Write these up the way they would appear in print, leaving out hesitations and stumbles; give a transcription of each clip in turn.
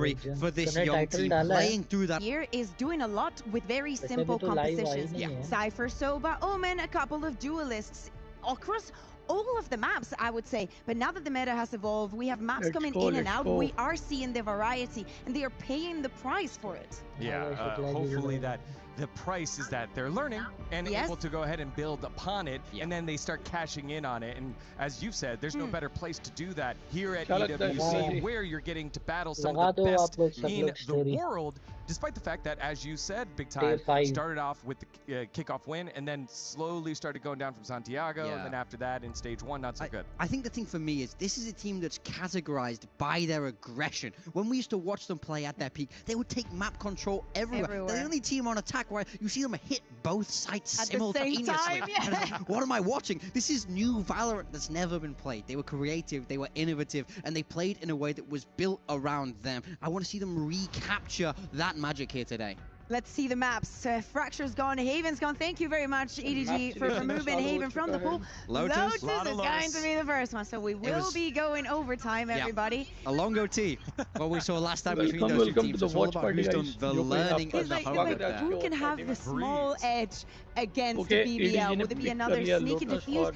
story for this young team, playing through that. Here is doing a lot with very simple compositions. Cypher, Sova, Omen, a couple of duelists across all of the maps, I would say. But now that the meta has evolved, we have maps coming in and out. We are seeing the variety, and they are paying the price for it. Yeah, hopefully that the price is that they're learning and able to go ahead and build upon it, and then they start cashing in on it. And as you've said, there's no better place to do that here at EWC, where you're getting to battle some of the best in the world, despite the fact that, as you said, Big Time started off with the kickoff win and then slowly started going down from Santiago, and then after that in stage 1, not so good. I think the thing for me is this is a team that's categorized by their aggression. When we used to watch them play at their peak, they would take map control everywhere. They're the only team on attack where you see them hit both sites simultaneously. At the same time, like, what am I watching? This is new Valorant that's never been played. They were creative, they were innovative, and they played in a way that was built around them. I want to see them recapture that magic here today. Let's see the maps. Fracture's gone, Haven's gone. Thank you very much, EDG, for removing Haven from the pool. Lotus is going to be the first one, so we will be going overtime, everybody. A long OT. What we saw last time between those two teams. It's all about who's done the learning and the homework there. Who can have the small edge against the BBL? Would it be another sneaky defuse?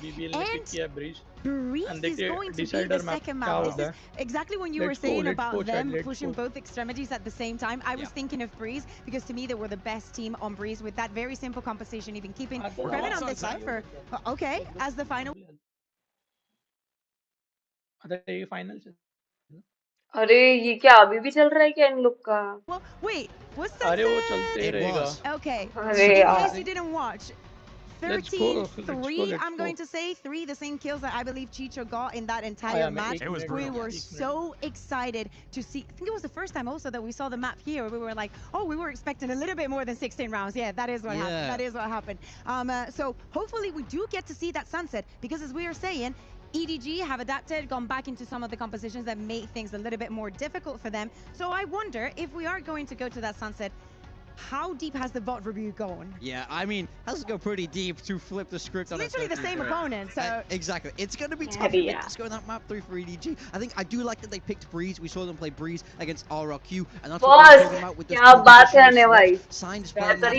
And Breeze is going to be the second map. This is exactly when you were saying about them pushing both extremities at the same time. I was thinking of Breeze, because to me they were the best team on Breeze with that very simple composition, even keeping Kevin on the Cypher. Okay, as the final. अरे ये क्या अभी भी चल रहा है क्या इन लोग का? Well, wait, what's that? अरे वो चलते ही रहेगा. Okay. अरे in यार. case you didn't watch. 13-3, I'm going to say 3, the same kills that I believe Chicho got in that entire match. We were so excited to see. I think it was the first time also that we saw the map here. We were like, oh, we were expecting a little bit more than 16 rounds. Yeah, that is what happened. That is what happened. So hopefully we do get to see that sunset, because as we are saying, EDG have adapted, gone back into some of the compositions that made things a little bit more difficult for them. So I wonder if we are going to go to that sunset, how deep has the bot review gone? Yeah, I mean, has to go pretty deep to flip the script. It's literally the same opponent, so... exactly. It's going to be tough to go that map 3 for EDG. I do like that they picked Breeze. We saw them play Breeze against RRQ, and that's what we're talking about with the signs playing about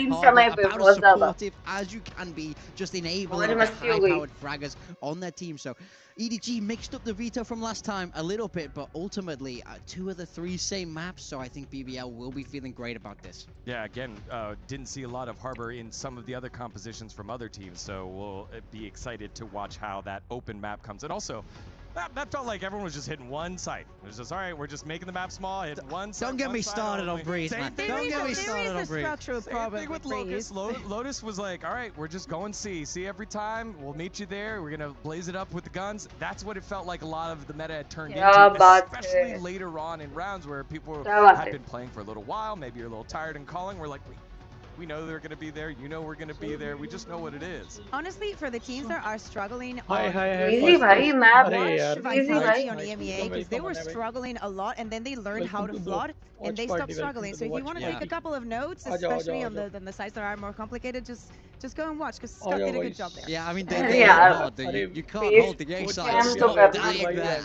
as supportive as you can be, just enabling the high-powered fraggers on their team. So EDG mixed up the veto from last time a little bit, but ultimately 2 of the 3 same maps, so I think BBL will be feeling great about this. Yeah, again, didn't see a lot of Harbor in some of the other compositions from other teams, so we'll be excited to watch how that open map comes. And also, that felt like everyone was just hitting one site. It was just, all right, we're just making the map small, hitting one site. Don't get me started on Breeze, man. Don't get me started on Breeze. Structural problem with Locust. Lotus was like, all right, we're just going C every time. We'll meet you there. We're going to blaze it up with the guns. That's what it felt like a lot of the meta had turned into, especially later on in rounds where people had been playing for a little while. Maybe you're a little tired and calling. We're like, we know they're going to be there. You know we're going to be there. We just know what it is. Honestly, for the teams that are struggling on Vitality on EMEA, because they were struggling a lot, and then they learned how to flood, and they stopped struggling. So if you want to take a couple of notes, especially on the sites that are more complicated, just go and watch, because Scott did a good job there. Yeah, I mean, they hard. You can't hold the A side. I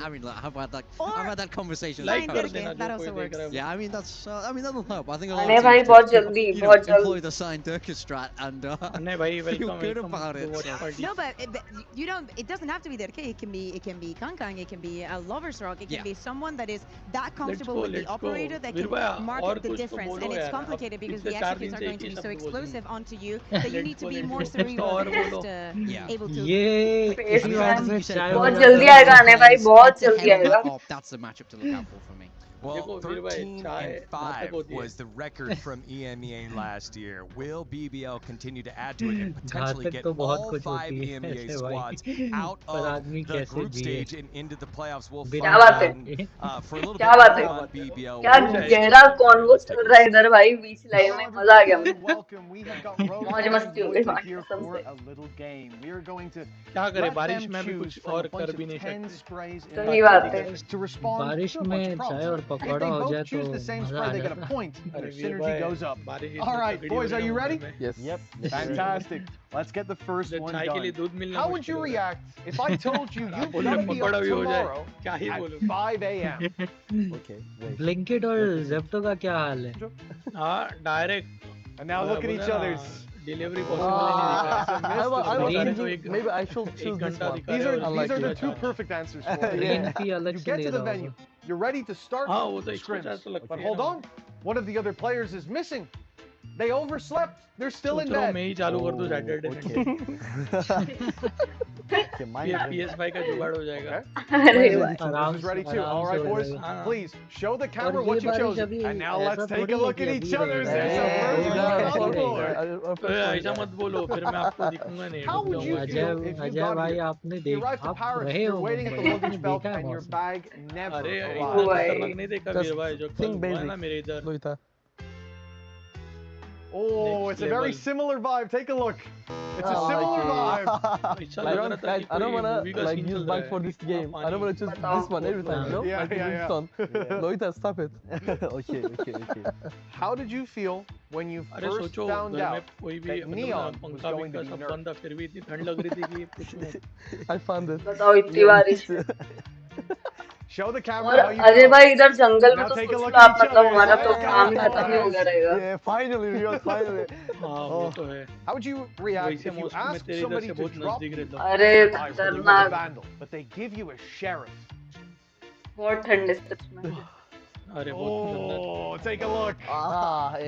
mean, how about that? How about that conversation? That also works. Yeah, I mean, that'll help. I think a lot of teams employ the signed Turkish strat and feel good about it. No, but you don't. It doesn't have to be that. It can be Kankang. It can be a Lover's Rock. It can be someone that is that comfortable with the operator that can market the difference. And it's complicated because the attributes are going to be so explosive onto you that you need to be more cerebral than just able to. बहुत जल्दी आएगा आने भाई बहुत जल्दी आएगा. That's the matchup to look out for me. Well, 13-5 was the record from EMEA last year. Will BBL continue to add to it and potentially get all 5 EMEA squads out of the group stage and into the playoffs? We'll find out for a little bit on BBL. क्या गहरा convo चल रहा है इधर भाई बीच line में मजा आ गया मुझे. मौज मस्ती हो गई कसम से. क्या करें बारिश में भी कुछ और कर भी नहीं सकते. सही बात है. बारिश में चाय और if they both choose the same spray, they get a point. Their synergy goes up. All right, boys, are you ready? Yes. Yep. Fantastic. Let's get the first one done. How would you react if I told you you gotta be up tomorrow at 5 a.m.? Okay. Wait. Blinkit और Zepto का क्या हाल है? हाँ, direct. And now look at each other's. Delivery possible. Maybe I should choose this one. These are the two perfect answers for it. You get to the venue. You're ready to start scrims. But hold on. One of the other players is missing. They overslept. They're still in bed. मैं ही चालू कर दूँ Saturday. PS5 का जुगाड़ हो जाएगा. This is ready too. All right, boys. Please show the camera what you chose. And now let's take a look at each other's. ऐसा मत बोलो, फिर मैं आपको दिखाऊंगा नहीं. How would you feel if you got here? You arrived to Paris, you're waiting at the luggage belt, and your bag never arrived. खतरनाक नहीं देखा वीर भाई जो है ना मेरे इधर. Oh, it's a very similar vibe. Take a look. It's a similar vibe. Guys, I don't wanna use bike for this game. I don't wanna choose this one every time, you know? Yeah. Loita, stop it. Okay. How did you feel when you first found out that Neon was going to be nerfed? फिर भी इतनी ठंड लग रही थी कि कुछ. I found it. बताओ इतनी बारिश. Show the camera और how you अजय felt. भाई इधर जंगल में Now तो take a कुछ look तो आप at each मतलब other. हमारा तो काम खत्म ही हो गया रहेगा. Yeah, finally, Rios, finally. हाँ वो तो है. How would you react if you asked somebody to drop you अरे by with a खतरनाक. vandal, but they give you a sheriff? बहुत ठंड है सच में. अरे बहुत. Oh, take a look.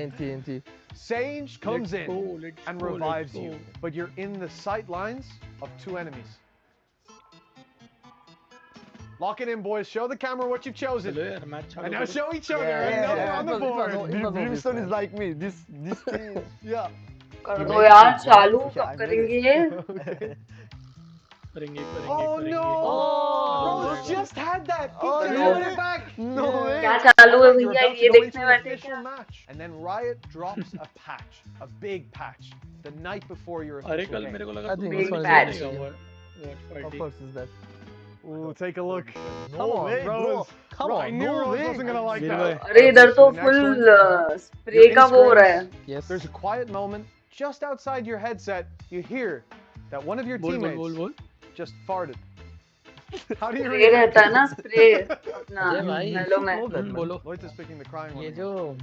NT. Sage comes in and revives you, but you're in the sight lines of two enemies. Lock it in, boys. Show the camera what you've chosen. And now show each other another on the board. Brimstone is like me. This thing. Yeah. कर दो यार चालू कब करेंगे ये? Oh no! Rose just had that. He took it back. No way. क्या चालू है You're भैया about to ये go देखने into an बैठे official क्या? match. And then Riot drops a patch, a big patch, the night before your अरे official कल मेरे game. को लगा I think Big this one patch. is नहीं better. होगा. Of course, is that. Ooh, take a look. Come on, Rose. bro. Come on, I knew no Rose way. wasn't gonna like that. अरे इधर तो full spray का वो हो रहा है. Yes. There's a quiet moment just outside your headset. You hear that one of your teammates just farted. How do you spray रहता है ना स्प्रे अपना अरे भाई, हेलो मैं बोलो. Loita's picking the crying ये one. जो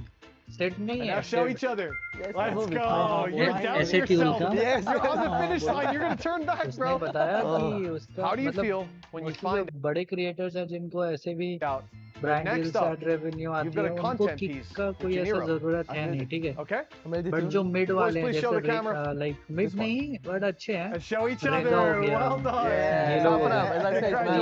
सेट नहीं And है. now show each other. Yes, Let's movie. go. You're down ऐसे ट्यून yourself. का. Yes, you're on the finish line. You're gonna turn back, उसने bro. बताया कि उसका How do you मतलब feel when you उसके find जो बड़े क्रिएटर्स हैं जिनको ऐसे भी out? Brand Next deals up, ad revenue you've आती got है a उनको content किक piece का with कोई ऐसा Janiro. जरूरत है नहीं, ठीक है. Okay? बट जो मिड वाले हैं please show the जैसे camera. लाइक मिड नहीं बट अच्छे हैं. And show each Reza other. हो गया. Well done. ये लोग Top it up.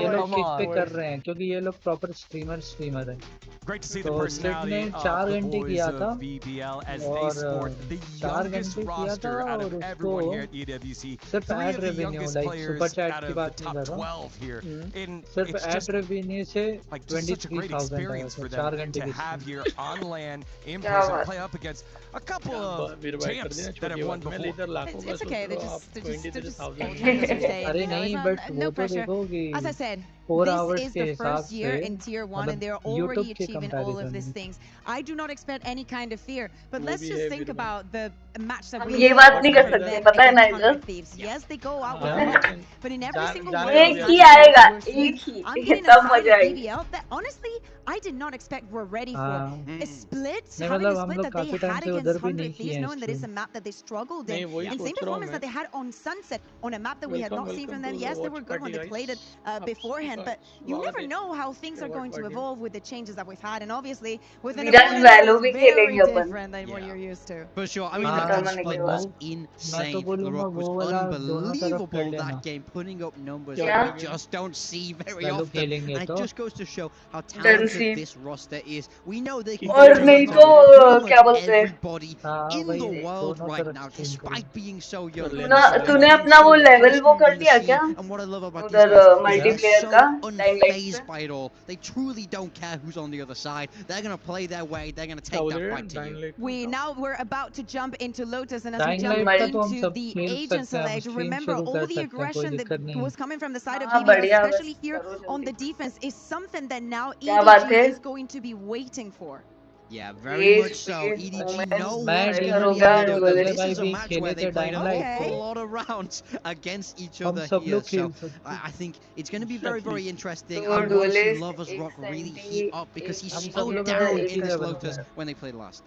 ये लोग Congratulations, किक पे कर boys. रहे हैं क्योंकि ये लोग प्रॉपर स्ट्रीमर हैं. Great to see the तो personality ने of 4 the घंटे boys किया था of BBL as they और sport the 4 youngest घंटे किया था roster out और of everyone उसको here at EWC. सिर्फ 3 ad of the revenue youngest like players super chat out की of the बात नहीं top कर रहा हूँ. 12 here. And सिर्फ it's एड just रेवेन्यू से like just such a great 23,000 experience for 4 them घंटे to की have here on land in क्या person बात. play up against a couple of वीर भाई कर champs देना that have छोटी won बात. मैं before. इधर लाखों का It's okay. सोच रहा हूँ. आप They're just 23,000. as you say, अरे you know, नहीं it's बट not- वो no तो pressure. देखो कि As I said, 4 this hours is के the हिसाब first year से in tier 1 मतलब and they're YouTube already के achieving all of these comparison things. I do not expect any kind of fear, but वो let's भी just है think वीर भाई. about the match that हम we ये had बात नहीं कर with सकते them पता है ना against इधर. Hunger Thieves. Yes, they go out with हाँ, a lot, but in every single one of जाने those एक ही matches आएगा we're seeing, एक ही I'm getting a तब side मजा of आएगी. BBL that honestly I did not expect we're ready for. हाँ. A split, नहीं, having a मतलब हम split लोग that they काफी टाइम had से against उधर भी Hunger नहीं किए Thieves, हैं knowing that it's a stream. map that they struggled नहीं, in, वही and same सोच रहा हूँ performance that मैं. they had on Sunset, on a map that we had not seen from them. Welcome Yes, they to were watch good when they party, played it guys. beforehand, but you स्वागत never है. know how things are Watch going to party. evolve with the changes that we've had, and obviously with an Virat opponent that वैलो is भी very खेलेंगे अपन. different than what Yeah. you're used to. For sure. I mean, हाँ, the करने split के was बाद. insane. मैं तो बोलूँगा The Rock was वो वाला दोनों तरफ unbelievable खेल लेना. that game, putting up numbers क्या? that we just don't see very वैलो often. खेलेंगे And it तो just goes to show how see. talented this roster is. We know they can और do नहीं it तो to pretty much क्या बोलते हैं? everybody हाँ, in वही the world दोनों right तरफ now, team को. despite being so young. तूने They're तूने so अपना वो young, level so वो कर in the दिया scene. क्या? And what I love about उधर these guys is they're multiplayer so का? unfazed by it all. They truly don't care who's on the other side. They're going to play their way. They're going to take that fight to you. We're about to jump into Lotus, and as we jump into the agent select, remember all the aggression that was coming from the side of BBL, especially here on the defense, is something that now EDG is going to be waiting for. Yeah, very much so. EDG know what's going to be ahead of them. This is a match where they played an awful lot of rounds against each other here. So I think it's going to be very, very interesting. I want to see Lovers Rock really heat up because he slowed down in this Lotus when they played last.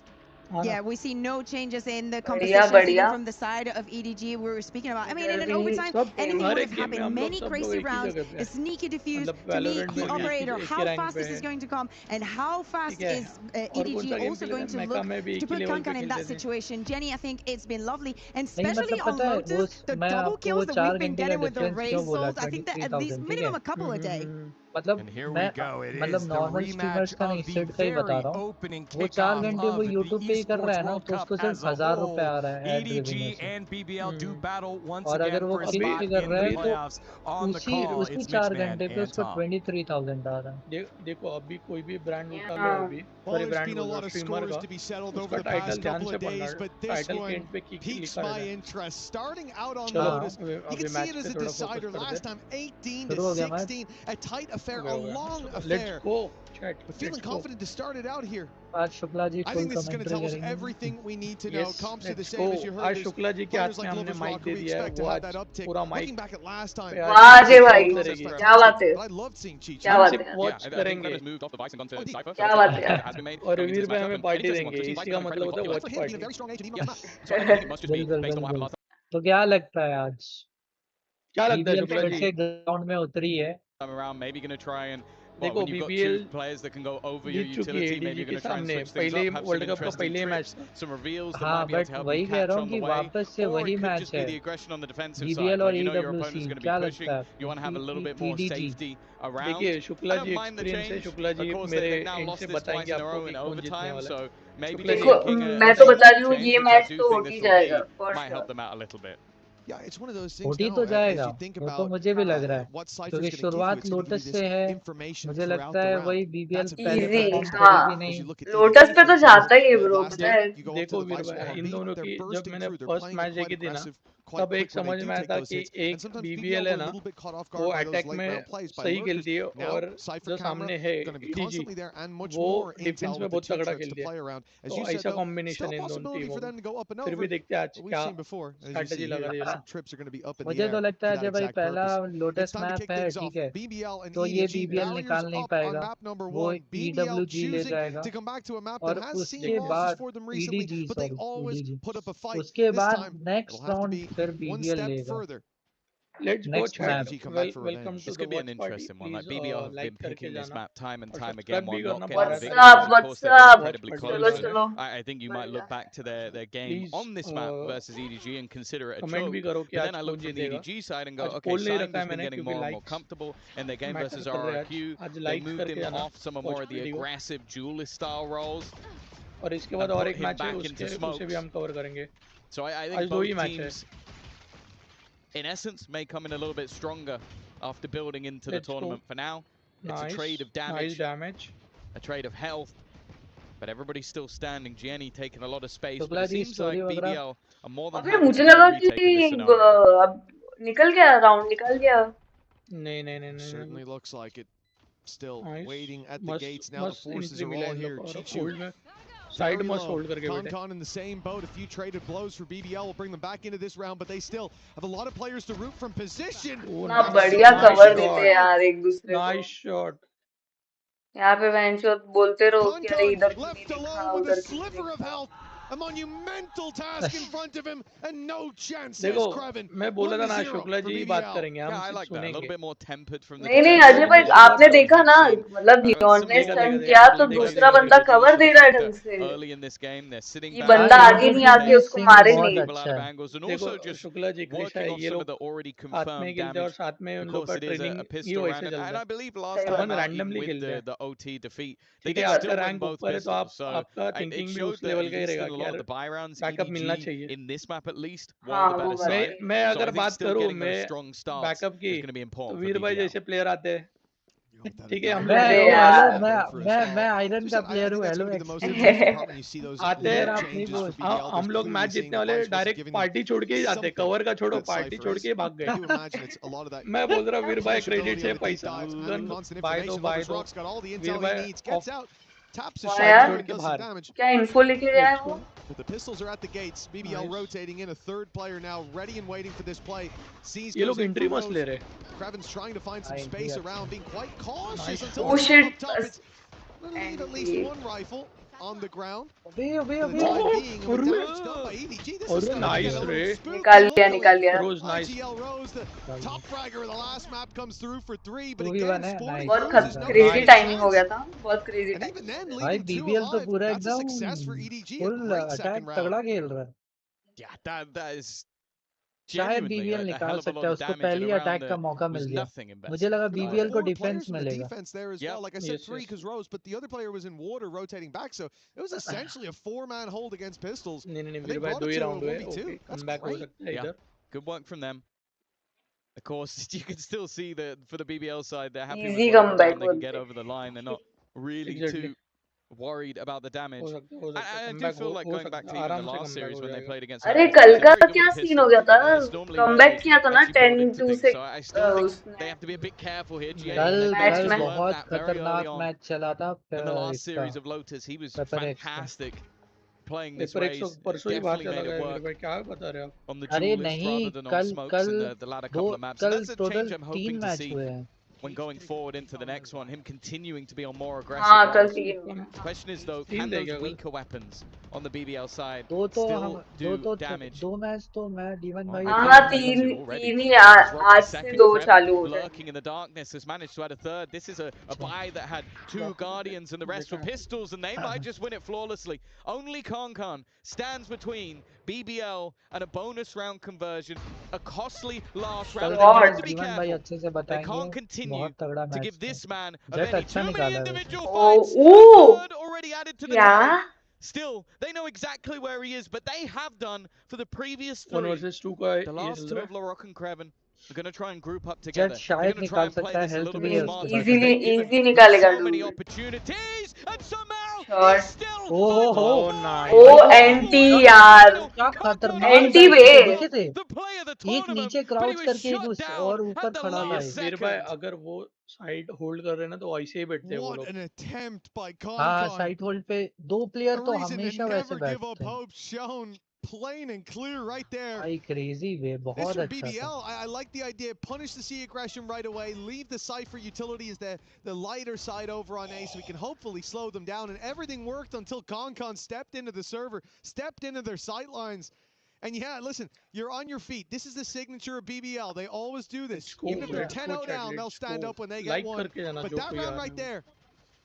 Yeah, we see no changes in the compositions even from the side of EDG. We were speaking about, I mean, in an overtime, anything would have happened. Many crazy rounds, a sneaky defuse to meet the operator. How fast this is going to come, and how fast is EDG also going to look to put Kankan in that situation. Jenny, I think it's been lovely, and especially on Lotus, the double kills that we've been getting with the Raze souls, I think that at least minimum a couple a day. And here we go. It is the rematch of the very opening kickoff of the Esports World Cup as a whole. EDG and BBL do battle once again for a spot in the playoffs. On the call, it's Mitchman and Tom. 23,000 आ रहा है. देखो अभी कोई भी brand उठा लो अभी. Well, there's been a lot of scores to be settled over the past couple of days, but this one piques my interest. Starting out on Lotus, you can see it as a decider. Last time, 18 to 16, a tight affair, a long affair. Let's go. But feeling confident to start it out here. आज Shukla ji I think this is going to tell us everything we need to know. Comps are the same as you heard. आज शुक्ला जी के हाथ में हमने mic दे दिया है. वो आज पूरा mic. Looking back at last time. वाह जी भाई, क्या बात है. I loved seeing Cheech. क्या बात है. वॉच करेंगे. क्या बात है. और वीर पे हमें पार्टी देंगे. इसका मतलब होता है वॉच पार्टी. तो क्या लगता है आज? क्या लगता है शुक्ला जी? ग्राउंड में उतरी है. Around, maybe going to try and देखो BBL players that can go over your जीत चुकी है utility, maybe EDG के going to try and सामने. switch things पहले up, have world some cup का interesting पहले match. tricks, some reveals that हाँ, might be able but to help वही you कह catch रहा on हूँ the कि way, वापस से or वही it could match just be है. the aggression on the defensive BBL side. और Like, you know your EWC, opponent's going to क्या be pushing, लगता है? you want to have a little bit more EDG. safety around. देखिए Shukla I ji don't mind the experience है. change. Shukla ji Of course, मेरे they've now and lost से this twice बताएंगे in a आपको row कि in कौन जीतने overtime, वाला है. so maybe देखो, just making a मैं तो बता रही हूँ change, ये which I मैच do तो think उठ this ही will जाएगा. be, might help them out a little bit. Yeah, it's one of those things. उठी now, तो as जाएगा. you think वो तो about मुझे भी लग रहा है. what Cypher's क्योंकि going to give you, शुरुआत it's going to give you lotus this से है. information मुझे throughout लगता the है round. वही BBL That's a पहले Easy, परफॉर्म हाँ. करेगी नहीं. As you look at lotus EDG, पे for तो example, जाता ही है ब्रो, last पता time, है. you go up to देखो the वीर Vice भाई Lord इन B, दोनों they're की जब bursting मैंने through, they're first playing match it quite देखी थी ना aggressive, quite तब एक quick when समझ they do में आया take था those कि hits. And एक sometimes BBL BBL है are a ना little bit caught off वो guard by those attack late में round plays by सही lurkers. खेलती है Now, और Cypher जो camera सामने है going to be EDG constantly there and much वो more डिफेंस intel में with the बहुत two तगड़ा tricks to खेलती है. play around. As तो you said ऐसा though, कॉम्बिनेशन still है a इन दोनों possibility for टीमों them to go up and फिर over. भी देखते हैं आज We've क्या seen before, as you strategy see लगा here, रही है. some trips are going to be up in the मुझे तो air लगता for है that जब भाई exact पहला purpose. It's lotus time to map kick है, things ठीक off. है, BBL and तो ये EDG, BBL barriers निकाल नहीं up on पाएगा. map number वो 1. BBL EWG ले choosing जाएगा. to come back to a map और that has seen उसके losses बाद for them recently, EDG, but they sorry always EDG. put up a fight. उसके This बाद time, next it'll have to round be फिर one BBL step लेगा. further. Let's go Next chat. map. EDG come back for Welcome revenge. to This the could be an watch party. interesting one. Like Please BBL have like been करके picking this जाना. map time and और time subscribe again भी while करना not पड़ेगा. getting What's victories. up? Of course, What's they've been up? incredibly Watch close. party And चलो. I think you might look back to their game Please, on this map versus EDG and consider it a comment choke. भी करो कि But आज then I कौन look from the जीतेगा. EDG side and go, आज okay, पोल नहीं Cypher's रखा है been मैंने getting क्योंकि more and more likes comfortable in their game matter versus कर रहे हैं RRQ. आज They लाइक्स moved करके him जाना off some watch more of the party को. aggressive duelist style roles. और इसके बाद and और put एक him मैच है back उसके into उसे smokes. भी हम कवर करेंगे. So I आज think दो ही both मैच है. teams, in essence, may come in a little bit stronger after building into the Let's go. tournament. For now, it's Nice. a trade of Nice damage, damage. a trade of health, but everybody's still standing. Gianni taking a lot of space, तो but it Glad seems like BBL are more than अबे happy मुझे to लगा retake in this कि scenario. अब निकल गया round निकल गया. नहीं नहीं नहीं नहीं. Certainly looks like it. Still Nice. waiting at the gates now. The मस्त forces entry are मिला all इन here. लोग को. Chichu होल्ड में साइड very मस्त low. होल्ड करके बैठे. Con in the same boat. A few traded blows for BBL will bring them back into this round, but they still have a lot of players to root from position. ना बढ़िया cover देते यार एक दूसरे को. Nice shot. यहाँ पे venture बोलते रहो कि अरे इधर Con क्यों left नहीं देखा alone with उधर a क्यों नहीं sliver of देखा. health. A monumental task in front of him, and no chance देखो says Creven. मैं बोला था ना 1-0 शुक्ला for जी BBL. बात करेंगे Yeah, I हम like that. A little सुनेंगे. bit more tempered from the नहीं नहीं defense. अजय भाई आपने देखा ना मतलब न्यूयॉर्क ने स्टन किया तो दूसरा बंदा कवर दे रहा है ढंग से. Early in this game, they're sitting ये back. बंदा आगे नहीं आके उसको मारे नहीं. People out of angles, and also देखो just Shukla ji Krishna working off ये some of लोग the already साथ में confirmed खेलते हैं और damage. साथ में उन Of लोग course, का it is a ट्रेनिंग ये pistol वैसे round, चलता and I है. believe last सही time बात है. out, even Randomly with खेलते हैं. the OT defeat, they ठीक है did आपका still win रैंक both ऊपर है तो आप pistols. So आपका it थिंकिंग भी showed उस that लेवल at का ही least रहेगा in a कि lot of यार the buy rounds, बैकअप मिलना EDG चाहिए. in this map at least were हाँ the वो better बात side. है. मैं So I अगर think बात still करूँ getting those मैं strong starts बैकअप की is going to be तो important for वीर भाई BBL. जैसे प्लेयर आते हैं ठीक है हम मैं आयरन का प्लेयर हूँ हेलो आते हैं आप नहीं बोल हम लोग मैच जीतने वाले डायरेक्ट पार्टी छोड़ के ही जाते कवर का छोड़ो पार्टी छोड़ के भाग गए मैं बोल रहा वीर भाई क्रेडिट से पैसा बाय दो वीर भाई छोड़ के बाहर क्या इन्फो लिखे जाए वो The pistols are at the gates. BBL rotating in, a third player now ready and waiting for this play. Sees ये लोग एंट्री मस्त ले रहे. Kraven's trying to find some space around, being quite cautious until oh shit. Need at least one rifle on the ground. अबे Nice रे. निकाल लिया. Rose nice. Rose, the top fragger of the last map comes through for 3, but बहुत crazy timing हो गया था. बहुत crazy timing. भाई BBL तो पूरा एकदम full attack तगड़ा खेल रहा है. Yeah, that is शायद BBL निकाल सकता है उसको पहली अटैक का मौका मिल गया मुझे लगा BBL को डिफेंस मिलेगा like I said 3 because Rose but the other player was in water rotating back so it was essentially a 4-man hold against pistols नहीं मेरे भाई 2 ही राउंड हुए कम बैक हो सकता है इधर good work from them of course you can still see that for the BBL side they're happy easy with comeback they can get over the line they're not really too worried about the damage. I do feel like going back to even the last series when they played against. अरे कल का क्या scene हो गया था? Comeback किया था ना 10-2 से. They have to be a bit careful here. कल बहुत खतरनाक मैच चला था. In the last series of Lotus, he was fantastic playing this Raze. Definitely made it work. क्या बता रहे हो? On the duelist rather than on smokes in the latter couple of maps. That's a change I'm hoping to see. When going forward into the next one, him continuing to be on more aggressive. Question is though, can those weaker weapons on the BBL side still do damage? दो match तो मैं D1 भाई. हाँ तीन ही आज से 2 चालू हो गए. Lurking in the darkness has managed to add a third. This is a buy that had 2 guardians and the rest were pistols, and they might just win it flawlessly. Only Khan stands between BBL and a bonus round conversion, a costly last round. They can't continue to give this man a very too many individual fights. Already added to the game. Still, they know exactly where he is, but they have done for the previous 3. 1 versus 2 का the last 2 of Larocque and Kraven are going to try and group up together. शायद निकाल सकता है health भी है. Easy निकालेगा. So many opportunities and somehow he's still. Oh NT यार. क्या खतरनाक. NT वे. एक नीचे क्राउच करके एक और ऊपर खड़ा है. मेरे भाई अगर वो साइड होल्ड कर रहे हैं ना तो ऐसे ही बैठते हैं वो लोग. हाँ साइड होल्ड पे 2 प्लेयर तो हमेशा वैसे बैठते हैं. Plain and clear right there. Crazy way. This from BBL, I like the idea. Punish the C aggression right away. Leave the Cypher utility as the lighter side over on A, so we can hopefully slow them down. And everything worked until Concon stepped into the server, stepped into their sight lines. And yeah, listen, you're on your feet. This is the signature of BBL. They always do this. Even if they're 10-0 down, they'll stand up when they get one. But that round right there,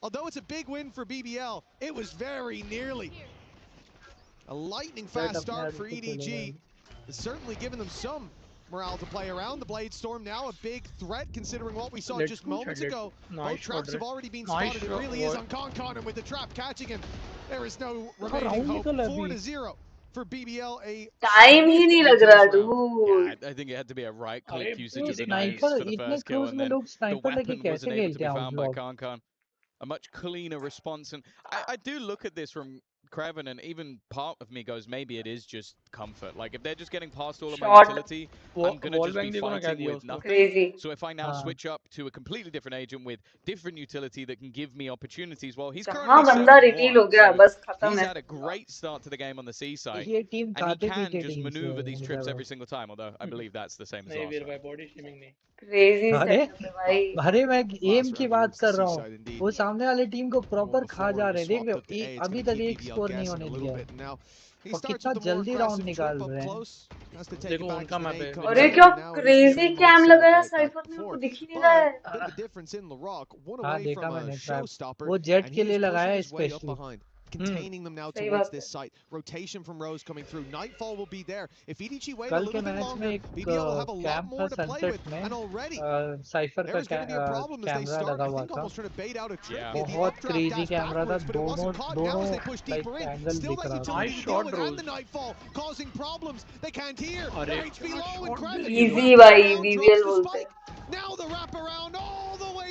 although it's a big win for BBL, it was very nearly. A lightning fast start for EDG. It's certainly given them some morale to play around. The Blade Storm now a big threat considering what we saw just moments ago. Both traps have already been spotted. It really is on Concon, and with the trap catching him, there is no remaining hope. 4-0 for BBL. Time ही नहीं लग रहा dude. I think it had to be a right-click usage of the knives for the first kill, and then the weapon wasn't able to be found by Concon. A much cleaner response, and I do look at this from Kraven, and even part of me goes, maybe it is just comfort. Like, if they're just getting past all of my utility, I'm going to just be fighting with nothing. Crazy. So if I now switch up to a completely different agent with different utility that can give me opportunities, well, he's currently he's had a great start to the game on the C side, and he can just maneuver these trips every single time, although I believe that's the same as last. Crazy. अरे मैं M की बात कर रहा हूँ. वो सामने वाले टीम को प्रॉपर खा जा रहे हैं. देख रहे हो अभी तक एक स्कोर नहीं होने दिया. और कितना जल्दी राउंड निकाल रहे हैं. देखो उनका मैप है. अरे क्या क्रेजी कैम लगाया साइफर में, वो दिख नहीं रहा है. हाँ देखा मैंने ट्रैप. वो जेट के लिए लगाया specially. Containing them now towards this site. Rotation from Rose coming through. Nightfall will be there. If EDG wait a little bit longer, BBL will have a lot more to play with. And already, Cypher का camera लगा हुआ था. बहुत crazy camera था. दोनों like angle दिख रहा था. Nice shot, Rose. Causing problems. They can't hear. अरे HP low and Kraven. Easy भाई BBL बोलते. Now the wrap around all the way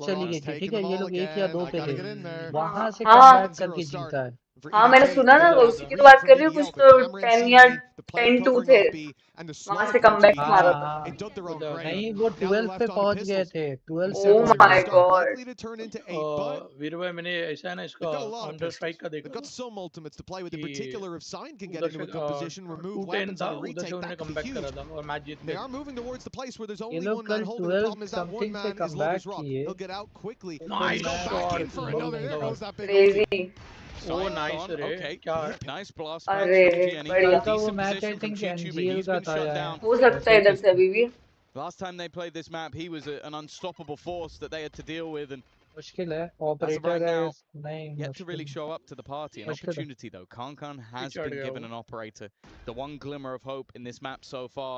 चली गई थी, ठीक है, ये लोग 1 या 2 पे थे, वहां से कमबैक करके जीता है। हाँ मैंने सुना ना तो उसी की तो बात कर रही हूँ कुछ तो 10 या 10-2 थे वहां से कमबैक मारा था नहीं वो 12 पे पहुंच गए थे 12 पे ओह माय गॉड वीर भाई मैंने ऐसा है ना इसका काउंटर स्ट्राइक का देखा got some ultimates to play with in particular if Sign can get into a good position remove weapons on a retake that could be huge they are moving towards the place where there's only one man holding the problem is that one man is low as rock he'll get out quickly nice go back in for another there goes that big crazy oh nice okay nice blast अरे बढ़िया वो match I think NGL का था यार हो सकता है इधर से अभी भी last time they played this map he was an unstoppable force that they had to deal with and मुश्किल है ऑपरेटर है नहीं yet to really show up to the party an opportunity though Kankan has been given an operator the one glimmer of hope in this map so far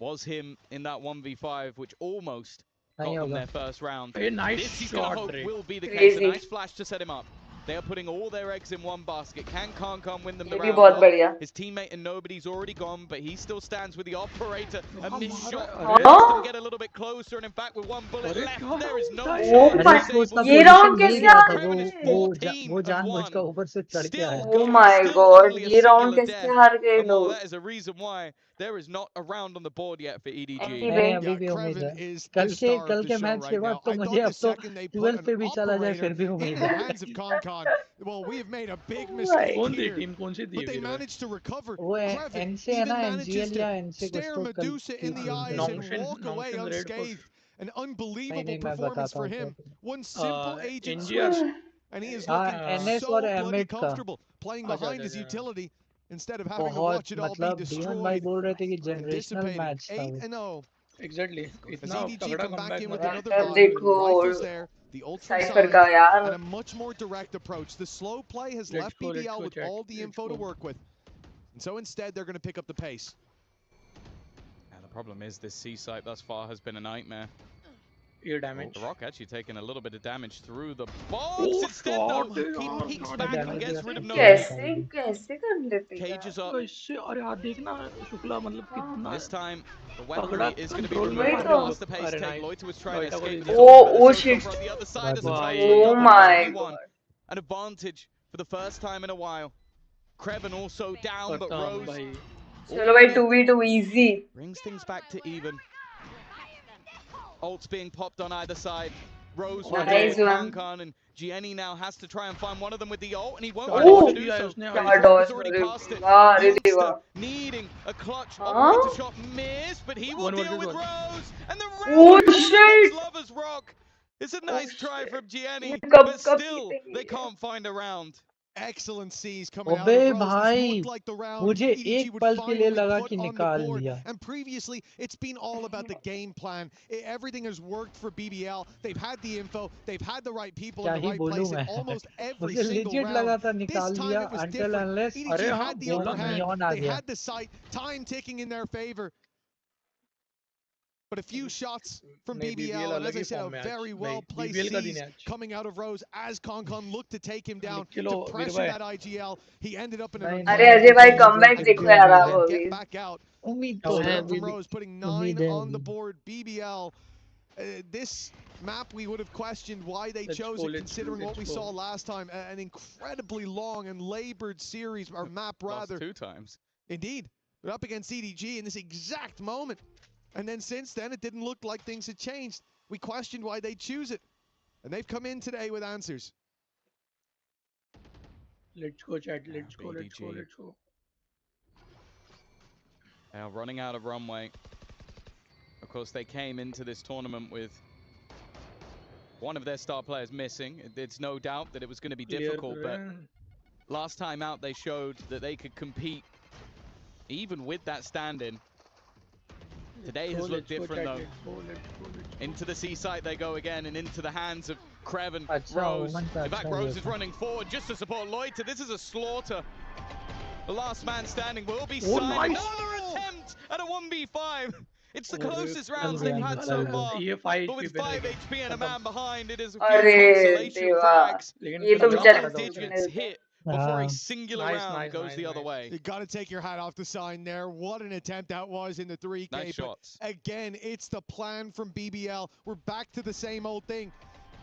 was him in that 1v5 which almost got them their first round nice this he's shot gonna hope will be the case a nice flash to set him up they are putting all their eggs in one basket. Can Kankan win them the round? His teammate and nobody's already gone, but he still stands with the operator. A missed shot lets them get a little bit closer, and in fact, with one bullet left, there is no chance. ये round कैसे आ वो जानबूझकर ऊपर से चढ़ के आया Oh my god ये round कैसे हार गए लोग That is a reason why there is not a round on the board yet for EDG. अभी भी उम्मीद है कल के मैच के बाद तो मुझे अब तो 12 पे भी चला जाए फिर भी उम्मीद है Well, we have made a big mistake here, but they managed to recover. वो एनसे है ना एनजीएल या एनसे कुछ stare Medusa in the eyes and walk away unscathed. An unbelievable performance for him. One simple agent switch, and he is looking so bloody comfortable playing behind his utility instead of having to watch it all be destroyed. भाई बोल रहे थे कि generational match था 8-0. Exactly. As EDG come back in with another देखो there. The ultra Cypher का यार and a much more direct approach. The slow play has left BBL with all the info to work with. And so instead, they're going to pick up the pace. And the problem is this C site thus far has been a nightmare. Ear damage. The Rock actually taking a little bit of damage through the box. Instead, though, he peeks back and gets rid of nobody. कैसे कर लेते Cages up. अरे यार देखना शुक्ला मतलब कितना This time, the weaponry is going to be removed. Lost the pace take. Loiter was trying to escape. Oh shit. From the other side as a Oh my god. An advantage for the first time in a while. Kreven also down, but Rose. चलो भाई 2v2 easy. Brings things back to even. Ults being popped on either side. Rose with Kankan and Gianni now has to try and find one of them with the ult, and he won't be able to do so. He's already cast it. Monster needing a clutch operator shot missed, but he will deal with Rose. And the round Lovers Rock. It's a nice try from Gianni, but still they can't find a round. Excellent C's coming out of Rose. भाई like the round मुझे एक पल के लिए लगा कि निकाल लिया and previously it's been all about the game plan. Everything has worked for BBL. They've had the info, they've had the right people in the right place in almost every single round. लगा था this निकाल time लिया it was until different. unless EDG had the upper hand. They had the sight, time ticking in their favor. But a few shots from BBL, and as I said, a very well-placed seize coming out of Rose as Kankan looked to take him down to pressure that IGL. He ended up in a get back out. From Rose putting 9 on the board. BBL, this map we would have questioned why they chose it considering what we saw last time. An incredibly long and labored series, or map rather. Lost 2 times. Indeed. But up against EDG in this exact moment. And then since then, it didn't look like things had changed. We questioned why they choose it. And they've come in today with answers. Let's go, chat. Let's go. Now running out of runway. Of course, they came into this tournament with one of their star players missing. It's no doubt that it was going to be difficult, but last time out, they showed that they could compete even with that stand-in. Today has looked different though. Into the C site they go again, and into the hands of Kreven. Rose. In fact, Rose is running forward just to support Loiter. This is a slaughter. The last man standing will be signed. Another attempt at a 1v5. It's the closest rounds they've had so far. But with 5 HP and a man behind, it is a few consolation frags. Double digits hit. Before a singular round goes the other way. You got to take your hat off the Sign there. What an attempt that was in the 3K. Nice shots. Again, it's the plan from BBL. We're back to the same old thing.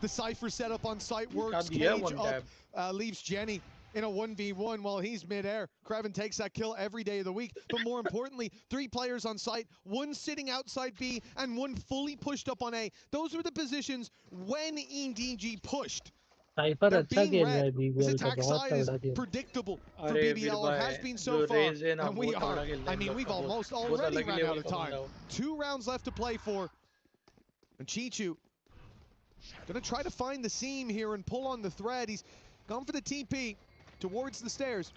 The Cypher setup on site works. Cage up, leaves Jenny. in a 1v1 while he's midair. Kraven takes that kill every day of the week. But more importantly, 3 players on site, 1 sitting outside B and 1 fully pushed up on A. Those were the positions when EDG pushed. Cypher अच्छा खेल रहा है This BBL का attack बहुत side is तगड़ा खेल predictable for BBL, or has been so far. And we are, I mean, we've almost already ran out of time. 2 rounds left to play for. And Chichu gonna try to find the seam here and pull on the thread. He's gone for the TP towards the stairs.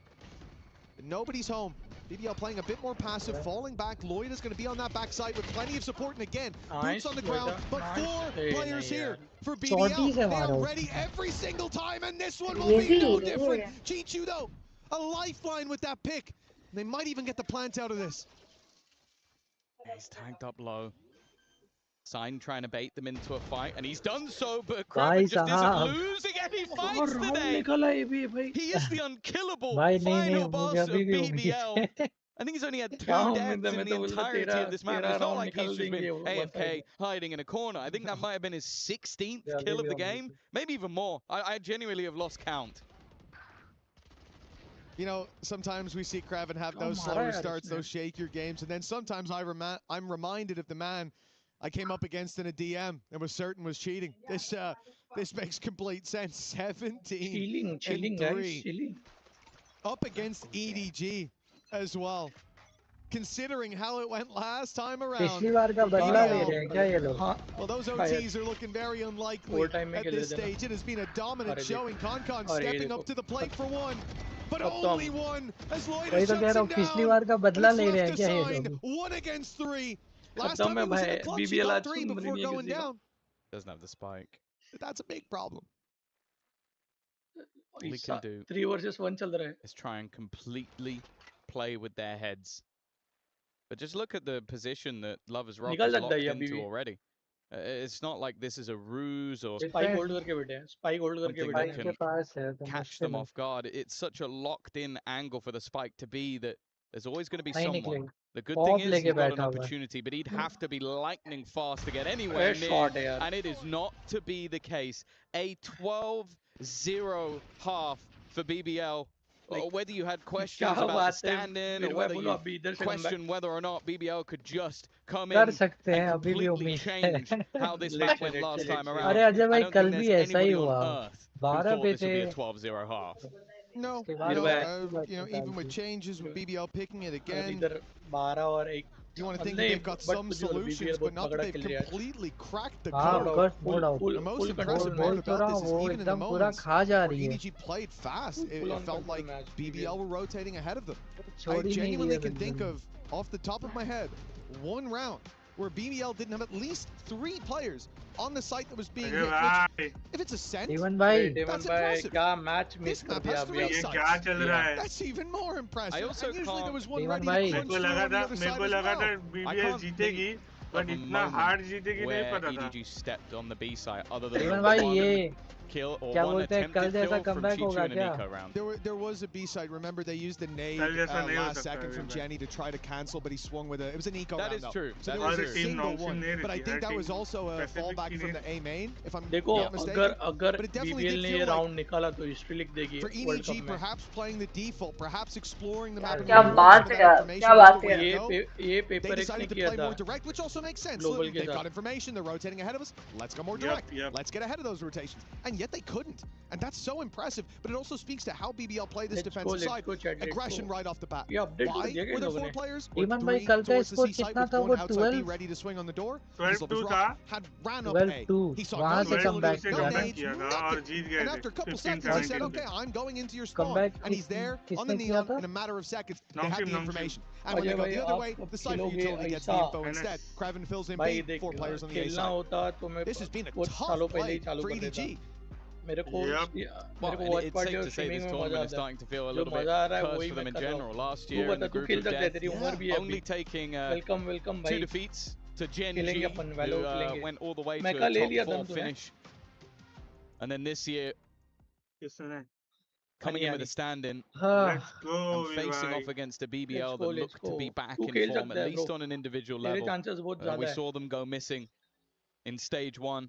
But nobody's home. BBL playing a bit more passive, falling back. Lloyd is going to be on that backside with plenty of support. And again, boots on the ground, but 4 players here for BBL. They are ready every single time, and this one will be no different. Chichu, though, a lifeline with that pick. They might even get the plant out of this. He's tagged up low. Sign trying to bait them into a fight, and he's done so, but Kraven just isn't losing any fights today. He is the unkillable final boss of BBL. I think he's only had 2 deaths in the entirety of this match. It's not like he's just been AFK hiding in a corner. I think that might have been his 16th kill of the game, maybe even more. I genuinely have lost count. You know, sometimes we see Kraven have those slower starts, those shakier games, and then sometimes I'm reminded of the man I came up against in a DM and was certain was cheating. This makes complete sense. 17 and 3 up against EDG as well. Considering how it went last time around. Well, those OTs are looking very unlikely at this stage. It has been a dominant showing. Concon stepping up to the plate for 1, but only 1 as Lloyd shuts him down. It's left to Sign. 1 against 3. Last time he was in the clutch, he got 3 before going down. Doesn't have the spike. But that's a big problem. All he can do 3 versus 1 चल रहा है. Is try and completely play with their heads. But just look at the position that Lovers Rock is locked into already. It's not like this is a ruse or spike hold करके बैठे हैं. Spike hold करके बैठे हैं. Catch them off guard. It's such a locked-in angle for the spike to be that there's always going to be someone. The good thing is he's got an opportunity, but he'd have to be lightning fast to get anywhere near, and it is not to be the case. A 12-0 half for BBL. Whether you had questions about the stand-in, or whether you question whether or not BBL could just come in and completely change how this match went last time around. I don't think there's anybody on earth who thought this would be a 12-0 half. No, you know, even with changes, with BBL picking it again, you want to think they've got some solutions, but not that they've completely cracked the code. The most impressive part about this is even in the moments where EDG played fast, it felt like BBL were rotating ahead of them. I genuinely can think of, off the top of my head, 1 round where BBL didn't have at least 3 players on the site that was being hit, which, if it's a cent, that's impressive. This map has 3 sites. That's even more impressive. I also usually there was one ready to crunch through on the other side as well. But EDG stepped on the B side, other than kill or one attempted kill from Chichu in an eco round. There was a B side. Remember, they used the nade last second from Jenny to try to cancel, but he swung with it was an eco round. That is true. So there was a single one, but I think that was also a fallback from the A main, if I'm not mistaken. But it definitely did feel like, for EDG, perhaps playing the default, perhaps exploring the map and they decided to play more direct, which also makes sense. Look, they've got information, they're rotating ahead of us. Let's go more direct. Let's get ahead of those rotations. And yet they couldn't. And that's so impressive. But it also speaks to how BBL play this defensive side. Aggression right off the bat. Why were there 4 players? Even by towards the C side with 1 outside B ready to swing on the door. 12-2 had ran up A. He saw no nades, and after a couple seconds he said, okay, I'm going into your spawn. And he's there on the neon in a matter of seconds. They had the information. And when they go the other way, the Cypher utility gets the info instead. Kraven fills in B, 4 players on the A side. This has been a tough play for EDG. Well, and it's safe to say this tournament is starting to feel a little bit cursed for them in general. Last year in the group of death, only taking 2 defeats to Genji, who went all the way to a top 4 finish. And then this year, coming in with a stand-in and facing off against a BBL that looked to be back in form, at least on an individual level. We saw them go missing in stage 1.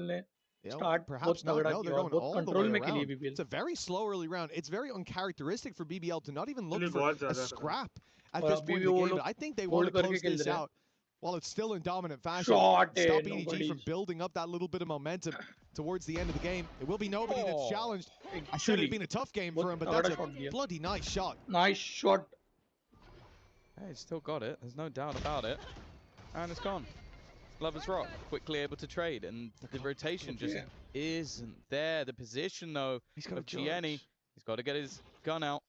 ने Start perhaps not. No, they're going all the way around. It's a very slow early round. It's very uncharacteristic for BBL to not even look for a scrap at this point in the game. But I think they want to close this out while it's still in dominant fashion. Stop EDG from building up that little bit of momentum towards the end of the game. It will be nobody that's challenged. I should have been a tough game for him, but that's a bloody nice shot. Nice shot. Hey, he's still got it. There's no doubt about it. And it's gone. Lover's Rock quickly able to trade, and the rotation just isn't there. The position though of Gianni, he's got to get his gun out.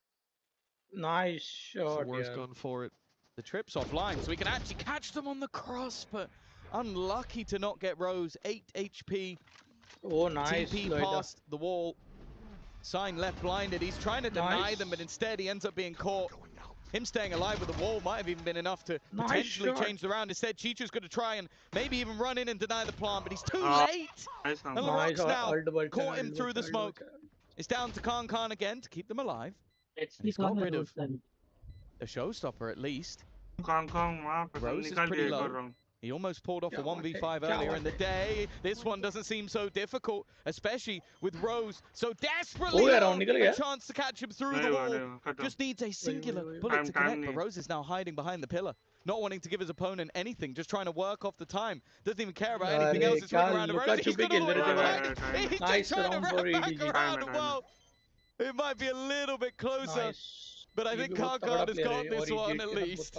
Nice shot. It's the worst gun for it. The trip's offline, so we can actually catch them on the cross, but unlucky to not get Rose. 8 HP. Oh, nice. TP past the wall. Sign left blinded. He's trying to deny them, but instead he ends up being caught. Him staying alive with the wall might have even been enough to potentially change the round. Instead, Chicho's going to try and maybe even run in and deny the plant, but he's too late. And the Rocks now caught him through the smoke. It's down to Khan again to keep them alive. He's got rid of a showstopper at least. Rose is pretty low. He almost pulled off a 1v5 earlier in the day. This one doesn't seem so difficult, especially with Rose so desperately a chance to catch him through the wall. Just needs a singular bullet to connect, but Rose is now hiding behind the pillar, not wanting to give his opponent anything, just trying to work off the time. Doesn't even care about anything else. It's running around the Rose. He's got all the way back. He's just trying to run back around. Well, it might be a little bit closer, but I think Khan has got this one at least.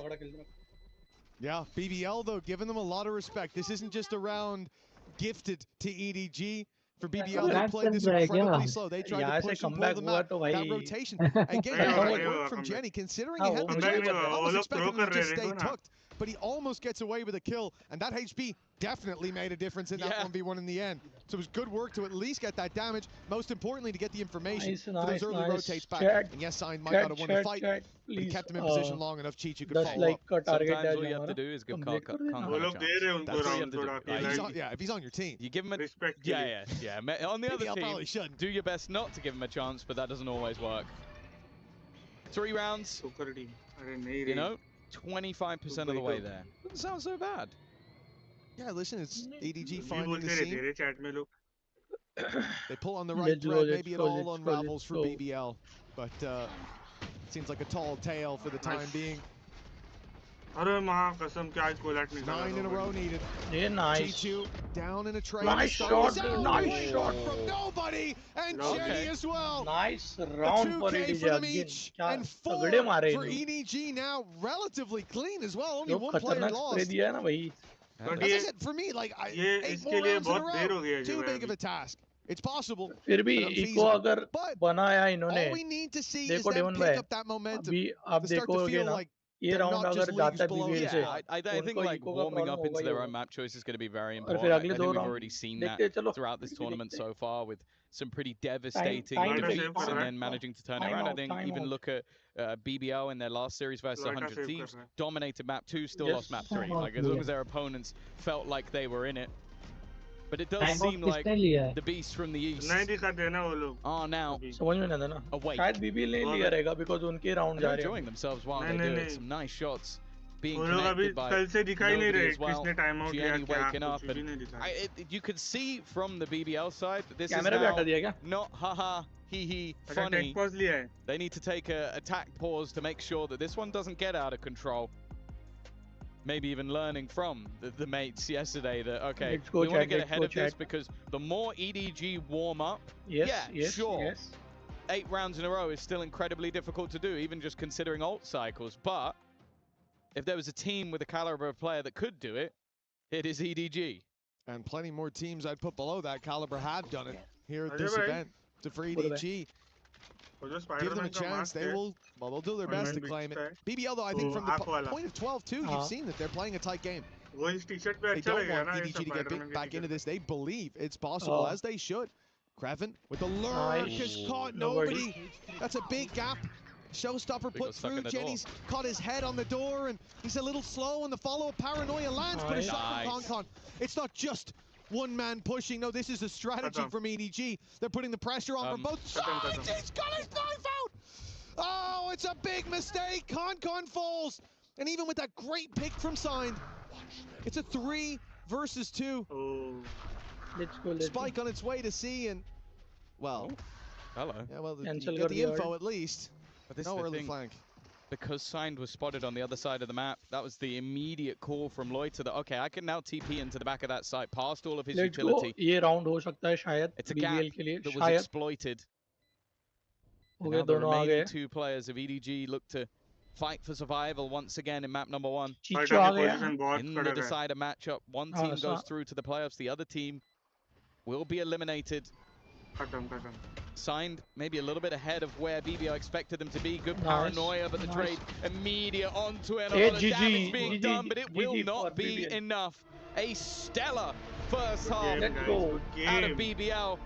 Yeah, BBL though, giving them a lot of respect. This isn't just a round gifted to EDG. For BBL, they played this incredibly slow. They tried to push and pull them out. That rotation. Again, great work from Jenny, considering he had the chance. I was expecting him to just stay tucked, but he almost gets away with a kill, and that HP definitely made a difference in that 1v1 in the end. So it was good work to at least get that damage. Most importantly, to get the information for those early rotates back. And yes, Sign might not have won the fight, but he kept him in position long enough. Chicho could follow up. Sometimes all you have to do is give Khan a chance. Yeah, if he's on your team. You give him a... Yeah. On the other team, do your best not to give him a chance, but that doesn't always work. 3 rounds, you know, 25% of the way there. Doesn't sound so bad. Yeah, listen, it's EDG finding the scene. They pull on the right thread, maybe it all unravels for BBL, but it seems like a tall tale for the time being. 9 in a row needed. Yeah, nice. Chicho down in a trade. Nice shot, nice shot. From nobody, and Jenny as well. Nice round for EDG for them each, and 4 for EDG now, relatively clean as well. Only one player lost. As I said, for me, like 8 more rounds in a row, too big of a task. It's possible, फिर भी eco अगर बनाया इन्होंने, all we need to see is them pick up that momentum. अभी आप देखोगे ना, ये राउंड अगर जाता BBL से, I think like warming up into their own map choice is going to be very important. I think we've already seen that throughout this tournament so far with some pretty devastating defeats and then managing to turn it around. I think even look at BBL in their last series versus 100 Thieves, dominated map 2, still lost map 3. Like as long as their opponents felt like they were in it. But it does seem like the beast from the east are now awake. They're enjoying themselves while they do it. Some nice shots being connected by nobody as well. Gianni waking up. And you could see from the BBL side that this is now not haha, hee funny. They need to take a attack pause to make sure that this one doesn't get out of control. Maybe even learning from the mates yesterday that, okay, we want to get ahead of this because the more EDG warm up, sure, 8 rounds in a row is still incredibly difficult to do, even just considering ult cycles. But if there was a team with the caliber of player that could do it, it is EDG. And plenty more teams I'd put below that caliber have done it here at this event. So for EDG, give them a chance. They will, well, they'll do their best to claim it. BBL, though, I think from the point of 12-2, you've seen that they're playing a tight game. They don't want EDG to get back into this. They believe it's possible, as they should. Kreven with the lurk has caught nobody. That's a big gap. Showstopper put through. Jenny's caught his head on the door, and he's a little slow, and the follow-up paranoia lands, but a shot from Khan. It's not just one man pushing. No, this is a strategy from EDG. They're putting the pressure on from both sides. He's got his knife out. Oh, it's a big mistake. Khan falls. And even with that great pick from Sign, it's a 3 versus 2. Spike on its way to C, and well, hello. Yeah, well, you get the info at least. But this no early flank. Because Signed was spotted on the other side of the map, that was the immediate call from Loiter that okay, I can now TP into the back of that site past all of his utility. It's a gap that was exploited. Now the remaining two players of EDG look to fight for survival once again in map number 1. In the decider matchup, one team goes through to the playoffs, the other team will be eliminated. Signed maybe a little bit ahead of where BBL expected them to be. Good paranoia, but the trade immediate onto it. A lot of damage being done, but it will not be enough. A stellar first half out of BBL.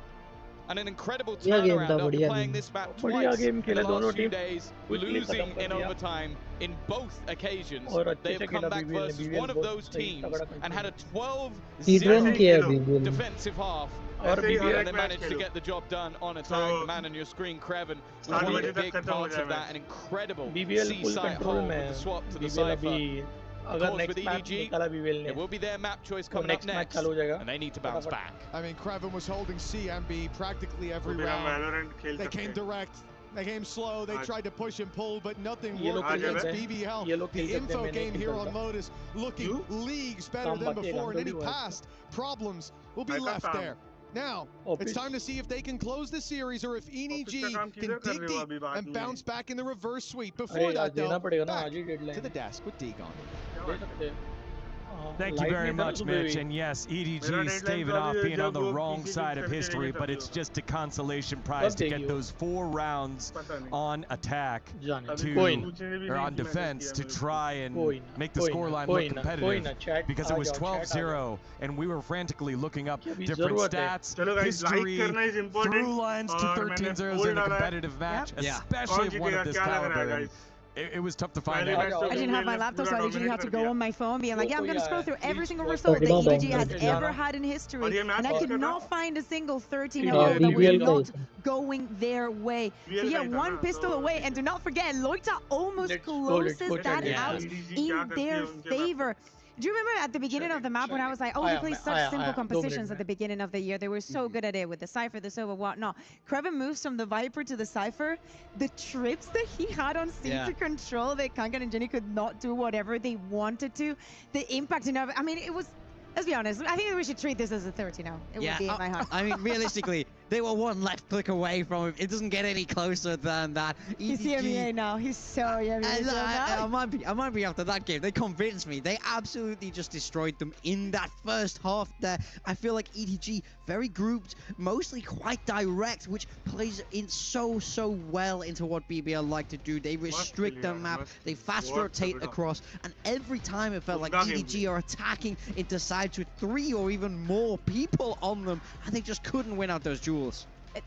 And an incredible turnaround after playing this map twice in the last few days, losing in overtime in both occasions. They've come back versus one of those teams and had a 12-0 defensive half. And they managed to get the job done on attack. The man on your screen, Kreven, was one of the big parts of that. An incredible C-site hold with the swap to the Cypher. Of course, with EDG, it will be their map choice coming up next, and they need to bounce back. I mean, Kreven was holding C and B practically every round. They came direct, they came slow, they tried to push and pull, but nothing worked against BBL. The info game here on Lotus looking leagues better than before, and any past problems will be left there. Now, it's time to see if they can close the series or if EDG can dig deep and bounce back in the reverse sweep. Before that, though, back to the desk with Degon. Thank you very much, Mitch. And yes, EDG staving off being on the wrong side of history, but it's just a consolation prize to get those 4 rounds on attack or on defense to try and make the scoreline look competitive, because it was 12-0 and we were frantically looking up different stats, history, through lines to 13-0s in a competitive match, especially one of this caliber. It was tough to find out. I didn't have my laptop, so I literally had to go on my phone being like, yeah, I'm going to scroll through every single result that EDG has ever had in history, and I could not find a single 13-0 that was not going their way. So yeah, 1 pistol away, and do not forget, Loiter almost closes that out in their favor. Do you remember at the beginning of the map when I was like, oh, he plays such simple compositions at the beginning of the year? They were so good at it with the Cypher, the Sova, whatnot. Kreven moves from the Viper to the Cypher. The trips that he had on C to control that Kankan and Jenny could not do whatever they wanted to. The impact, I mean, it was, let's be honest, I think we should treat this as a 30 now. It would be in my heart. I mean, realistically, they were 1 left click away from him. It doesn't get any closer than that. He's EMEA now. He's so yummy. I might be after that game. They convinced me. They absolutely just destroyed them in that first half there. I feel like EDG, very grouped, mostly quite direct, which plays in so well into what BBL like to do. They restrict the map, they fast rotate across, and every time it felt like EDG are attacking into sides with 3 or even more people on them, and they just couldn't win out those duels.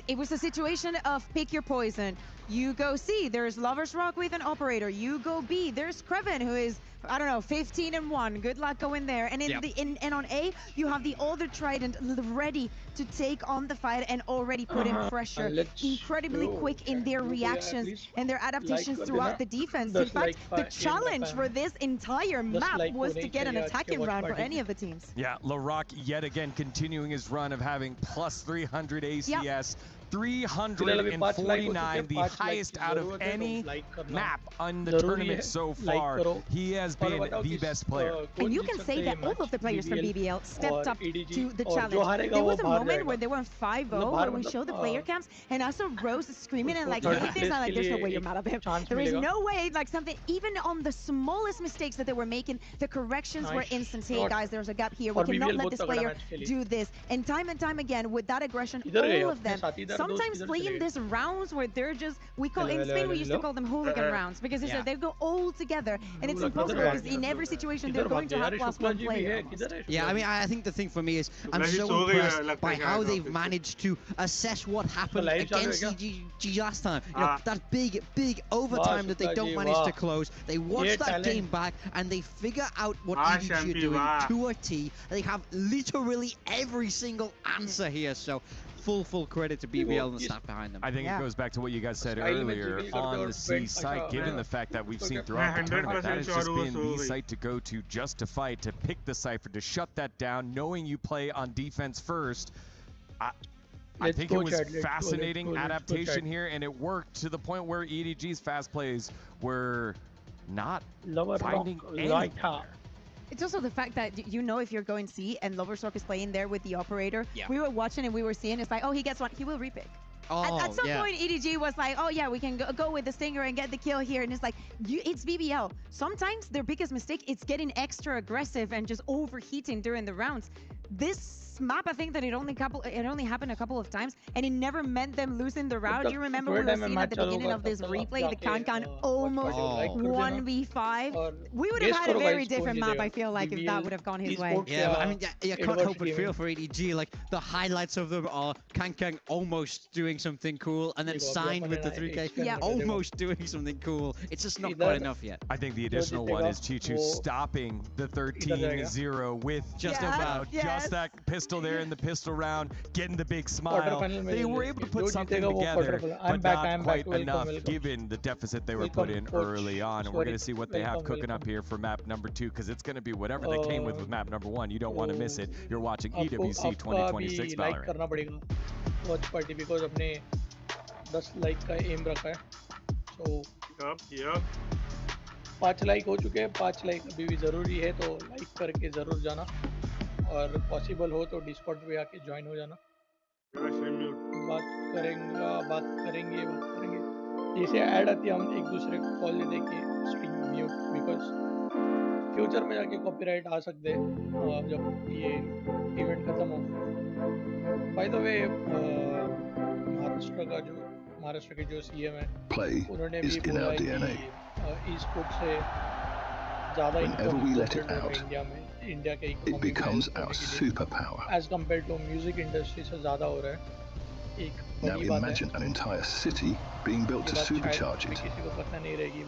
It was a situation of pick your poison. You go C, there's Lover's Rock with an operator. You go B, there's Kreven, who is, I don't know, 15-1. Good luck going there. And and on A, you have the older Trident ready to take on the fight and already put in pressure. Incredibly quick in their reactions and their adaptations throughout the defense. In fact, the challenge for this entire map was to get an attacking round for any of the teams. Yeah, LaRock yet again continuing his run of having plus 300 ACS. 349, the highest out of any map on the tournament so far. He has been the best player. And you can say that all of the players from BBL stepped up to the challenge. There was a moment where they were 5-0 when we showed the player camps, and I saw Rose screaming and like everything's not like, there's no way you're mad at him. There is no way, like something, even on the smallest mistakes that they were making, the corrections were instant. Hey guys, there's a gap here. We cannot let this player do this. And time again, with that aggression, all of them sometimes playing these rounds where they're just, in Spain we used to call them hooligan rounds, because they go all together, and it's impossible because in every situation they're going to have +1 player. Yeah, I mean, I think the thing for me is I'm so impressed by how they've managed to assess what happened against EDG last time. You know, that big overtime that they don't manage to close. They watch that game back and they figure out what EDG are doing to a T. They have literally every single answer here, so full credit to BBL and the staff behind them. I think it goes back to what you guys said earlier on the C site, given the fact that we've seen throughout the tournament, that has just been the site to go to just to fight, to pick the Cypher, to shut that down, knowing you play on defense first. I think it was fascinating adaptation here, and it worked to the point where EDG's fast plays were not finding any. It's also the fact that, you know, if you're going C and Loverstork is playing there with the operator, we were watching and we were seeing, it's like, oh, he gets one, he will repick. At some point, EDG was like, oh yeah, we can go with the Stinger and get the kill here. And it's like, it's BBL. Sometimes their biggest mistake is getting extra aggressive and just overheating during the rounds. This map, I think that it only happened a couple of times, and it never meant them losing the round. You remember we were seeing at the beginning of this replay, the Kankan almost 1v5. We would have had a very different map, I feel like, if that would have gone his way. Yeah, I mean, you can't help but feel for EDG. Like, the highlights of them are Kankan almost doing something cool, and then signed with the 3K, almost doing something cool. It's just not quite enough yet. I think the additional one is Chichu stopping the 13-0 with just that pistol there in the pistol round, getting the big smile. They were able to put something together, but not quite enough given the deficit they were put in early on. And we're going to see what they have cooking up here for map number 2, because it's going to be whatever they came with map number 1. You don't want to miss it. You're watching EWC 2026 Valorant. Watch party because अपने 10 like का M रखा है, so 5 like हो चुके हैं, 5 like अभी भी ज़रूरी है, तो लाइक करके ज़रूर जाना, और पॉसिबल हो तो डिस्कॉर्ड पे आके ज्वाइन हो जाना। बात करेंगे जैसे ऐड आती है हम एक दूसरे को कॉल लेते कि स्ट्रीम म्यूट, बिकॉज फ्यूचर में जाके कॉपीराइट आ सकते हैं जब ये इवेंट खत्म हो। बाय द वे महाराष्ट्र के जो सीएम है उन्होंने भी बोला कि ई स्पोर्ट से ज़्यादा इंडिया के it becomes our superpower. As compared to music industry से ज़्यादा हो रहा है। Now imagine an entire city being built to supercharge it.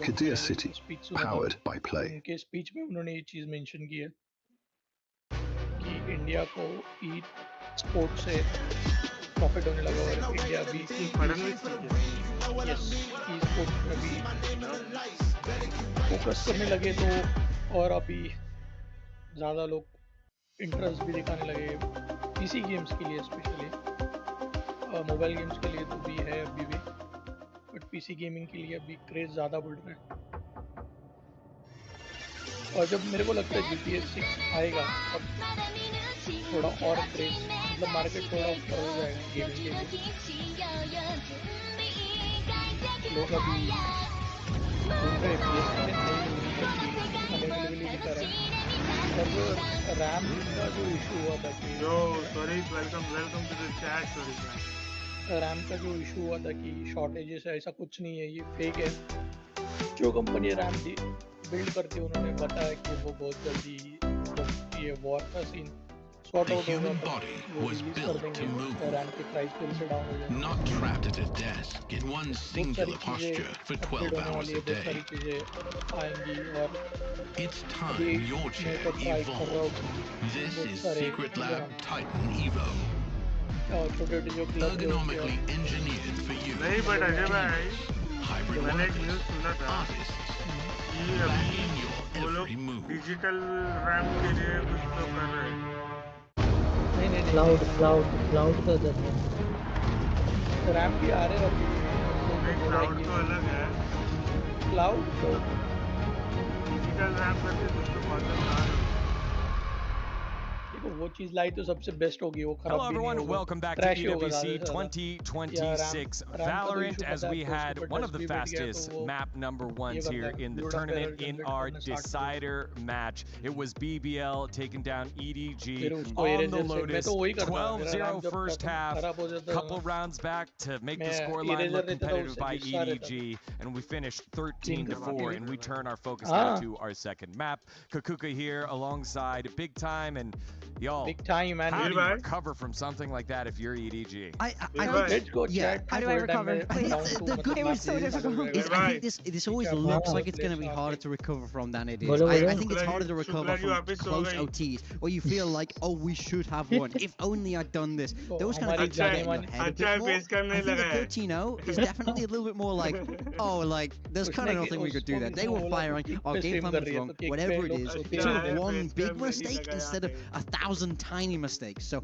Kadir City, powered by play. उनके स्पीच में उन्होंने ये चीज़ मेंशन की है कि इंडिया को ई स्पोर्ट से प्रॉफिट होने लगा और इंडिया भी ई स्पोर्ट में भी फोकस करने लगे, तो और अभी ज़्यादा लोग इंटरेस्ट भी दिखाने लगे पीसी गेम्स के लिए, स्पेशली मोबाइल गेम्स के लिए तो भी है अभी भी, बट पीसी गेमिंग के लिए अभी क्रेज़ ज़्यादा बढ़ रहा है। और जब मेरे को लगता है GTA 6 आएगा तब थोड़ा और क्रेज़, मतलब मार्केट थोड़ा ऊपर हो जाएगा गेमिंग के लिए। लोग अभी अवेलेबिलिटी कर रहे हैं। और जो रैम का जो इशू हुआ था कि रैम का जो इशू हुआ था कि शॉर्टेजेस है, ऐसा कुछ नहीं है, ये फेक है। जो कंपनी रैम बिल्ड करती है उन्होंने बताया कि वो बहुत जल्दी ये वॉर का सीन सॉर्ट आउट होगा, वो रिलीज कर देंगे और रैम की प्राइस फिर से डाउन हो जाएगी। Not trapped at a desk in one singular posture for 12 hours a day. It's time your chair evolved. This is Secret Lab Titan Evo. Ergonomically engineered for you. Hybrid workers, artists, planning your every move. Digital RAM के लिए कुछ तो कर रहे हैं। नहीं cloud का देते हैं, रैम भी आ रहे हैं अभी। क्लाउड तो अलग है, क्लाउड तो डिजिटल रैम करके कुछ तो बात आ रहा है। वो चीज लाई तो सबसे बेस्ट होगी, वो खराब Hello everyone, welcome back to EWC 2026 Valorant, as we had one of the fastest map number 1s here in the tournament in our decider match. It was BBL taking down EDG on the Lotus, 12-0 first half, couple rounds back to make the scoreline look competitive by EDG, and we finished 13-4, and we turn our focus now to our second map. Kakuka here alongside Big Time, and he y'all. Big time, man. How do you recover from something like that if you're EDG? Let's go chat. How do I recover? Please. It was so difficult. I think this always looks like it's going to be harder to recover from than it is. I think it's harder to recover from close OTs where you feel like, oh, we should have won. If only I'd done this. Those kind of things get in your head a bit more. I think the 13-0 is definitely a little bit more like, oh, like, there's kind of nothing we could do there. They were firing, our game plan was wrong, whatever it is. It's sort of one big mistake instead of 1,000 tiny mistakes. So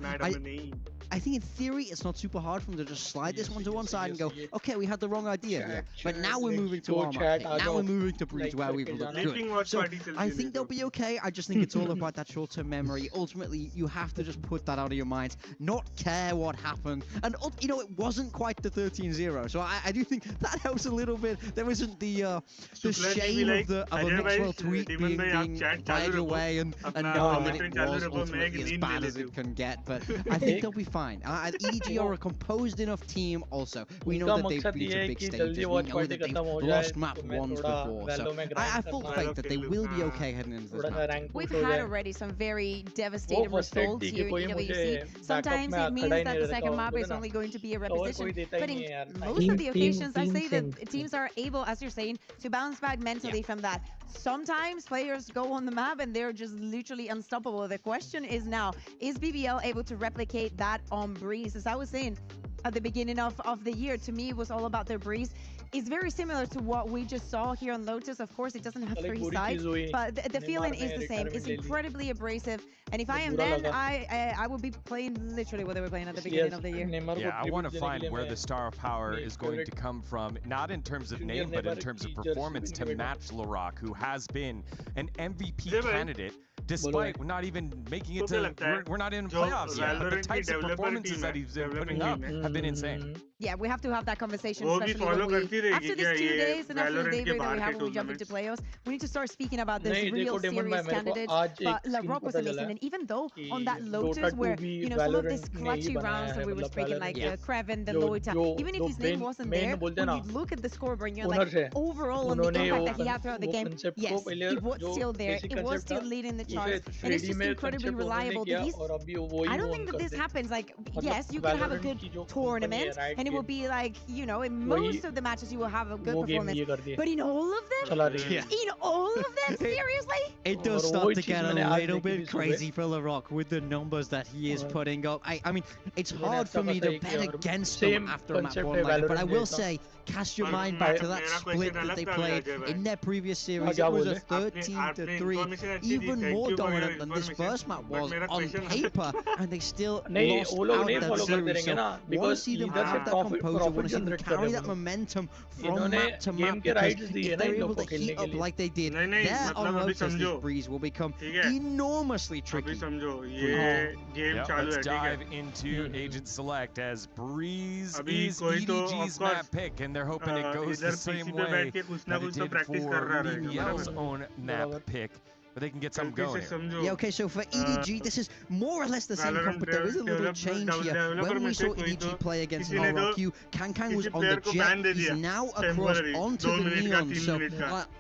I think in theory it's not super hard for them to just slide this one to one side and go, okay, we had the wrong idea here. But now we're moving to our map. Now we're moving to Breeze where we've looked good. So I think they'll be okay. I just think it's all about that short-term memory. Ultimately, you have to just put that out of your minds, not care what happened. And, you know, it wasn't quite the 13-0. So I do think that helps a little bit. There isn't the shame of a Mixwell tweet being fired away and knowing that it was ultimately as bad as it can get. But I think they'll be fine. EDG are a composed enough team also. We know that they've been to big stages. We know that they've lost map once before. So I have full faith that they will be okay heading into this map. We've had already some very devastating results here in EWC. Sometimes it means that the second map is only going to be a repetition. But in most of the occasions, I say that teams are able, as you're saying, to bounce back mentally from that. Sometimes players go on the map and they're just literally unstoppable. The question is now, is BBL able to replicate that on Breeze? As I was saying at the beginning of the year, to me it was all about their Breeze. It's very similar to what we just saw here on Lotus. Of course, it doesn't have 3 sides, but the feeling is the same. It's incredibly abrasive, and if I am then, I would be playing literally what they were playing at the beginning of the year. Yeah, I want to find where the star of power is going to come from, not in terms of name, but in terms of performance to match Larock, who has been an MVP candidate. Despite not even making it to, we're not in playoffs yet, but the types of performances that he's been putting up have been insane. Yeah, we have to have that conversation, especially when after these 2 days and after the daybreak that we have when we jump into playoffs, we need to start speaking about this real serious candidates. But Larock was amazing, and even though on that Lotus where, you know, some of these clutchy rounds that we were speaking, like the Kreven, the Loita, even if his name wasn't there, when you look at the scoreboard, you're like, overall on the impact that he had throughout the game, yes, he was still there, he was still leading the charts, and it's just incredibly reliable. I don't think that this happens, like, yes, you can have a good tournament, and it will be like, you know, in most of the matches you will have a good performance, but in all of them? In all of them? Seriously? It does start to get a little bit crazy for Larock with the numbers that he is putting up. I mean, it's hard for me to bet against them after a map 1 like that, but I will say, cast your mind back to that split that they played in their previous series. It was a 13-3, even more dominant than this first map was on paper, and they still lost out that series. So I want to see them have that composure, I want to see them carry that momentum from map to map, because if they're able to heat up like they did, their on Lotus this Breeze will become enormously tricky. Let's dive into Agent Select as Breeze is EDG's map pick, and they're hoping it goes the same way that it did for BBL's own map pick. But they can get something going here. Yeah, okay, so for EDG, this is more or less the same comp, but there is a little change here. When we saw EDG play against RRQ, Kang was on the jet, he's now across onto the Neon, so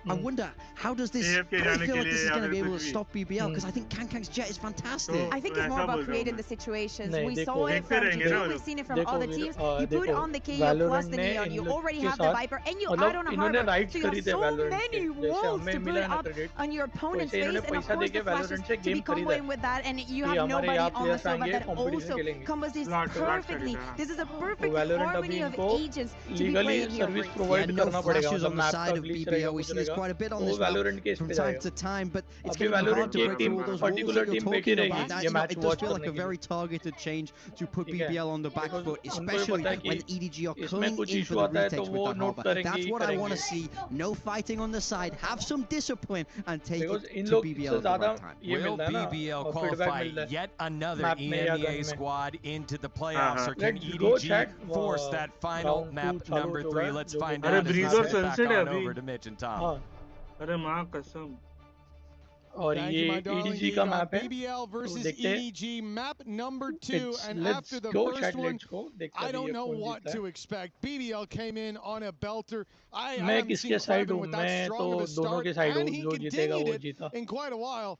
I wonder, how does this, how do you feel like this is going to be able to stop BBL? Because I think Kang's jet is fantastic. I think it's more about creating the situations. We saw it from GG, we've seen it from other teams. You put on the KO plus the Neon, you already have the Viper, and you add on a Harbor, so you have so many walls to put up on your opponent's face, and of course the flashes to be comboing with that, and you have nobody on the Sova that also combos this perfectly. This is a perfect harmony of agents to be playing here. Yeah, no flashes on the side of BBL. We see this quite a bit on this map from time to time, but it's going to be hard to break through all those walls that you're talking about. That, you know, it does feel like a very targeted change to put BBL on the back foot, especially when EDG are coming in for the retakes with that Harbor. That's what I want to see. No fighting on the side. Have some discipline and take it to BBL at the right time. Will BBL qualify yet another EMEA squad into the playoffs, or can EDG force that final map number 3? Let's find out. Back on over to Mitch and Tom. और ये EDG का map है BBL versus EDG map number 2, and after the first one I don't know what to expect. BBL came in on a belter. I haven't seen Kreven with that strong of a start, and he continued it in quite a while.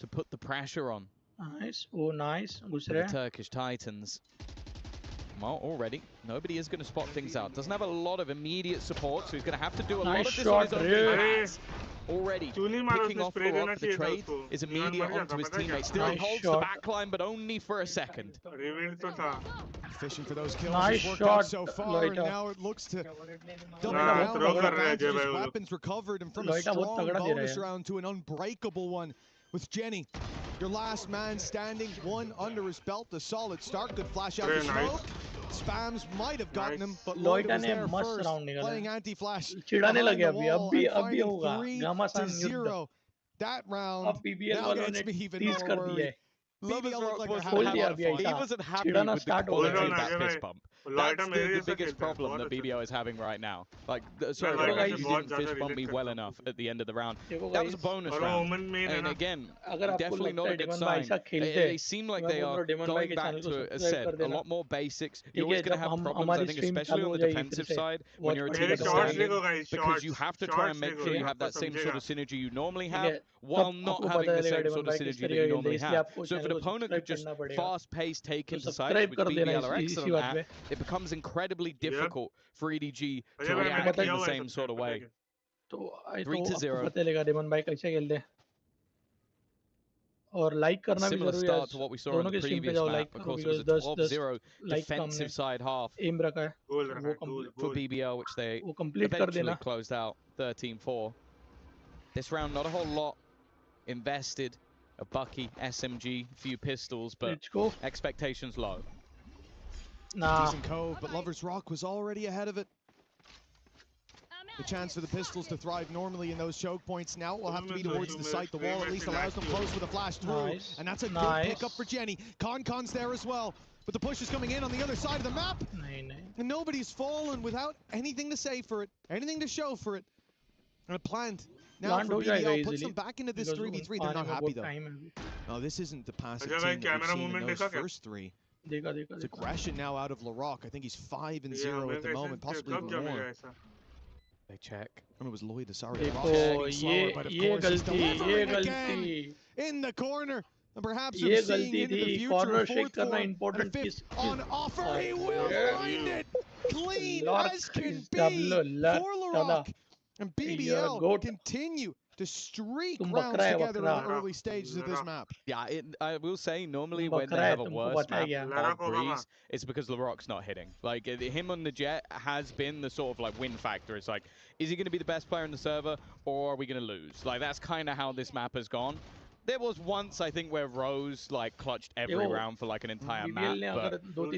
to put the pressure on. Nice. Oh, nice. The Turkish Titans. Well, already, nobody is going to spot things out. Doesn't have a lot of immediate support, so he's going to have to do a lot of this on his own. Already picking off the trade is immediate onto his teammate. Still he holds the backline, but only for a second. Fishing for those kills. Nice shot so far, and now it looks to double down. His weapons recovered, and from a strong bonus round to an unbreakable one with Jenny. Your last man standing, one under his belt, a solid start, good flash out the smoke. Spams might have gotten him, but Lloyd was there first, playing anti-flash. Behind the wall and finding 3-0. That round now gets me even more worried. BBL looked like he wasn't happy with the quality of that fist bump. That's the biggest problem that BBL is having right now. Like, sorry, you didn't fist bump me well enough at the end of the round. That was a bonus round. And again, definitely not a good sign. They seem like they are going back to, as said, a lot more basics. You're always going to have problems, I think, especially on the defensive side when you're a team that's standing, because you have to try and make sure you have that same sort of synergy you normally have while not having the same sort of synergy that you normally have. So if an opponent could just fast-paced take into sides, which BBL are excellent at, it becomes incredibly difficult for EDG to react in the same sort of way. 3-0. Similar start to what we saw in the previous map. Of course, it was a 12-0 defensive side half for BBL, which they eventually closed out 13-4. This round, not a whole lot invested. A Bucky, SMG, few pistols, but expectations low. Decent cove, but Lover's Rock was already ahead of it. The chance for the pistols to thrive normally in those choke points. Now it will have to be towards the site. The wall at least allows them close with a flash through. And that's a good pickup for Jenny. Concon's there as well. But the push is coming in on the other side of the map. And nobody's fallen without anything to say for it. Anything to show for it. And a plant. Now for BBL puts them back into this 3v3. They're not happy though. No, this isn't the passive team that we've seen in those first three. It's aggression now out of Larocque. I think he's 5-0 at the moment, possibly even more. They check. Remember, it was Lloyd Asari. Slower, but of course he's delivering again in the corner. And perhaps we're seeing into the future a fourth form. And a fifth on offer. He will find it. Clean as can be for Larocque. And BBL continue to streak rounds together in the early stages of this map. Yeah, I will say, normally when they have a worse map on Breeze, it's because Larocque's not hitting. Like, him on the Jet has been the sort of, like, win factor. It's like, is he going to be the best player in the server, or are we going to lose? Like, that's kind of how this map has gone. There was once, I think, where Rose, like, clutched every round for, like, an entire map, but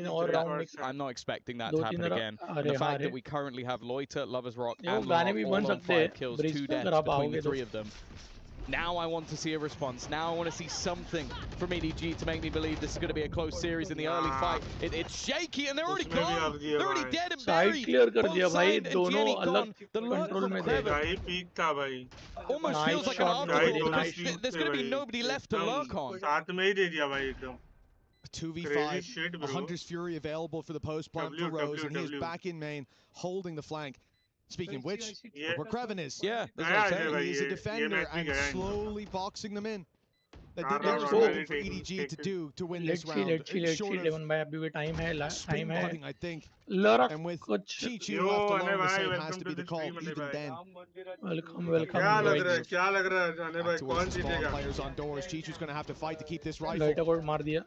I'm not expecting that to happen again. And the fact that we currently have Loiter, Lover's Rock, and Larocque all on 5 kills, 2 deaths between the 3 of them. Now I want to see a response. Now I want to see something from EDG to make me believe this is going to be a close series in the early fight. It's shaky and they're already gone. They're already dead and buried. Both Side and Jenny gone. The lurk from Kreven almost feels like an afterthought because there's going to be nobody left to lurk on. 2v5, a Hunter's Fury available for the post plant for Rose, and he is back in main, holding the flank. Speaking of which, look where Kreven is. Yeah, that's what I'm saying. He is a defender and slowly boxing them in. That there was nothing for EDG to do to win this round. Short of spring I think. And with Chichu left alone, the same has to be the call even then. Players on doors. Chichu's going to have to fight to keep this rifle.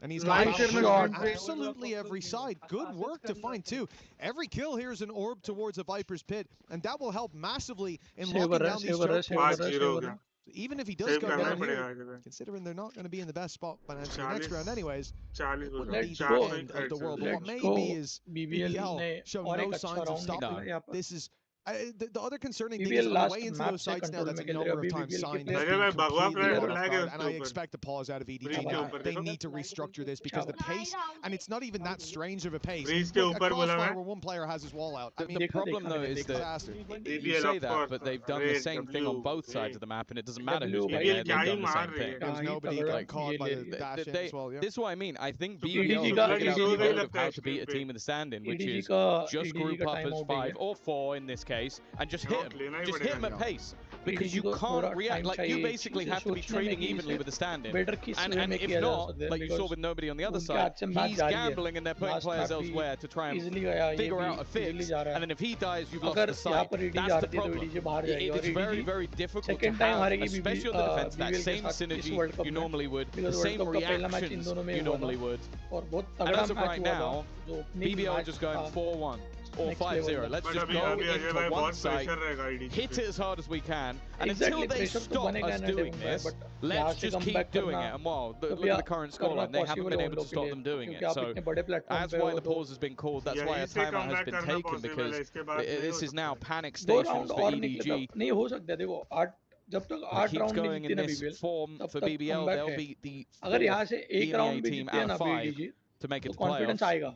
And he's got absolutely every side. Good work to find too. Every kill here is an orb towards a Viper's pit, and that will help massively in locking down these choke points. Even if he does go down here, considering they're not going to be in the best spot financially next round anyways, it wouldn't be the end of the world. But what may be is BBL show no signs of stopping. This is the other concerning thing is on the way into those sites now. That's a number of times signed. And I expect a pause out of EDG. They need to restructure this because the pace, and it's not even that strange of a pace. A crossfire where one player has his wall out. I mean, the problem though is that you say that, but they've done the same thing on both sides of the map, and it doesn't matter who's getting there. They've done the same thing. There's nobody got caught by the dash as well. This is what I mean. I think BBL have figured out the code of how to beat a team in the stand-in, which is just group up as 5 or 4 in this case, and just hit him. Just hit him at pace. Because you can't react, like you basically have to be trading evenly with the stand-in. And if not, like you saw with nobody on the other side, he's gambling and they're putting players elsewhere to try and figure out a fix. And then if he dies, you've lost the site. That's the problem. It's very, very difficult to have, especially on the defense, that same synergy you normally would, the same reactions you normally would. And as of right now, BBL are just going 4-1. Or 5-0. Let's just go into one site, hit it as hard as we can, and until they stop us doing this, let's just keep doing it. And wow, look at the current scoreline. They haven't been able to stop them doing it. So that's why the pause has been called. That's why a timeout has been taken, because this is now panic stations for EDG. It keeps going in this form for BBL. They'll beat the EMEA team out of 5. to make it to confidence आएगा.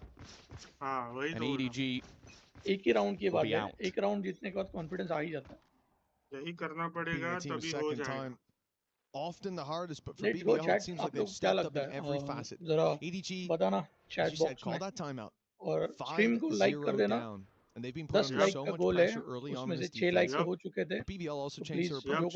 हाँ वही and EDG एक ही round की बात है. एक round जीतने के बाद confidence आ ही जाता है. यही करना पड़ेगा तभी हो जाएगा. Often the hardest, but for BBL it seems like they've stepped up in every facet. EDG, बताना chat box call that timeout. और stream को like कर देना. And they've been put under so much pressure early on this defense. BBL also changed their approach.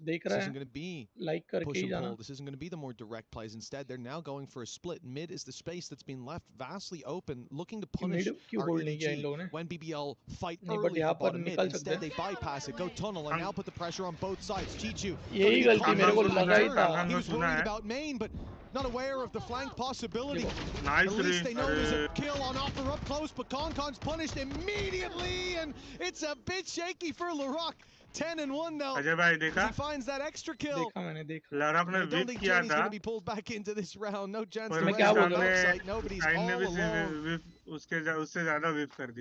This isn't going to be push and pull. This isn't going to be the more direct plays. Instead, they're now going for a split. Mid is the space that's been left vastly open, looking to punish our EDG when BBL fight early for bottom mid. Instead, they bypass it, go tunnel, and now put the pressure on both sides. Chichu, he was worried about main, but not aware of the flank possibility. Nice. At least they know there's a kill on offer up close, but Concon's punished immediately, and it's a bit shaky for Larocque. 10-1 now. He finds that extra kill. I don't think Jenny's going to be pulled back into this round. No chance to rest on offsite. Nobody's all alone.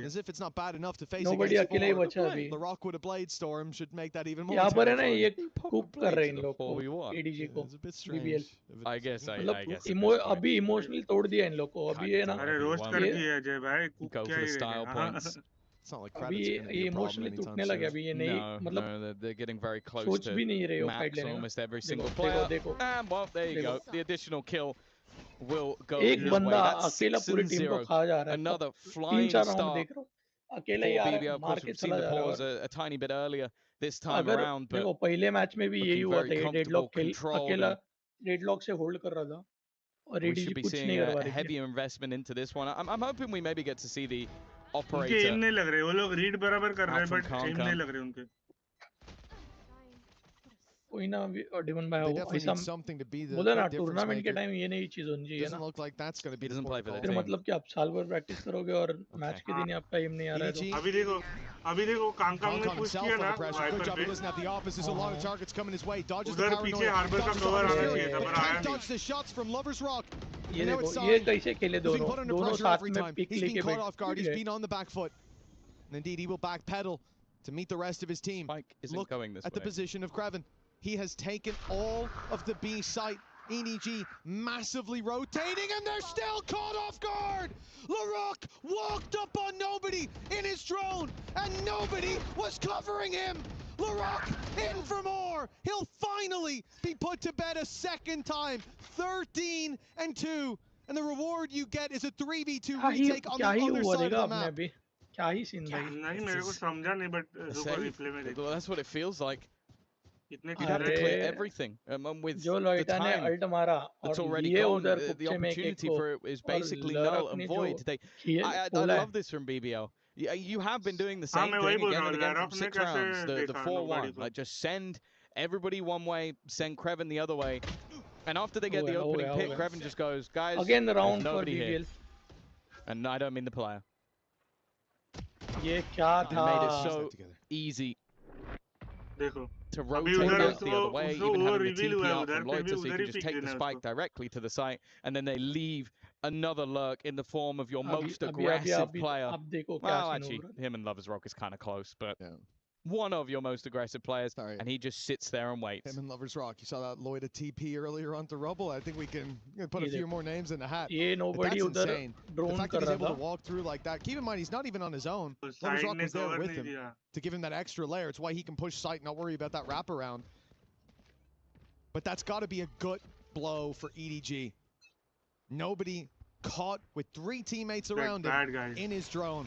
As if it's not bad enough to face Nobody अकेले ही बचा अभी. Larocque with a blade storm should make that even more. यहाँ पर है ना ये cook कर रहे हैं इन लोग को EDG को BBL. I guess. अभी इमोशनल तोड़ दिया इन लोग को. अभी है ना. अरे रोस्ट कर दिया अजय भाई. Go for the style points. It's not like credit's going to be a problem anytime soon. No, they're getting very close to max almost every single player. And well, there you go. The additional kill will go his way. That's 6-0. Another flying start for BBL. Of course, we've seen the pause a tiny bit earlier this time around, but पहले match में भी यही हुआ था. Deadlock अकेला deadlock से hold कर रहा था. We should be seeing a heavier investment into this one. I'm hoping we maybe get to see the operator. नहीं लग रहे वो लोग रीड बराबर कर रहे हैं बट एम नहीं लग रहे उनके. कोई ना डिमन भाई ऐसा बोला ना टूर्नामेंट के टाइम ये नई चीज होनी चाहिए ना. फिर मतलब कि आप साल भर प्रैक्टिस करोगे और मैच के दिन आपका एम नहीं आ रहा है तो. अभी देखो कांकांग ने पुश किया ना वाइपर पे. उधर पीछे हार्बर का कवर आना चाहिए था पर आया नहीं. ये देखो ये कैसे खेले दोनों साथ में पिक लेके बैठे. Indeed, he will backpedal to meet the rest of his team. Look at the position of Creven. He has taken all of the B site. EDG massively rotating, and they're still caught off guard! Larocque walked up on nobody in his drone, and nobody was covering him! Larocque in for more! He'll finally be put to bed a second time. 13-2, and the reward you get is a 3v2 retake on the other side of the map. क्या ही scene भाई. नहीं मेरे को समझा नहीं but रुको replay में देखो. That's what it feels like. You'd have to clear everything with the time that's already gone. The opportunity for it is basically null and void. I love this from BBL. You have been doing the same thing again and again from 6 rounds. The 4-1. Like just send everybody one way, send Creven the other way. And after they get the opening pick, Creven just goes, guys, again the round for BBL here. And I don't mean the player. ये क्या They made it so easy to rotate out the other way, even having the TP out from Loiter, so you can just take the spike directly to the site, and then they leave another lurk in the form of your most aggressive player. Well, actually, him and Lovers Rock is kind of close, but one of your most aggressive players, and he just sits there and waits. Him and Lovers Rock. You saw that Loiter TP earlier onto Rubble. I think we can put a few more names in the hat. Nobody that's insane. The fact that he's able to walk through like that. Keep in mind, he's not even on his own. Lovers Rock was there with him to give him that extra layer. It's why he can push sight, not worry about that wraparound. But that's got to be a good blow for EDG. Nobody caught with 3 teammates around him in his drone.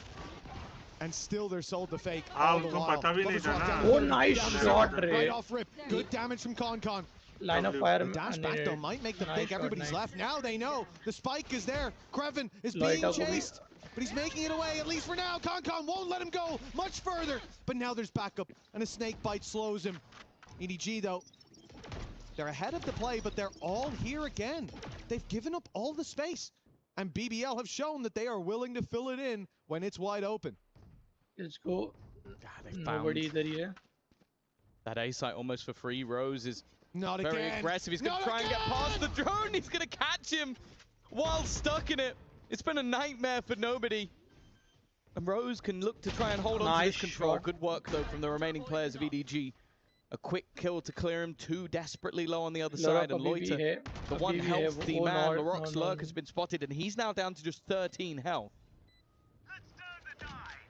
And still they're sold to fake all the while. Oh, nice shot, right off rip. Good damage from Concon. Line of fire. The dash back though might make them think everybody's left. Now they know the spike is there. Creven is being chased, but he's making it away, at least for now. Concon won't let him go much further, but now there's backup, and a snake bite slows him. EDG though, they're ahead of the play, but they're all here again. They've given up all the space, and BBL have shown that they are willing to fill it in when it's wide open. Let's go. They found that A site almost for free. Rose is not very again. aggressive. He's going to try and get past the drone. He's going to catch him while stuck in it. It's been a nightmare for nobody. And Rose can look to try and hold on to this control. Good work, though, from the remaining players of EDG. a quick kill to clear him, 2 desperately low on the other side, and Loiter, the one healthy man, Laroc's lurk has been spotted, and he's now down to just 13 health.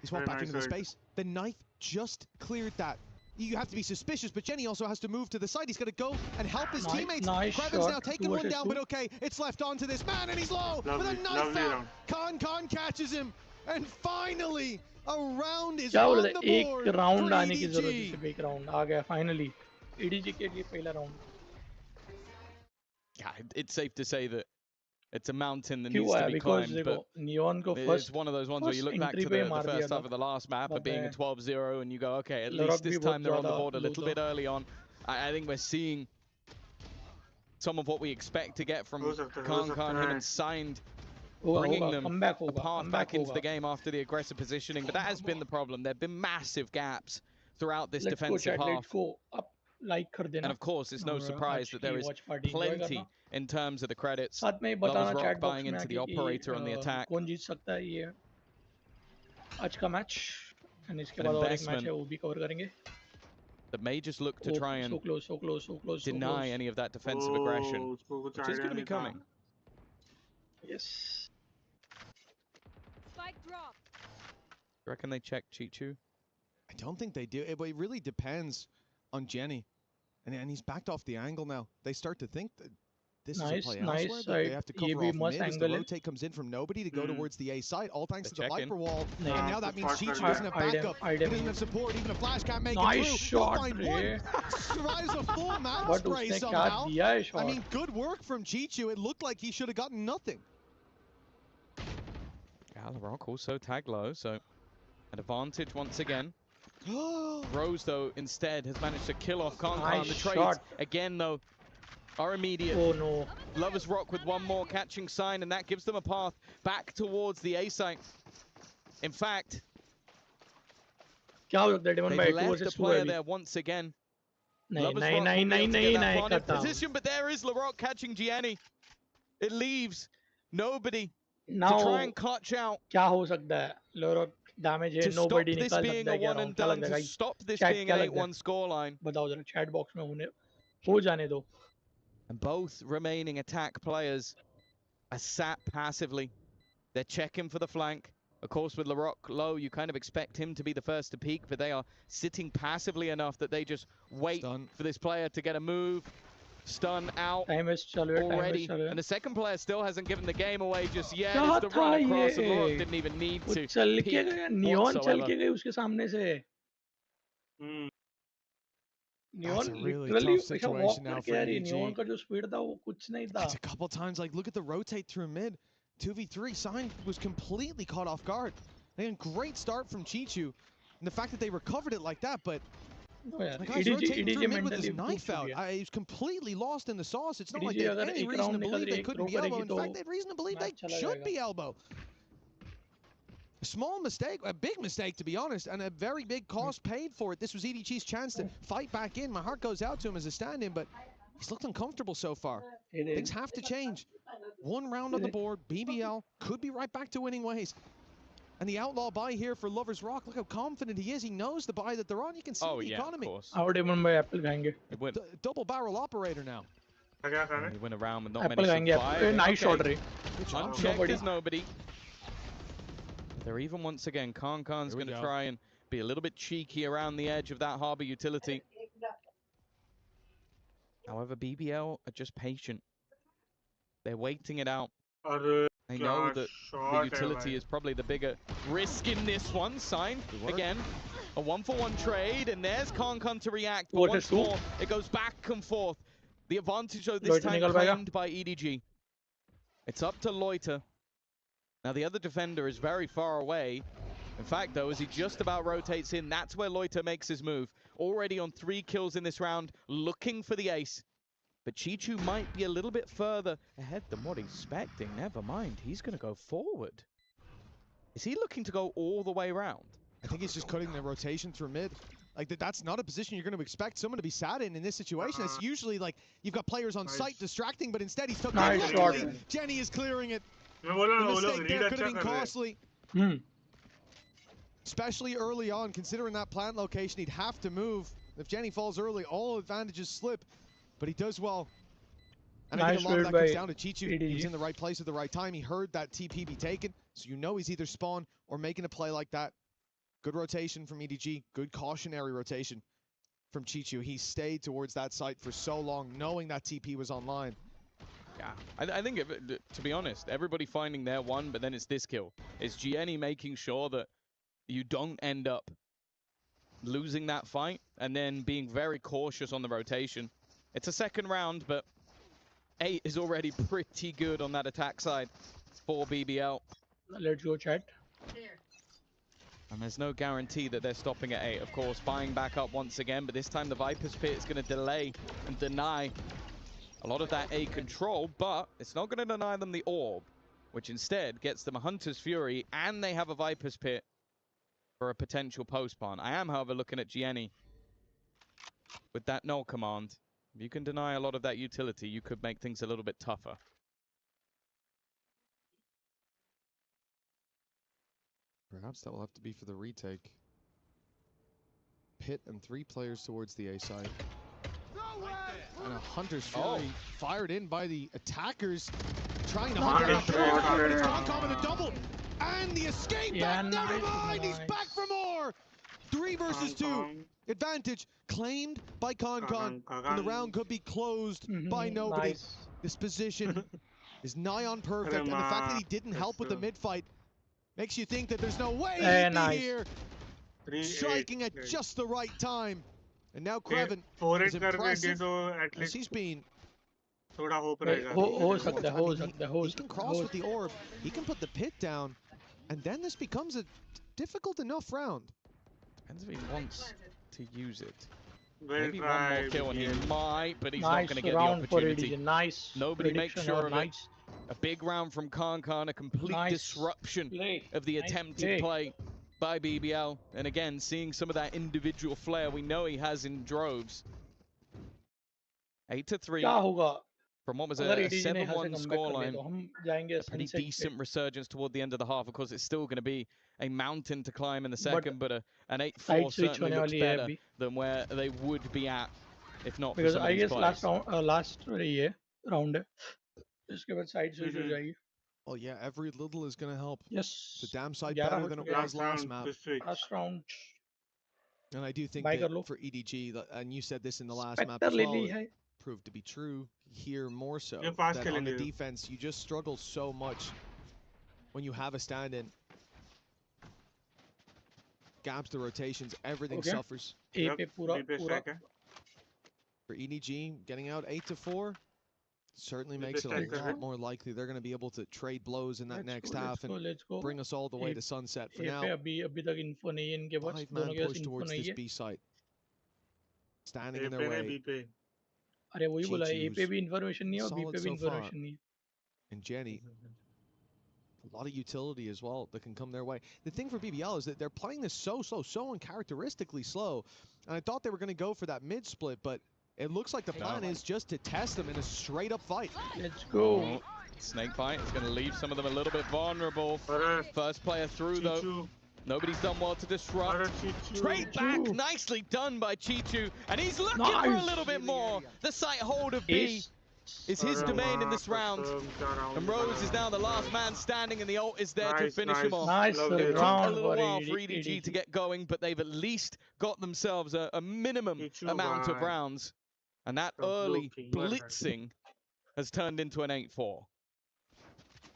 He's walked back into the space. The knife just cleared that. You have to be suspicious, but Jenny also has to move to the side. He's got to go and help his teammates. Krevin's now taking one down, but okay, it's left onto this man, and he's low with a knife out. Khan catches him, and finally, a round is on the board. एक round आने की जरूरत है, सिर्फ एक round आ गया finally. EDG के लिए पहला round. Yeah, it's safe to say that it's a mountain that needs to be climbed, but it's one of those ones where you look back to the first half of the last map of being a 12-0 and you go, okay, at least this time they're on the board a little bit early on. I think we're seeing some of what we expect to get from Khan, him and Signed, bringing them apart back into the game after the aggressive positioning, but that has been the problem. There have been massive gaps throughout this defensive half. And of course, it's no surprise that there is plenty in terms of the credits. Lovers Rock buying into the operator on the attack. कौन जीत सकता है ये आज का match and इसके बाद और एक मैच है वो भी कवर करेंगे. The may just look to try and deny any of that defensive aggression, which is going to be coming. Yes. Spike drop. You reckon they check Chichu? I don't think they do. It really depends on Jenny. And he's backed off the angle now. They start to think that this is a play elsewhere. They have to cover off mid as the rotate comes in from nobody to go towards the A side, all thanks to the Viper wall. And now that means Chichu doesn't have backup. He doesn't have support. Even a flash can't make it through. He'll find one. Survives a full map spray somehow. I mean, good work from Chichu. It looked like he should have gotten nothing. Valorant also tagged low, so an advantage once again. Rose, though, instead has managed to kill off Khan. The trades, again, though, are immediate. Oh, no. Lovers Rock with one more catching Sign, and that gives them a path back towards the A site. In fact, they've left the player there once again. Lovers Rock position, but there is LaRock catching Gianni. It leaves nobody to try and clutch out. क्या हो सकता है? LaRock damage है, nobody निकाल सकता है क्या round क्या लगता है? To stop this being an 8-1 scoreline. बताओ जरा chat box में उन्हें हो जाने दो. And both remaining attack players are sat passively. They're checking for the flank. Of course, with LaRock low, you kind of expect him to be the first to peek, but they are sitting passively enough that they just wait for this player to get a move. Stun out already, and the second player still hasn't given the game away just yet. It's the run across, and LaRock didn't even need to peek whatsoever. That's a really tough situation now for EDG. It's a couple times, like, look at the rotate through mid. 2v3, Sign was completely caught off guard. They had a great start from Chichu, and the fact that they recovered it like that, but the guy's rotating through mid with his knife out. He's completely lost in the sauce. It's not like they have any reason to believe they couldn't be elbow. In fact, they have reason to believe they should be elbow. A small mistake, a big mistake to be honest, and a very big cost paid for it. This was EDG's chance to fight back in. My heart goes out to him as a stand-in, but he's looked uncomfortable so far. Things have to change. One round on the board, BBL could be right back to winning ways. And the outlaw buy here for Lovers Rock. Look how confident he is. He knows the buy that they're on. You can see the economy. Double barrel operator now. You win a round with not many supply. Nice shot. Unchecked is nobody. They're even once again. Khan's going to try and be a little bit cheeky around the edge of that harbor utility. However, BBL are just patient. They're waiting it out. They know that the utility is probably the bigger risk in this one. Sign again. A 1-for-1 trade, and there's Khan to react. But once more, it goes back and forth. The advantage of this time claimed by EDG. It's up to Loiter. Now the other defender is very far away. In fact, though, as he just about rotates in, that's where Loiter makes his move. Already on 3 kills in this round, looking for the ace. But Chichu might be a little bit further ahead than what he's expecting. Never mind, he's going to go forward. Is he looking to go all the way around? I think he's just cutting the rotation through mid. Like, that's not a position you're going to expect someone to be sat in this situation. It's usually like you've got players on site distracting, but instead he's tucked in. Jenny is clearing it. The mistake there could have been costly. Especially early on, considering that plant location, he'd have to move. If Jenny falls early, all advantages slip, but he does well. And Nice I think a lot of build that comes by down to Chichu. EDG. He was in the right place at the right time. He heard that TP be taken, so you know he's either spawn or making a play like that. Good rotation from EDG, good cautionary rotation from Chichu. He stayed towards that site for so long, knowing that TP was online. Yeah, I think, to be honest, everybody finding their one, but then it's this kill. It's Jenny making sure that you don't end up losing that fight, and then being very cautious on the rotation. It's a second round, but 8 is already pretty good on that attack side for BBL. Let's go, chat. And there's no guarantee that they're stopping at 8. Of course, buying back up once again, but this time the Viper's Pit is going to delay and deny a lot of that A control, but it's not going to deny them the orb, which instead gets them a Hunter's Fury, and they have a Viper's Pit for a potential post-spawn. I am, however, looking at Gianni with that null command. If you can deny a lot of that utility, you could make things a little bit tougher. Perhaps that will have to be for the retake. Pit and 3 players towards the A side. And a Hunter's Fury fired in by the attackers, trying to hunt down Concom with a double, and the escape back. Never mind, he's back for more. 3 versus 2. Advantage claimed by Concon, and the round could be closed by nobody. Nice. This position is nigh on perfect, and the fact that he didn't help with the mid fight makes you think that there's no way he'd be here. Striking at just the right time. And now Kreven is impressive as he's been. He can cross with the orb. He can put the pit down. And then this becomes a difficult enough round. Depends if he wants to use it. Maybe one more kill and he might, but he's not going to get the opportunity. Nice. Nobody makes sure of it. A big round from Concon, a complete disruption of the attempted play by BBL. And again, seeing some of that individual flair we know he has in droves. 8-3. From what was a 7-1 scoreline. A pretty decent resurgence toward the end of the half. Of course, it's still going to be a mountain to climb in the second, but an 8-4 certainly looks better than where they would be at if not for some of these plays. last round side switch ho jayegi. Oh yeah, every little is going to help. Yes. The damn side better than it was last map. Last round. And I do think that for EDG, and you said this in the last map as well, it proved to be true here more so. That on the defense, you just struggle so much when you have a stand-in. Gaps the rotations, everything suffers. For EDG, getting out 8-4 certainly makes it a lot more likely they're going to be able to trade blows in that next half and bring us all the way to sunset. For now, 5-man push towards this B site. Standing in their way. And Jenny, a lot of utility as well that can come their way. The thing for BBL is that they're playing this so uncharacteristically slow. And I thought they were going to go for that mid split, but it looks like the plan is just to test them in a straight up fight. Let's go. Snake bite is going to leave some of them a little bit vulnerable. First player through though. Nobody's done well to disrupt. Straight back, nicely done by Chichu. And he's looking for a little bit more. The sight hold of B is his domain in this round. And Rose is now the last man standing, and the ult is there to finish him off. Nice It took a round little while for EDG to get going, but they've at least got themselves a minimum amount of rounds. And that early blitzing has turned into an 8-4.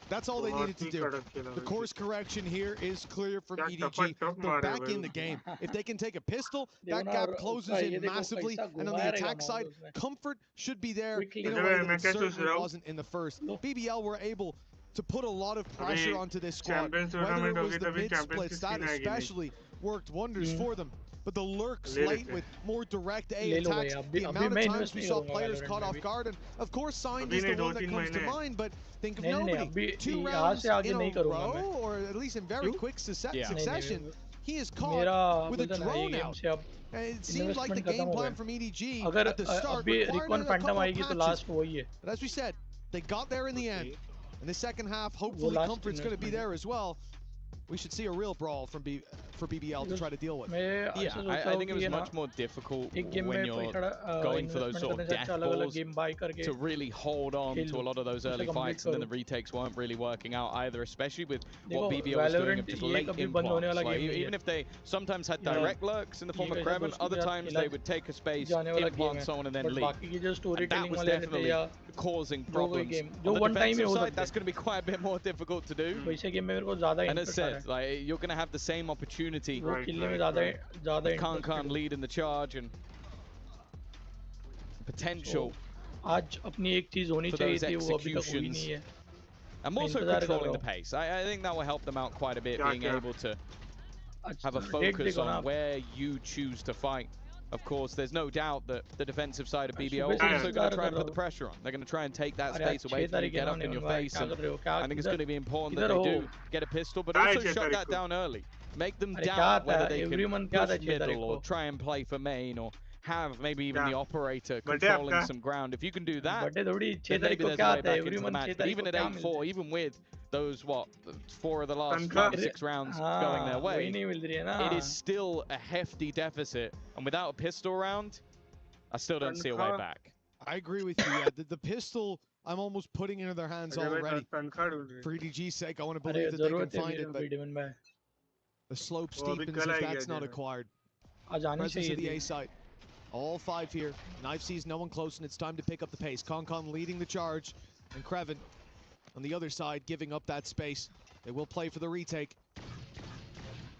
That's all they needed to do. The course correction here is clear from EDG. They're back in the game. If they can take a pistol, that gap closes in massively. And on the attack side, comfort should be there in a way that it certainly wasn't in the first. BBL were able to put a lot of pressure onto this squad. Whether it was the mid-splits, that especially worked wonders for them. But the lurks late with more direct A attacks, the amount of times we saw players caught off guard, and of course Signed is the one that comes to mind, but think of nobody. 2 rounds in a row, or at least in very quick succession, he is caught with a drone out. And it seems like the game plan from EDG at the start required a couple of patches. But as we said, they got there in the end. In the second half, hopefully Comfort's going to be there as well. We should see a real brawl from for BBL to try to deal with. Yeah, I think it was much more difficult when you're going for those sort of death balls to really hold on to a lot of those early fights, and then the retakes weren't really working out either, especially with what BBL was doing of just late implants. Like, even if they sometimes had direct lurks in the form of Kreven, other times they would take a space, implant someone, and then leave. And that was definitely causing problems. On the defensive side, that's going to be quite a bit more difficult to do. And as said, like, you're going to have the same opportunity with Khan lead in the charge and potential for those executions. And also controlling the pace. I think that will help them out quite a bit, being able to have a focus on where you choose to fight. Of course, there's no doubt that the defensive side of BBL is also going to try and put the pressure on. They're going to try and take that space away from you, get up in your face. And I think it's going to be important that they do get a pistol, but also shut that down early. Make them doubt whether they can push middle or try and play for main, or have maybe even the operator controlling some ground. If you can do that, then maybe there's a way back into the match. But even at 8-4, even with those, 4 of the last 5-6 rounds going their way, it is still a hefty deficit. And without a pistol round, I still don't see a way back. I agree with you. Yeah. The pistol, I'm almost putting into their hands already. For EDG's sake, I want to believe that they can find it, but the slope steepens if that's not acquired. Presence of the A site. All 5 here. Knife sees no one close, and it's time to pick up the pace. Khan leading the charge, and Kreven on the other side giving up that space. They will play for the retake.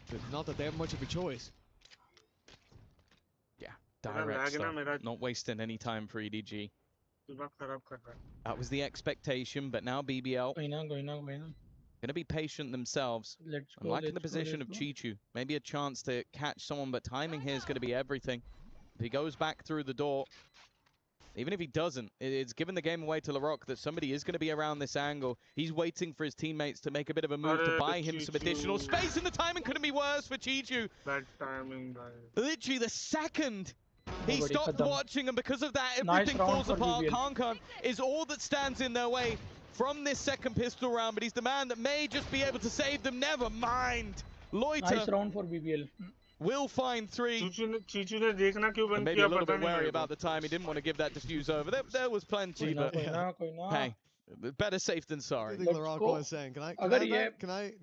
But not that they have much of a choice. Yeah, direct stuff. Not wasting any time for EDG. That was the expectation, but now BBL going to be patient themselves. I'm liking the position of Chichu. Maybe a chance to catch someone, but timing here is going to be everything. If he goes back through the door, even if he doesn't, it's given the game away to Larocque that somebody is going to be around this angle. He's waiting for his teammates to make a bit of a move to buy him some additional space, and the timing couldn't be worse for Chichu. Bad timing, literally the second he stopped watching, and because of that, everything falls apart. Khan is all that stands in their way from this second pistol round, but he's the man that may just be able to save them. Never mind. Loiter. Nice round for BBL. Will find 3. And maybe a little bit wary about the time. He didn't want to give that diffuse over. There was plenty, but hey, better safe than sorry. I think Larocque was saying, can I?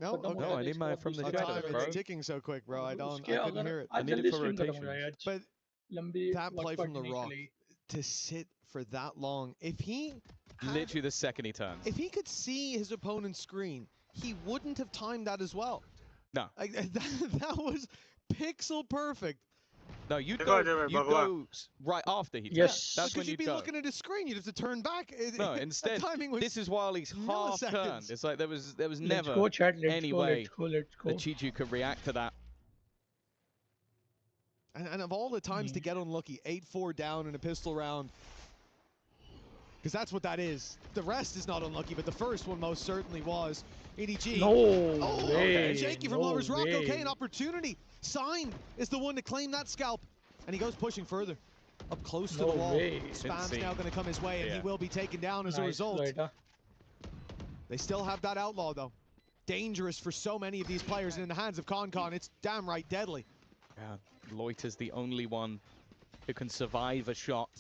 No? Okay. No, I need mine from the time. It's ticking so quick, bro. I couldn't hear it. I need it for rotation. But that play from Larocque to sit for that long, if he literally the second he turns, if he could see his opponent's screen, he wouldn't have timed that as well. No, that was pixel perfect. No, you go right after he turns. Yes, that's when you'd be looking at his screen. You'd have to turn back. No, instead, this is while he's half turned. It's like there was never any way that Chichu could react to that. And of all the times to get unlucky, 8-4 down in a pistol round, because that's what that is. The rest is not unlucky, but the first one most certainly was. EDG. Shaky from Lovers Rock. Okay, an opportunity. Signed is the one to claim that scalp. And he goes pushing further. Up close to the wall. Spam's now going to come his way, and he will be taken down as a result. They still have that outlaw, though. Dangerous for so many of these players, and in the hands of Khan, it's damn right deadly. Yeah, Loiter's the only one who can survive a shot.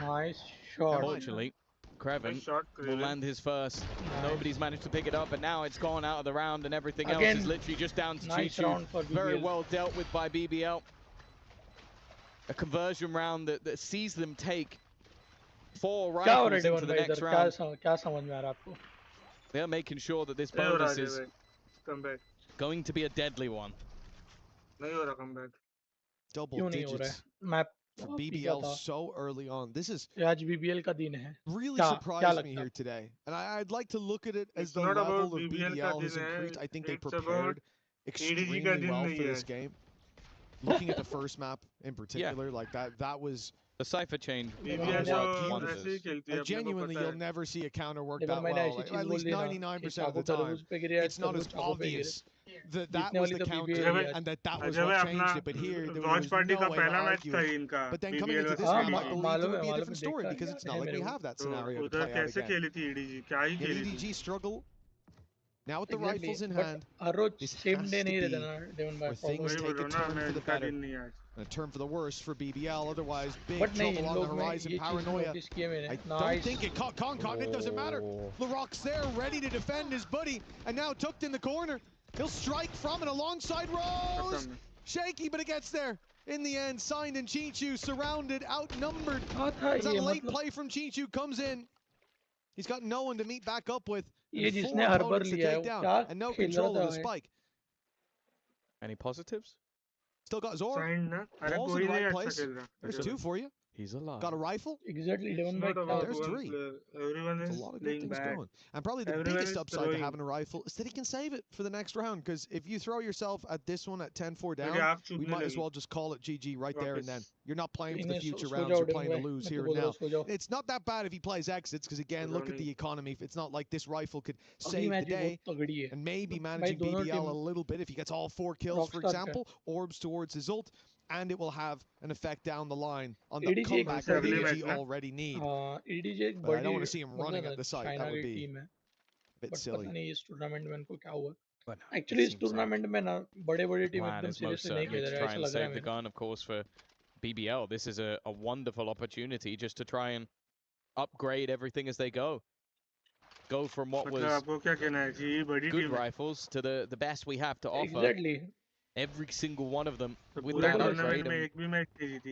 Nice shot. Unfortunately, Kreven will land his first. Nobody's managed to pick it up, but now it's gone out of the round, and everything else is literally just down to Chichu. Very well dealt with by BBL. A conversion round that sees them take 4 rifles into the next round. They're making sure that this bonus is going to be a deadly one. Double digits. For BBL so early on. This is really surprised me here today. And I'd like to look at it as the level of BBL has increased. I think they prepared extremely well for this game. Looking at the first map in particular, like that was... The Cypher change. Genuinely, you'll never see a counter work that well. Like, at least 99% of the time, it's not as obvious that was the counter and that was what changed it. But here, there was no way to argue it. But then coming into this map, I believe it would be a different story, because it's not like we have that scenario to play out again. EDG struggle Now with the rifles in hand, this has to be where things take a turn for the better and a turn for the worse for BBL. Otherwise, big trouble on the horizon. Paranoia. I don't think it caught Concon. It doesn't matter. Larocque's there, ready to defend his buddy, and now tucked in the corner. He'll strike from it alongside Rose. Shaky, but it gets there. In the end, Signed and Chichu surrounded, outnumbered. As that late play from Chichu comes in, he's got no one to meet back up with. And 4 opponents to take down, and no control of the spike. Any positives? Still got Zor. Ball's in the right place. There's 2 for you. He's alive. Got a rifle? Exactly. There's 3. Everyone is a lot of good things going. And probably the biggest upside to having a rifle is that he can save it for the next round. Because if you throw yourself at this one at 10-4 down, we might as well just call it GG right there and then. You're not playing for the future rounds. You're playing to lose here and now. It's not that bad if he plays exits. Because again, look at the economy. It's not like this rifle could save the day. And maybe managing BBL a little bit if he gets all 4 kills, for example. Orbs towards his ult. And it will have an effect down the line on the comeback that EDG already need. But I don't want to see him running at the site. That would be a bit silly. Actually, इस tournament में ना बड़े-बड़े team एकदम seriously नहीं खेल रहे हैं. Try and save the gun, of course, for BBL. This is a wonderful opportunity just to try and upgrade everything as they go. Go from what was good rifles to the best we have to offer. Exactly. Every single one of them with that upgrade.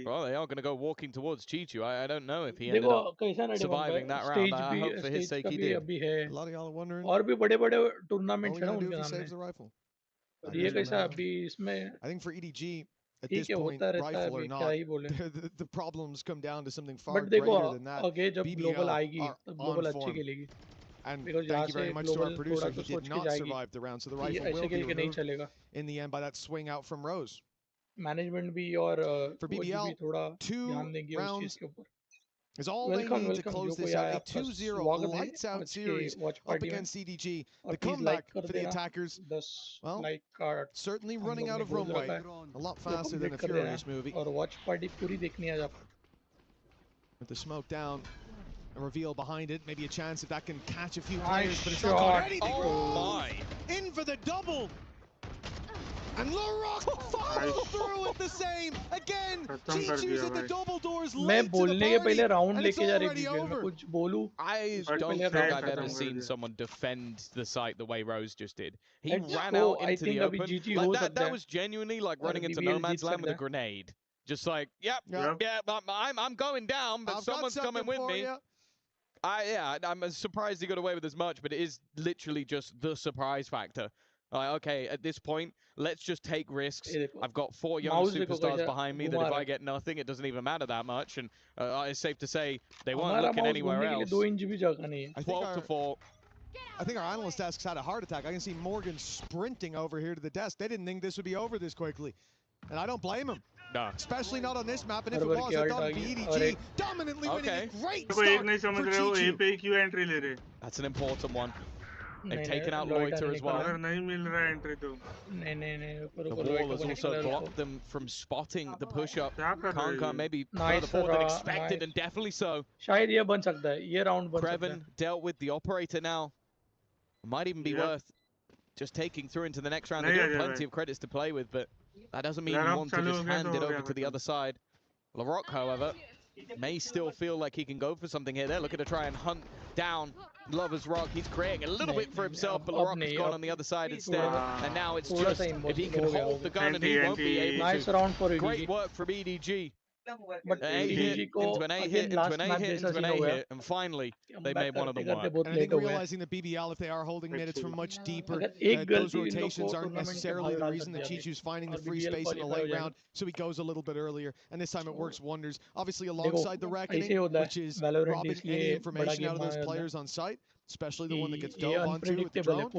Well, they are going to go walking towards Chichu. I don't know if he ended up surviving that round. I hope for his sake he did. A lot of y'all are wondering. और भी बड़े-बड़े tournaments हैं उनके सामने. ये कैसा अभी इसमें? I think for EDG at this point, rifle or not, the problems come down to something far greater than that. BBL are on form. And thank you very much to our producer. He did not survive the round, so the rifle will be removed in the end by that swing out from Rose. Management भी और for BBL, 2 rounds is all they need to close this out. A 2-0 lights out series up against EDG. The comeback for the attackers, well, certainly running out of runway. A lot faster than a Furious movie. With the smoke down. A reveal behind it, maybe a chance if that can catch a few players, but it's not already. Oh my! In for the double! And Larocque follow through with the same! Again! Chichu's at the double doors late to the party, and it's already over! I don't think I've ever seen someone defend the site the way Rose just did. He ran out into the open. Like that was genuinely like running into no man's land with a grenade. Just like, yep. I'm going down, but someone's coming with me. I'm surprised he got away with as much, but it is literally just the surprise factor. Like, okay, at this point, let's just take risks. I've got 4 young superstars behind me that if I get nothing, it doesn't even matter that much. And it's safe to say they weren't looking anywhere else. 12-4. I think our analyst desk had a heart attack. I can see Morgan sprinting over here to the desk. They didn't think this would be over this quickly. And I don't blame him. No. Especially not on this map, and if it was, I thought it'd be EDG dominantly winning a great start for Chichu. That's an important one. They've taken out Loiter as well. The wall has also blocked them from spotting the push-up. Concon maybe further forward than expected, and definitely so. Kreven dealt with the operator now. Might even be worth just taking through into the next round. They've got plenty of credits to play with, but that doesn't mean you want to just hand it over to the other side. Larocque, however, may still feel like he can go for something here. They're looking to try and hunt down Lover's Rock. He's creating a little bit for himself, but Larocque has gone on the other side instead. And now it's just if he can hold the gun, and he won't be able to. Great work from EDG. But into an A hit, into an A hit, and finally they made one of them work. And I think realizing that BBL, if they are holding mid, it's from much deeper. Those rotations aren't necessarily the reason that Chichu's finding the free space in the late round, so he goes a little bit earlier, and this time it works wonders. Obviously alongside the Reckoning, which is robbing any information out of those players on site, especially the one that gets dove onto with the drone.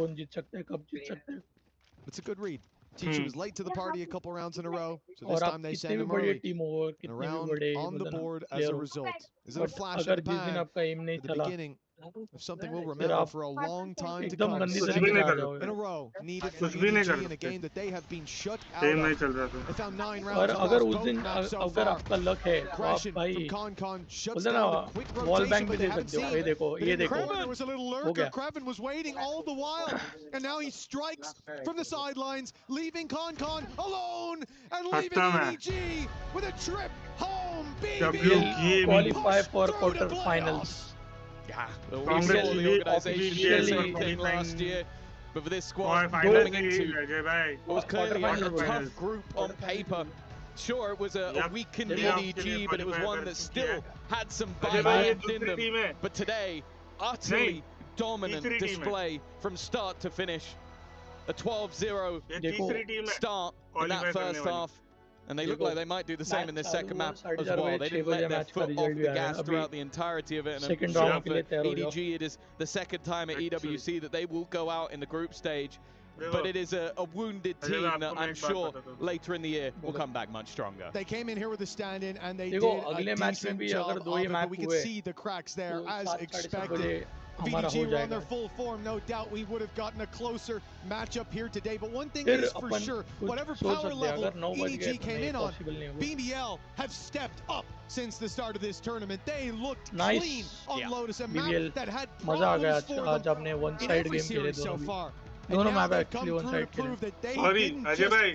It's a good read. Chichu was late to the party a couple rounds in a row, so this time they send him early. And a round on the board as a result. Is it a flash in the pan at the beginning? Something we'll remember for a long time to come. In a row, needed for EDG in a game that they have been shut out of. They found 9 rounds across both maps so far. Aggression from Con shuts down the quick rotation, but they haven't seen. There was a little lurker. Kraven was waiting all the while, and now he strikes from the sidelines, leaving Con alone, and leaving EDG with a trip home. BBL qualify for quarterfinals. Yeah, we saw the organisation did the same thing last year, but for this squad coming into what was clearly a tough group on paper. Sure, it was a weakened EDG, but it was one that still had some bite in them. But today, utterly dominant display from start to finish. A 12-0 start in that first half. And they look like they might do the same in this second map as well. They didn't let their foot off the gas throughout the entirety of it. And I'm sure for EDG, it is the second time at EWC that they will go out in the group stage. But it is a wounded team that I'm sure later in the year will come back much stronger. They came in here with a stand-in and they did a decent job of it, but we could see the cracks there as expected. EDG were on their full form, no doubt we would have gotten a closer matchup here today. But one thing is for sure, whatever power level EDG came in on, BBL have stepped up since the start of this tournament. They looked clean on Lotus, a map that had problems for them in every series so far. दोनों map actually one side के लिए sorry Ajay भाई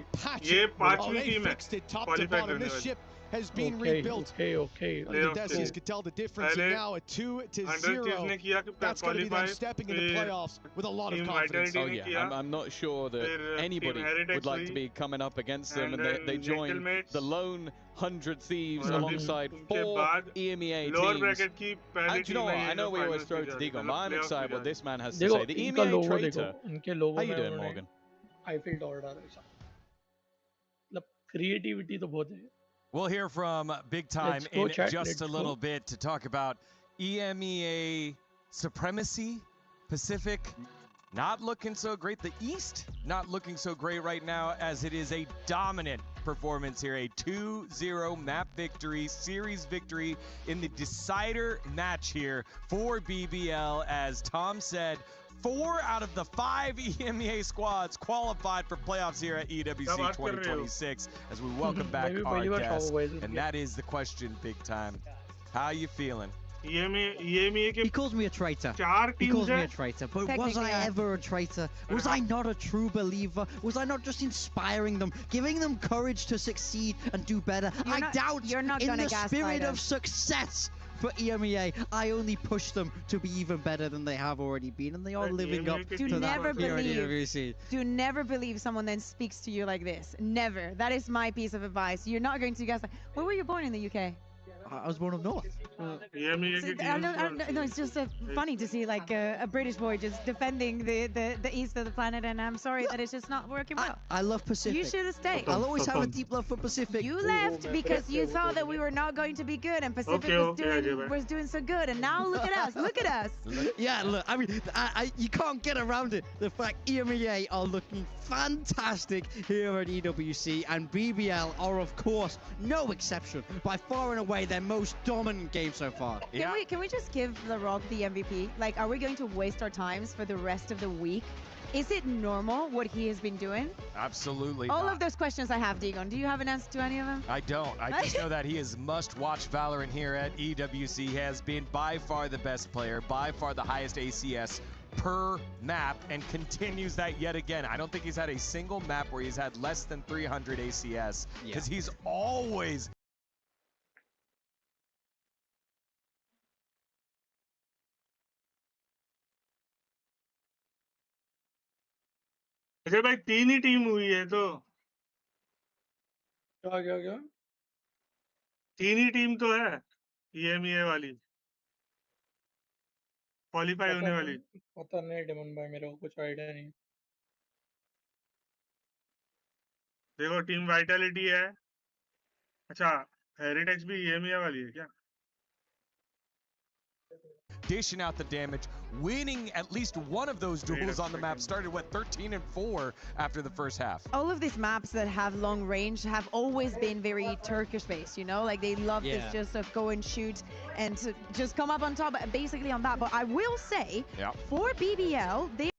ये 5वीं team है qualify करने वाली has been rebuilt. Okay. The Decius could tell the difference, and now a 2-0. That's going to be them stepping into playoffs with a lot of confidence. Oh yeah, I'm not sure that anybody would like to be coming up against them, and they join the lone 100 Thieves alongside 4 EMEA teams. And you know what? I know we always throw to Digon, but I'm excited what this man has to say. The EMEA traitor. How you doing, Morgan? I feel order मतलब creativity तो बहुत है. We'll hear from Big Time in just a little bit to talk about EMEA supremacy. Pacific not looking so great. The East not looking so great right now, as it is a dominant performance here. A 2-0 map victory, series victory in the decider match here for BBL. As Tom said, 4 out of the 5 EMEA squads qualified for playoffs here at EWC 2026, as we welcome back our guest. And that is the question, Big Time. How you feeling? He calls me a traitor. He calls me a traitor. But was I ever a traitor? Was I not a true believer? Was I not just inspiring them, giving them courage to succeed and do better? I doubt in the spirit of success for EMEA, I only push them to be even better than they have already been, and they are living up to that here at EWC. Do never believe someone then speaks to you like this. Never. That is my piece of advice. You're not going to guess like, where were you born in the UK? I was born up north. No, it's just funny to see like a British boy just defending the east of the planet, and I'm sorry that it's just not working well. I love Pacific. You should have stayed. I'll always have a deep love for Pacific. You left because you thought that we were not going to be good, and Pacific was doing so good, and now look at us. Look at us. Yeah, look. I mean, you can't get around it. The fact EMEA are looking fantastic here at EWC, and BBL are, of course, no exception. By far and away, their most dominant game so far. Can we just give The Rock the MVP? Like, are we going to waste our times for the rest of the week? Is it normal what he has been doing? Absolutely All of those questions I have, Digon. Do you have an answer to any of them? I don't. I just know that he is must-watch Valorant here at EWC. He has been by far the best player, by far the highest ACS per map, and continues that yet again. I don't think he's had a single map where he's had less than 300 ACS, because he's always... Ajay भाई 3 ही team हुई है तो क्या 3 ही team तो है EMEA वाली qualify होने वाली. पता नहीं डेमन भाई, मेरे को कुछ आइडिया नहीं. देखो टीम वाइटलिटी है. अच्छा, हेरिटेज भी EMEA वाली है क्या? dishing out the damage, winning at least one of those duels on the map. Started, what, 13-4 after the first half. All of these maps that have long range have always been very Turkish-based, you know? Like, they love this just of go and shoot and to just come up on top, basically on that. But I will say, for BBL, they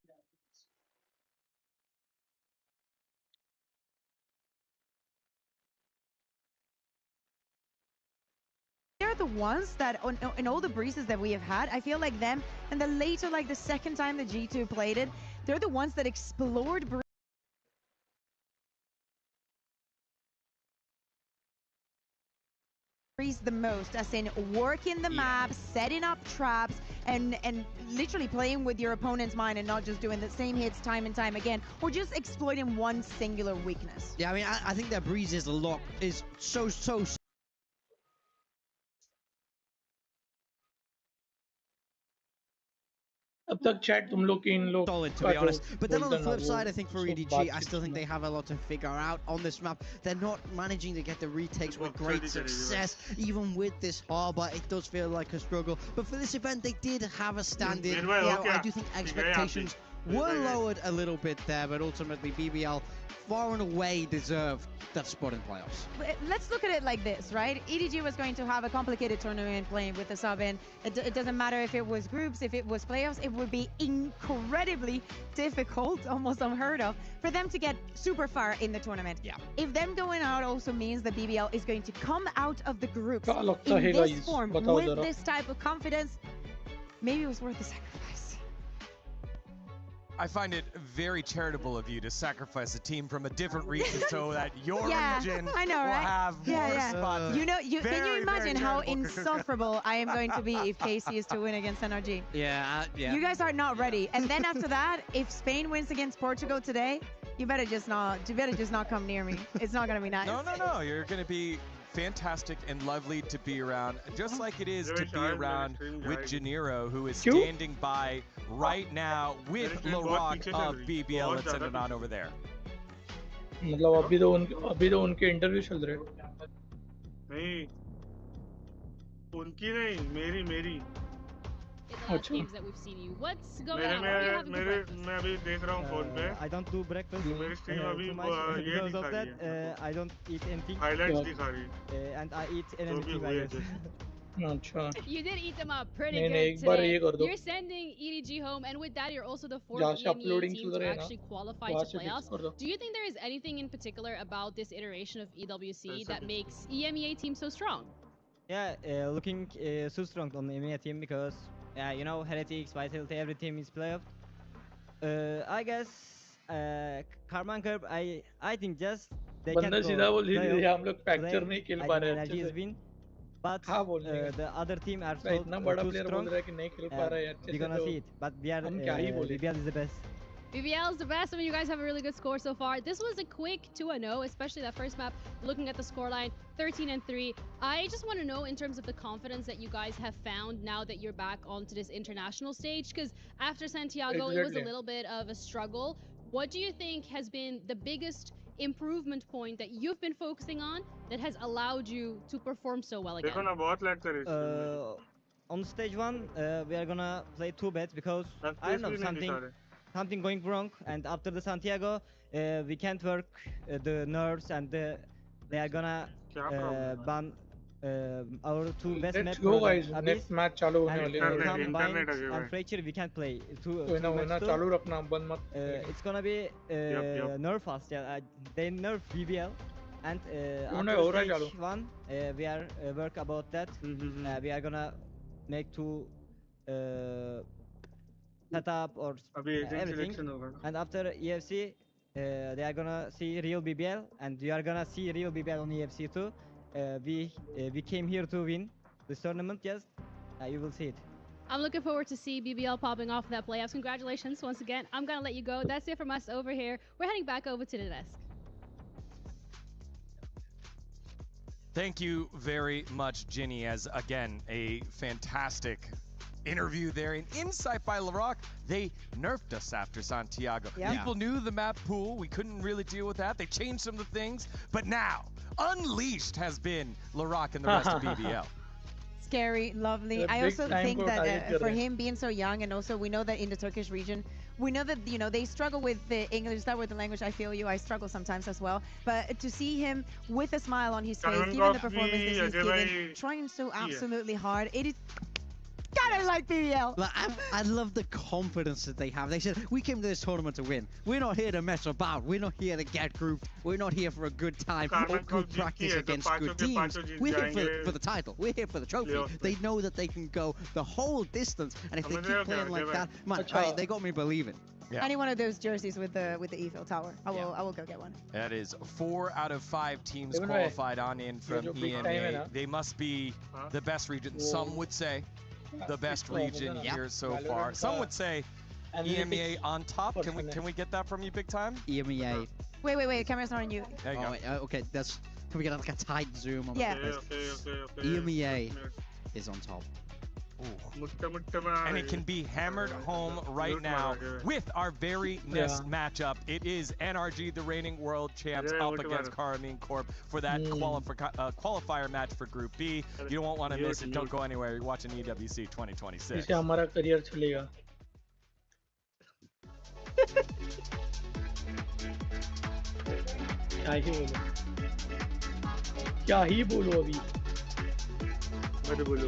are the ones that in all the breezes that we have had, I feel like them, and the later, like the second time the G2 played it, they're the ones that explored breeze the most, as in working the map, setting up traps, and literally playing with your opponent's mind and not just doing the same hits time and time again, or just exploiting one singular weakness. Yeah, I mean, I think their breeze is so अब तक chat तुम लोग के इन लोग solid, to be honest. But then on the flip side, I think for EDG, I still think they have a lot to figure out on this map. They're not managing to get the retakes with great success, even with this harbor. It does feel like a struggle. But for this event, they did have a stand-in. I do think expectations were lowered a little bit there, but ultimately BBL far and away deserved that spot in playoffs. But let's look at it like this, right? EDG was going to have a complicated tournament playing with the sub-in. It doesn't matter if it was groups, if it was playoffs, it would be incredibly difficult, almost unheard of, for them to get super far in the tournament. Yeah. If them going out also means that BBL is going to come out of the groups in this form, with this type of confidence, maybe it was worth the sacrifice. I find it very charitable of you to sacrifice a team from a different region so that your region I know, will right? have more spots. You know, can you imagine how insufferable I am going to be if KC is to win against NRG? Yeah. You guys are not ready. And then after that, if Spain wins against Portugal today, you better just not come near me. It's not going to be nice. No. You're going to be fantastic and lovely to be around, just like it is to be around with Janiro, who is standing by right now with Larock of BBL. Let's send it on over there. मतलब अभी तो उनके interview चल रहे नहीं उनकी नहीं मेरी games that we've seen you. What's going on? What are you having for breakfast? मैं अभी देख रहा हूँ फोन पे. I don't do breakfast. मेरी स्ट्रीम अभी ये because of दिखा that, रही है. I don't eat anything. Highlights दिखा रही है. And I eat anything, I guess. अच्छा. You did eat them up pretty good today. You're sending EDG home, and with that, you're also the fourth EMEA team to actually qualify to playoffs. Do you think there is anything in particular about this iteration of EWC that makes EMEA team so strong? Yeah, looking so strong on the EMEA team because you know, Heretics, Vitality, every team is playoff. I guess Karman Curb, I think just they can go NRG is win, but the other team are so too strong. We're gonna see it, but BBL is the best. BBL is the best. I mean, you guys have a really good score so far. This was a quick 2-0, especially that first map. Looking at the scoreline, 13-3. I just want to know in terms of the confidence that you guys have found now that you're back onto this international stage, because after Santiago, it was a little bit of a struggle. What do you think has been the biggest improvement point that you've been focusing on that has allowed you to perform so well again? On stage 1, we are gonna play 2 bets because I don't know, something going wrong, and after the Santiago, we can't work the nerves, and they are gonna ban our 2 best maps. Let's go guys, next match चालू होने वाली है. And Fracture we can't play. It's gonna be nerf fast. Yeah, they nerf BBL, and after stage 1, we are work about that. We are gonna make 2 setup or everything, and after EFC they are gonna see real BBL, and you are gonna see real BBL on EFC too. We came here to win this tournament. Yes, you will see it. I'm looking forward to see BBL popping off in that playoffs. Congratulations once again. I'm gonna let you go. That's it from us over here. We're heading back over to the desk. Thank you very much, Ginny, as again a fantastic interview there, and insight by Larock. They nerfed us after Santiago. People knew the map pool, we couldn't really deal with that. They changed some of the things, but now unleashed has been Larock and the rest of BBL. scary, lovely. I also think that for him being so young, and also we know that in the Turkish region, we know that, you know, they struggle with the English, that with the language. I feel you. I struggle sometimes as well. But to see him with a smile on his face, given the performance that he's giving, trying so absolutely hard, it is. Gotta like BBL. Like, I love the confidence that they have. They said, we came to this tournament to win. We're not here to mess about. We're not here to get grouped. We're not here for a good time or good practice against good teams. We're here for the title. We're here for the trophy. They know that they can go the whole distance, and if they keep playing like that, man, they got me believing. Yeah. Any one of those jerseys with the Eiffel Tower, I will go get one. That is 4 out of 5 teams qualified on in from EMEA. They must be the best region. Some would say the best region here so far. Some would say EMEA on top. Can we get that from you, big time? EMEA. Wait. The camera's not on you. There you go. Okay, can we get like a tight zoom on yeah. Okay. EMEA is on top. And it can be hammered home right now with our very next matchup. It is NRG, the reigning world champs, up against Karamine Corp for that qualifier match for Group B. You don't want to miss it. Don't go anywhere. You're watching EWC 2026. इससे हमारा career चलेगा. क्या ही बोलो अभी. मत बोलो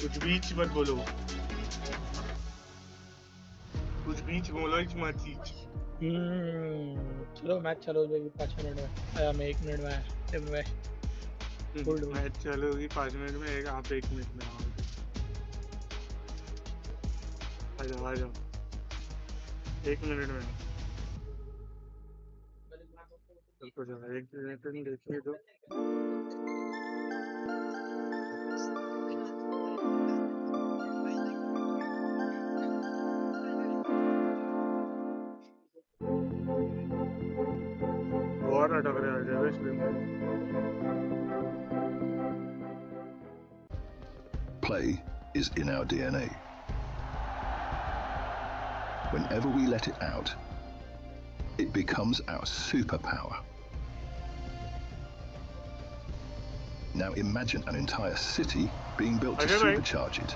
कुछ बीच मत बोलो मत बीच. चलो मैच चलो होगी 5 मिनट में. आया मैं 1 मिनट में. मैच चलोगी 5 मिनट में. आप 1 मिनट में आ जाओ 1 मिनट में. चलो 1 मिनट में देखिए तो. Play is in our DNA. Whenever we let it out, it becomes our superpower. Now imagine an entire city being built to supercharge it.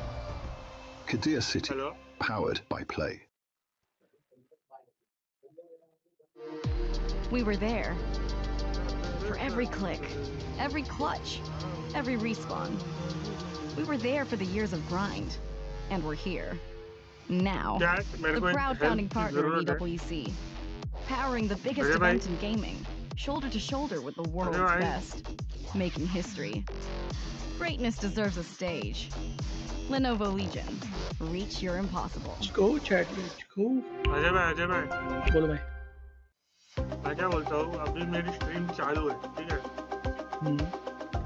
Kadir City, powered by Play. We were there. For every click, every clutch, every respawn. We were there for the years of grind. And we're here. Now, the proud founding partner of EWC. Powering the biggest event in gaming. Shoulder to shoulder with the world's best. Making history. Greatness deserves a stage. Lenovo Legion. Reach your impossible. Let's go, chat. Let's go. Ajay भाई. बोलो भाई. मैं क्या बोलता हूँ, अभी मेरी stream चालू है, ठीक है?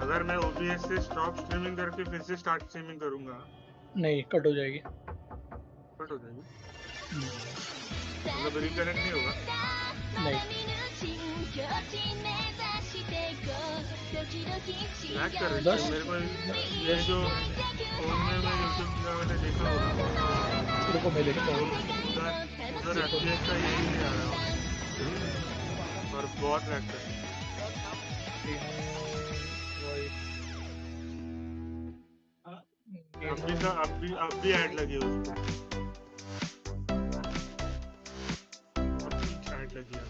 अगर मैं OBS से स्टॉप स्ट्रीमिंग करके फिर से स्टार्ट स्ट्रीमिंग करूँगा, नहीं कट हो जाएगी. मतलब रिकनेक्ट नहीं होगा? नहीं. लैग कर रही है मेरे को. ये जो फोन में मैं यूट्यूब का मैंने देखा होगा. तेरे को मैं देखता हूँ. उधर FPS का ये नहीं आ रहा और बहुत लैग कर रही है. अब भी ऐड लगी है उसमें. ऐड लगी है.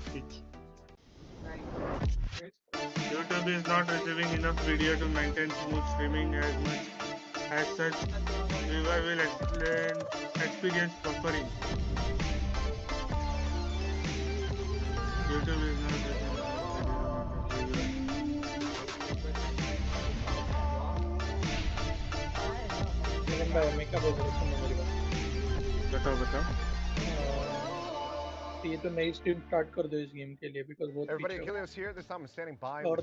YouTube is not receiving enough video to maintain smooth streaming as much. As such, viewer will experience buffering. YouTube is not receiving मैं क्या बोल रहा हूँ मेरी बात. बताओ. ये तो नई स्ट्रीम स्टार्ट कर दो इस गेम के लिए because बहुत. Everybody, Achilles here. This time I'm standing by with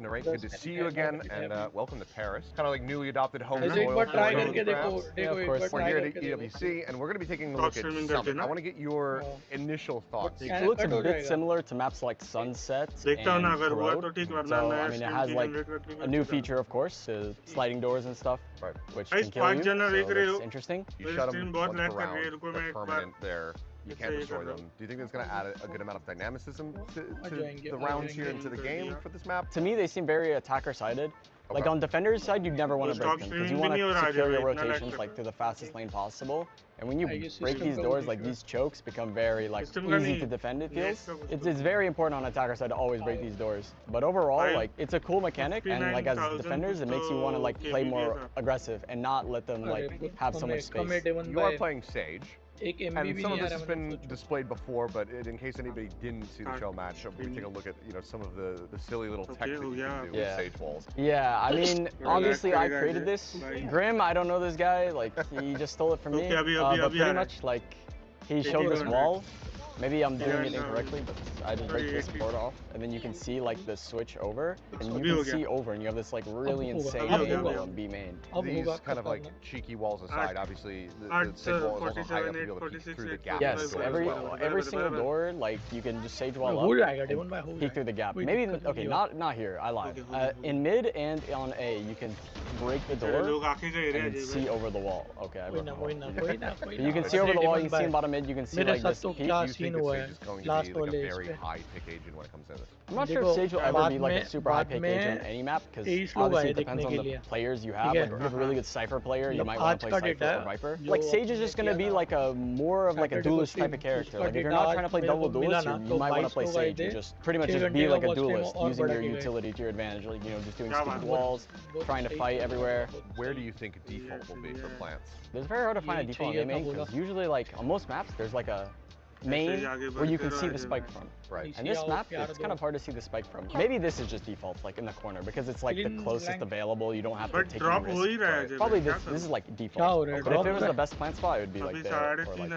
Narrate. Good to see you again, and welcome to Paris. Kind of like newly adopted home soil. एक बार try करके देखो. Of course, we're here at EWC, and we're going to be taking a look at something. I want to get your initial thoughts. It looks a bit similar to maps like Sunset and Road. So, I mean, it has like a new feature, of course, sliding doors and stuff, which can kill you. So that's interesting. You shut them once per round. They're permanent there. You can't destroy them. Do you think that's going to add a good amount of dynamicism to the rounds here into the game for this map? To me, they seem very attacker-sided. Like on defender's side, you never want to break them because you want to secure your rotations like to the fastest lane possible. And when you break these doors, like these chokes become very like easy to defend. It feels. It's very important on attacker side to always break these doors. But overall, like it's a cool mechanic, and like as defenders, it makes you want to like play more aggressive and not let them like have so much space. You are playing Sage. And some of this has been displayed before, but in case anybody didn't see the show match, we take a look at some of the silly little tech that you can do with Sage walls. Yeah, I mean, obviously I created this. Grim, I don't know this guy. Like he just stole it from me. But pretty much like he showed this wall. Maybe I'm doing it incorrectly, but I just break this board off, and then you can see like the switch over, and you can see over, and you have this like really insane angle on B main. These kind of like cheeky walls aside, obviously the Sage wall is also high enough to be able to peek through the gap. Yes, every single door, like you can just Sage wall up, peek through the gap. Maybe okay, not here. I lied. In mid and on A, you can break the door and see over the wall. Okay, I you can see over the wall. You can see in bottom mid. You can see like this peek. Sage is going to be like a very high pick agent when it comes to this. I'm not sure if Sage will ever be like a super high pick agent on any map because obviously it depends on the players you have. Like if you have a really good Cypher player, you might want to play Cypher or Viper. Like Sage is just going to be like a more of like a duelist type of character. Like if you're not trying to play double duelist, you might want to play Sage and just pretty much just be like a duelist using your utility to your advantage. Like just doing stupid walls, trying to fight everywhere. Where do you think a default will be for plants? It's very hard to find a default in main because usually like on most maps there's like a main where you can see the spike from. Right. And this map, it's kind of hard to see the spike from. Maybe this is just default, like in the corner, because it's like the closest available. You don't have to take any risk. Right. Probably this is like default. But if it was the best plant spot, it would be like there or like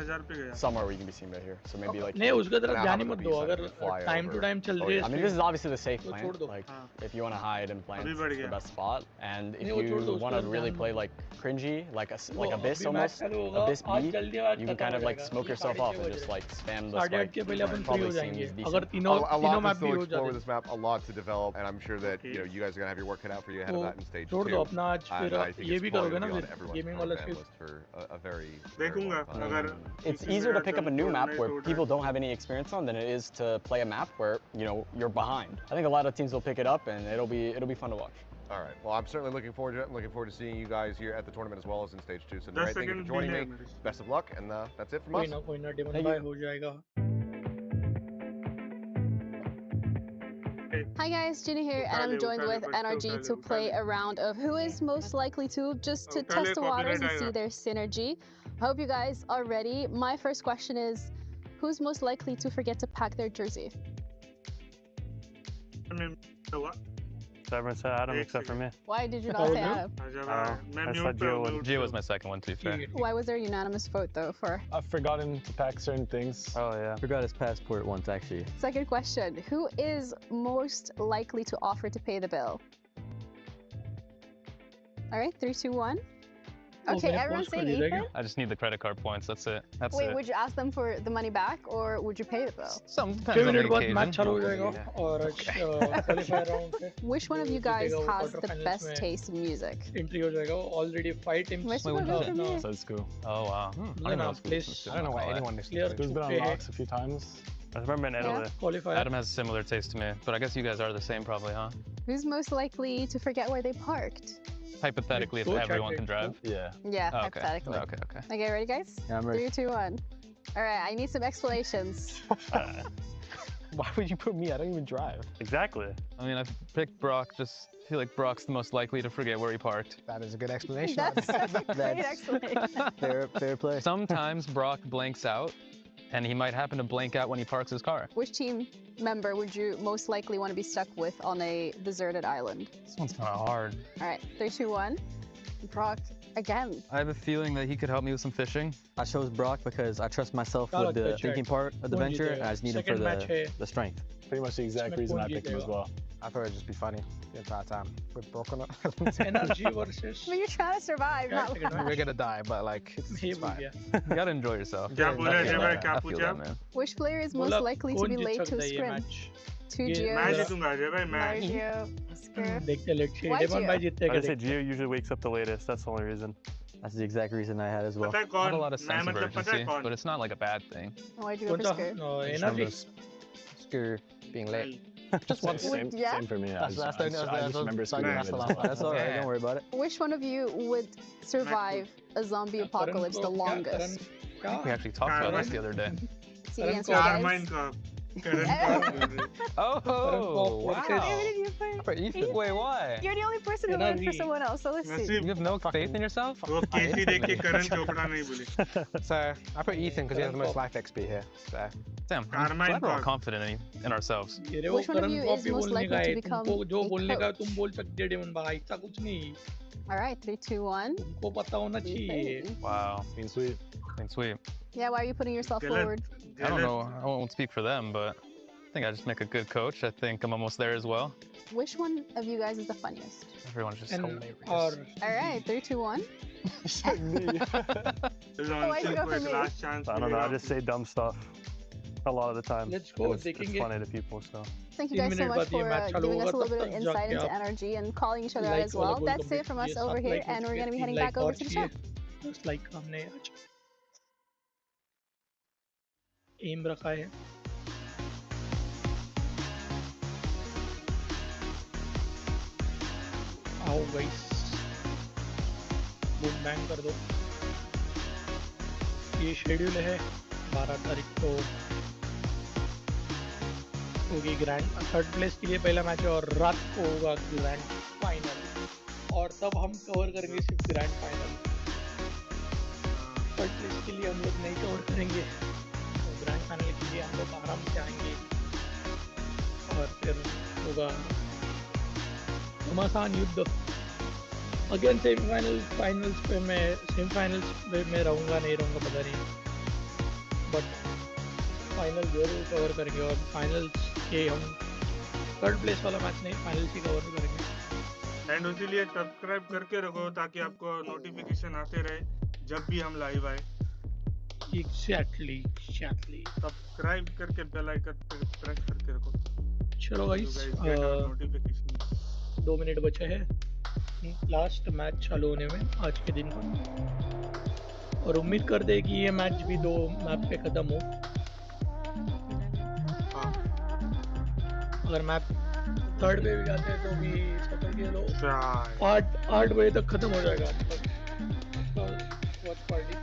somewhere where you can be seen right here. So maybe like. Time to time chal rahe. I mean, this is obviously the safe plant. Like if you want to hide and plant, it's the best spot. And if you want to really play like cringy, like Abyss almost, Abyss B, you can kind of like smoke yourself off and just like spam the spike. Probably seems decent. A lot to still explore with this map, a lot to develop, and I'm sure that you guys are gonna have your work cut out for you ahead of that in stage 2. And I think it's probably gonna be on everyone's fan list for a very long It's easier to pick up a new map where people don't have any experience on than it is to play a map where you're behind. I think a lot of teams will pick it up, and it'll be fun to watch. All right. Well, I'm certainly looking forward to it. I'm looking forward to seeing you guys here at the tournament as well as in stage 2. So, Nare, thank you for joining me. Best of luck, and that's it from us. Hi guys, Ginny here, and I'm joined with NRG to play a round of who is most likely to, just to test the waters and see their synergy. I hope you guys are ready. My first question is, who's most likely to forget to pack their jersey? What? Everyone said Adam except for me. Why did you not say Adam? I said Gio was my second one, to be fair. Why was there a unanimous vote though for? I've forgotten to pack certain things. Oh yeah. Forgot his passport once actually. Second question, who is most likely to offer to pay the bill? All right, 3, 2, 1. Okay, everyone's saying Ethan? I just need the credit card points, that's it. Wait, would you ask them for the money back or would you pay the bill? Some depends on the occasion. Which one of you guys has the best taste in music? Already 5 teams. Let's go. Oh wow. I don't know why anyone is There's been on Locks a few times. I remember in Italy. Adam has a similar taste to me, but I guess you guys are the same probably, huh? Who's most likely to forget where they parked? Hypothetically, if everyone can drive? Yeah, okay. Hypothetically. Okay. Okay, ready guys? Yeah, I'm ready. 3, 2, 1. All right, I need some explanations. Why would you put me? I don't even drive. Exactly. I mean, I picked Brock, just feel like Brock's the most likely to forget where he parked. That is a good explanation. That's a great explanation. Fair play. Sometimes Brock blanks out, and he might happen to blank out when he parks his car. Which team member would you most likely want to be stuck with on a deserted island? This one's kind of hard. All right, 3, 2, 1. Brock, again. I have a feeling that he could help me with some fishing. I chose Brock because I trust myself with the thinking part of the venture, and I just need him for the strength. Pretty much the exact reason I picked him as well. I thought it'd just be funny the entire time with Brock on it. NRG versus. But you're trying to survive, not we're gonna die, but like it's fine. You gotta enjoy yourself. Which player is most likely to be late to a scrim? 2 Gio. Mario. I say Gio usually wakes up the latest. That's the only reason. That's the exact reason I had as well. Not a lot of sense of urgency, but it's not like a bad thing. Why'd you go for Sker? Sker being late. Just one. Same for me. I just remember screaming. That's all right. Don't worry about it. Which one of you would survive a zombie apocalypse the longest? We actually talked about this the other day. See the answer, guys? Oh, wow. Ethan. Wait, why? You're the only person who voted for someone else, so let's see. You have no faith in yourself? So I put Ethan because he has the most life XP here. So. Damn, I'm glad we're all confident in ourselves. Which one of you is most likely to become a coach? Alright, 3, 2, 1. Wow. Clean sweep. Clean sweep. Yeah, why are you putting yourself forward? I don't know. I won't speak for them, but I think I just make a good coach. I think I'm almost there as well. Which one of you guys is the funniest? Everyone's just hilarious. Alright, 3, 2, 1. Why'd you go for me? I don't know. I just say dumb stuff a lot of the time. Let's go. It's funny to people, so. Thank you guys so much for giving us a little bit of insight into NRG and calling each other out as well. That's it from us over here, and we're going to be heading back over to the show. Just like हमने आज aim रखा है. आओ guys, boom bang कर दो. ये schedule है 12 तारीख को होगी ग्रैंड थर्ड प्लेस के लिए पहला मैच है और रात को होगा ग्रैंड फाइनल और तब हम कवर करेंगे सिर्फ ग्रैंड फाइनल. थर्ड प्लेस के लिए हम लोग नहीं कवर करेंगे तो ग्रैंड फाइनल के लिए हम लोग आराम से आएंगे और फिर होगा घमासान युद्ध. अगेन सेमीफाइनल्स पे मैं रहूँगा नहीं रहूँगा पता नहीं, बट फाइनल जरूर कवर करेंगे और फाइनल्स के हम थर्ड प्लेस वाला मैच नहीं फाइनल्स ही कवर करेंगे. एंड इसीलिए सब्सक्राइब करके रखो ताकि आपको नोटिफिकेशन आते रहे जब भी हम लाइव आए. एग्जैक्टली सब्सक्राइब करके बेल आइकन प्रेस करके रखो. चलो गाइस, 2 मिनट बचे हैं लास्ट मैच चालू होने में आज के दिन का और उम्मीद करते हैं कि ये मैच भी 2 मैप पे खत्म हो. अगर मैप थर्ड पे भी जाते हैं तो भी पकड़ के लो 8 बजे तक खत्म हो जाएगा वॉच पार्टी.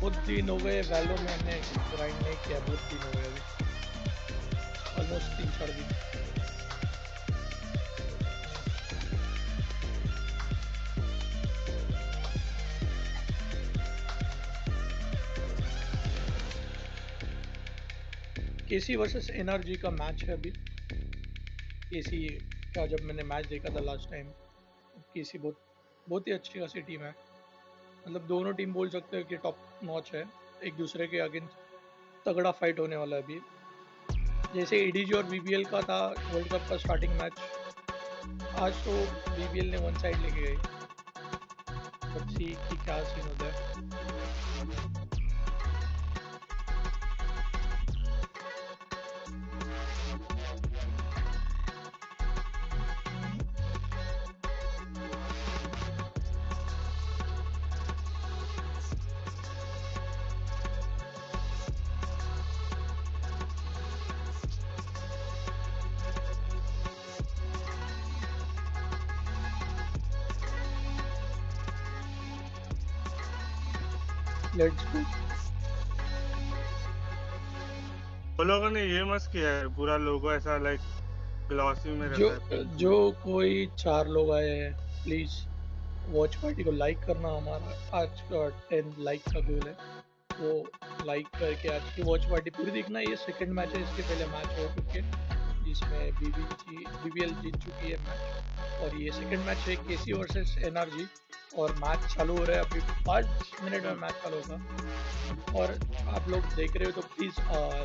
बहुत दिन हो गए वैलो में हमने ग्राइंड नहीं किया. बहुत दिन हो गए अभी ऑलमोस्ट 3-4 दिन. केसी वर्सेस एनआरजी का मैच है अभी. केसी का जब मैंने मैच देखा था लास्ट टाइम, केसी बहुत ही अच्छी खासी टीम है. मतलब दोनों टीम बोल सकते हो कि टॉप नॉच है. एक दूसरे के अगेंस्ट तगड़ा फाइट होने वाला है अभी. जैसे EDG और BBL का था वर्ल्ड कप का स्टार्टिंग मैच, आज तो BBL ने 1 साइड लेके गई. बट सी कि क्या सीन होता है. Let's go. वो लोगों ने ये मस्त किया है पूरा लोगो ऐसा लाइक ग्लॉसी में रहता है. जो कोई 4 लोग आए हैं प्लीज वॉच पार्टी को लाइक करना. हमारा आज का 10 लाइक का गोल है, वो लाइक करके आज की वॉच पार्टी पूरी देखना. ये सेकंड मैच है, इसके पहले मैच हो चुके जिसमें BBL जीत चुकी है मैच और ये सेकंड मैच है केसी वर्सेस NRG और मैच चालू हो रहा है अभी 5 मिनट में मैच चालू होगा. और आप लोग देख रहे हो तो प्लीज़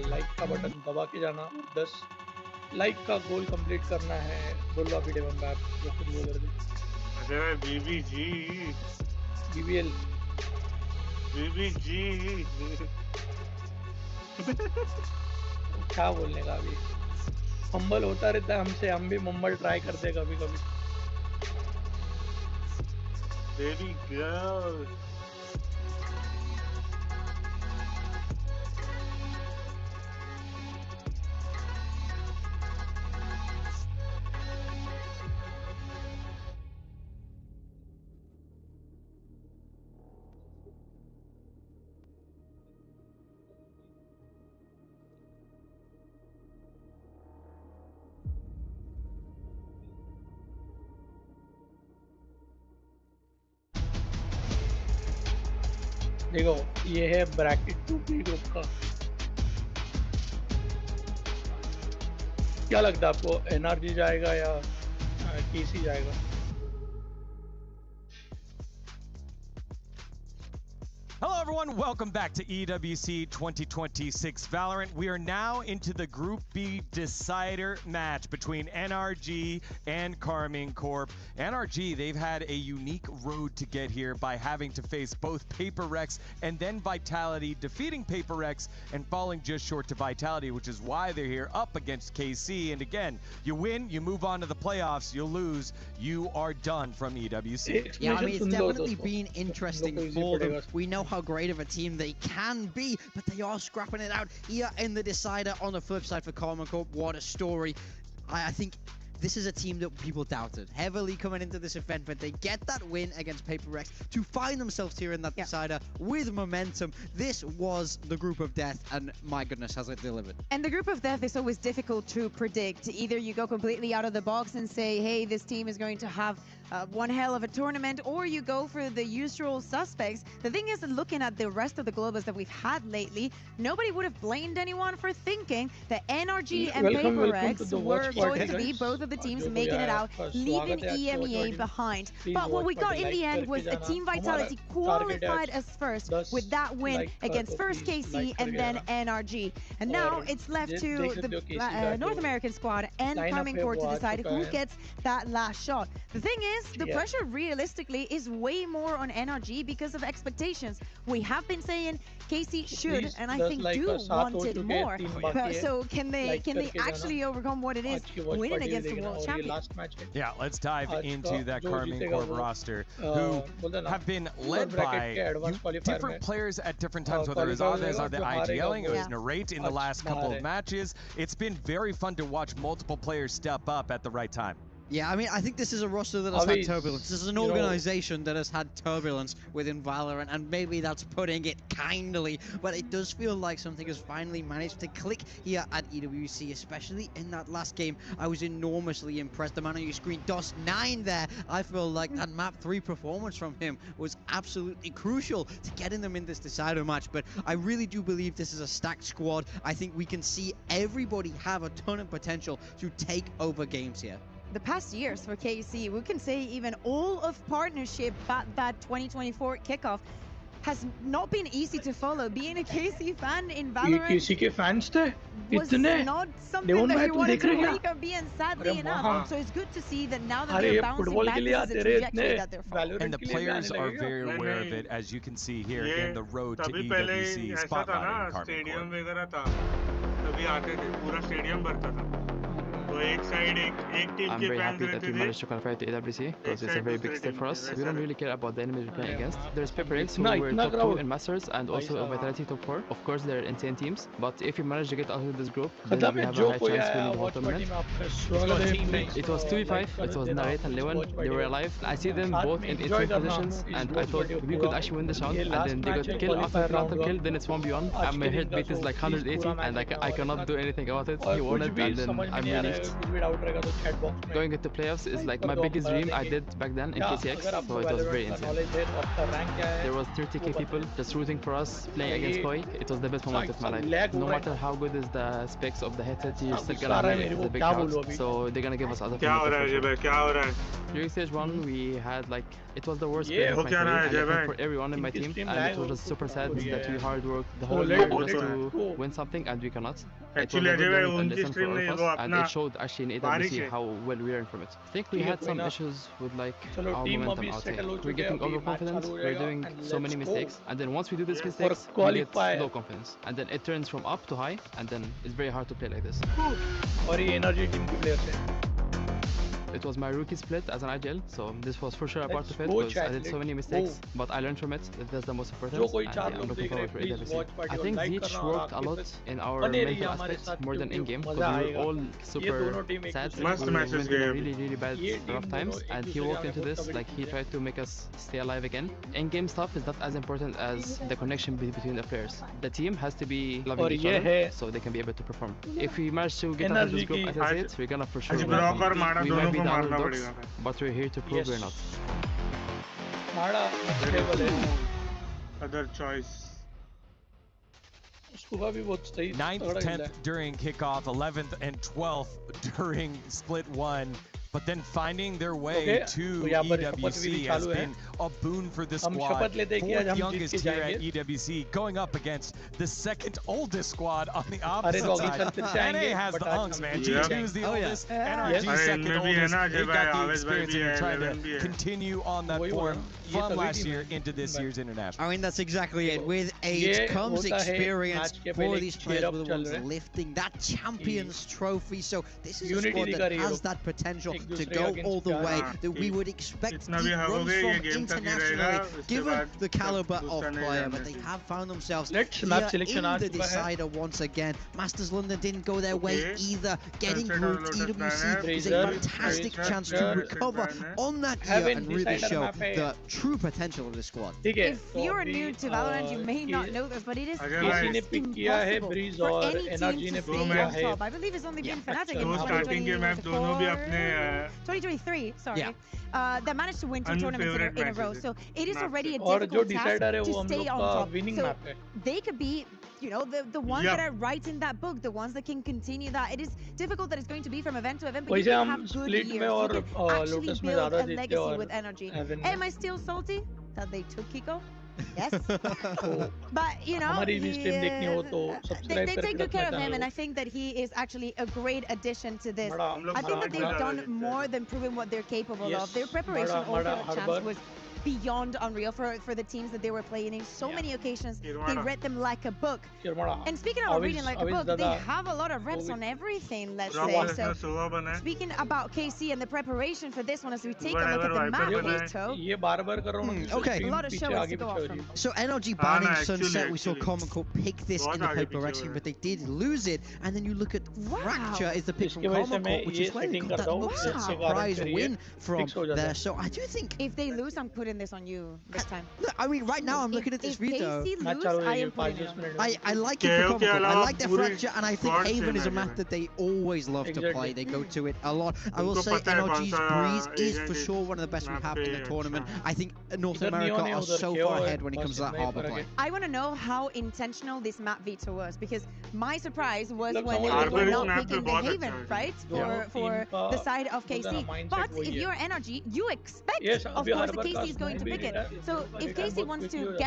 लाइक का बटन दबा के जाना. 10 लाइक का गोल कंप्लीट करना है. बोलो अभी डेवन मैप जो खुद बोल रहे थे. अरे BBL क्या बोलने का अभी. फंबल होता रहता है हमसे, हम भी मुंबल ट्राई करते हैं कभी कभी. There we go. देखो ये है ब्रैकेट 2B ग्रुप का। क्या लगता है आपको एनआरजी जाएगा या केसी जाएगा? Hello everyone, welcome back to EWC 2026 Valorant. We are now into the Group B decider match between NRG and Karming Corp. NRG, they've had a unique road to get here by having to face both Paper Rex and then Vitality, defeating Paper Rex and falling just short to Vitality, which is why they're here up against KC. And again, you win, you move on to the playoffs, you lose, you are done from EWC. Yeah, I mean, it's definitely been interesting for them. We know how great of a team they can be, but they are scrapping it out here in the decider. On the flip side for Karming Corp, what a story. I think this is a team that people doubted heavily coming into this event, but they get that win against Paper Rex to find themselves here in that decider with momentum. This was the group of death, and my goodness, has it delivered. And the group of death is always difficult to predict. Either you go completely out of the box and say, hey, this team is going to have one hell of a tournament, or you go for the usual suspects. The thing is, looking at the rest of the globals that we've had lately, nobody would have blamed anyone for thinking that NRG and Paper Rex were going to be both of the teams making it out, leaving EMEA behind. But what we got in the end was a Team Vitality qualified as first with that win against first KC and then NRG. And now it's left to the North American squad and Karming Corp to decide who gets that last shot. The thing is, the pressure realistically is way more on NRG because of expectations. We have been saying KC should, and I think do want it more. So can they actually overcome what it is winning against the world champion? Yeah, let's dive into that Karming Corp roster, who have been led by different players at different times, whether it was others or the IGLing, it was Narrate in the last couple of matches. It's been very fun to watch multiple players step up at the right time. Yeah, I mean, I think this is a roster that has had turbulence. This is an organization that has had turbulence within Valorant, and maybe that's putting it kindly, but it does feel like something has finally managed to click here at EWC, especially in that last game. I was enormously impressed. The man on your screen, DOS9 there. I feel like that map 3 performance from him was absolutely crucial to getting them in this decider match, but I really do believe this is a stacked squad. I think we can see everybody have a ton of potential to take over games here. The past years for KC, we can say even all of partnership at that 2024 kickoff has not been easy to follow. Being a KC fan in Valorant KC के fans थे was not something that you wanted to wake up being, sadly enough. So it's good to see that now that they're bouncing back, this is a trajectory that they're following. And the players are very aware of it, as you can see here in the road to EWC spotlighting Karming Corp. I'm very happy that we managed to qualify to EWC because it's a very big step for us. We don't really care about the enemies we're playing against. There's Paper Rex, who were top 2 in Masters, and also Vitality top 4. Of course, they're insane teams, but if we manage to get out of this group, then we have a high chance winning the whole tournament. It was 2v5, it was Narrate and Lewan, they were alive. I see them both in 8 positions, and I thought we could actually win this round, and then they got kill after kill, then it's 1v1. My hit rate is like 180, and I cannot do anything about it. He won it, and then I'm relieved. Going into playoffs is like my biggest dream I did back then in KCX, so it was very insane. There was 30k people just rooting for us, playing against Koi. It was the best moment of my life. No matter how good is the specs of the headset, you're still gonna win the big crowd. So they're gonna give us other things. During stage 1, we had like, it was the worst game of my career, for everyone in my team, and it was just super sad that we hard worked the whole year just to win something and we cannot. It was a good learning lesson for all of us, and it showed actually in EWC how well we learned from it. I think we had some issues with like our momentum out here. We're getting overconfident, we're doing so many mistakes, and then once we do these mistakes, we get low confidence, and then it turns from up to high, and then it's very hard to play like this. It was my rookie split as an IGL, so this was for sure a part of it because I did so many mistakes, but I learned from it. That's the most important. And I'm looking forward for EWC. I think Zeech worked a lot in our mental aspect more than in-game because we were all super sad. We went through really bad rough times, and he walked into this like he tried to make us stay alive again. In-game stuff is not as important as the connection between the players. The team has to be loving each other so they can be able to perform. If we manage to get out of this group as I said, we're gonna for sure win. We might be the underdogs, but we're here to prove we're not. Other choice. 9th, 10th during kickoff, 11th and 12th during split 1. But then finding their way to EWC has been a boon for this squad. 4th youngest here at EWC going up against the 2nd oldest squad on the opposite side. NA has the hunks, man. G2 is the oldest, NRG 2nd oldest. They've got the experience and they're trying to continue on that form from last year into this year's international. I mean, that's exactly it. With age comes experience for these players were the ones lifting that Champions Trophy. So this is a squad that has that potential to go all the way that we would expect deep runs from internationally, given the caliber of player. But they have found themselves here in the decider once again. Masters London didn't go their way either. Getting grouped, EWC is a fantastic chance to recover on that year and really show the true potential of this squad. If you're new to Valorant, you may not know this, but it is impossible for any team to stay on top. I believe it's only been Fnatic in 2023, sorry, that managed to win 2 tournaments in a row. So it is already a difficult task to stay on top. So they could be, you know, the ones that are writing that book, the ones that can continue that. It is difficult that it's going to be from event to event, but you can have good years. You can actually build a legacy with energy. Am I still salty that they took Kiko? Yes. But you know, they take good care of him, and I think that he is actually a great addition to this. I think that they've done more than proving what they're capable of. Their preparation over the champs was beyond unreal for the teams that they were playing in so many occasions. They read them like a book. And speaking of reading like a book, they have a lot of reps on everything, let's say. So speaking about KC and the preparation for this one, as we take a look at the map, okay, a lot of shows to go off from. So NRG banning Sunset, we saw Common Core pick this in the paper team, but they did lose it. And then you look at Fracture is the pick from Common Core, which is where they got that upset surprise win from there. So I do think if they lose, I'm putting this on you this time. Look, I mean, right now I'm looking at this video. If KC lose, I am putting it on. I like it for Common Core. I like their Fracture, and I think Haven is a map that they always love to play. They go to it a lot. I will say NRG's Breeze is for sure one of the best we have in the tournament. I think North America are so far ahead when it comes to that harbor play. I want to know how intentional this map veto was, because my surprise was when they were not picking the Haven, right? For the side of KC. But if you're NRG, you expect, of course, the KC is going to pick it. So if KC wants to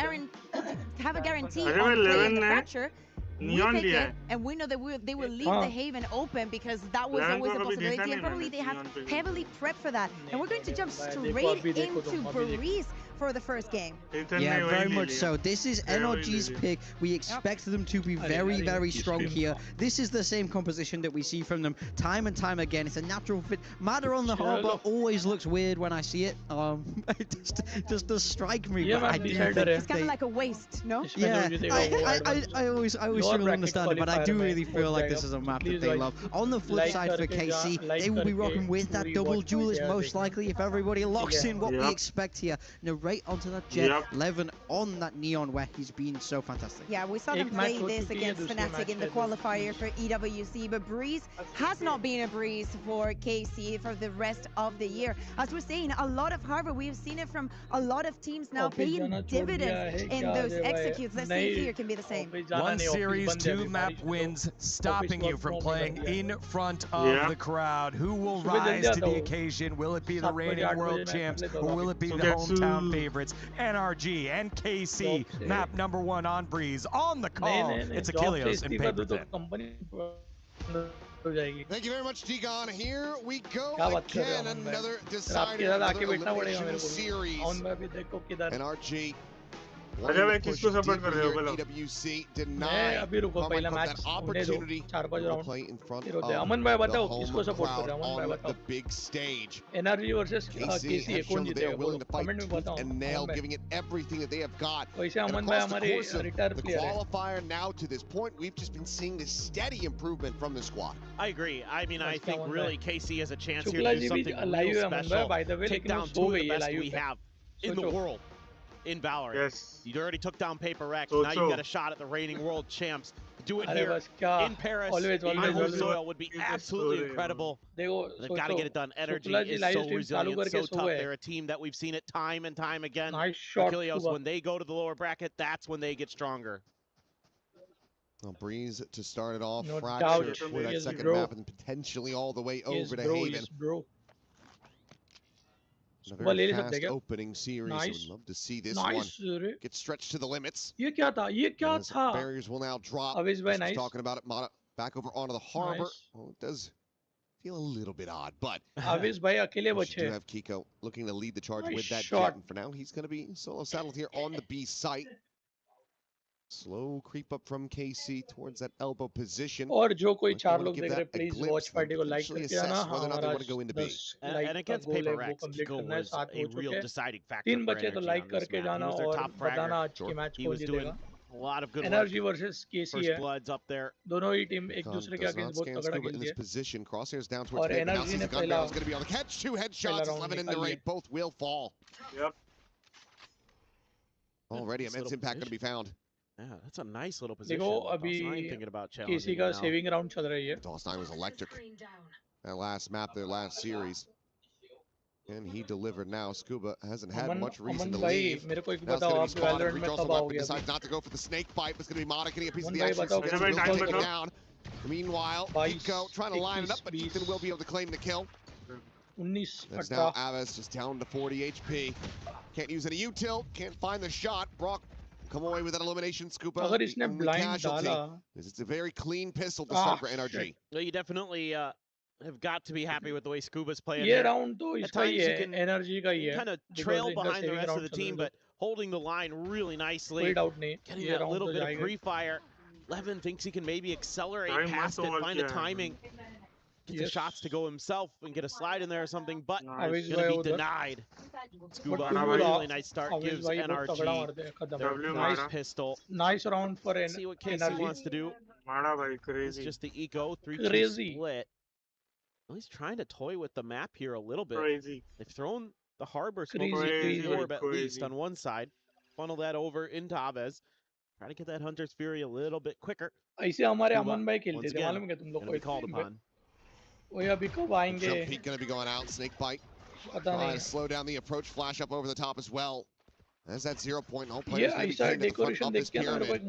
have a guarantee on playing the Fracture, we pick it, and we know that they will leave the Haven open, because that was always a possibility, and probably they have heavily prepped for that. And we're going to jump straight into Breeze for the first game. Yeah, very much so. This is NRG's pick. We expect them to be very strong here. This is the same composition that we see from them time and time again. It's a natural fit. Matter on the harbor always looks weird when I see it. It just does strike me. But I do think it's kind of like a waste, no? Yeah, I always struggle to understand it, but I do really feel like this is a map that they love. On the flip side for KC, they will be rocking with that double duelist most likely if everybody locks in what we expect here. Now, right onto that Jet, Levin on that Neon where he's been so fantastic. Yeah, we saw them play this against Fnatic in the qualifier for EWC, but Breeze has not been a breeze for KC for the rest of the year. As we're saying, a lot of harbor, we've seen it from a lot of teams now paying dividends in those executes. Let's see if here can be the same. 1 series, 2 map wins, stopping you from playing in front of the crowd. Who will rise to the occasion? Will it be the reigning world champs, or will it be the hometown favorites? NRG and KC, map number 1 on Breeze, on the call. It's Achilles and Paper Thin. Thank you very much, Digon. Here we go again, another decider, another elimination series. NRG अरे भाई किसको support कर रहे हो बोलो EWC denied अभी रुको पहला मैच होने दो 4-5 राउंड फिर होते हैं अमन भाई बताओ किसको सपोर्ट कर रहे हो अमन भाई बताओ एनआरजी वर्सेस केसी है कौन जीतेगा बोलो कमेंट में बताओ and nail giving it everything that they have got. वैसे अमन भाई हमारे रिटायर प्लेयर है qualifier now to this point we've just been seeing this steady improvement from the squad. I agree. I mean I think really KC has a chance here to do something real special. By the way take down two of the best we have in the world in Valorant. Yes. You already took down Paper Rex. Now you got a shot at the reigning world champs. Do it here in Paris. On home soil would be absolutely incredible. They've got to get it done. NRG is so resilient, so tough. They're a team that we've seen it time and time again. Nice shot. Achilles, when they go to the lower bracket, that's when they get stronger. Well, Breeze to start it off. Fracture for that second map and potentially all the way over to Haven. A very fast opening series. I would love to see this one get stretched to the limits. ये क्या था? ये क्या था? Barriers will now drop. Talking about it, Mata back over onto the harbor. Well, it does feel a little bit odd, but Aviz bhai akele bache. Do have Kiko looking to lead the charge with that jet, and for now he's going to be solo saddled here on the B site. Slow creep up from KC towards that elbow position. और जो कोई 4 लोग देख रहे हैं please watch party को like करके आना हमारा 10 लाइक का गोल है वो कंप्लीट करना है 7 हो चुके हैं 3 बचे तो लाइक करके जाना और बताना आज के मैच को जीतेगा A lot of good NRG versus KC है bloods up there. दोनों ही टीम एक दूसरे के अगेंस्ट बहुत तगड़ा खेल रही है position crosshairs down towards Pip. Now sees the gun barrel is going to be on the catch. 2 headshots, 11 in the rate. Both will fall. Yep. Already immense impact going to be found. Yeah, that's a nice little position. देखो अभी KC का saving round चल रही है. DOS9 was electric. That last map, their last series. And he delivered now. Scuba hasn't had much reason to leave. मेरे को एक Now it's बताओ going to be आप Spawn. Valorant में कब आओगे? Decides not to go for the snake bite. It's going to be Mata getting a piece of the भाई action. बताओ Taken down. Meanwhile, Kiko trying to line it up, but Ethan will be able to claim the kill. 19 That's now Aves just down to 40 HP. Can't use any U-tilt. Can't find the shot. Brock come away with that elimination. Scuba. अगर इसने blind डाला, it's a very clean pistol to start for NRG. Well, you definitely have got to be happy with the way Scuba's playing. ये round तो इसका ही है, energy का ही है. Kind of trail behind the rest of the team, but holding the line really nicely. कोई doubt नहीं. Getting that little bit of pre-fire. Levin thinks he can maybe accelerate past it, find the timing, get the shots to go himself and get a slide in there or something, but it's going to be denied. Scuba, really nice start, gives NRG nice pistol. Nice round for NRG. See what KC wants to do. It's just the eco 3-2 split. Well, he's trying to toy with the map here a little bit. They've thrown the harbor smoke orb at least on one side. Funnel that over into Aves. Try to get that Hunter's Fury a little bit quicker. ऐसे हमारे अमन भाई खेलते थे मालूम है तुम लोग को called upon. वो अभी कब आएंगे? Jump peek going to be going out. Snake bite. Slow down the approach. Flash up over the top as well. There's that 0 point. All players going to be at the front of this pyramid.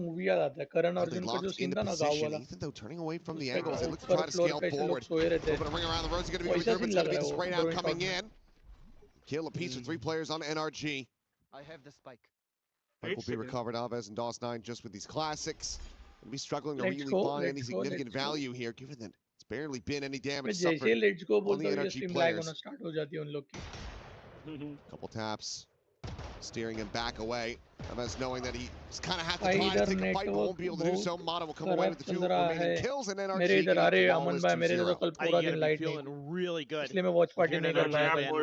Ethan though turning away from the angles. They look to try to scale forward. Open a ring around the road. It's going to be It's going to be the spray down coming in. Kill a piece with 3 players on NRG. I have the spike. Spike will be recovered. Aves and DOS9 just with these classics. Going to be struggling to really find any significant value here, given that it's barely been any damage suffered on the NRG players. Couple taps. Steering him back away. Aves knowing that he just kind of has to try to take a fight, but won't be able to do so. Mata will come away with the 2 remaining kills, and NRG feeling really good.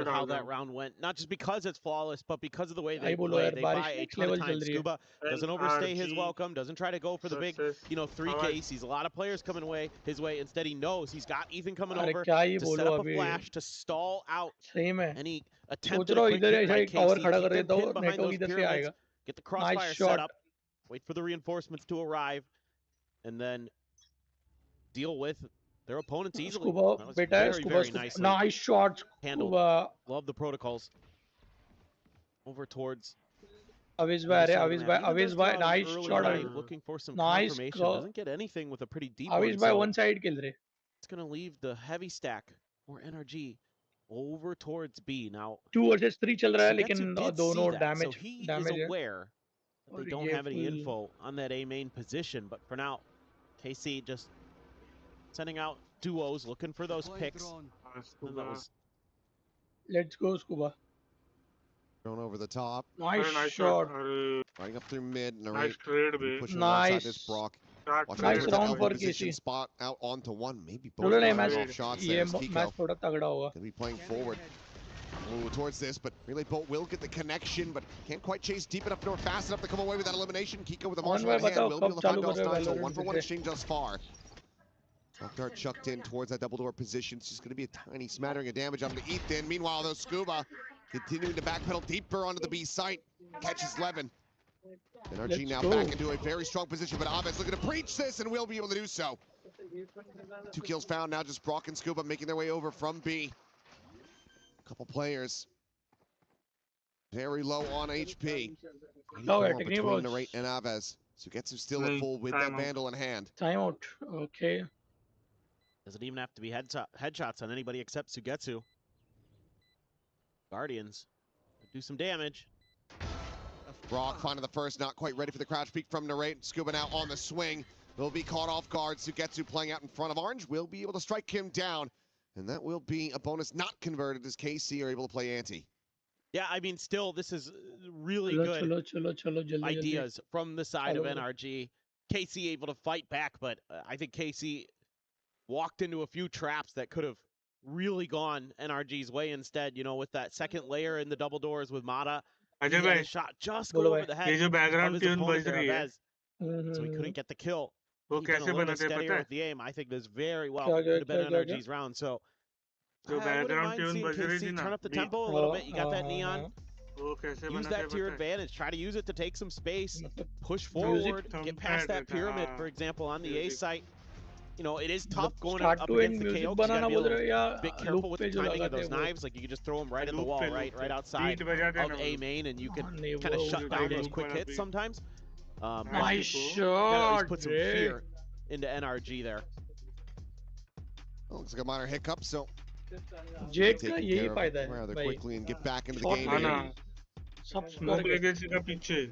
How that round went. Not just because it's flawless, but because of the way they play. They buy a ton of time. Scuba doesn't overstay his welcome, doesn't try to go for the big, 3K. Sees a lot of players coming his way. Instead, he knows he's got Ethan coming over to set up a flash to stall out any attempt at a quick hit by KC. Keep him pinned behind those pyramids. Get the crossfire set up, wait for the reinforcements to arrive, and then deal with their opponents easily. That was very nicely nice shot. Handled. Love the protocols. Over towards Aviz bhai, nice shot. Looking for some confirmation. Doesn't get anything with a pretty deep one. Aviz bhai one side kill rahe. It's going to leave the heavy stack for NRG over towards B. Now 2 versus 3 चल रहा है लेकिन दोनों damage he is aware that they don't have any info on that A main position, but for now KC just sending out duos looking for those picks. Let's go Scuba. Thrown over the top. Nice shot. Running up through mid. Nice trade, pushing nice. alongside this Brock. Nice round for position KC. spot out onto one. Maybe both off shots there. Match थोड़ा तगड़ा होगा. Gonna be playing forward. Towards this, but Relay Bolt will get the connection, but can't quite chase deep enough nor fast enough to come away with that elimination. Kiko with the marshal in hand will be able to find Dawson, so 1-for-1 exchange thus far. Drop dart chucked in towards that double door position. It's just going to be a tiny smattering of damage onto Ethan. Meanwhile, though, Scuba continuing to backpedal deeper onto the B site. Catches Levin. NRG now back into a very strong position, but Aves looking to breach this and will be able to do so. 2 kills found now, just Brock and Scuba making their way over from B. Couple players very low on HP. Between Narrate and Aves. Sugetsu still at full with that Vandal in hand. Timeout. Okay. Doesn't even have to be headshots on anybody except Sugetsu. Guardians do some damage. Brock finding the first, not quite ready for the crouch peek from Narrate. Scuba now on the swing. Will be caught off guard. Sugetsu playing out in front of Orange. Will be able to strike him down. And that will be a bonus not converted as KC are able to play ante. Yeah, I mean, still, this is really good ideas from the side of NRG. KC able to fight back, but I think KC walked into a few traps that could have really gone NRG's way instead, you know, with that second layer in the double doors with Mata. He had a shot just go over the head of his opponent there, so he couldn't get the kill. He's been a little bit steadier with the aim. I think this very well could have been NRG's round. So I wouldn't mind seeing KC turn up the tempo a little bit. You got that neon. Use that to your advantage. Try to use it to take some space. Push forward. Get past that pyramid, for example, on the A site. You know, it is tough going up against the KO. You gotta be a bit careful with the timing of those knives. Like, you can just throw them right at the wall, right outside of A main, and you can kind of shut down those quick hits sometimes. Nice shot. At least put some fear into NRG there. Well, looks like a minor hiccup, so Jake का यही फायदा है rather quickly and get back into the game here. सब smoke लेके का पीछे.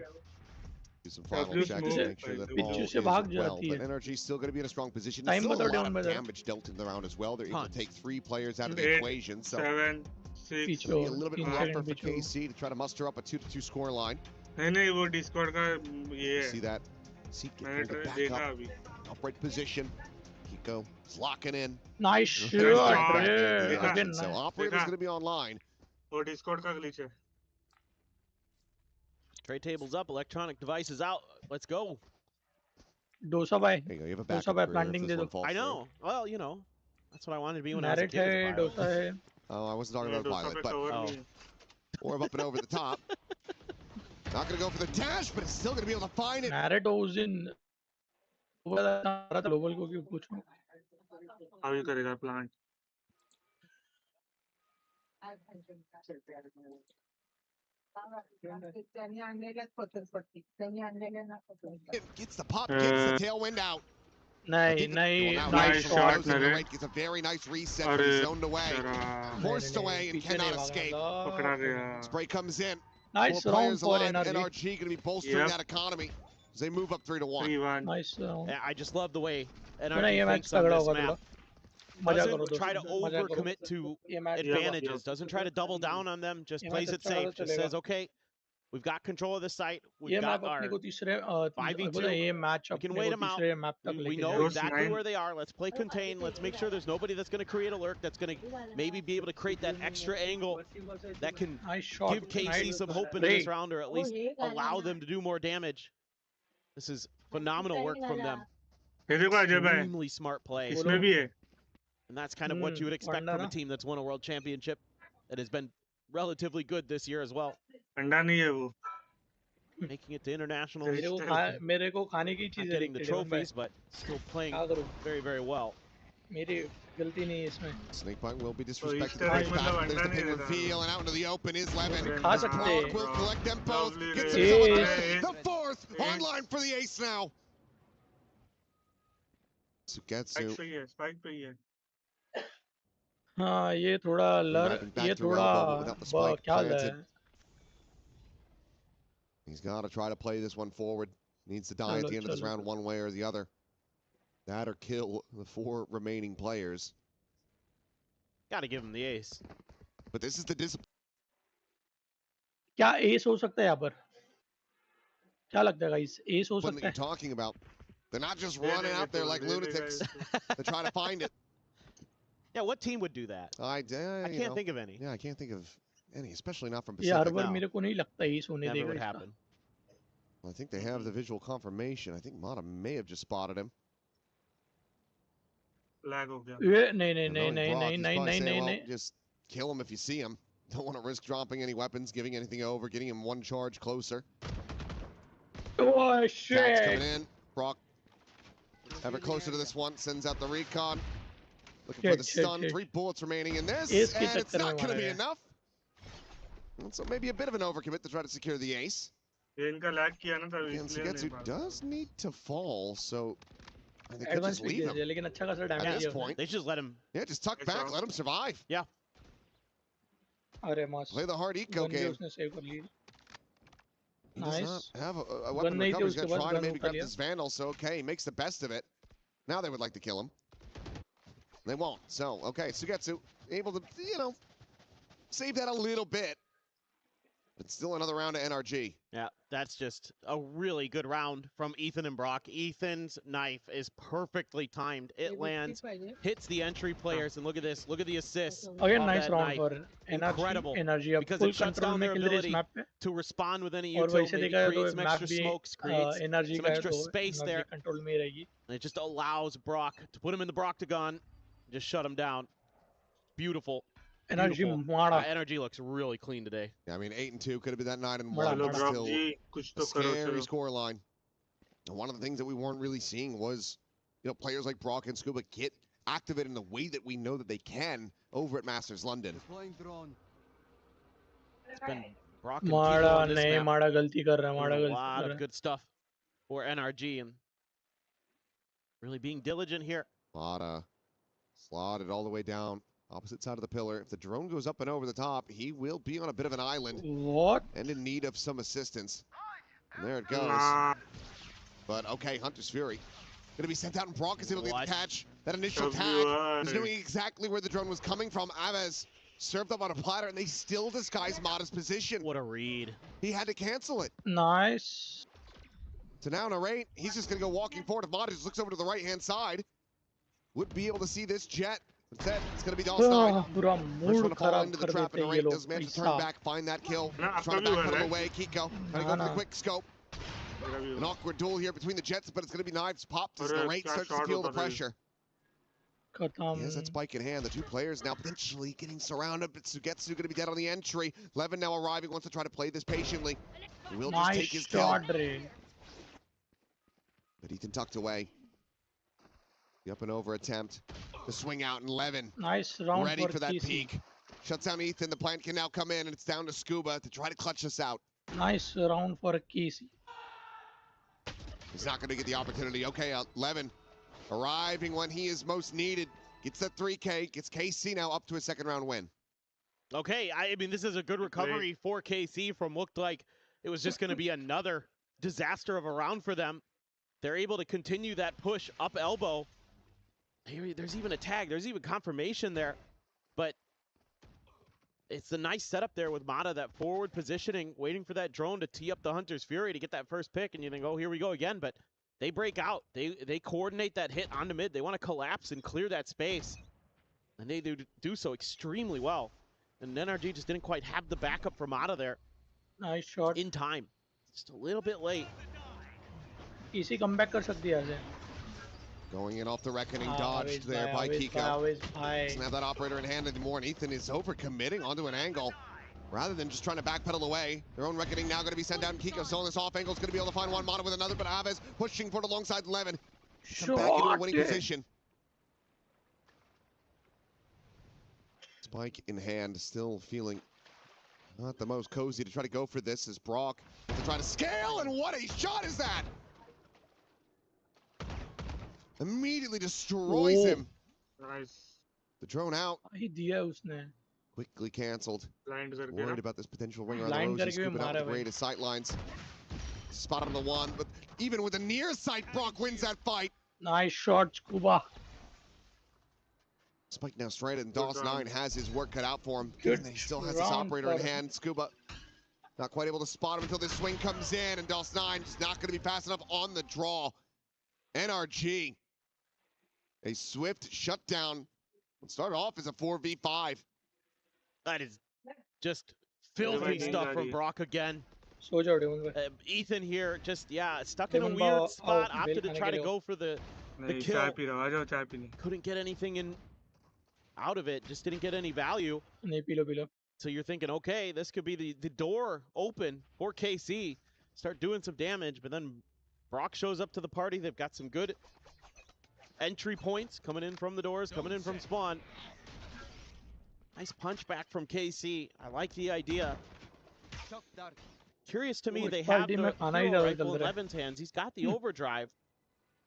Do some final checks to make sure that ball is well, but NRG is still going to be in a strong position. There's still a lot of damage dealt in the round as well. They're able to take 3 players out of the equation, so 7, 6, a little bit rougher for KC to try to muster up a 2-2 score line. नहीं वो Discord का ये See that? Seek to back up, upright position. Kiko is locking in. Nice shot. Again, so operator's going to be online. वो Discord का glitch है. Tray tables up, electronic devices out. Let's go. Dosa bhai. There you go. You have a backup Dosa bhai planting de do. I know. Well, you know, that's what I wanted to be when I was a kid. Dosa hai. Oh, I wasn't talking about Violet, but or up and over the top. Not going to go for the dash, but it's still going to be able to find it. Narrato's in. Global को क्यों पूछूं? अभी करेगा plant. Gets the pop, gets the tailwind out. Nice shot. Gets a very nice reset, but he's zoned away. Forced away and cannot escape. Spray comes in. Nice 4 round players for alive. NRG. NRG going to be bolstering that economy as they move up 3-1. Nice round. Yeah, I just love the way NRG thinks on this map. Doesn't try to overcommit to advantages. Doesn't try to double down on them. Just plays it safe. Just says, okay, we've got control of the site. We've got our 5v2. We can wait them out. We know exactly where they are. Let's play contain. Let's make sure there's nobody that's going to create a lurk, that's going to maybe be able to create that extra angle that can give KC some hope in this round, or at least allow them to do more damage. This is phenomenal work from them. Extremely smart play. And that's kind of what you would expect from a team that's won a world championship that has been relatively good this year as well. Making it to internationals. Getting the trophies, but still playing very, very well. Snakebite will be disrespected. There's the pin reveal, and out into the open is Levin. Brock will collect them both. Gets the 4th online for the ace now. Sugetsu. हाँ ये थोड़ा ये थोड़ा क्या है? He's got to try to play this one forward. Needs to die at the end of this round one way or the other. That or kill the 4 remaining players. Got to give him the ace. But this is the discipline. क्या ace हो सकता है यहाँ पर? क्या लगता है guys? Ace हो What सकता you're है? talking about? They're not just running out there like lunatics to try to find it. Yeah, what team would do that? I can't think of any. Yeah, I can't think of any, especially not from ये Pacific. हर बार मेरे को नहीं लगता Ace होने Never देगा would इसका. happen. I think they have the visual confirmation. I think Mata may have just spotted him. Lag हो गया. नहीं. Just kill him if you see him. Don't want to risk dropping any weapons, giving anything over, getting him one charge closer. Oh shit! That's coming in. Brock ever closer to this one, sends out the recon. Looking for the stun. 3 bullets remaining in this, and it's not going to be enough. So maybe a bit of an overcommit to try to secure the ace. And Sugetsu does need to fall, so they could just leave him. At this point, they just let him. Yeah, just tuck back, let him survive. Yeah. Play the hard eco game. He does not have a weapon recovery. He's going to try to maybe grab this Vandal, so okay, he makes the best of it. Now they would like to kill him. They won't. So, okay, Sugetsu able to, save that a little bit. But still another round of NRG. Yeah, that's just a really good round from Ethan and Brock. Ethan's knife is perfectly timed. It lands, hits the entry players, and look at this. Look at the assists. Again, nice round for incredible. NRG. Because it shuts down their ability to respond with any util, maybe create some extra smokes, creates some extra space there. And it just allows Brock to put him in the Broctagon, just shut him down. Beautiful. NRG looks really clean today. Yeah, I mean 8-2 could have been that 9-1. Still a scary scoreline. And one of the things that we weren't really seeing was, players like Brock and Scuba get activated in the way that we know that they can over at Masters London. It's been Brock and Kiko on this map. A lot of good stuff for NRG and really being diligent here. Mata slotted all the way down. Opposite side of the pillar. If the drone goes up and over the top, he will be on a bit of an island. What? And in need of some assistance. And there it goes. But okay, Hunter's Fury. Going to be sent out, and Brock is able to catch that initial tag. He's knowing exactly where the drone was coming from. Aves served up on a platter, and they still disguise Mata's position. What a read. He had to cancel it. Nice. So now Narrate, he's just going to go walking forward. If Mata just looks over to the right-hand side, would be able to see this jet. Instead, it's going to be Dalstein. First one to fall into the trap, and Narrate does manage to turn back, find that kill. Trying to backpedal away. Kiko trying to go for the quick scope. An awkward duel here between the Jets, but it's going to be knives popped as Narrate starts to feel the pressure. He has that spike in hand. The two players now potentially getting surrounded, but Sugetsu going to be dead on the entry. Levin now arriving, wants to try to play this patiently. He will just take his kill. But Ethan tucked away. The up and over attempt. The swing out, and Levin ready for that peak. Shuts down Ethan. The plant can now come in, and it's down to Scuba to try to clutch this out. Nice round for Casey. He's not going to get the opportunity. Okay, Levin arriving when he is most needed. Gets that 3K, gets KC now up to a second round win. Okay, I mean, this is a good recovery for KC from looked like it was just going to be another disaster of a round for them. They're able to continue that push up elbow. There's even a tag. There's even confirmation there. But it's a nice setup there with Mata, that forward positioning, waiting for that drone to tee up the Hunter's Fury to get that first pick. And you think, oh, here we go again. But they break out. They coordinate that hit onto mid. They want to collapse and clear that space. And they do so extremely well. And NRG just didn't quite have the backup for Mata there. Nice shot. In time. Just a little bit late. Easy comeback कर सकती है. Going in off the reckoning, dodged there by Kiko. Doesn't have that operator in hand anymore, and Ethan is over-committing onto an angle. Rather than just trying to backpedal away, their own reckoning now going to be sent down. Kiko still in this off angle, is going to be able to find one. Mata with another, but Aves pushing for it alongside Levin. Come back into a winning position. Spike in hand, still feeling not the most cozy to try to go for this as Brock to try to scale, and what a shot is that! Immediately destroys him. Nice. The drone out. Quickly canceled. Worried about this potential ring around the roses. Scooping out with the greatest sight lines. Spotted on the one, but even with a near sight, Brock wins that fight. Nice shot, Scuba. Spike now stranded, and DOS9 has his work cut out for him. Given that he still has his operator in hand. Scuba Not quite able to spot him until this swing comes in, and DOS9 is not going to be fast enough on the draw. NRG, a swift shutdown. It started off as a 4v5. That is just filthy stuff from Brock again. Ethan here just, stuck in a weird spot, opted to try to go for the kill. Couldn't get anything in out of it, just didn't get any value. So you're thinking, okay, this could be the door open for KC. Start doing some damage, but then Brock shows up to the party. They've got some good entry points coming in from the doors, coming in from spawn. Nice punch back from KC. I like the idea. Curious to me, they have the rifle in Levin's hands. He's got the overdrive.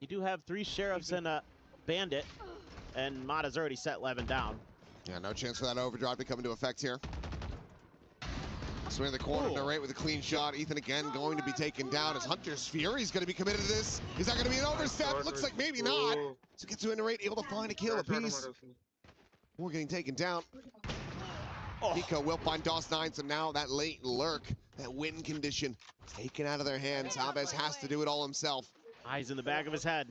You do have 3 sheriffs and a bandit, and Mata's already set Levin down. Yeah, no chance for that overdrive to come into effect here. Swing in the corner, Narrate with a clean shot. Ethan again going to be taken down as Hunter's Fury's going to be committed to this. Is that going to be an overstep? Looks like maybe not. So gets to Narrate, able to find a kill apiece. We're getting taken down. Nico will find DOS9, so now that late lurk, that win condition, taken out of their hands. Chavez has to do it all himself. Eyes in the back of his head.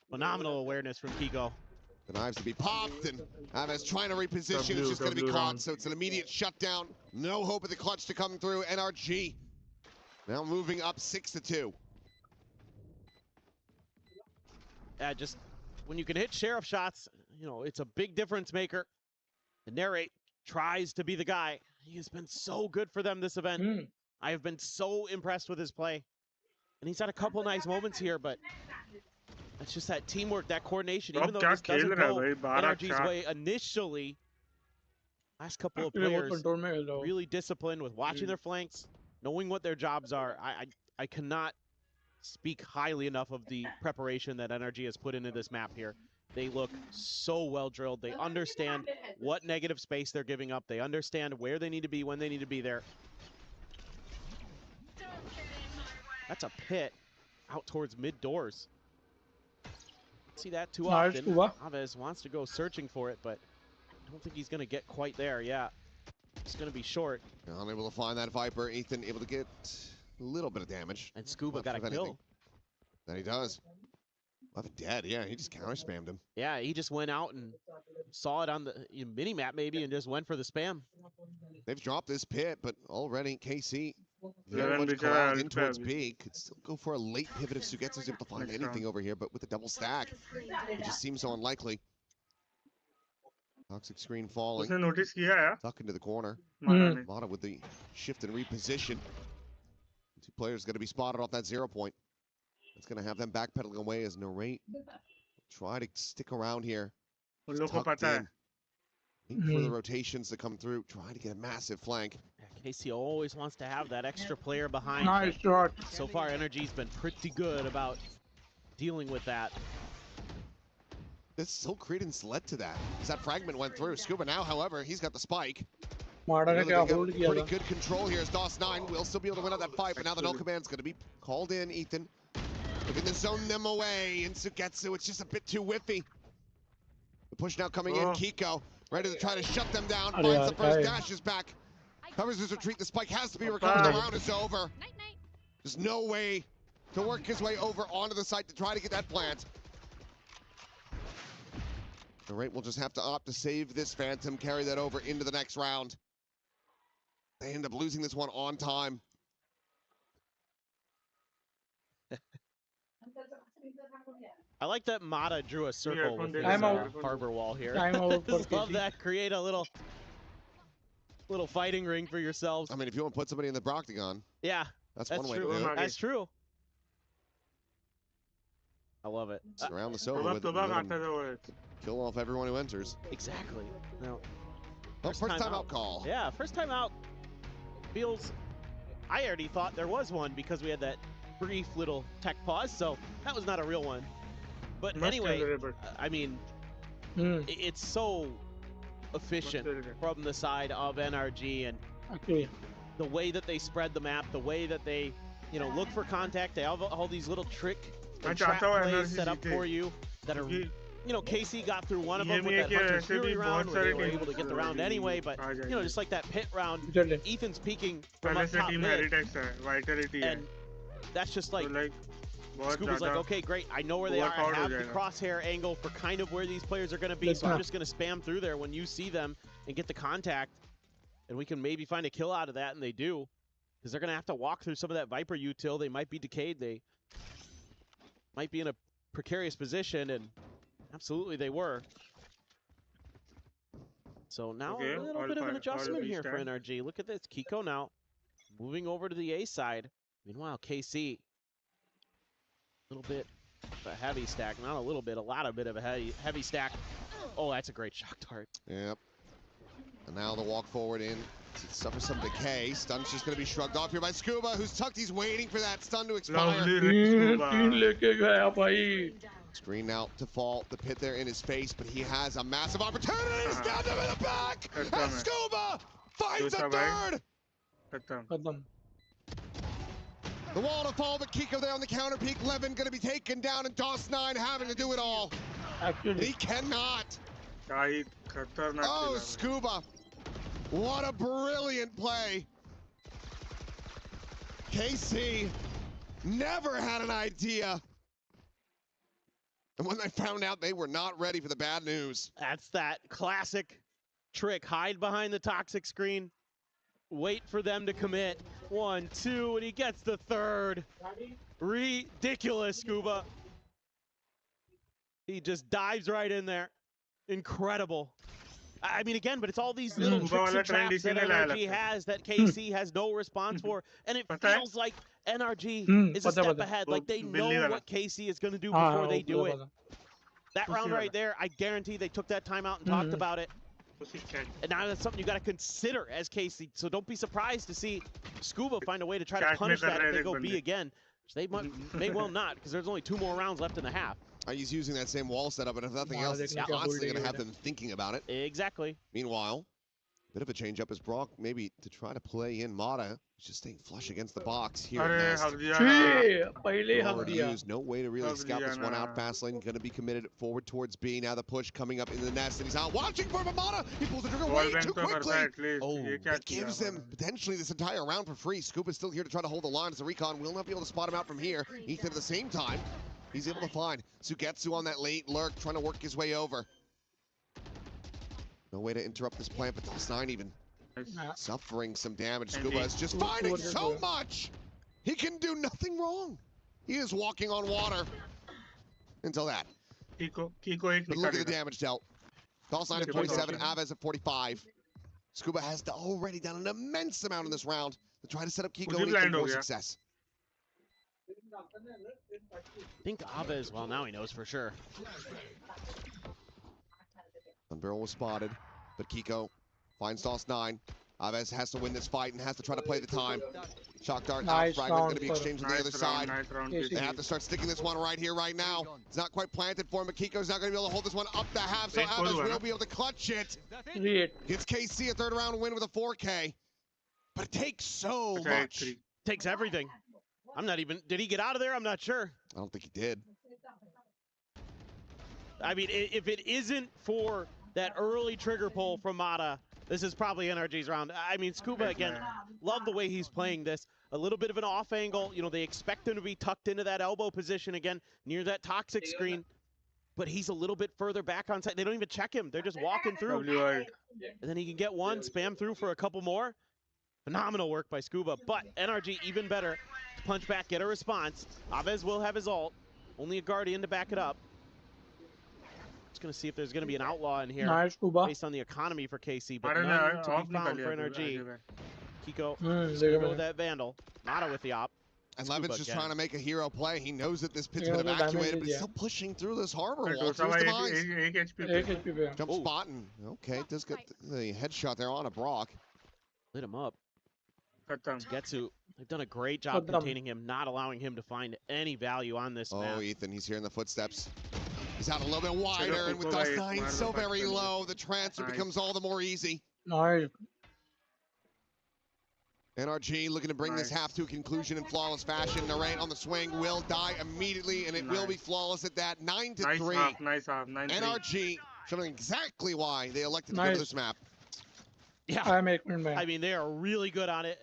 Phenomenal awareness from Kiko. The knives to be popped, and Chavez trying to reposition. It's just going to be caught, so it's an immediate shutdown. No hope of the clutch to come through. NRG now moving up 6-2. Just when you can hit sheriff shots, you know, it's a big difference maker. The Narrate tries to be the guy. He has been so good for them this event. I have been so impressed with his play. And he's had a couple nice moments here, but it's just that teamwork, that coordination. Even though this doesn't go NRG's way initially, last couple of players really disciplined with watching their flanks, knowing what their jobs are. I cannot speak highly enough of the preparation that NRG has put into this map here. They look so well drilled. They understand what negative space they're giving up. They understand where they need to be, when they need to be there. That's a pit out towards mid doors. See that too often. Chavez wants to go searching for it, but I don't think he's going to get quite there. Yeah, it's going to be short. Unable to find that Viper. Ethan able to get a little bit of damage. And Scuba got a kill. That he does. Left dead, yeah, he just counter-spammed him. Yeah, he just went out and saw it on the mini-map maybe and just went for the spam. They've dropped this pit, but already KC very much called in towards B. Could still go for a late pivot if Sugetsu's able to find anything over here, but with the double stack, it just seems so unlikely. Toxic screen falling. Tuck into the corner. Mata with the shift and reposition. 2 players going to be spotted off that 0 point. It's going to have them backpedaling away as Narrate try to stick around here. Wait for the rotations to come through. Try to get a massive flank. Yeah, KC always wants to have that extra player behind. Nice shot. So far, NRG's been pretty good about dealing with that. This Soul Credence led to that, as that fragment went through. Scuba now, however, he's got the spike. Pretty good control here as DOS9 will still be able to win out that fight, but now the null command's going to be called in. Ethan looking to zone them away, and Sugetsu, it's just a bit too whiffy. The push now coming in, Kiko, ready to try to shut them down, finds the first, dashes back, covers his retreat, the spike has to be recovered, the round is over. There's no way to work his way over onto the site to try to get that plant. Narrate will just have to opt to save this Phantom, carry that over into the next round. They end up losing this one on time. I like that Mata drew a circle with his harbor wall here. Just love that. Create a little fighting ring for yourselves. I mean, if you want to put somebody in the Broctagon, yeah, that's one way to do it. That's true. I love it. Surround the Sova with it. Kill off everyone who enters. Exactly. Now, first time out call. Yeah, first time out feels. I already thought there was one because we had that brief little tech pause, so that was not a real one. But anyway, I mean, it's so efficient from the side of NRG, and the way that they spread the map, the way that they, look for contact. They have all these little trap plays set up for you that are you know, KC got through one of them with that Hunter Fury round where they were able to get the round anyway, but, you know, just like that pit round, Ethan's peeking from up top mid, and that's just like, Scuba's like, okay, great, I know where they are, I have the crosshair angle for kind of where these players are going to be, so I'm just going to spam through there when you see them and get the contact, and we can maybe find a kill out of that, and they do, because they're going to have to walk through some of that Viper util. They might be decayed, they might be in a precarious position, and absolutely they were. So now a little bit of an adjustment here for NRG. Look at this, Kiko now moving over to the A side. Meanwhile, KC, a little bit of a heavy stack, not a little bit, a lot of bit of a heavy stack. Oh, that's a great shock dart. Yep. And now the walk forward in to suffer some decay. Stun's just going to be shrugged off here by Scuba, who's tucked. He's waiting for that stun to expire. Screen now to fall. The pit there in his face, but he has a massive opportunity. He's down to the back. And Scuba finds a third. The wall to fall, but Kiko there on the counter peak. Levin going to be taken down, and DOS9 having to do it all. He cannot. Oh, Scuba. What a brilliant play. KC never had an idea. And when they found out, they were not ready for the bad news. That's that classic trick. Hide behind the toxic screen. Wait for them to commit. 1, 2, and he gets the third. Ridiculous, Scuba. He just dives right in there. Incredible. I mean, again, but it's all these little tricks and traps that NRG has that KC has no response for. And it feels like NRG is a step ahead. Like they know what KC is going to do before they do it. That round right there, I guarantee they took that time out and talked about it. And now that's something you got to consider as KC. So don't be surprised to see Scuba find a way to try to punish that if they go B again. Which they may well not, because there's only 2 more rounds left in the half. He's using that same wall setup, and if nothing else, it's constantly going to have them thinking about it. Exactly. Meanwhile, bit of a change up as Brock maybe to try to play in Mata. He's just staying flush against the box here. No way to really scout this one out. Fastlane going to be committed forward towards B. Now the push coming up in the nest, and he's out watching for Mata. He pulls the trigger way too quickly. Oh, it gives them potentially this entire round for free. Scoop is still here to try to hold the line as the recon will not be able to spot him out from here. Ethan at the same time. He's able to find Sugetsu on that late lurk, trying to work his way over. No way to interrupt this plant, but DOS9 even suffering some damage. Scuba is just finding so much! He can do nothing wrong. He is walking on water. Until that. Kiko but look at the damage dealt. DOS9 at 47, Aves at 45. Scuba has already done an immense amount in this round to try to set up Kiko and for success. I think Aves, well, now he knows for sure. Unbarrel was spotted, but Kiko finds DOS9. Aves has to win this fight and has to try to play the time. Shock dart out, fragment going to be exchanged on the other side. They have to start sticking this one right here, right now. It's not quite planted for him, but Kiko's not going to be able to hold this one up the half, so Aves will be able to clutch it. Gets KC a 3rd round win with a 4K. But it takes so much. Takes everything. I'm not even, did he get out of there? I'm not sure. I don't think he did. I mean, if it isn't for that early trigger pull from Mata, this is probably NRG's round. I mean, Scuba, again, love the way he's playing this. A little bit of an off angle. You know, they expect him to be tucked into that elbow position again, near that toxic screen. But he's a little bit further back on site. They don't even check him. They're just walking through. And then he can get one, spam through for a couple more. Phenomenal work by Scuba, but NRG even better. Punch back, get a response. Aves will have his ult. Only a Guardian to back it up. Just going to see if there's going to be an outlaw in here based on the economy for KC, but none to be found for NRG. Kiko with that Vandal. Mata with the op. And Levin's just trying to make a hero play. He knows that this pit's been evacuated, but he's still pushing through this harbor wall. Jump spotting. Okay, does get the headshot there on a Brock. Lit him up. Getsu, they've done a great job containing him, not allowing him to find any value on this map. Oh, Ethan, he's hearing the footsteps. He's out a little bit wider, and with DOS9 so very low, the transfer becomes all the more easy. NRG looking to bring this half to a conclusion in flawless fashion. Narain on the swing will die immediately, and it will be flawless at that. 9-3. Nice half. NRG showing exactly why they elected to go to this map. Yeah, I mean, they are really good on it.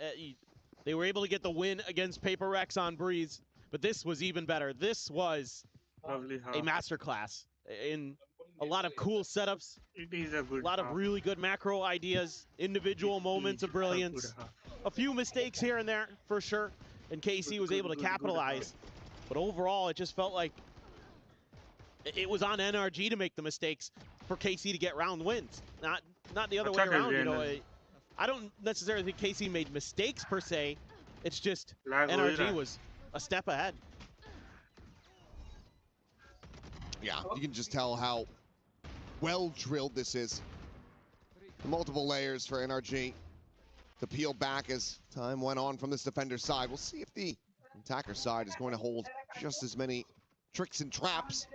They were able to get the win against Paper Rex on Breeze, but this was even better. This was a masterclass in a lot of cool setups, a lot of really good macro ideas, individual moments of brilliance. A few mistakes here and there, for sure, and KC was able to capitalize. But overall, it just felt like it was on NRG to make the mistakes for KC to get round wins, not the other way around. You know, I don't necessarily think KC made mistakes per se. It's just NRG was a step ahead. Yeah, you can just tell how well drilled this is. Multiple layers for NRG to peel back as time went on from this defender's side. We'll see if the attacker side is going to hold just as many tricks and traps,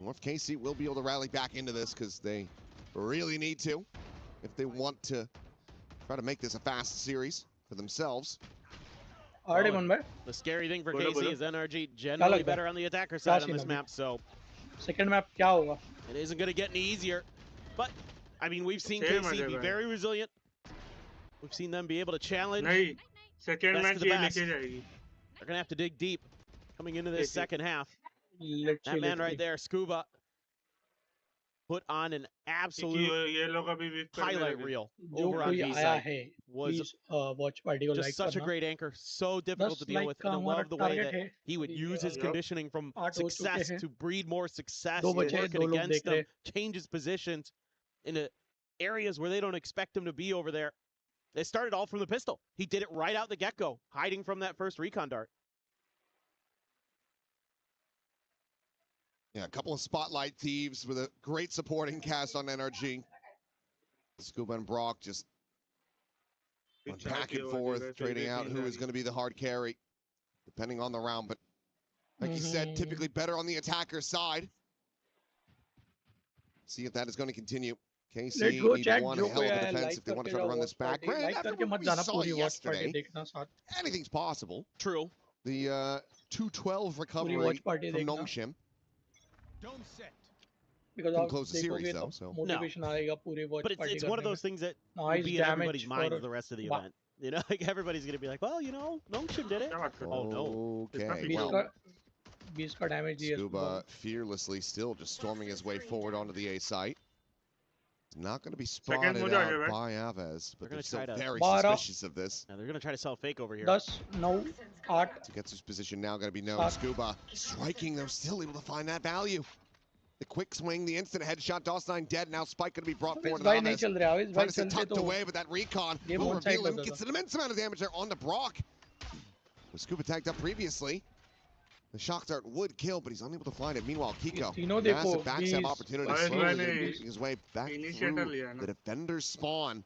or if KC will be able to rally back into this, because they really need to if they want to try to make this a fast series for themselves. The scary thing for KC is NRG generally better on the attacker side on this map, so second map क्या होगा? It isn't going to get any easier. But I mean, we've seen KC be very resilient. We've seen them be able to challenge second match the best. They're going to have to dig deep coming into this second half. That man right there, Scuba, put on an absolute highlight reel over on B side. Was just such a great anchor, so difficult to deal with, and I love the way that he would use his conditioning from success to breed more success, working against them, change his positions into areas where they don't expect him to be over there. They started all from the pistol. He did it right out the get-go, hiding from that first recon dart. Yeah, a couple of spotlight thieves with a great supporting cast on NRG. Scuba and Brock just went back and forth, trading out who is going to be the hard carry, depending on the round. But like you said, typically better on the attacker side. See if that is going to continue. KC need one hell of a defense if they want to try to run this back. Granted, after what we saw yesterday, anything's possible. True. The 212 recovery from Nongshim. Don't sit. Because close the series though, so motivation but it's one of those things that will be in everybody's mind for the rest of the event. You know, like everybody's gonna be like, well, you know, Nongshim did it. Oh no. Okay. Well, damage Scuba fearlessly still just storming his way forward onto the A site. Not going to be spotted out by Aves, but they're still very suspicious of this. Yeah, they're going to try to sell fake over here. No art. To get to his position now, going to be no Scuba. Striking, they're still able to find that value. The quick swing, the instant headshot, DOS9 dead. Now Spike going to be brought forward. Trying to sit tucked away, but that recon will reveal him. Gets an immense amount of damage there on the Brock. With Scuba tagged up previously. The shock dart would kill, but he's unable to find it. Meanwhile, Kiko, massive backstab opportunity, slowly making his way back through the defender's spawn.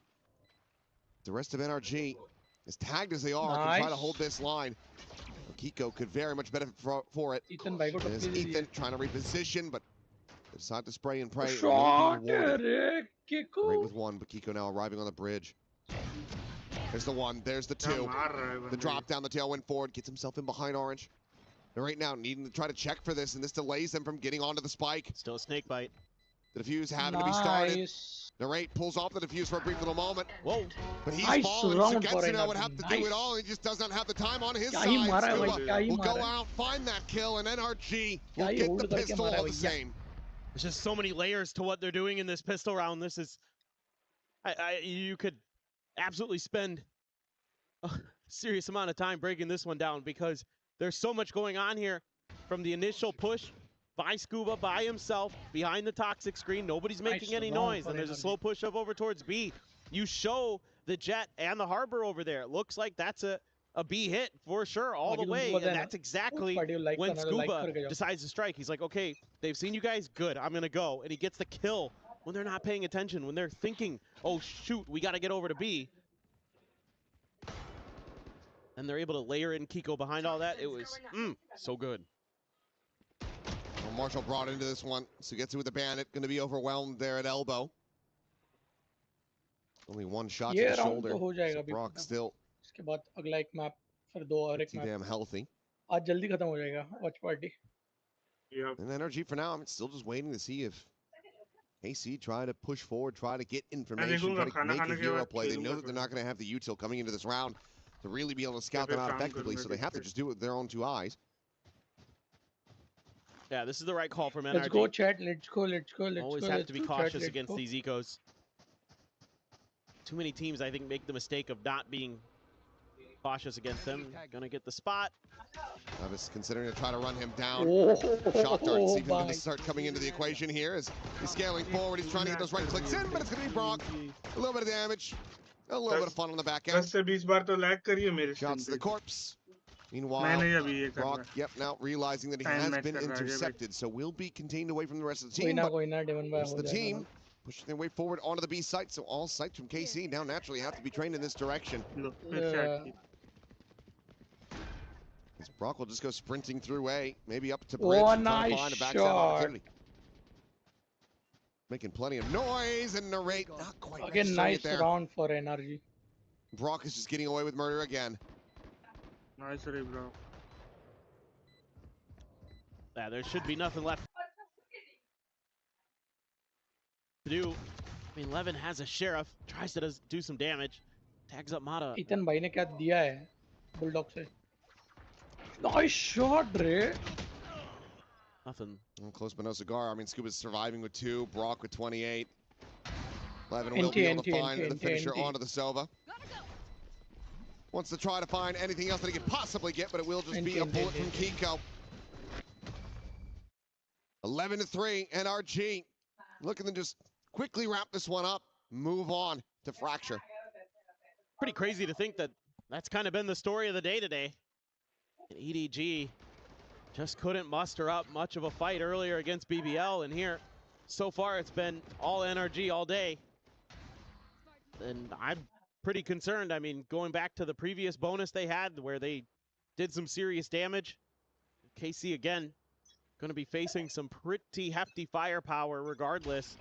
The rest of NRG, as tagged as they are, can try to hold this line. Kiko could very much benefit for it. There's Ethan trying to reposition, but they decide to spray and pray. Great with one, but Kiko now arriving on the bridge. There's the one, there's the two. The drop down the tailwind forward, gets himself in behind Orange. They're right now needing to try to check for this, and this delays them from getting onto the spike. Still a snake bite. The defuse having to be started. Narrate pulls off the defuse for a brief little moment. Whoa. But he's fallen. Sugetsuno would have to do it all. He just does not have the time on his side. Scuba will go out, find that kill, and NRG will get the pistol all the same. There's just so many layers to what they're doing in this pistol round. This is... you could absolutely spend a serious amount of time breaking this one down, because there's so much going on here from the initial push by Scuba by himself behind the toxic screen. Nobody's making any noise, and there's a slow push up over towards B. You show the Jet and the Harbor over there. It looks like that's a B hit for sure all the way, and that's exactly when Scuba decides to strike. He's like, okay, they've seen you guys, good, I'm gonna go. And he gets the kill when they're not paying attention, when they're thinking, oh shoot, we gotta get over to B. And they're able to layer in Kiko behind all that. It was so good. Well, Marshall brought into this one. Sugetsu with the Bandit, going to be overwhelmed there at elbow. Only one shot to the shoulder. So Brock still इसके बाद अगला एक map, फिर 2 और एक map. Damn healthy. आज जल्दी खत्म हो जाएगा watch party. And NRG for now, I'm still just waiting to see if KC try to push forward, try to get information, try to make a hero play. They know that they're not going to have the util coming into this round to really be able to scout them out effectively, so they have to just do it with their own 2 eyes. Yeah, this is the right call from NRG. Let's go, chat. Let's go. Always have to be cautious against these ecos. Too many teams, I think, make the mistake of not being cautious against them. Gonna get the spot. Travis considering to try to run him down. Shock darts even going to start coming into the equation here as he's scaling forward. He's trying to get those right clicks in, but it's going to be Brock. A little bit of damage. A little bit of fun on the back end. Shots to the corpse. Meanwhile, Brock, now realizing that he has been intercepted, so will be contained away from the rest of the team. The team pushing their way forward onto the B site, so all sites from KC now naturally have to be trained in this direction. As Brock will just go sprinting through A, maybe up to bridge, trying to find a backside opportunity. Making plenty of noise and narrate, not quite. Again, nice round for NRG. Brock is just getting away with murder again. Nice, bro. Yeah, there should be nothing left to do. I mean, Levin has a sheriff, tries to do some damage, tags up Mata. Ethan भाई ने क्या दिया है bulldog से? Nice shot, Ray. Nothing. Close but no cigar. I mean, Scuba's surviving with 2, Brock with 28. Levin will be able to find the finisher onto the Sova. Wants to try to find anything else that he could possibly get, but it will just be a bullet from Kiko. 11-3, NRG. Looking to just quickly wrap this one up, move on to Fracture. Pretty crazy to think that that's kind of been the story of the day today. And EDG just couldn't muster up much of a fight earlier against BBL, and here, so far it's been all NRG all day. And I'm pretty concerned. I mean, going back to the previous bonus they had where they did some serious damage, KC again going to be facing some pretty hefty firepower regardless.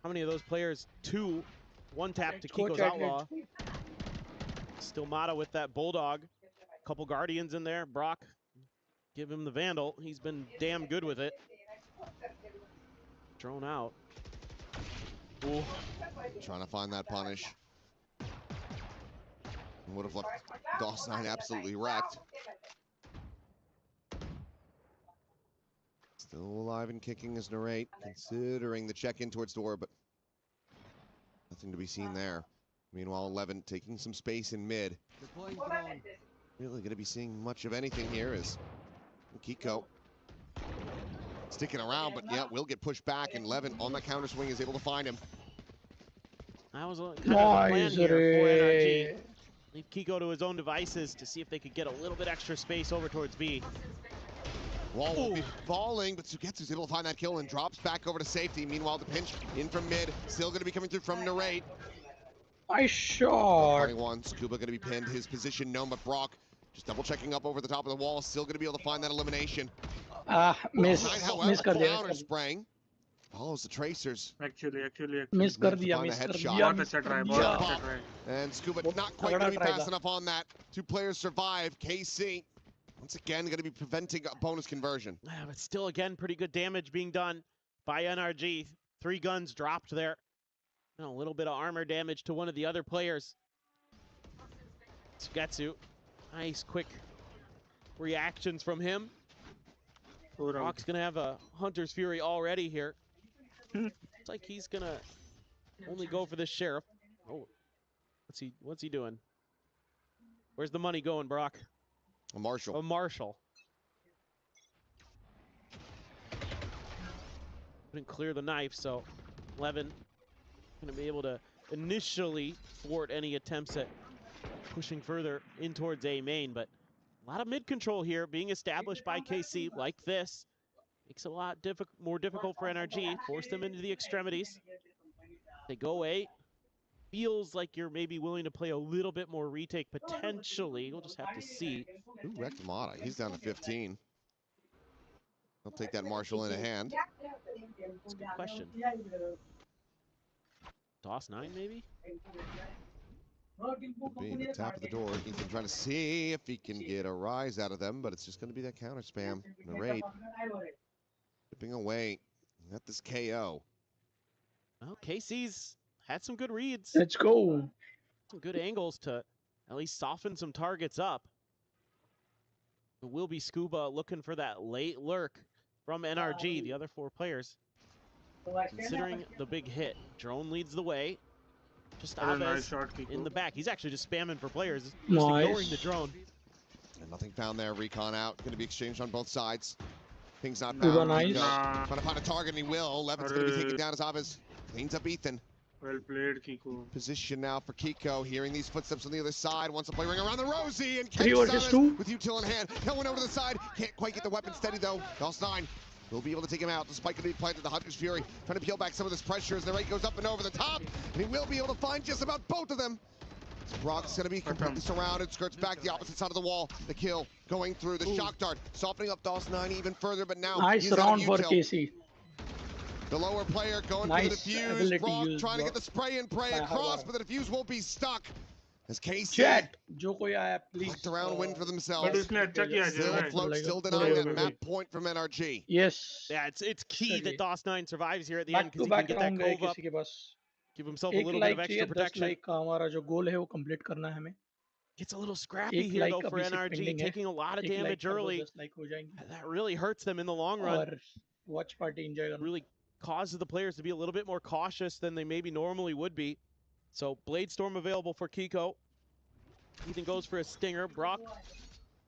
How many of those players? 2, 1 tap to Kiko's Outlaw. Still Mata with that Bulldog. Couple Guardians in there. Brock, give him the Vandal. He's been damn good with it. Drone out. Ooh. Trying to find that punish. Would have left DOS9 absolutely wrecked. Still alive and kicking as Narrate, considering the check-in towards door, but nothing to be seen there. Meanwhile, 11 taking some space in mid. Really going to be seeing much of anything here is Kiko sticking around, but yeah, will get pushed back, and Levin on the counter swing is able to find him. That was kind of the plan here for NRG. Leave Kiko to his own devices to see if they could get a little bit extra space over towards B. Wall will be falling, but Sugetsu's able to find that kill and drops back over to safety. Meanwhile, the pinch in from mid, still going to be coming through from Narrate. Nice shot. 21, Scuba going to be pinned, his position known, but Brock just double checking up over the top of the wall, still going to be able to find that elimination. Miss कर दिया. Counter spraying. Follows the tracers. Actually. Miss कर दिया. And Scuba not quite going to be fast enough on that. 2 players survive. KC once again going to be preventing a bonus conversion. Yeah, but still again pretty good damage being done by NRG. 3 guns dropped there. And a little bit of armor damage to one of the other players. Sugetsu, nice quick reactions from him. Brock's gonna have a Hunter's Fury already here. It's like he's gonna only go for this sheriff. Oh, what's he doing? Where's the money going, Brock? A Marshall. A Marshall. Couldn't clear the knife, so Levin gonna be able to initially thwart any attempts at pushing further in towards A main, but a lot of mid control here being established by KC like this. Makes it a lot more difficult for NRG, force them into the extremities. They go A. Feels like you're maybe willing to play a little bit more retake, potentially. We'll just have to see. Who wrecked Mata? He's down to 15. He'll take that Marshall in a hand. That's a good question. DOS9 maybe? Being at the top of the door, Ethan trying to see if he can get a rise out of them, but it's just going to be that counter spam. The raid chipping away at this KO. Well, KC's had some good reads. Let's go. Some good angles to at least soften some targets up. It will be Scuba looking for that late lurk from NRG, the other 4 players. Considering the big hit, Drone leads the way. Just nice in the back. He's actually just spamming for players, just ignoring the drone. And nothing found there. Recon out. Going to be exchanged on both sides. Things not found. Nice. Trying to find a target, and he will. Levin's going to be taken down as Aves cleans up Ethan. Well played, Kiko. Position now for Kiko. Hearing these footsteps on the other side. Wants to play ring around the Rosie and 3 versus 2 with util in hand. Going over to the side. Can't quite get the weapon steady though. Lost9 will be able to take him out. The spike going to be planted. The Hunter's Fury trying to peel back some of this pressure as the rate goes up and over the top. And he will be able to find just about both of them. Brock's going to be completely surrounded. Skirts back the opposite side of the wall. The kill going through the shock dart. Softening up Lost9 even further, but now nice round for KC. The lower player going for the defuse. Brock trying to get the spray and pray across, but the defuse won't be stuck. As KC Chat, jo koi aaya, please. Collect around win for themselves. Still float, still denying that map point from NRG. Yes. Yeah, it's key that Lost9 survives here at the end because he can get that cove up. Give himself a little bit of extra protection. हमारा जो goal है वो complete करना है हमें. Gets a little scrappy here though for NRG, taking a lot of damage early. That really hurts them in the long run. Watch party enjoy. Really causes the players to be a little bit more cautious than they maybe normally would be. So Blade Storm available for Kiko. Ethan goes for a stinger. Brock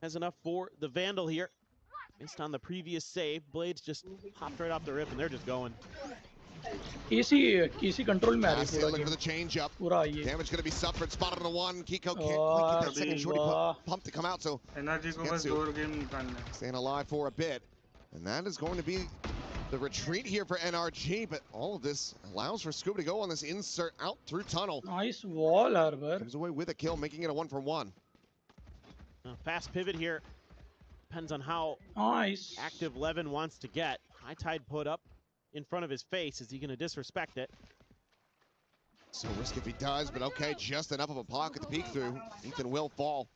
has enough for the Vandal here. Based on the previous save, Blades just hopped right off the rip and they're just going. Easy control में आ रही है looking for the change up. Damage going to be suffered. Spotted on the one. Kiko can't quite get that second shorty pump to come out. So NRG को बस 2 game निकालना. Staying alive for a bit, and that is going to be the retreat here for NRG. But all of this allows for Scuba to go on this insert out through tunnel. Nice wall, Arbor. Comes away with a kill, making it a 1-for-1. Fast pivot here. Depends on how active Levin wants to get. High Tide put up in front of his face. Is he going to disrespect it? So risk if he does, but okay, just enough of a pocket to peek through. Ethan will fall.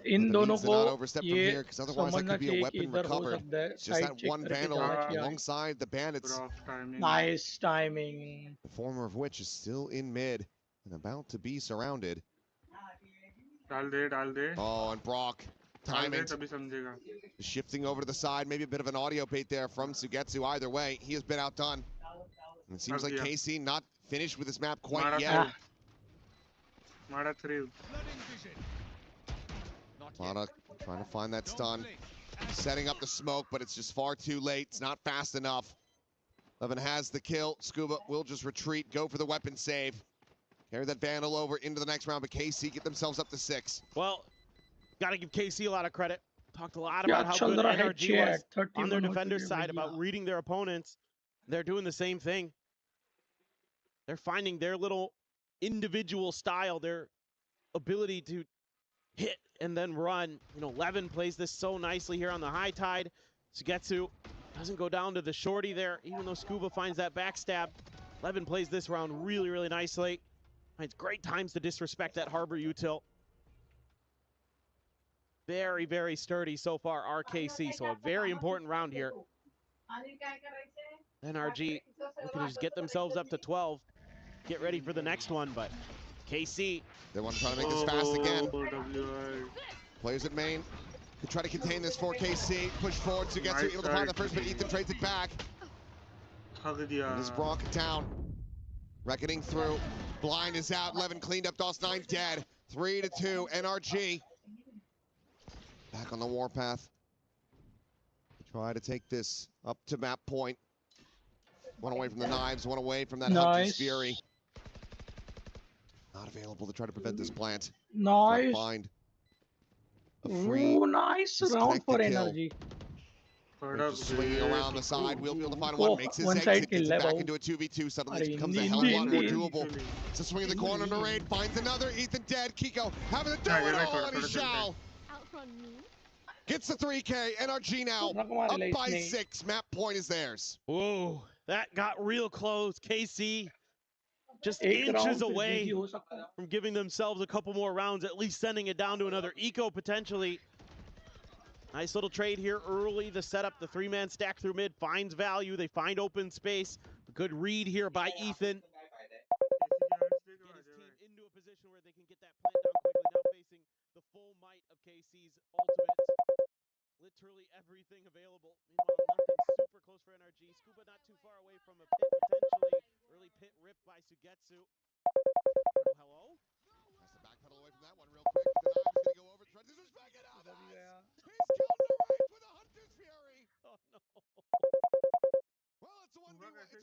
इन दोनों को ये समझना चाहिए कि इधर हो सकता है साइड चेक करके alongside the bandits. Nice timing. The former of which is still in mid and about to be surrounded. डाल दे. Oh, and Brock timing. Shifting over to the side, maybe a bit of an audio bait there from Sugetsu. Either way, he has been outdone. And it seems like KC not finished with this map quite yet. Mara 3. Lana trying to find that stun. Setting up the smoke, but it's just far too late. It's not fast enough. Levin has the kill. Scuba will just retreat, go for the weapon save. Carry that Vandal over into the next round, but KC get themselves up to 6. Well, got to give KC a lot of credit. Talked a lot about how good NRG was on their defender's side, about reading their opponents. They're doing the same thing. They're finding their little individual style, their ability to hit and then run. You know, Levin plays this so nicely here on the High Tide. Sugetsu doesn't go down to the shorty there, even though Scuba finds that backstab. Levin plays this round really, really nicely. Finds great times to disrespect that Harbor util. Very, very sturdy so far, RKC. So a very important round here. NRG looking to just get themselves up to 12. Get ready for the next one, but KC. They want to try to make this fast again. Players at main. They try to contain this for KC. Push forward. Sugetsu able to find the first, but Ethan trades it back. This Brock down. Reckoning through. Blind is out. Levin cleaned up. Lost9 dead. 3-2. NRG. Back on the warpath. Try to take this up to map point. One away from the knives. One away from that Hunter's Fury. Not available to try to prevent this plant. Nice. Find a free. Ooh, nice round for NRG. Just swinging around the side, we'll be able to find one. Makes his exit, gets it back into a 2v2. Suddenly it becomes a hell of a lot more doable. It's a swing in the corner on the raid. Finds another. Ethan dead. Kiko having to do it all, and he shall. Gets the 3K. NRG now up by 6. Map point is theirs. Whoa, that got real close. KC just inches away from giving themselves a couple more rounds, at least sending it down to another eco potentially. Nice little trade here early. The setup, the three-man stack through mid finds value. They find open space. Good read here by Ethan. Get his team into a position where they can get that plant down quickly. Now facing the full might of KC's ultimates. Literally everything available. Meanwhile, nothing super close for NRG. Scuba not too far away from a pit potentially. Early pit ripped by Sugetsu. Oh, hello? Has to backpedal away from that one real quick. Denies gonna go over. This is big enough. He's killed the Raze with a Hunter's Fury. Oh no. Well, it's a 1v1. It's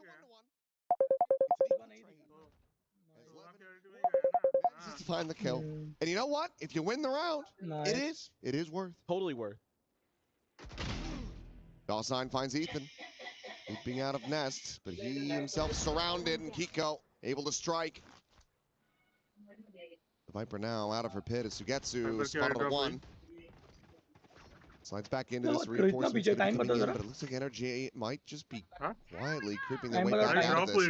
a 1-to-1. Just to find the kill. And you know what? If you win the round, it is worth. Totally worth. Dawson finds Ethan. Leaping out of nest, but he himself surrounded, and Kiko able to strike. The Viper now out of her pit as Sugetsu spotted a 1. Slides back into this reinforcement, but it looks like NRG might just be quietly creeping their way back out of this.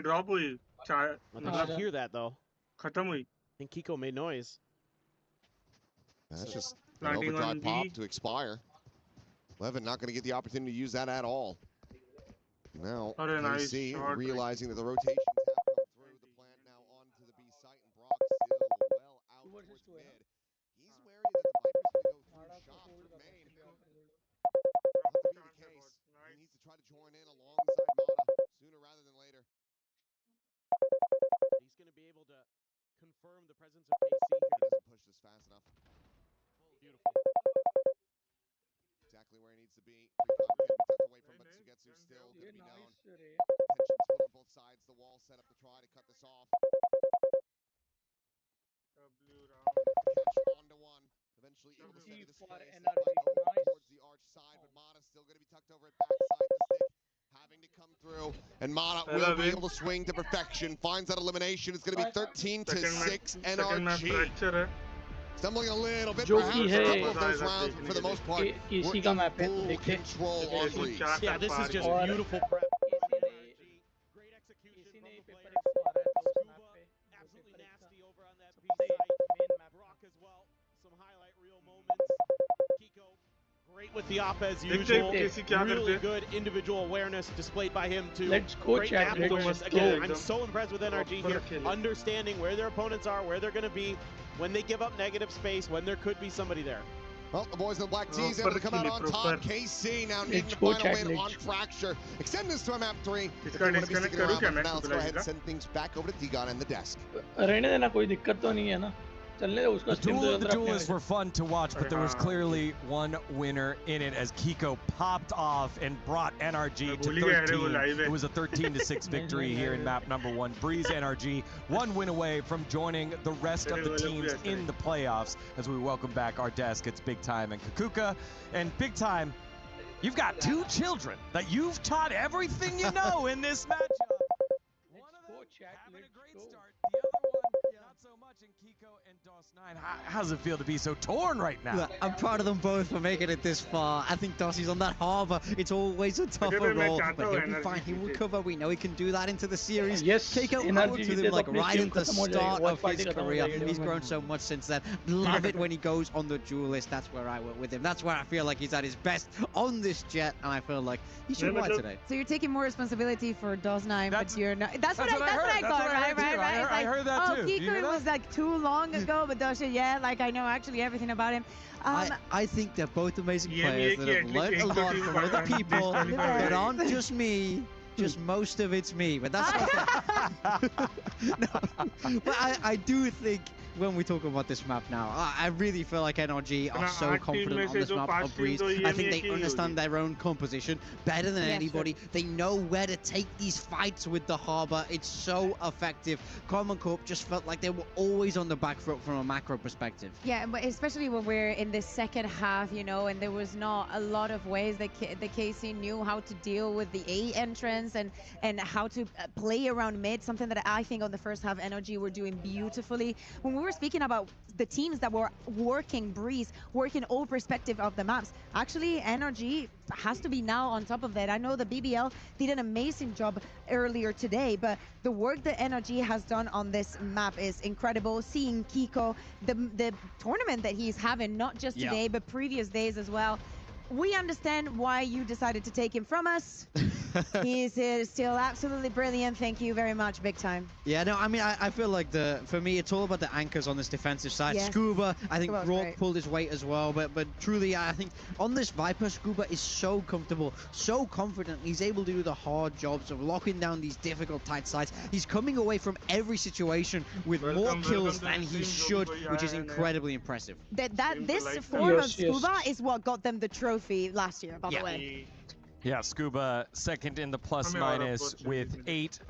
I did not hear that though. I think Kiko made noise. That's just an overdrive pop to expire. Levin not going to get the opportunity to use that at all. Now, KC realizing that the rotations have come through the plant now onto the B site, and Brock still well out towards mid. He's wary that the Viper's going to go through shot for main. Not to be the case. He needs to try to join in alongside Mata sooner rather than later. He's going to be able to confirm the presence of KC here. He doesn't push this fast enough. Beautiful. Exactly where he needs to be. Tucked away from, but Sugetsu still going to be known. Tensions put on both sides. The wall set up to try to cut this off. Catch onto one. Eventually able to send this towards the arch side, but Mata still going to be tucked over at backside. The stick having to come through, and Mata will be able to swing to perfection. Finds that elimination. It's going to be 13-6 NRG. Stumbling a little bit, perhaps a couple of those rounds, but for the most part, we're in full control on Breeze. Yeah, this is just beautiful prep. Great execution from the players. Scuba, absolutely nasty over on that B site. Brock as well, some highlight reel moments. Kiko, great with the op as usual. Really good individual awareness displayed by him too. Let's go, chat. Again, I'm so impressed with NRG here, understanding where their opponents are, where they're going to be, when they give up negative space, when there could be somebody there. Well, the boys in the black tees able to come out on top. KC now needing the final win on Fracture. Extend this to a map 3. If you want to be sticking around for now, let's go ahead and send things back over to Digon and the desk. The duelists were fun to watch, but there was clearly one winner in it as Kiko popped off and brought NRG to 13. It was a 13-6 victory here in map number 1. Breeze NRG, one win away from joining the rest of the teams in the playoffs as we welcome back our desk. It's Big Time and Kakuka. And Big Time, you've got 2 children that you've taught everything you know in this matchup. One of them having a great start. The other one, not so much. And Kiko and DOS9, how does it feel to be so torn right now? Look, I'm proud of them both for making it this far. I think Dossie's on that harbor. It's always a tougher role, but he'll be fine. He will cover. We know he can do that into the series. Yes, Kiko, I worked with him like right at the start of his career. He's grown so much since then. Love it when he goes on the duelist. That's where I work with him. That's where I feel like he's at his best on this jet, and I feel like he should win today. So you're taking more responsibility for DOS9, but you're not. That's what I got, right? I heard that too. Oh, Kiko was like too long ago, but Dosha, yeah, like I know actually everything about him. I think they're both amazing players that have learned a lot from other people that aren't just me. Just most of it's me, but that's okay. No, but I do think when we talk about this map now, I really feel like NRG are so confident on this map of Breeze. I think they understand their own composition better than anybody. Sure. They know where to take these fights with the harbor. It's so effective. Common Corp just felt like they were always on the back foot from a macro perspective. Yeah, but especially when we're in the second half, you know, and there was not a lot of ways that the KC knew how to deal with the A entrance and how to play around mid, something that I think on the first half NRG were doing beautifully. When we were speaking about the teams that were working Breeze, working all perspective of the maps. Actually, NRG has to be now on top of that. I know the BBL did an amazing job earlier today, but the work that NRG has done on this map is incredible. Seeing Kiko, the tournament that he's having, not just today, but previous days as well. We understand why you decided to take him from us. He's still absolutely brilliant. Thank you very much, big time. Yeah, no, I mean, I feel like for me, it's all about the anchors on this defensive side. Yes. Scuba, I think Rourke pulled his weight as well, but truly, I think on this Viper, Scuba is so comfortable, so confident. He's able to do the hard jobs of locking down these difficult tight sides. He's coming away from every situation with more kills than he should, which is incredibly impressive. This form of Scuba is what got them the trophy last year, by the way. Yeah, Scuba second in the plus minus with 8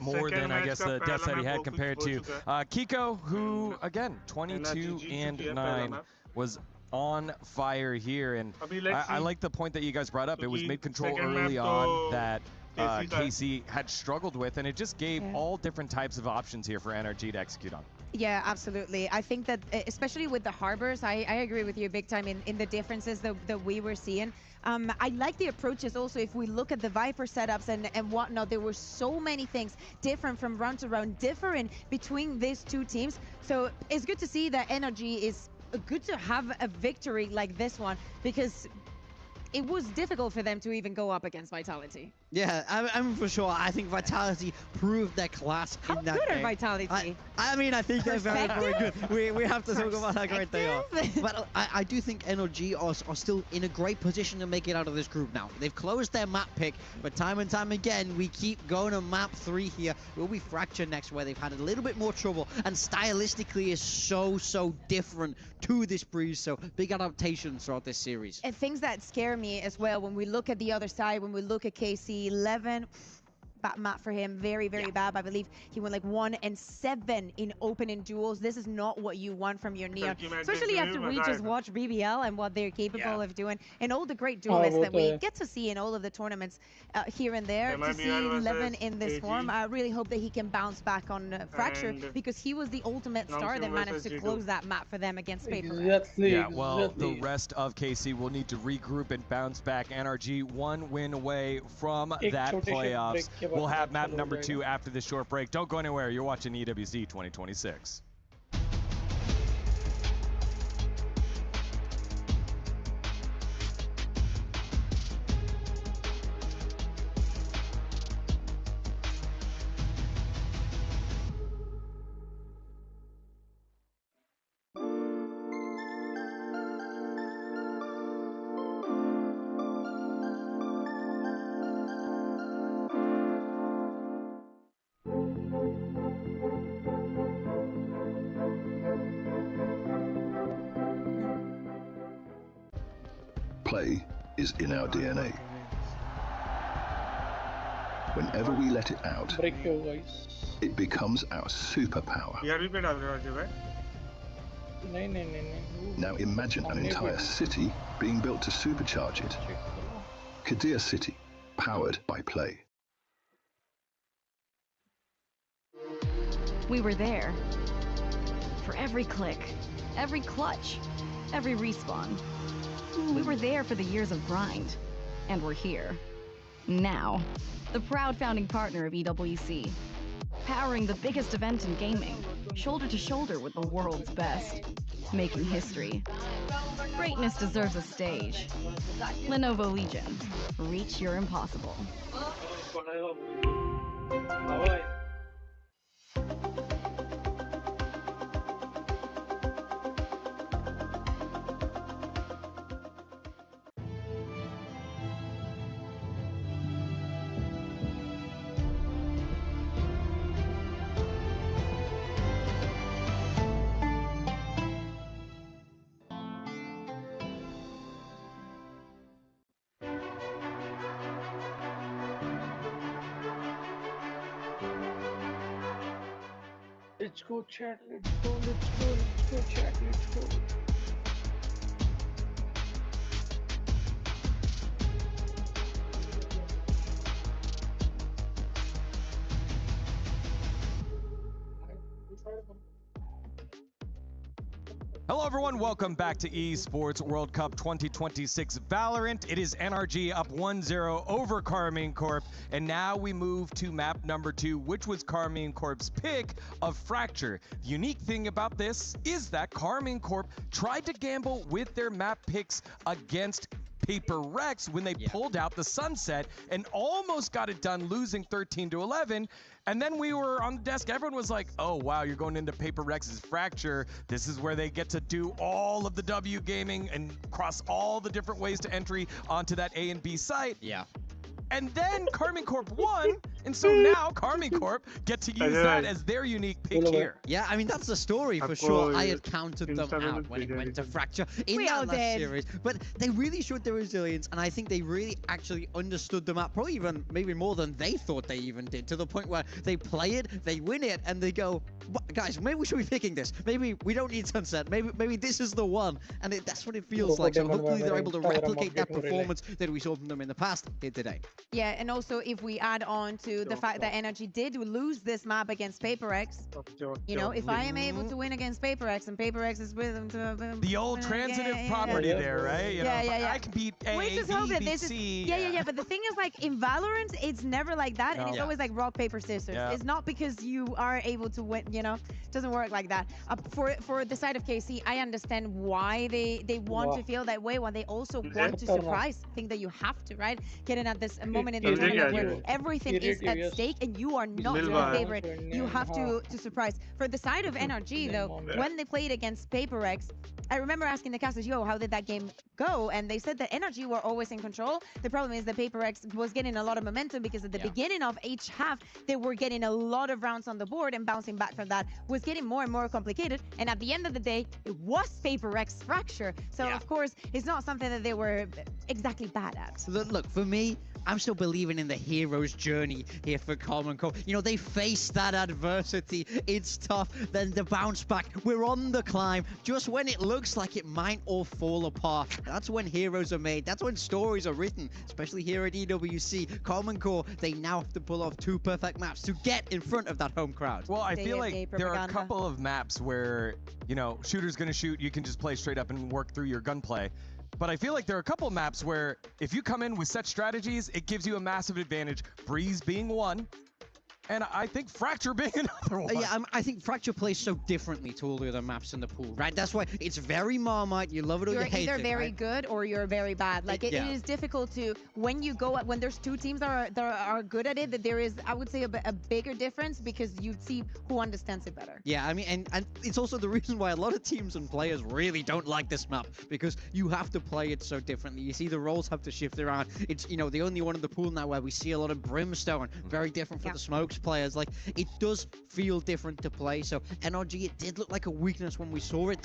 more than I guess the deaths that he had compared to Kiko, who again 22 and 9 was on fire here. And I like the point that you guys brought up. It was mid-control early on that KC had struggled with, and it just gave all different types of options here for NRG to execute on. Yeah, absolutely. I think that especially with the harbors, I agree with you big time in the differences that we were seeing. I like the approaches also. If we look at the Viper setups and whatnot, there were so many things different from round to round, different between these two teams. So it's good to see that NRG is good to have a victory like this one, because it was difficult for them to even go up against Vitality. Yeah, I mean, for sure. I think Vitality proved their class in that game. How good are Vitality? I mean, I think they're very, very good. We have to talk about how great they are. But I do think NRG are still in a great position to make it out of this group now. They've closed their map pick, but time and time again, we keep going to map 3 here. Will be Fracture next, where they've had a little bit more trouble, and stylistically is so different to this Breeze. So big adaptations throughout this series. And things that scare me as well when we look at the other side, when we look at KC, 11 bad map for him, very bad. I believe he went like 1 and 7 in opening duels. This is not what you want from your Neon, especially after we just watched BBL and what they're capable of doing, and all the great duelists that we get to see in all of the tournaments here and there. To see 11 in this form, I really hope that he can bounce back on Fracture, because he was the ultimate star that managed to close that map for them against Paper. Yeah, well, the rest of KC will need to regroup and bounce back. NRG 1 win away from that playoffs. We'll have map number 2 after this short break. Don't go anywhere. You're watching EWC 2026. Play is in our DNA. Whenever we let it out, it becomes our superpower. Now imagine an entire city being built to supercharge it. Kadir City, powered by Play. We were there for every click, every clutch, every respawn. We were there for the years of grind, and we're here. Now, the proud founding partner of EWC, powering the biggest event in gaming, shoulder to shoulder with the world's best, making history. Greatness deserves a stage. Lenovo Legion, reach your impossible. Let's go chat, let's go chat, let's go. Hello everyone, welcome back to Esports World Cup 2026 Valorant. It is NRG up 1-0 over Karmine Corp, and now we move to map number 2, which was Karmine Corp's pick of Fracture. The unique thing about this is that Karmine Corp tried to gamble with their map picks against Paper Rex when they pulled out the Sunset and almost got it done, losing 13-11. And then we were on the desk, everyone was like, oh wow, you're going into Paper Rex's Fracture. This is where they get to do all of the W gaming and cross all the different ways to entry onto that A and B site. Yeah. And then Karmine Corp won, and so now Karmine Corp get to use that as their unique pick here. Yeah, I mean, that's the story for sure. I had counted them out when it went to Fracture in that last series. But they really showed their resilience, and I think they really actually understood the map, probably even maybe more than they thought they even did, to the point where they play it, they win it, and they go, guys, maybe we should be picking this. Maybe we don't need Sunset. Maybe this is the one. And that's what it feels like. So hopefully they're able to replicate that performance that we saw from them in the past here today. Yeah, and also if we add on to the fact that NRG did lose this map against Paper X, you know, if I am able to win against Paper X and Paper X is with them to the old transitive property there, right? You know, I can beat A, B, C. Yeah, but the thing is, like, in Valorant, it's never like that, and it's always like rock, paper, scissors. It's not because you are able to win, you know? It doesn't work like that. For the side of KC, I understand why they want to feel that way, why they also want to surprise. I think that you have to, right? Getting at this moment in the tournament where everything is at stake and you are not the favorite, you have to surprise. For the side of NRG, though, when they played against Paper X, I remember asking the casters, yo, how did that game go? And they said that NRG were always in control. The problem is that Paper X was getting a lot of momentum because at the beginning of each half, they were getting a lot of rounds on the board, and bouncing back from that was getting more and more complicated. And at the end of the day, it was Paper X Fracture. So, of course, it's not something that they were exactly bad at. Look, for me, I'm still believing in the hero's journey here for Karmine Corp. You know, they faced that adversity. It's tough. Then the bounce back. We're on the climb. Just when it looks like it might all fall apart, that's when heroes are made. That's when stories are written, especially here at EWC. Karmine Corp, they now have to pull off 2 perfect maps to get in front of that home crowd. Well, I feel like there are a couple of maps where, you know, shooter's going to shoot. You can just play straight up and work through your gunplay. But I feel like there are a couple maps where if you come in with set strategies, it gives you a massive advantage. Breeze being one, and I think Fracture being another one. Yeah, I think Fracture plays so differently to all the other maps in the pool, right? That's why it's very Marmite. You love it or you hate it. You're either very right? good or you're very bad. Like, it is difficult to, when you go, when there's 2 teams that are good at it, that there is, I would say, a bigger difference because you see who understands it better. Yeah, I mean, and it's also the reason why a lot of teams and players really don't like this map, because you have to play it so differently. You see the roles have to shift around. It's, you know, the only one in the pool now where we see a lot of Brimstone, very different for the Smokes players. Like, it does feel different to play. So NRG, it did look like a weakness when we saw it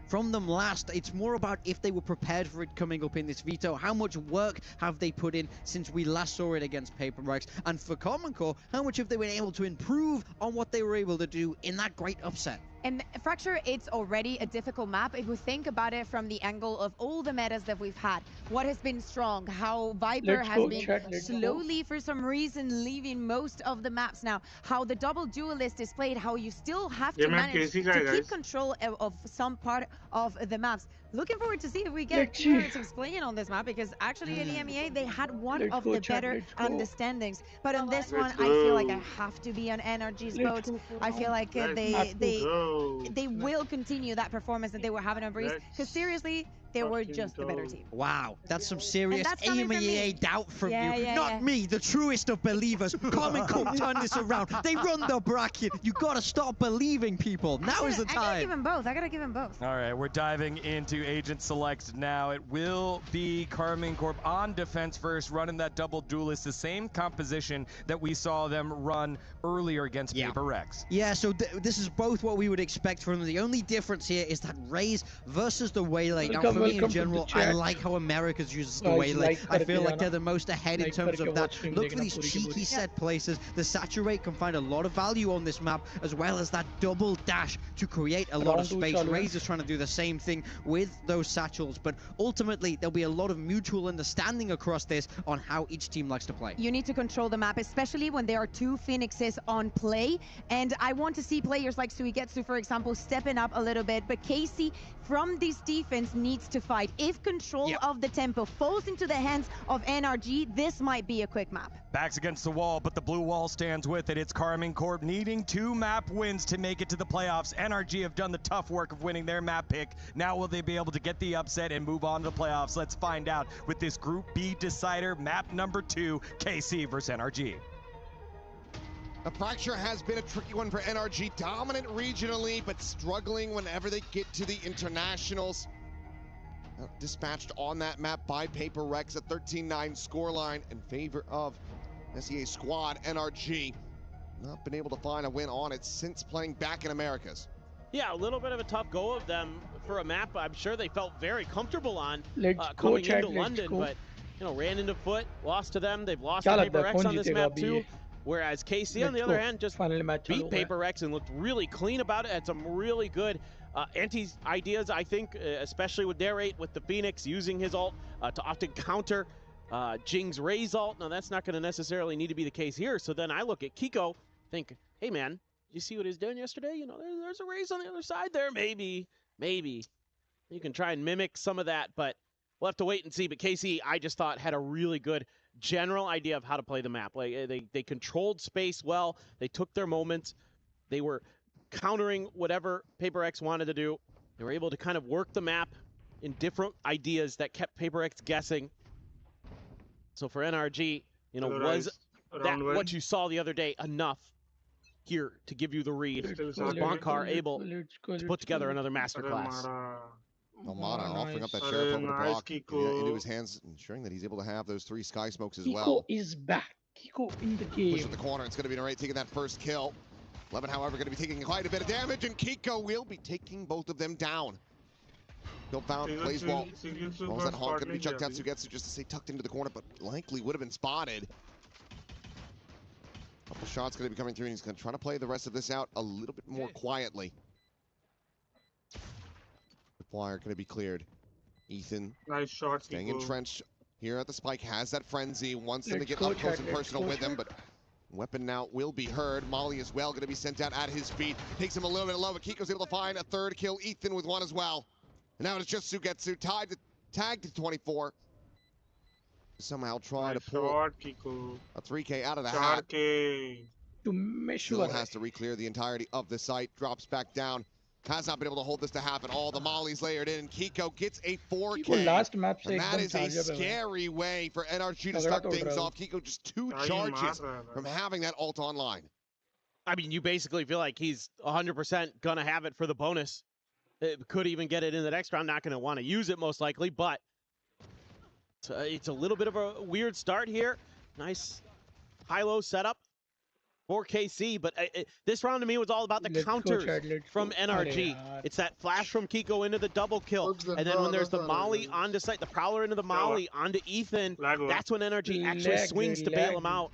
from them last. It's more about if they were prepared for it coming up in this veto. How much work have they put in since we last saw it against Paper Rex? And for Karmine Corp, how much have they been able to improve on what they were able to do in that great upset? And Fracture, it's already a difficult map if we think about it from the angle of all the metas that we've had. What has been strong, how Viper has been slowly, for some reason, leaving most of the maps now, how the double duelist is played, how you still have to manage to keep control of some part of the maps. Looking forward to see if we get to explain on this map, because actually at EMEA they had one of the better understandings. But on this one, I feel like I have to be on NRG's boat. I feel like they will continue that performance that they were having on Breeze, because seriously, they were just the better team. Wow, that's some serious EMEA doubt from you. Not me, the truest of believers. Karmine Corp turned this around. They run the bracket. You gotta stop believing people. Now is the time. I gotta give them both. I gotta give them both. All right, we're diving into Agent Select now. It will be Karmine Corp on defense first, running that double duelist, the same composition that we saw them run earlier against Paper Rex. Yeah, so this is both what we would expect from them. The only difference here is that Raze versus the Waylay. Now, for me in general, I like how America's uses the waylay. I feel like they're the most ahead in terms of that. Look for these cheeky set places. The saturate can find a lot of value on this map, as well as that double dash to create a lot of space. Raze is trying to do the same thing with those satchels, but ultimately there'll be a lot of mutual understanding across this on how each team likes to play. You need to control the map, especially when there are two Phoenixes on play, and I want to see players like Suigetsu, for example, stepping up a little bit, but Casey from this defense needs to fight. If control of the tempo falls into the hands of NRG, this might be a quick map. Backs against the wall, but the blue wall stands with it. It's Carmine Corp needing 2 map wins to make it to the playoffs. NRG have done the tough work of winning their map pick. Now will they be able to get the upset and move on to the playoffs? Let's find out with this Group B decider, map number 2, KC versus NRG. The fracture has been a tricky one for NRG, dominant regionally, but struggling whenever they get to the internationals. Dispatched on that map by Paper Rex, a 13-9 scoreline in favor of SEA squad. NRG not been able to find a win on it since playing back in Americas. Yeah, a little bit of a tough go of them for a map I'm sure they felt very comfortable on coming into London, but ran into foot, lost to them. They've lost to Paper Rex on this map too. Whereas KC, on the other hand, just beat Paper Rex and looked really clean about it. Had some really good anti-ideas, I think, especially with their 8, with the Phoenix using his ult to often counter Jing's Raze ult. Now, that's not going to necessarily need to be the case here. So then I look at Kiko, think, hey, man, you see what he's doing yesterday? You know, there's a Raze on the other side there. Maybe. You can try and mimic some of that, but we'll have to wait and see. But KC, I just thought, had a really good general idea of how to play the map. Like they controlled space well. They took their moments. They were countering whatever Paper X wanted to do. They were able to kind of work the map in different ideas that kept Paper X guessing. So for NRG, was that what you saw the other day enough here to give you the read? Was Bonkar able to put together another masterclass? Almada offering up that sheriff over to Brock into his hands, ensuring that he's able to have those 3 sky smokes as well. Kiko is back. Kiko in the game. Push in the corner. It's going to be Narrate taking that first kill. Levin, however, going to be taking quite a bit of damage, and Kiko will be taking both of them down. Bill found, plays wall. Rolls that Hawk, going to be chucked out. Sugetsu just to stay tucked into the corner, but likely would have been spotted. Couple shots going to be coming through, and he's going to try to play the rest of this out a little bit more quietly. Flyer going to be cleared. Ethan, nice shot, staying entrenched here at the spike, has that frenzy, wants them to get up close and personal with him, but weapon now will be heard. Molly as well going to be sent out at his feet. Takes him a little bit low, but Kiko's able to find a 3rd kill. Ethan with 1 as well. And now it's just Sugetsu tagged to 24. Somehow try to pull a 3K out of the hat. Still has to re-clear the entirety of the site. Drops back down. Has not been able to hold this to happen. All the mollies layered in. Kiko gets a 4K. Last map and that is a scary way for NRG to start things off. Kiko just 2 charges from having that ult online. I mean, you basically feel like he's 100% going to have it for the bonus. It could even get it in the next round. Not going to want to use it most likely, but it's a little bit of a weird start here. Nice high-low setup for KC, but this round to me was all about the counters from NRG. It's that flash from Kiko into the double kill, and then when there's the molly onto site, the prowler into the molly onto Ethan, that's when NRG actually swings to bail him out.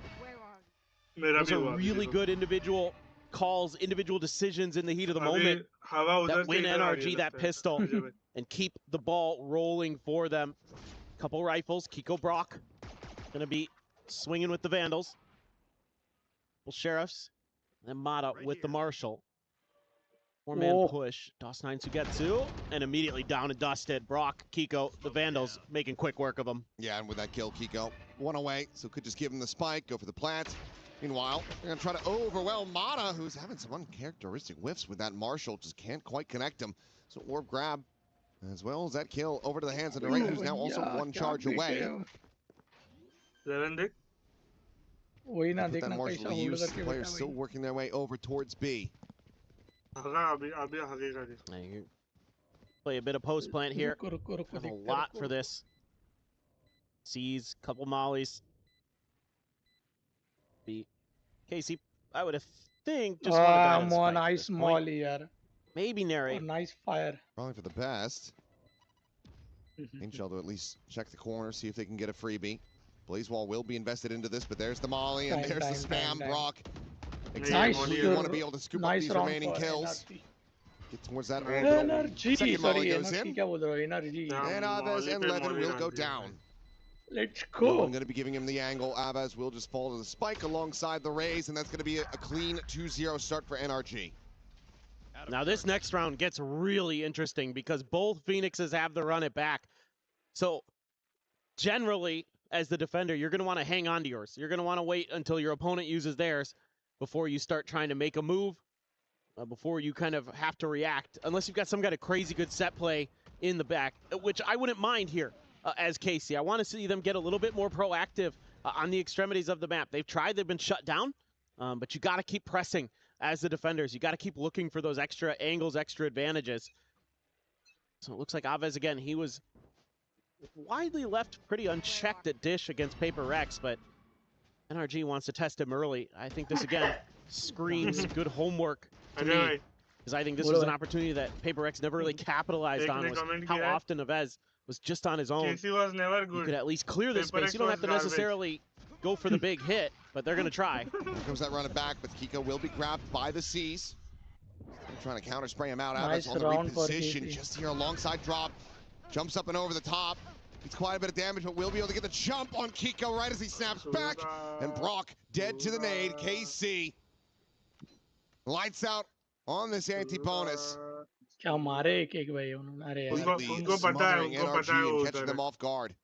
Those are really good individual calls, individual decisions in the heat of the moment that win NRG that pistol and keep the ball rolling for them. Couple rifles, Kiko Brock gonna be swinging with the Vandals. Sheriffs, and Mata with the Marshal. 4-man push. DOS9 Sugetsu, and immediately down and dusted. Brock, Kiko, the Vandals making quick work of him. Yeah, and with that kill, Kiko 1 away, so could just give him the spike, go for the plant. Meanwhile, they're going to try to overwhelm Mata, who's having some uncharacteristic whiffs with that Marshal, just can't quite connect him. So orb grab, as well as that kill over to the hands of the right, who's now also 1 charge away. That Marshal use, players still working their way over towards B. Play a bit of post plant here. Have a lot for this. Sees, couple mollies. Casey, I would think just more nice molly, yaar. Maybe narrate. Nice fire. Probably for the best. Angel to at least check the corner, see if they can get a freebie. Blazewall will be invested into this, but there's the molly, and there's the spam. Brock, exactly. You want to be able to scoop up these remaining kills. Get towards that orbital. Second molly goes in. And Aves and Levin will go down. Let's go. I'm going to be giving him the angle. Aves will just fall to the spike alongside the Raze, and that's going to be a clean 2-0 start for NRG. Now this next round gets really interesting because both Phoenixes have to run it back. So generally, as the defender, you're going to want to hang on to yours. You're going to want to wait until your opponent uses theirs before you start trying to make a move, before you kind of have to react, unless you've got some kind of crazy good set play in the back, which I wouldn't mind here as KC. I want to see them get a little bit more proactive on the extremities of the map. They've tried, they've been shut down, but you got to keep pressing as the defenders. You got to keep looking for those extra angles, extra advantages. So it looks like Aves, again, he was widely left pretty unchecked at Dish against Paper Rex, but NRG wants to test him early. I think this, again, screams good homework to me, because I think this was an opportunity that Paper Rex never really capitalized on, was how often Aves was just on his own. KC was never good. You could at least clear the space. You don't have to necessarily go for the big hit, but they're going to try. Here comes that running back, but Kiko will be grabbed by the C's. They're trying to counter spray him out. Nice on the reposition, just here alongside drop. Jumps up and over the top. It's quite a bit of damage, but we'll be able to get the jump on Kiko right as he snaps back. And Brock dead to the nade. KC lights out on this anti-bonus. क्या मारे एक भाई उन्होंने अरे उनको पता है catching them off guard.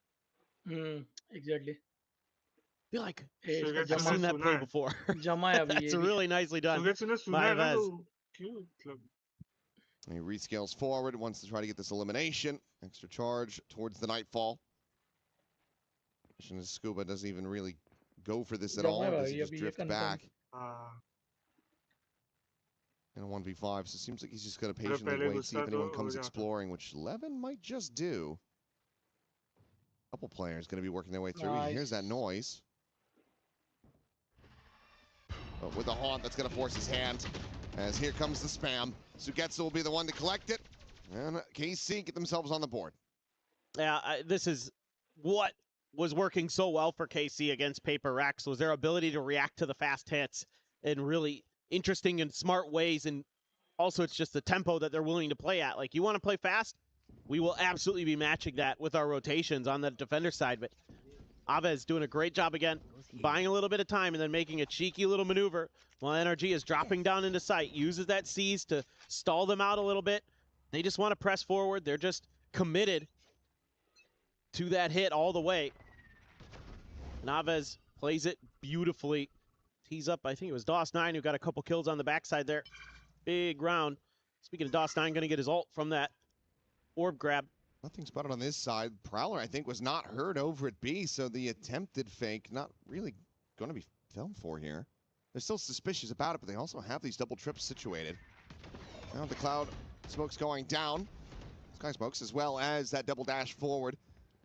Exactly. I feel like I've seen that play before. That's really nicely done. He rescales forward, wants to try to get this elimination. Extra charge towards the Nightfall. Scuba doesn't even really go for this at all. He just drift back. In a 1v5, so it seems like he's just going to patiently wait, see if anyone comes exploring, which Levin might just do. A couple players going to be working their way through. He hears that noise. But with the haunt, that's going to force his hand. As here comes the spam. Sugetsu will be the one to collect it. And KC get themselves on the board. Yeah, this is what was working so well for KC against Paper Rex, was their ability to react to the fast hits in really interesting and smart ways. And also it's just the tempo that they're willing to play at. Like, you want to play fast? We will absolutely be matching that with our rotations on the defender side. But Aves doing a great job again, buying a little bit of time and then making a cheeky little maneuver while NRG is dropping down into sight, uses that C's to stall them out a little bit. They just want to press forward. They're just committed to that hit all the way. And Aves plays it beautifully. Tees up, I think it was DOS9 who got a couple kills on the backside there. Big round. Speaking of DOS9, going to get his ult from that orb grab. Nothing spotted on this side. Prowler, I think, was not heard over at B, so the attempted fake not really going to be filmed for here. They're still suspicious about it, but they also have these double trips situated. Now the cloud smoke's going down. Sky smokes as well as that double dash forward.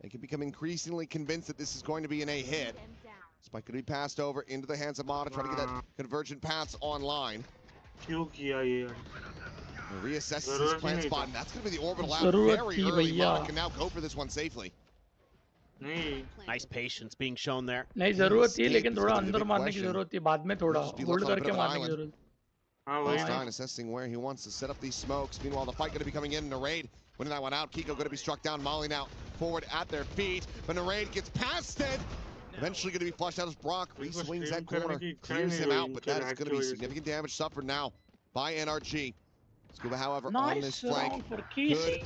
They can become increasingly convinced that this is going to be an A hit. Spike could be passed over into the hands of Mata, trying to get that convergent paths online. Reassesses his plant spot, and that's going to be the orbital out very early. Mata can now go for this one safely. Nice patience being shown there. नहीं जरूरत थी लेकिन थोड़ा अंदर मारने की जरूरत थी बाद में थोड़ा होल्ड करके मारने की जरूरत Stein assessing where he wants to set up these smokes. Meanwhile, the fight going to be coming in. Narade winning that one out. Kiko going to be struck down. Molly now forward at their feet, but Narade gets past it. Eventually going to be flushed out as Brock re-swings that corner, clears him out, but that is going to be significant damage suffered now by NRG. Scuba, however, on this flank, could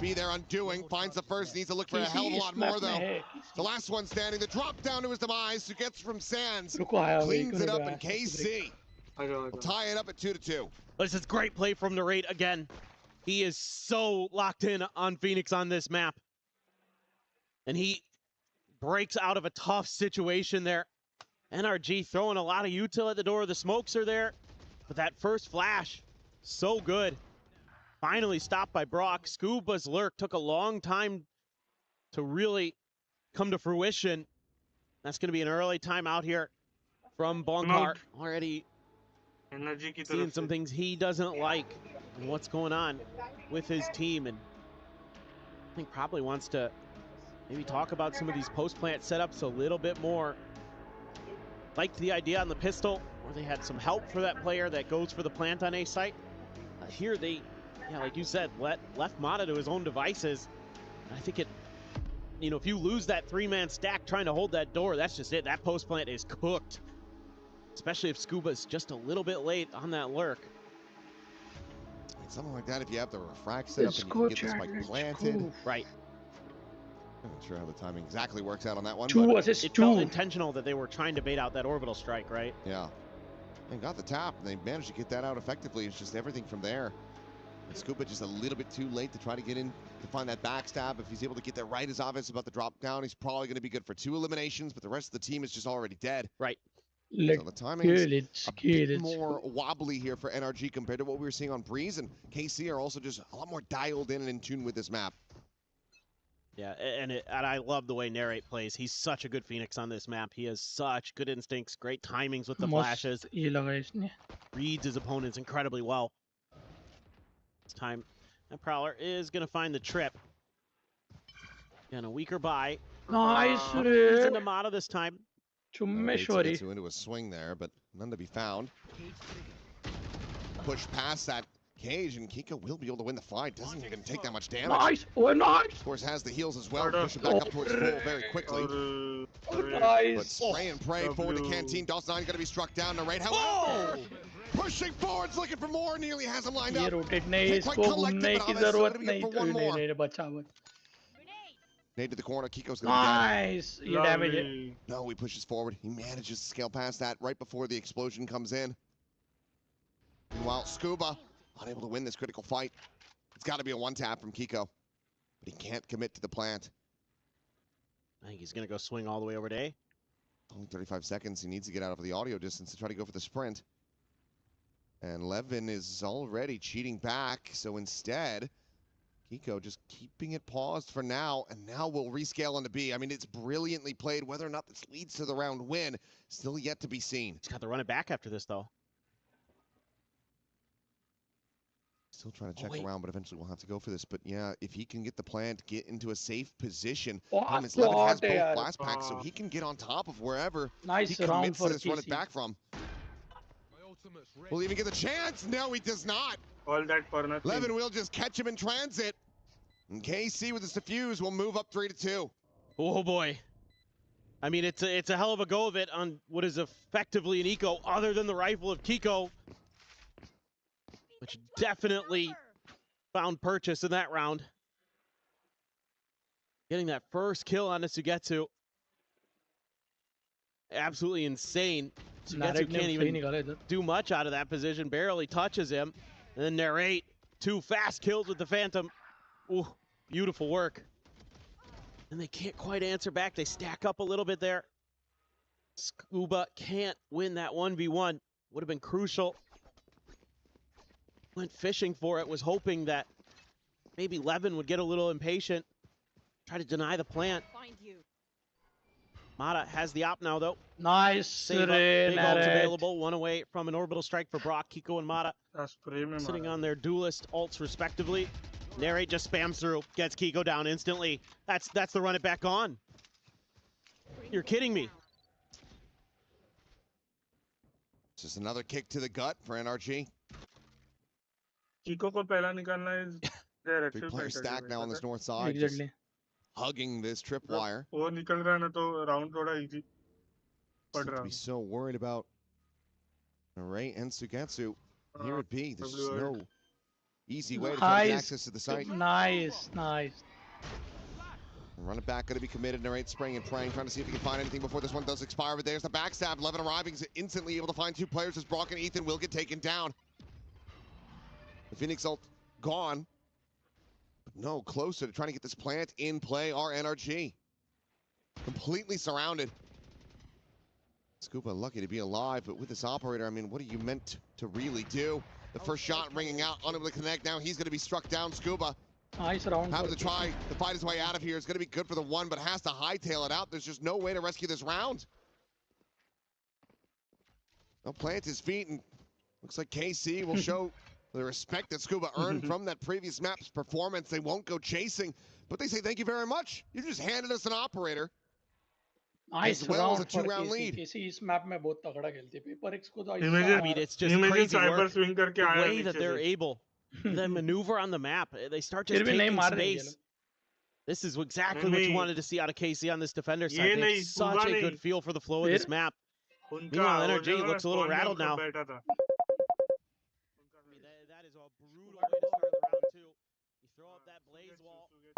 be their undoing. Finds the first, needs to look for a hell of a lot more, though. The last one standing, the drop down to his demise, who gets from Sands, cleans it up, and KC will tie it up at 2-2. This is great play from Narade again. He is so locked in on Phoenix on this map. And he breaks out of a tough situation there. NRG throwing a lot of util at the door. The smokes are there. But that first flash, so good. Finally stopped by Brock. Scuba's lurk took a long time to really come to fruition. That's going to be an early timeout here from Bonkar. Already seeing some things he doesn't like and what's going on with his team. And I think probably wants to maybe talk about some of these post-plant setups a little bit more. Liked the idea on the pistol, where they had some help for that player that goes for the plant on A site. Here they, yeah, like you said, left Mata to his own devices. I think it, you know, if you lose that 3-man stack trying to hold that door, that's just it. That post plant is cooked. Especially if Scuba's just a little bit late on that lurk. Something like that, if you have the refract set up and you can get the spike planted. Right. I'm not sure how the timing exactly works out on that one. It felt intentional that they were trying to bait out that orbital strike, right? Yeah. They got the tap, and they managed to get that out effectively. It's just everything from there. And Scuba just a little bit too late to try to get in to find that backstab. If he's able to get that right as obvious about the drop down, he's probably going to be good for 2 eliminations, but the rest of the team is just already dead. Right. So the timing is a bit more wobbly here for NRG compared to what we were seeing on Breeze, and KC are also just a lot more dialed in and in tune with this map. Yeah, and I love the way Narrate plays. He's such a good Phoenix on this map. He has such good instincts, great timings with the flashes. Reads his opponents incredibly well. This time, that Prowler is going to find the trip. And a weaker buy. Nice. He's into Mata this time. Into a swing there, but none to be found. Push past that cage, and Kiko will be able to win the fight. Doesn't even take that much damage. Nice. Oh, nice. Of course, has the heals as well. Push it back up towards full very quickly. Nice. But spray and pray forward to Canteen. Dawson9 going to be struck down. Narrate. Hello. Pushing forwards, looking for more. Nearly has him lined up. Can't quite collect it, but Alves going to be for one more. Nade to the corner. Kiko's going to be nice. You damage it. No, he pushes forward. He manages to scale past that right before the explosion comes in. Meanwhile, Scuba unable to win this critical fight. It's got to be a one-tap from Kiko, but he can't commit to the plant. I think he's going to go swing all the way over to A. Only 35 seconds. He needs to get out of the audio distance to try to go for the sprint. And Levin is already cheating back, so instead, Kiko just keeping it paused for now, and now we'll rescale onto B. I mean, it's brilliantly played. Whether or not this leads to the round win, still yet to be seen. He's got to run it back after this, though. Still trying to check around, but eventually we'll have to go for this. But yeah, if he can get the plant, get into a safe position. Levin has both blast packs, so he can get on top of wherever he commits to this run it back from. Will he even get the chance? No, he does not. All that for nothing. Levin will just catch him in transit. And KC with his defuse will move up 3-2. Oh boy. I mean, it's a hell of a go of it on what is effectively an eco other than the rifle of Kiko, which definitely found purchase in that round. Getting that first kill on Sugetsu. Absolutely insane. Sugetsu can't even do much out of that position. Barely touches him. And then Narrate, 2 fast kills with the Phantom. Ooh, beautiful work. And they can't quite answer back. They stack up a little bit there. Scuba can't win that 1v1. Would have been crucial. Went fishing for it, was hoping that maybe Levin would get a little impatient. Try to deny the plant. Mata has the op now, though. Nice. Save up. Big ults available. 1 away from an orbital strike for Brock, Kiko, and Mata. Sitting on their duelist ults, respectively. Narrate just spams through, gets Kiko down instantly. That's the run it back on. You're kidding me. Just another kick to the gut for NRG. Kiko ko pehla nikalna is there. 3-player stack now on this north side. Exactly. Hugging this tripwire. वो निकल रहा है ना तो round थोड़ा easy पड़ रहा है. Be so worried about Narrate and Sugetsu. Here at B, there's just no easy way to try to get access to the site. Nice. Run it back, going to be committed. Narrate spraying and praying, trying to see if he can find anything before this one does expire. But there's the backstab. Levin arriving, is instantly able to find 2 players as Brock and Ethan will get taken down. The Phoenix ult gone. But no, closer to trying to get this plant in play are NRG. Completely surrounded. Scuba lucky to be alive, but with this operator, I mean, what are you meant to really do? The first shot ringing out, unable to connect. Now he's going to be struck down. Scuba nice round. Having to try to fight his way out of here. It's going to be good for the 1, but has to hightail it out. There's just no way to rescue this round. They'll plant his feet, and looks like KC will show the respect that Scuba earned from that previous map's performance. They won't go chasing, But they say, thank you very much. You just handed us an operator. Nice round for KC. KC इस map में बहुत तगड़ा खेलती है. Paper X को तो I mean, it's just crazy work. The way that they're able to maneuver on the map, they start just taking space. This is exactly what you wanted to see out of KC on this defender side. They have such a good feel for the flow of this map. Meanwhile, NRG looks a little rattled now. I mean, that is a brutal way to start the round two. You throw up that blaze wall, you just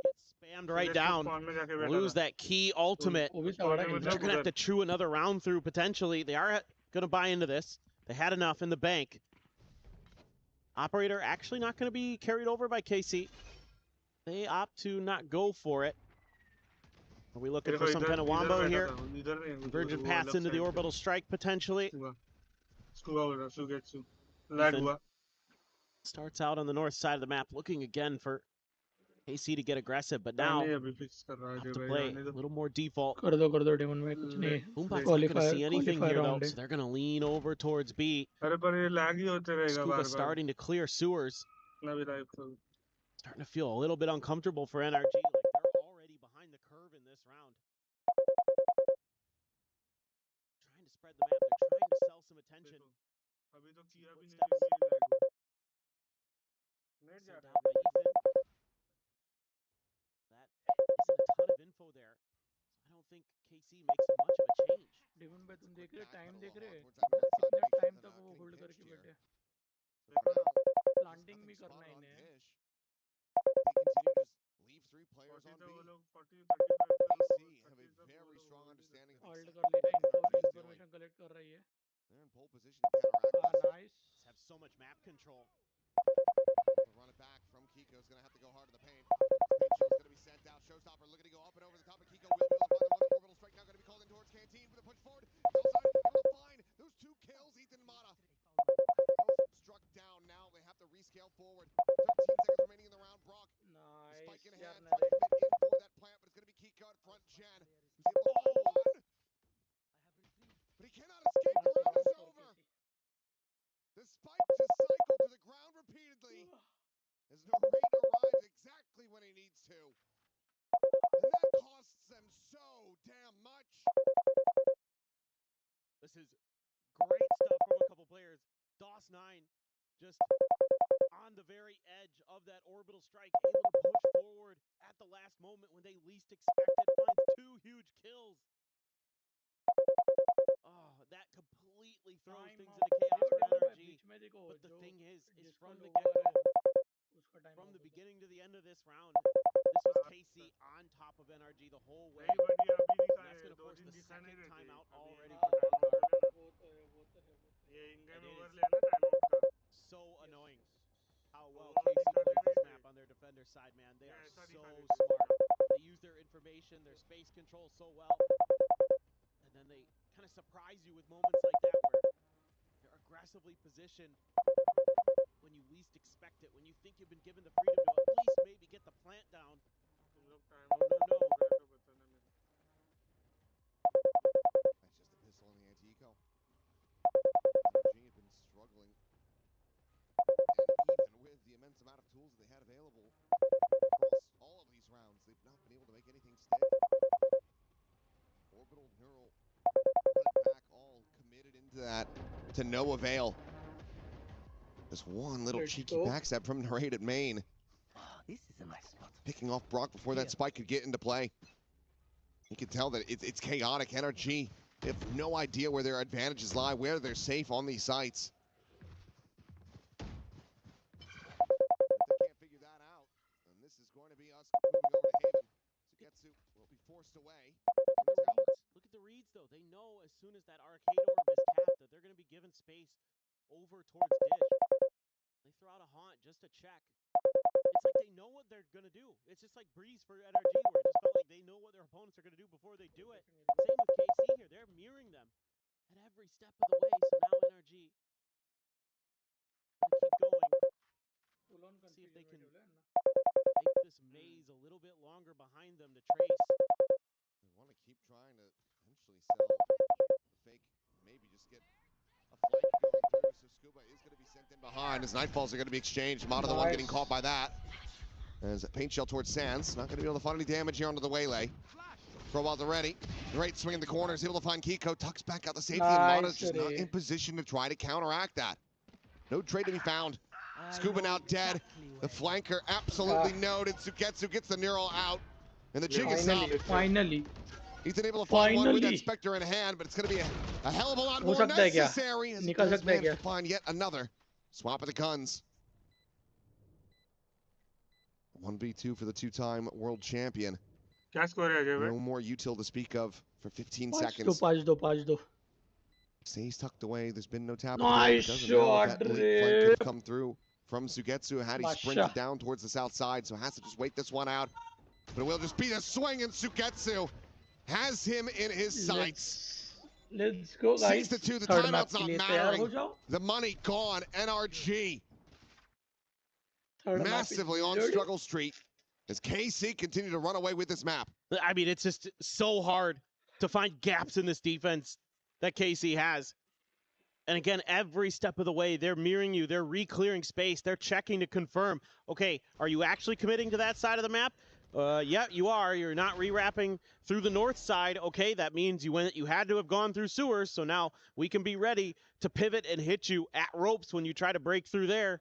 get spammed right down, lose that key ultimate. You're going to have to chew another round through potentially. They are going to buy into this. They had enough in the bank. Operator actually not going to be carried over by KC. They opt to not go for it. Are we looking for some kind of wombo here? Virgin paths into the orbital strike potentially. Starts out on the north side of the map, looking again for KC to get aggressive, but now have to play a little more default. Boombox not going to see anything here though, so they're going to lean over towards B. Scuba starting to clear sewers. Starting to feel a little bit uncomfortable for NRG. Like they're already behind the curve in this round. Trying to spread the map. They're trying to sell some attention. Sent out by Ethan. That isn't a ton of info there. So I don't think KC makes much of a change. Devon भाई तुम देख रहे time देख रहे कितना time तक वो hold करके बैठे प्लांटिंग भी करना है इन्हें Leave 3 players on B. KC have a very strong understanding of hold कर लेना इंफॉर्मेशन कलेक्ट कर रही है they're in pole position to counteract this. Nice. Have so much map control. Run it back from Kiko. Is going to have to go hard to the paint. Paint show's going to be sent out. Showstopper looking to go up and over the top of Kiko. Will be able to find the orbital strike now. Going to be called in towards Canteen with a push forward. He's also able to find those 2 kills. Ethan Mata. Both struck down. Now they have to rescale forward. 13 seconds remaining in the round. Brock. Nice. Spike in hand. Trying to fit in for that plant, but it's going to be Kiko at front. Jan. Who's able to hold one. But he cannot escape. The round is over. The spike just cycled to the ground repeatedly as Narrate arrives exactly when he needs to. And that costs them so damn much. This is great stuff from a couple players. DOS9 just on the very edge of that orbital strike, able to push forward at the last moment when they least expect it, finds 2 huge kills. Oh, that completely throws things into chaos for NRG. But the thing is from the get-go, from the beginning to the end of this round, this was KC on top of NRG the whole way. And that's going to force the second timeout already for Vanguard. So annoying how well KC plays this map on their defender side, man. They are so smart. They use their information, their space control so well. And then they kind of surprise you with moments like that where they're aggressively positioned when you least expect it, when you think you've been given the freedom to at least maybe get the plant down. No. That's just a pistol on the anti-eco. NRG have been struggling. And even with the immense amount of tools that they had available across all of these rounds, they've not been able to make anything stick. Orbital, Neural, back all committed into that to no avail. Just one little cheeky backstab from Narrate at main. This is a nice spot. Picking off Brock before that spike could get into play. You can tell that it's chaotic. NRG, they have no idea where their advantages lie, where they're safe on these sites. They can't figure that out. And this is going to be us moving over to Haven. Sugetsu will be forced away. Look at the reads, though. They know as soon as that arcade orb is tapped that they're going to be given space over towards Dish. They throw out a haunt just to check. It's like they know what they're going to do. It's just like Breeze for NRG, where it just felt like they know what their opponents are going to do before they do it. Same with KC here. They're mirroring them at every step of the way. So now NRG keep going. See if they can make this maze a little bit longer behind them to trace. They want to keep trying to potentially sell the fake, maybe just get a flank going through, so Scuba is going to be sent in behind as Nightfalls are going to be exchanged. Mata the one getting caught by that. As a paint shell towards Sands. Not going to be able to find any damage here onto the waylay. Throw ready. Great swing in the corner. Is able to find Kiko. Tucks back out the safety. And Mata's just not in position to try to counteract that. No trade to be found. Scuba now dead. The flanker absolutely noted. Sugetsu gets the neural out. And the jig is up. Finally. He's been able to find one with that Spectre in hand, but it's going to be a hell of a lot more necessary as he does manage to find yet another. Swap of the guns. 1v2 for the two-time world champion. No more util to speak of for 15 seconds. Stays tucked away. There's been no tap. Nice shot. That flank could come through from Sugetsu. Had he sprinted down towards the south side, so has to just wait this one out. But it will just be a swing, and Sugetsu has him in his sights. Let's go, guys. 6-2. The timeout's not mattering. The money gone. NRG massively on struggle street as KC continue to run away with this map. I mean, it's just so hard to find gaps in this defense that KC has. And again, every step of the way, they're mirroring you. They're re-clearing space. They're checking to confirm, okay, are you actually committing to that side of the map? Yeah, you are. You're not rewrapping through the north side. Okay, that means you had to have gone through sewers, so now we can be ready to pivot and hit you at ropes when you try to break through there.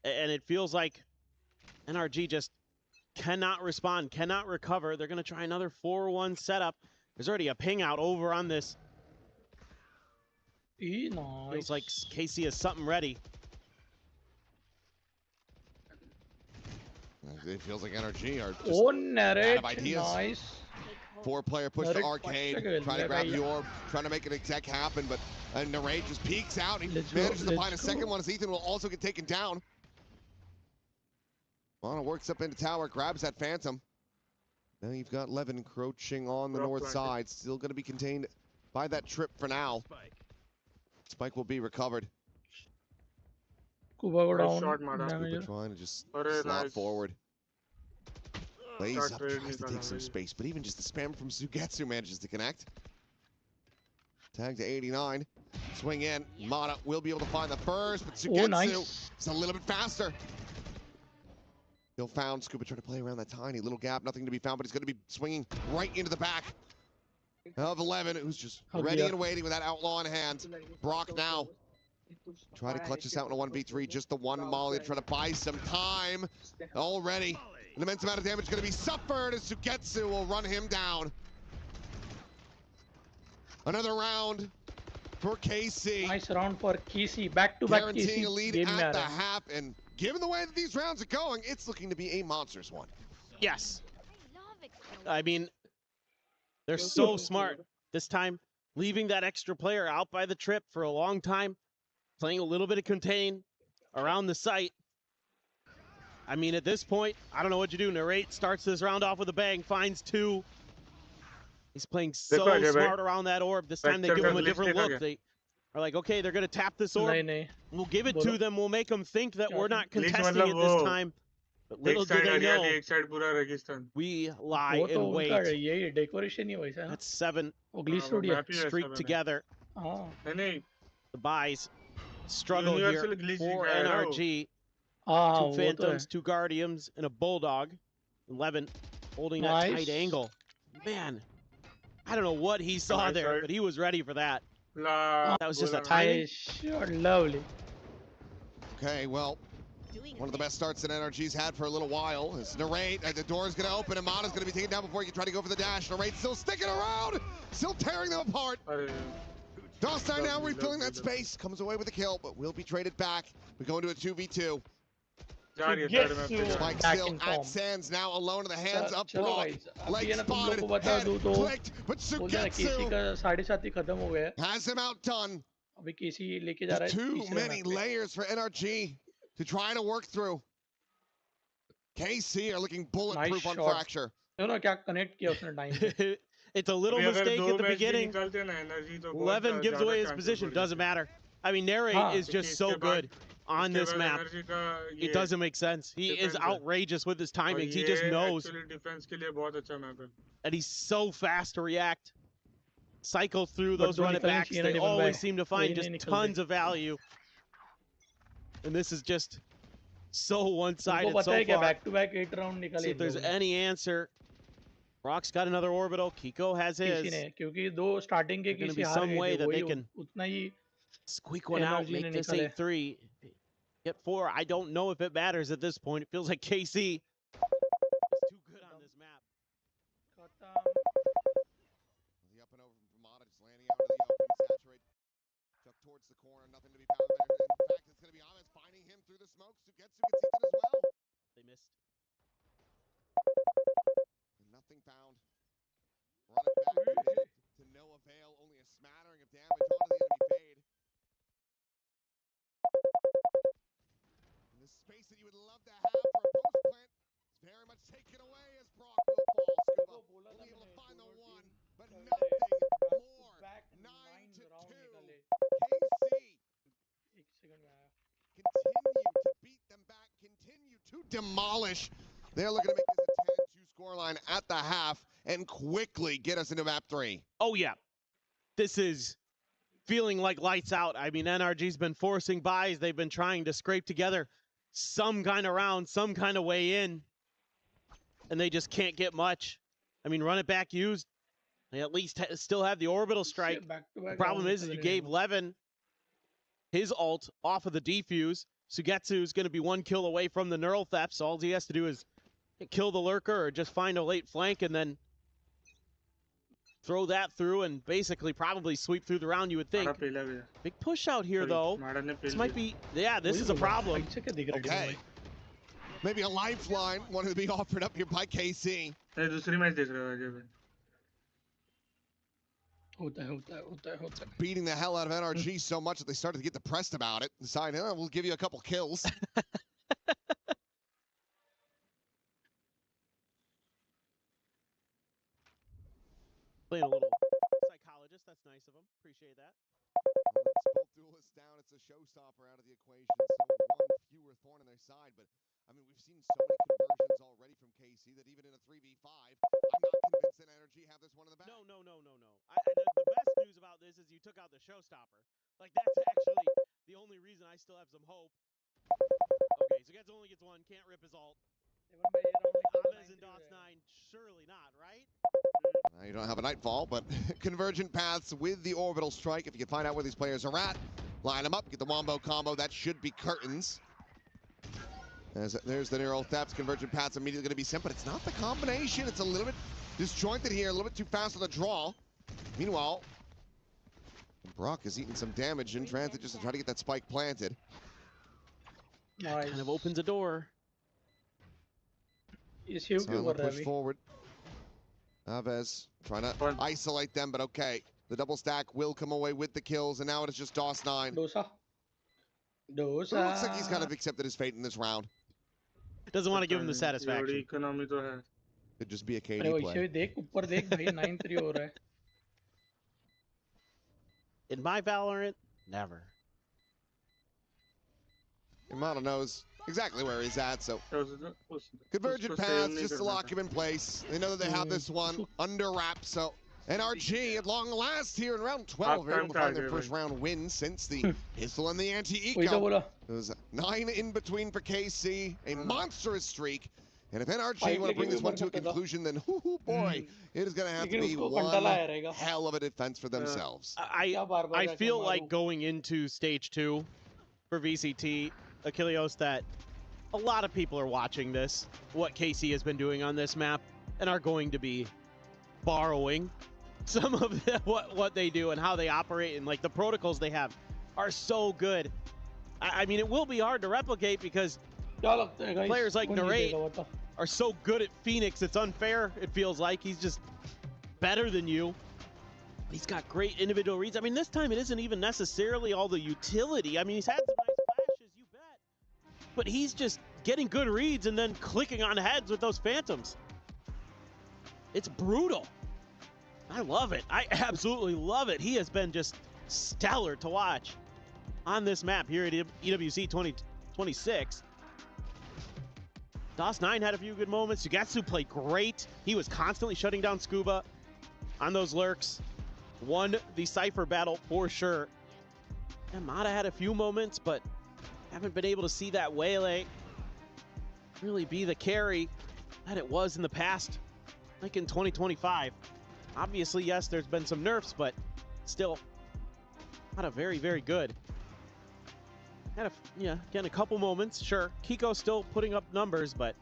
And it feels like NRG just cannot respond, cannot recover. They're going to try another 4-1 setup. There's already a ping out over on this. Nice. Feels like KC has something ready. It feels like NRG are just out of ideas. Nice. 4-player push to Arcade, trying to grab the orb, trying to make an exec happen, but Narrate just peeks out. He manages to find a second one as Ethan will also get taken down. Mono works up into tower, grabs that Phantom. Now you've got Levin encroaching on the north side, still going to be contained by that trip for now. Spike will be recovered. Trying to just slot forward. Lays up, tries to take some space, but even just the spam from Sugetsu manages to connect. Tag to 89. Swing in. Mata will be able to find the first, but Sugetsu is a little bit faster. Still found. Scuba trying to play around that tiny little gap. Nothing to be found, but he's going to be swinging right into the back of 11, who's just ready and waiting with that outlaw in hand. Brock now. Try to clutch this out in a 1v3. Just the one molly to try to buy some time. Already, an immense amount of damage going to be suffered as Sugetsu will run him down. Another round for KC. Nice round for KC. Back-to-back KC. Guaranteeing a lead at the half, and given the way that these rounds are going, it's looking to be a monstrous one. Yes. I mean, they're so smart this time, leaving that extra player out by the trip for a long time, playing a little bit of contain around the site. I mean, at this point, I don't know what you do. Narrate starts this round off with a bang, finds 2. He's playing so smart around that orb. This time they give him a different look. They are like, okay, they're going to tap this orb. We'll give it to them. We'll make them think that we're not contesting it this time. But little do they know, we lie in wait. That's 7 streaked together. The buys struggle here for NRG. 2 Phantoms, 2 Guardians, and a Bulldog. 11 holding that tight angle. Man, I don't know what he saw there, but he was ready for that. That was just a timing. Lovely. Okay, well, one of the best starts that NRG's had for a little while is Narrate. The door is going to open, and Mata's going to be taken down before he can try to go for the dash. Narrate still sticking around, still tearing them apart. Dostar now refilling that space, comes away with a kill, but will be traded back. We go into a 2v2. Spike still at Sands, now alone in the hands of Brock. Leg spotted, head clicked, but Sugetsu has him outdone. There's too many layers for NRG to try to work through. KC are looking bulletproof on Fracture. It's a little mistake at the beginning. 11 gives away his position, doesn't matter. I mean, Narrate is just so good on this map. It doesn't make sense. He is outrageous with his timings. He just knows. And he's so fast to react. Cycle through those run it backs. They always seem to find just tons of value. And this is just so one-sided so far. Back-to-back 8 round निकाले. See if there's any answer. Brock's got another orbital. Kiko has his. क्योंकि दो starting के किसी be some way that they can squeak one out, make this 8-3. Get 4. I don't know if it matters at this point. It feels like KC is too good on this map. The up and over from Vermata, just landing out into the open, saturate, tuck towards the corner, nothing to be found there. In fact, it's going to be Ahmed finding him through the smoke. Sugetsu gets hit as well. They missed. And nothing found. Run it back to no avail, only a smattering of damage onto the enemy fade. And the space that you would love to have for a post plant is very much taken away as Brock will fall. Scuba only able to find the one, but nothing more. 9-2. KC continue to beat them back, continue to demolish. They're looking to make this a 10-2 scoreline at the half and quickly get us into map 3. Oh, yeah. This is feeling like lights out. I mean, NRG's been forcing buys. They've been trying to scrape together some kind of round, some kind of way in, and they just can't get much. I mean, run it back used. They at least still have the orbital strike. The problem is you gave Levin his ult off of the defuse. Sugetsu's going to be 1 kill away from the neural theft, so all he has to do is kill the lurker or just find a late flank and then throw that through and basically probably sweep through the round, you would think. Big push out here, though. This might be, yeah, this is a problem. Okay. Maybe a lifeline wanted to be offered up here by KC. Beating the hell out of NRG so much that they started to get depressed about it. Deciding, we'll give you a couple kills. Playing a little psychologist. That's nice of him. Appreciate that. It's both duelists down. It's a showstopper out of the equation. So one fewer thorn on their side. But, I mean, we've seen so many conversions already from KC that even in a 3v5, I'm not convinced that NRG have this one in the back. No. The best news about this is you took out the showstopper. Like, that's actually the only reason I still have some hope. Okay, so Gets only gets 1. Can't rip his ult. Abez and DOS9, surely not, right? You don't have a Nightfall, but convergent paths with the orbital strike. If you can find out where these players are at, line them up, get the wombo combo. That should be curtains. There's the neural thefts. Convergent paths immediately going to be sent, but it's not the combination. It's a little bit disjointed here, a little bit too fast on the draw. Meanwhile, Brock is eating some damage in transit just to try to get that spike planted. That kind of opens a door. Push forward. Avez trying to isolate them, but okay. The double stack will come away with the kills, and now it is just DOS9. Dosa. It looks like he's kind of accepted his fate in this round. Doesn't want to give him the satisfaction. Could just be a KD play. In my Valorant, never. Imada knows exactly where he's at, so convergent paths just to lock him in place. They know that they have this one under wraps, so NRG at long last here in round 12 are able to find their first round win since the pistol and the anti-eco. There's 9 in between for KC, a monstrous streak. And if NRG want to bring this one to a conclusion, then boy, it is going to have to be one hell of a defense for themselves. I feel like going into stage 2 for VCT, Achilleos, that a lot of people are watching this, what KC has been doing on this map, and are going to be borrowing some of what they do and how they operate, and like the protocols they have are so good. I mean, it will be hard to replicate because players like Narrate are so good at Phoenix, it's unfair, it feels like. He's just better than you. He's got great individual reads. I mean, this time it isn't even necessarily all the utility. I mean, he's had some nice flashes, you bet. But he's just getting good reads and then clicking on heads with those phantoms. It's brutal. I love it. I absolutely love it. He has been just stellar to watch on this map here at EWC 2026. DOS9 had a few good moments. Sugetsu played great. He was constantly shutting down Scuba on those lurks. Won the Cypher battle for sure. Amada had a few moments, but haven't been able to see that waylay. really be the carry that it was in the past, like in 2025. Obviously, yes, there's been some nerfs, but still not a very, very good. Had again, a couple moments, sure. Kiko still putting up numbers, but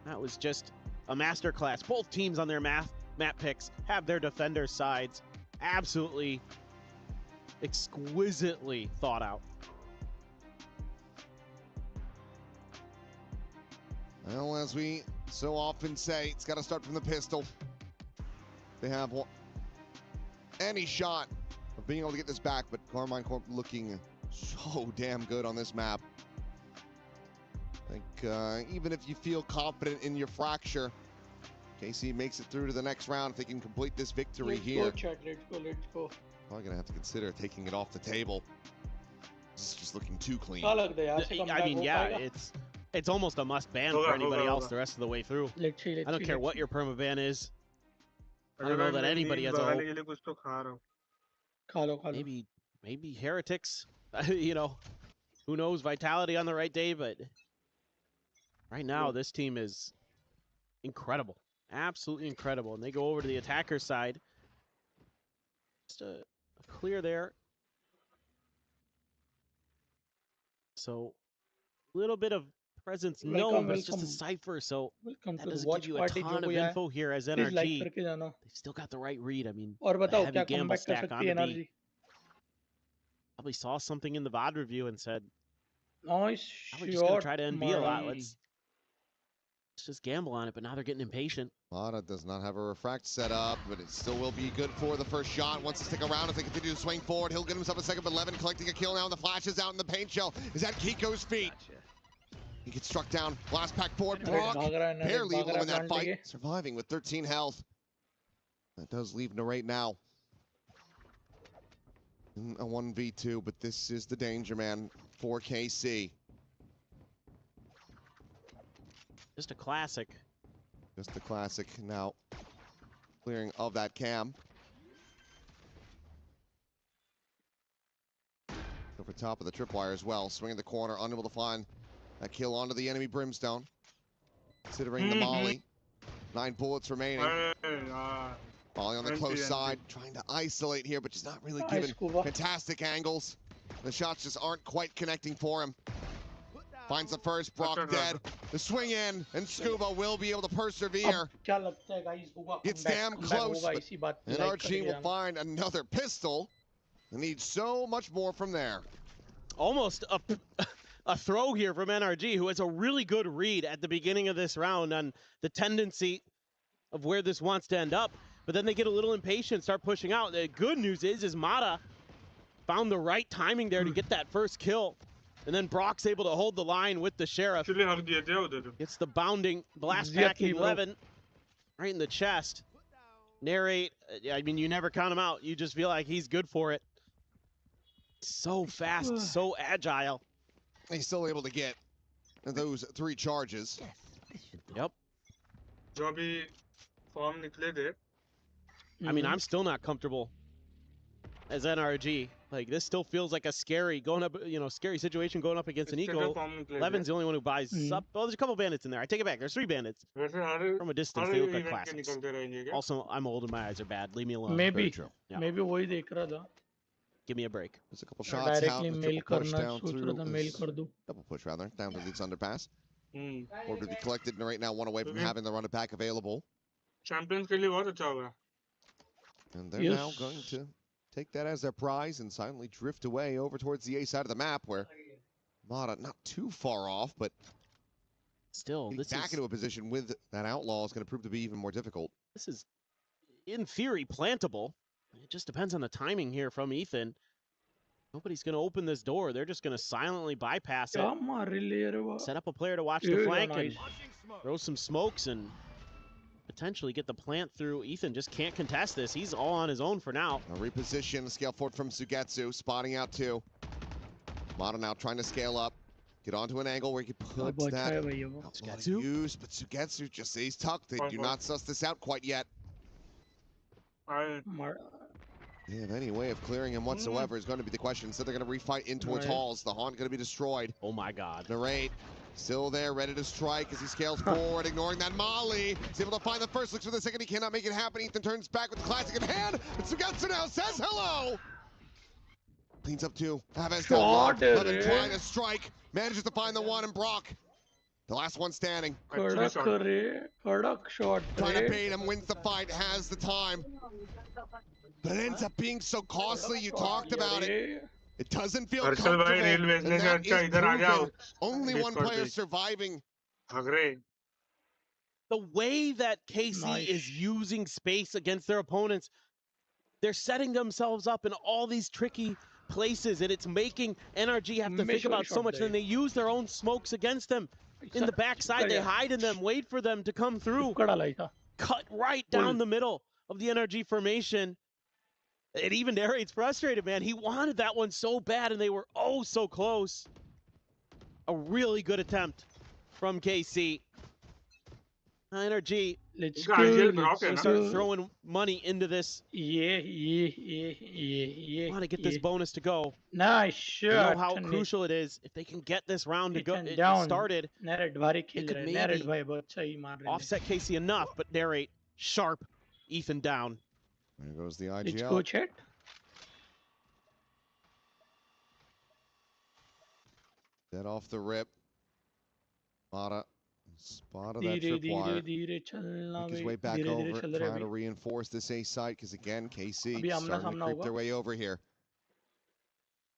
that was just a masterclass. Both teams on their map picks have their defender sides absolutely exquisitely thought out. Well, as we so often say, it's got to start from the pistol. They have any shot of being able to get this back, but Carmine Corp looking so damn good on this map. Like, even if you feel confident in your fracture, KC makes it through to the next round if they can complete this victory here. Let's go. Probably gonna have to consider taking it off the table. This is just looking too clean. I mean, yeah, it's almost a must ban for anybody else the rest of the way through. I don't care what your permaban is. I don't know that anybody has a hope. Maybe heretics. You know, who knows? Vitality on the right day, but right now this team is incredible, absolutely incredible. And they go over to the attacker side. Just a clear there. So a little bit of presence, no, but it's just a Cypher, so that doesn't give you a ton of info here as NRG. They've still got the right read. I mean, the heavy gamble stack on the B. Probably saw something in the VOD review and said, nice we're just going to try to NB a lot. Let's just gamble on it, but now they're getting impatient. Mata does not have a refract set up, but it still will be good for the first shot. Wants to stick around as they continue to swing forward. He'll get himself a second, but Levin collecting a kill now, and the flash is out in the paint shell. Is at Kiko's feet. He gets struck down. Last pack board. Brock barely able to win that fight. Surviving with 13 health. That does leave Narrate now in a 1v2, but this is the danger man for KC. Just a classic. Just a classic now. Clearing of that cam. Over top of the tripwire as well. Swinging the corner, unable to find a kill onto the enemy Brimstone. Considering the molly. 9 bullets remaining. Molly on the close side, trying to isolate here, but just not really given fantastic angles. The shots just aren't quite connecting for him. Finds the first, Brock dead. The swing in, and Scuba will be able to persevere. It's damn close, but NRG will find another pistol. They need so much more from there. Almost a throw here from NRG, who has a really good read at the beginning of this round on the tendency of where this wants to end up. But then they get a little impatient, start pushing out. The good news is Mata found the right timing there to get that first kill. And then Brock's able to hold the line with the Sheriff. Gets the bounding blast back 11 right in the chest. Narrate, I mean, you never count him out. You just feel like he's good for it. So fast, so agile. He's still able to get those 3 charges. Yep. Jobby form nikle de. I mean, I'm still not comfortable as NRG. Like, this still feels like a scary scary situation going up against an Eco. Levin's the only one who buys up. Well, there's a couple bandits in there. I take it back. There's 3 bandits. From a distance, they look like classics. Also, I'm old and my eyes are bad. Leave me alone. Maybe. Yeah. Maybe वही देख रहा था. Give me a break. There's a couple shots out. Double push rather down to this underpass. Order to be collected, and right now 1 away from having the run it back available. Champions के लिए बहुत अच्छा होगा. And they're now going to take that as their prize and silently drift away over towards the A side of the map, where Mata not too far off, but still back into a position with that outlaw is going to prove to be even more difficult. This is, in theory, plantable. It just depends on the timing here from Ethan. Nobody's going to open this door. They're just going to silently bypass it. Set up a player to watch the flank and throw some smokes and potentially get the plant through. Ethan just can't contest this. He's all on his own for now. A reposition, scale forward from Sugetsu, spotting out 2. Mata now trying to scale up, get onto an angle where he can put that use, but Sugetsu just stays tucked. They do not suss this out quite yet. They have any way of clearing him whatsoever is going to be the question. So they're going to refight in towards Halls. The Haunt going to be destroyed. Oh my God. Narrate Still there, ready to strike as he scales forward, ignoring that molly. He's able to find the first, looks for the second, he cannot make it happen. Ethan turns back with the classic in hand. Snigdha now says hello. Cleans up two. Havas down low. Levin trying to strike. Manages to find the one, and Brock, the last one standing. Trying to bait him, wins the fight, has the time. But it ends up being so costly, you talked about it. It doesn't feel comfortable. And that is proven. Only one player surviving. The way that KC is using space against their opponents, they're setting themselves up in all these tricky places, and it's making NRG have to think about so much. Then they use their own smokes against them. In the backside, they hide in them, wait for them to come through. Cut right down the middle of the NRG formation. And even Narrate's frustrated, man. He wanted that one so bad, and they were oh so close. A really good attempt from KC. NRG, let's start throwing money into this. Yeah. Want to get this bonus to go. Nice shot. You know how crucial it is. If they can get this round to go started, it could maybe offset KC enough, but Narrate, sharp, Ethan down. There goes the IGL. Let's go, chat. Dead off the rip. Mata spotted that tripwire. Make his way back over, trying to reinforce this A site, because again, KC starting to creep their way over here.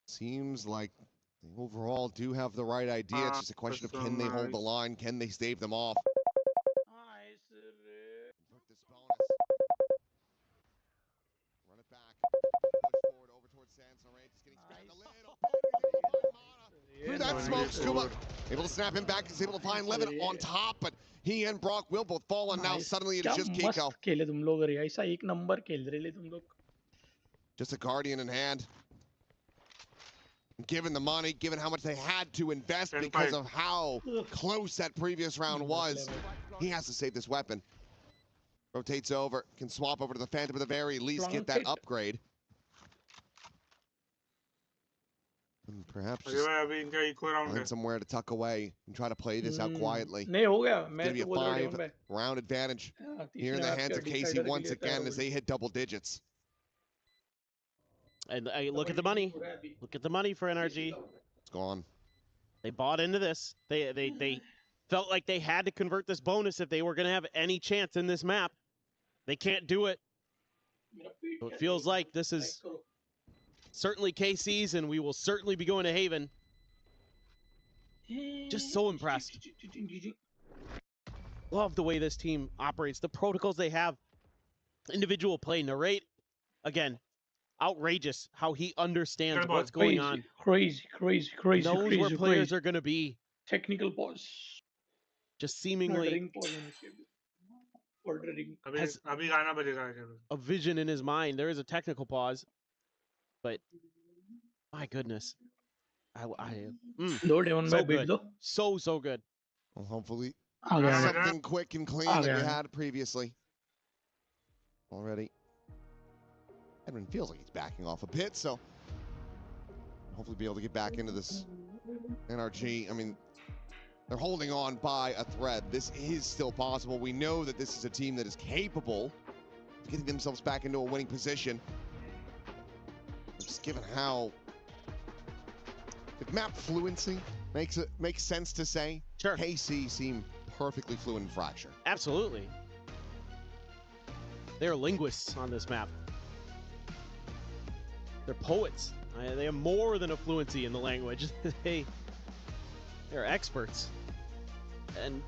Seems like they overall do have the right idea. It's just a question of can they hold the line? Can they stave them off? Through that smoke, Scuba able to snap him back. He's able to find Levin on top, but he and Brock will both fall, and now suddenly it's just Kiko. Just a Guardian in hand. Given the money, given how much they had to invest because of how close that previous round was, he has to save this weapon. Rotates over, can swap over to the Phantom at the very least, get that upgrade. And perhaps just find somewhere to tuck away and try to play this out quietly. It's going to be a 5-round advantage here in the hands of KC once again as they hit double digits. And look at the money. Look at the money for NRG. It's gone. They bought into this. They felt like they had to convert this bonus if they were going to have any chance in this map. They can't do it. So it feels like this is certainly KC's, and we will certainly be going to Haven. Just so impressed. Love the way this team operates, the protocols they have, individual play. Narrate, again, outrageous how he understands what's going on. Crazy. Knows where players are going to be. Technical pause. Just seemingly has a vision in his mind. There is a technical pause. But my goodness, so good. So good. Well, hopefully something quick and clean that we had previously. Already, Edwin feels like he's backing off a bit, so hopefully be able to get back into this NRG. I mean, they're holding on by a thread. This is still possible. We know that this is a team that is capable of getting themselves back into a winning position. Just given how if map fluency makes sense to say, sure, KC seem perfectly fluent in Fracture. Absolutely. They're linguists on this map. They're poets. They have more than a fluency in the language. They're experts. And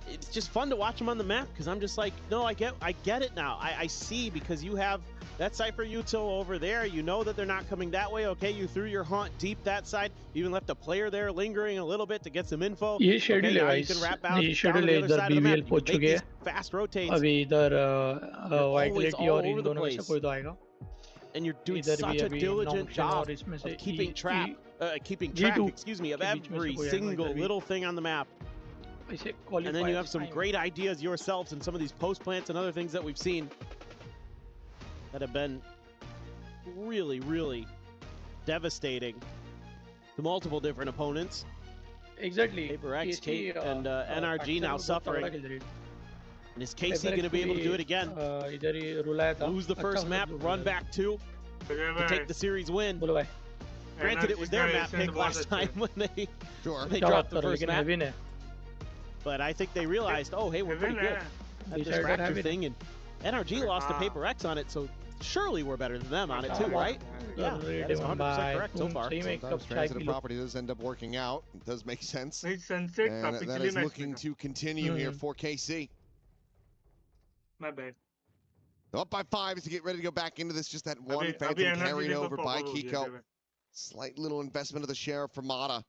it's just fun to watch them on the map, because I'm just like, no, I get it now. I see, because you have that Cypher util over there. You know that they're not coming that way. Okay, you threw your haunt deep that side. You even left a player there lingering a little bit to get some info. Okay, now you can wrap out down the other side of the map. You can make these fast rotates. Always all over the place. And you're doing such a diligent job of keeping track, of every single little thing on the map. And then you have some great ideas yourselves in some of these post plants and other things that we've seen that have been really, really devastating to multiple different opponents. Exactly. Paper X, Kate, and NRG now suffering. And is KC going to be able to do it again? Lose the first map, run back 2 to take the series win. Granted, it was their map pick last time when they dropped the first map. But I think they realized, oh, hey, we're pretty good at this fracture thing. And NRG lost to Paper X on it, so surely we're better than them on it too, right? Yeah, that is 100% correct so far. Sometimes transitive property does end up working out. It does make sense. And that is looking to continue here for KC. My bad. Up by 5 as to get ready to go back into this. Just that one Phantom carried over by Kiko. Slight little investment of the sheriff for Mata.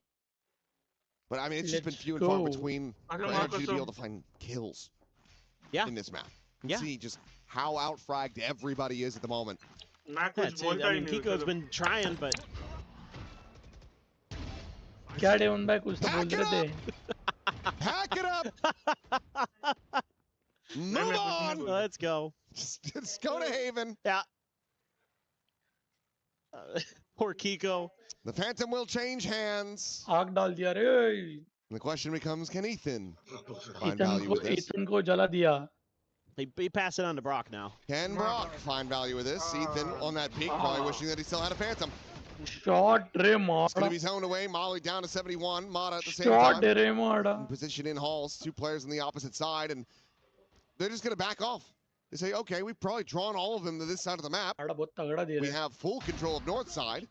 But I mean, it's just been few and far between for NRG to be able to find kills in this map. You can see just how outfragged everybody is at the moment. I mean, Kiko's been trying, but... Pack it up! Move on! Let's go. Just go to Haven. Yeah. Poor Kiko. The Phantom will change hands. आग डाल दिया रे. The question becomes, can Ethan find value with this? Ethan को जला दिया. He passed it on to Brock now. Can Brock find value with this? Ethan on that peak, probably wishing that he still had a Phantom. Shot re Mata. It's going to be zoned away. Molly down to 71. Mata at the same time. Shot re Mata. In position in halls. 2 players on the opposite side, and they're just going to back off. They say, okay, we've probably drawn all of them to this side of the map. We have full control of north side.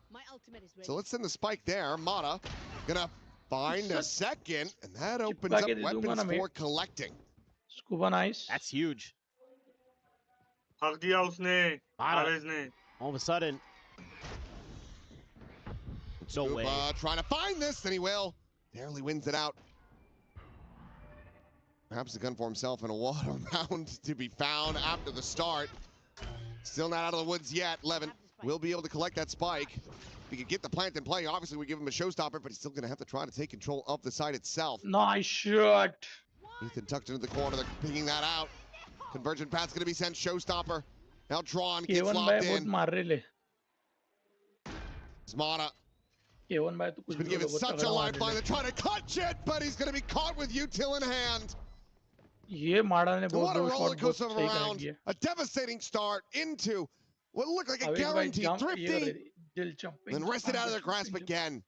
So let's send the spike there. Mata gonna find a second, and that opens up weapons for collecting. Scuba nice. That's huge. Mata. All of a sudden. No way. Trying to find this, and he will. Barely wins it out. Perhaps a gun for himself and a water round to be found after the start. Still not out of the woods yet. Levin will be able to collect that spike. If he could get the plant in play, obviously we give him a showstopper, but he's still going to have to try to take control of the site itself. Nice shot. Ethan tucked into the corner. They're picking that out. Convergent path's going to be sent. Showstopper. Now drawn. Gets locked in. Mata. He's been given such a lifeline. They're trying to clutch it, but he's going to be caught with util in hand. What a roller coaster of a round. A devastating start into what looked like a guaranteed thrifty. Then wrested out of their grasp again.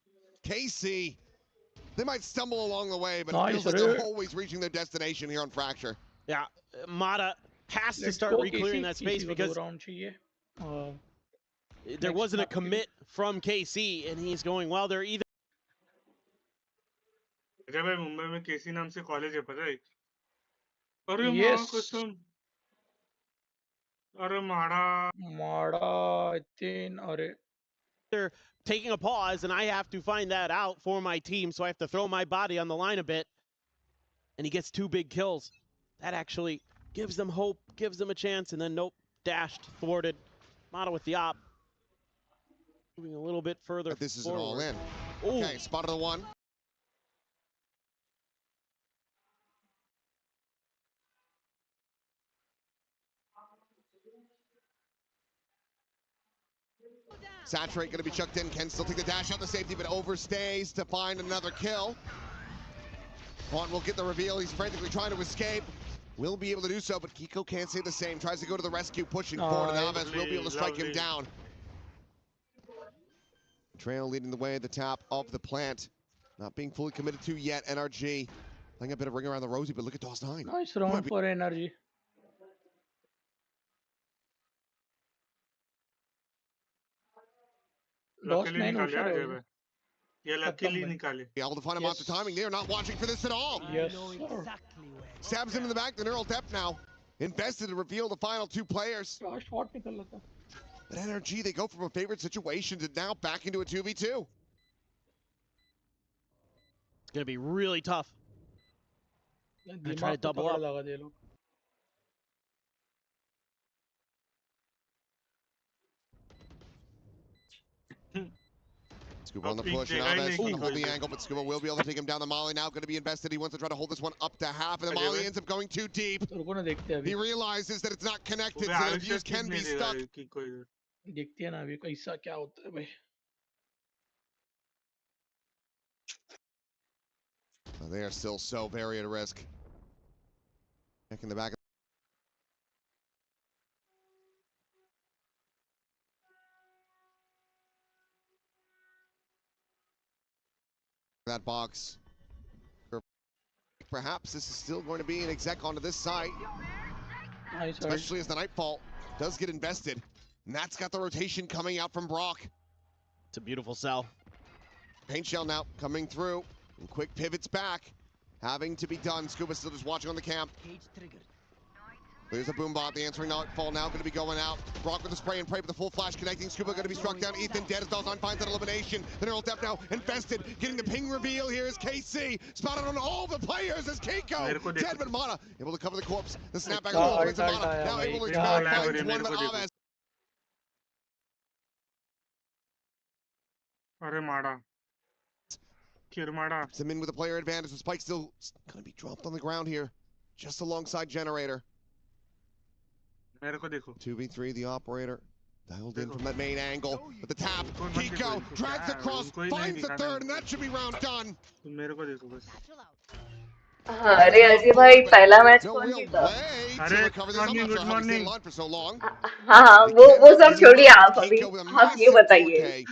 KC, they might stumble along the way, but it feels like they're always reaching their destination here on Fracture. Yeah, Mata has to start re-clearing that space because there wasn't a commit from KC, and he's going, well, they're either... Yes. They're taking a pause, and I have to find that out for my team, so I have to throw my body on the line a bit. And he gets 2 big kills. That actually gives them hope, gives them a chance, and then nope, dashed, thwarted. Mata with the op. Moving a little bit further but this forward. Is an all in. Okay, spotted the one. Saturate going to be chucked in. Can still take the dash out the safety, but overstays to find another kill. Vaughn will get the reveal. He's frantically trying to escape. Will be able to do so, but Kiko can't say the same. Tries to go to the rescue, pushing forward, and Alves will be able to strike him down. Trail leading the way at the top of the plant. Not being fully committed to yet. NRG playing a bit of ring around the rosy, but look at DOS9. Nice round for NRG. Luckily able to find him after timing. They are not watching for this at all. Yes. Stabs him in the back. The neural depth now invested to reveal the final 2 players. But NRG, they go from a favorite situation to now back into a 2v2. It's going to be really tough. They try to double up. Scuba on the push, and Alves trying to hold the angle, but Scuba will be able to take him down. The Molly now going to be invested. He wants to try to hold this one up to half, and the Molly ends up going too deep. He realizes that it's not connected, so the views can be stuck. देखते हैं ना अभी कैसा क्या होता है भाई They are still so very at risk. Checking the back. That box. Perhaps this is still going to be an exec onto this side. Nice, especially as the Nightfall does get invested. And that's got the rotation coming out from Brock. It's a beautiful sell. Paint shell now coming through. And quick pivots back. Having to be done. Scuba still just watching on the camp. There's a boombot. The answering Nightfall now going to be going out. Brock with the spray and pray with the full flash connecting. Scuba going to be struck down. Ethan dead as Dalton finds that elimination. The neural depth now invested. Getting the ping reveal here is KC. Spotted on all the players as Keiko. Dead but Mana able to cover the corpse. The snapback of Mana now able to try finds one but Aves. Kirmada. Some in with a player advantage. The spike still going to be dropped on the ground here. Just alongside Generator. 2v3, the operator dialed in from that main angle with the tap. Kiko drags across, finds the third, and that should be round done. अरे अजय भाई पहला match कौन जीता? अरे good morning हाँ हाँ वो सब छोड़िए आप अभी आप ये बताइए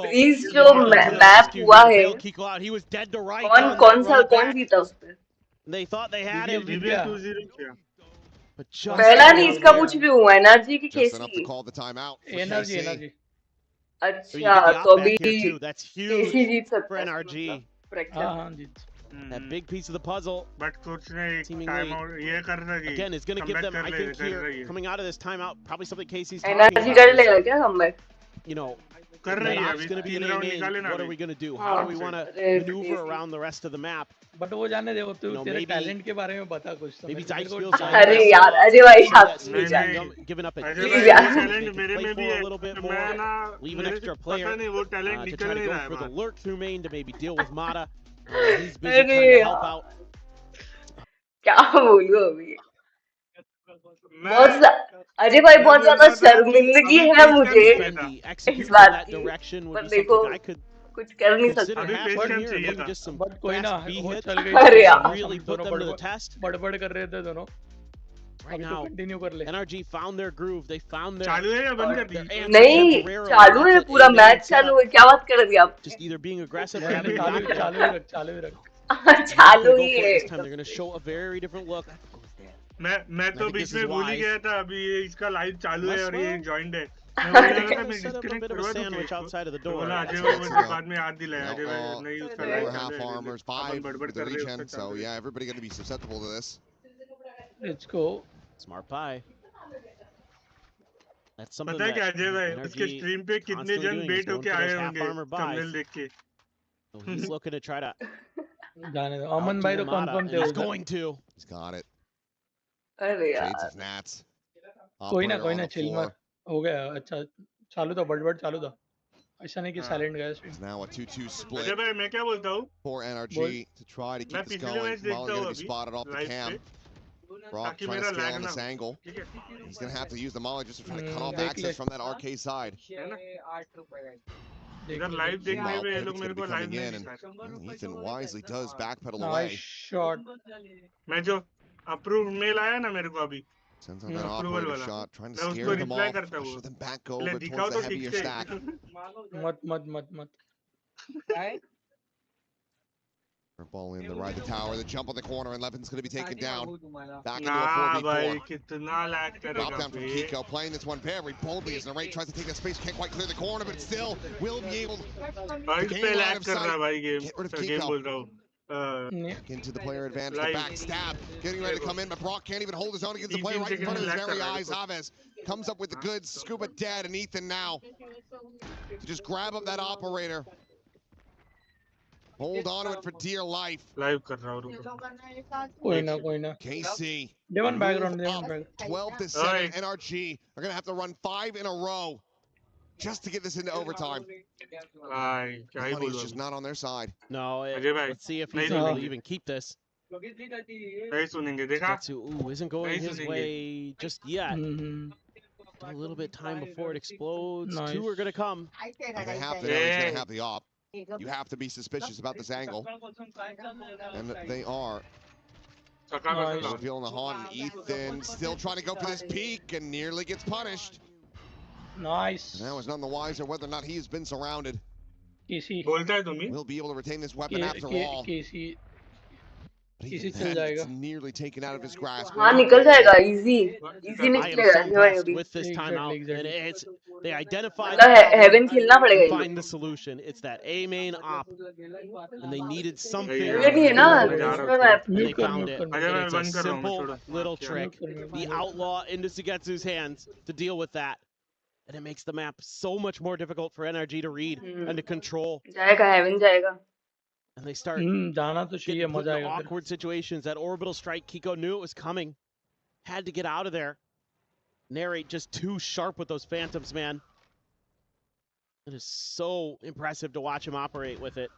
प्लीज जो मैप हुआ है कौन जीता उस पे? They thought they had him. पहला नहीं इसका कुछ भी हुआ एनर्जी की केसी एनर्जी अच्छा तो अभी केसी जीत सकता है NRG. That big piece of the puzzle. But coach ने timeout ये कर रही. Again, it's going to give them, I think, here coming out of this timeout, probably something Casey's energy कर लेगा क्या comeback? You know, it's going to be an aim. What are we going to do? How do we want to maneuver around the rest of the map? But वो जाने दे वो तू तेरे talent के बारे में बता कुछ. Maybe Dice feels अरे यार अजय भाई आप giving up a talent मेरे में भी a little bit more, leave an extra player वो talent to try to go for the lurk through main to maybe deal with Mata. He's busy trying to help out. क्या बोलूं अभी? अजय भाई बहुत ज्यादा शर्मिंदगी है मुझे इस बात की पर देखो कुछ कर नहीं सकते बट कोई ना वो चल गई अरे यार बड़बड़ कर रहे थे दोनों कंटिन्यू कर ले NRG found their groove, they found their चालू है या बंद कर दी? नहीं चालू है पूरा मैच चालू है क्या बात कर रही आप? just either being aggressive चालू रख चालू ही है this time they're going to show a very different look. मैं तो बीच में भूल ही गया था अभी इसका लाइव चालू है और ये जॉइंड है sandwich outside of the door. Half armors, 5 with the regen, so yeah, everybody going to be susceptible to this. Let's go. Smart pie. That's something पता है क्या अजय भाई उसके स्ट्रीम पे कितने जन बेट होके आए होंगे थंबनेल देख के. He's looking to try to जाने दो अमन भाई तो कंफर्म थे. He's going to. He's got it. अरे यार. Shades of Nats. कोई ना चिल मत हो गया अच्छा चालू था बड़बड़ चालू था ऐसा नहीं कि साइलेंट गया इसमें. Now a 2-2 split. अजय भाई मैं क्या बोलता हूँ? For NRG to try to keep this going. Molly going to be spotted off the cam. Brock trying to scale on this angle. He's going to have to use the Molly just to try to cut off access from that RK side. इधर live देखने में ये लोग मेरे को live नहीं. Ethan wisely does backpedal away. Nice shot. मैं जो अप्रूव मेल आया ना मेरे को अभी. Sends out that operator shot, trying to scare them off, push them back over towards the heavier stack. मत. Ball in the right, the tower, the jump on the corner, and Levin's going to be taken down. Back into a 4v4. Drop down from Kiko, playing this one very boldly as Narrate tries to take that space, can't quite clear the corner, but still will be able to gain line of sight. Get rid of Kiko. Into the player advantage, the back stab, getting ready to come in, but Brock can't even hold his own against the player right in front of his very eyes. Aves comes up with the goods, Scuba dead, and Ethan now to just grab up that operator. Hold on to it for dear life. Live कर रहा हूँ. कोई ना. KC. Devon background. 12-7. NRG are gonna have to run 5 in a row just to get this into overtime. Money is just not on their side. No, let's see if he's able to even keep this. Ooh, isn't going his way just yet. A little bit time before it explodes. Nice. 2 are gonna come. They have to know he's gonna have the op. You have to be suspicious about this angle. And they are. Nice. Feeling the haunt. Ethan still trying to go for this peek and nearly gets punished. Nice. Now is none the wiser whether or not he has been surrounded. KC. Will be able to retain this weapon after all. KC. It's nearly taken out of his grasp. हाँ निकल जाएगा easy निकलेगा impressed with this timeout, and it's they identified heaven खेलना पड़ेगा find the solution. It's that A main op, and they needed something. नहीं है ना and they found it. And it's a simple little trick. The outlaw into Sugetsu's hands to deal with that, and it makes the map so much more difficult for NRG to read and to control. जाएगा heaven जाएगा. And they start जाना तो चाहिए getting put मजा in आएगा awkward situations. That orbital strike, Kiko knew it was coming. Had to get out of there. Narrate just too sharp with those phantoms, man. It is so impressive to watch him operate with it.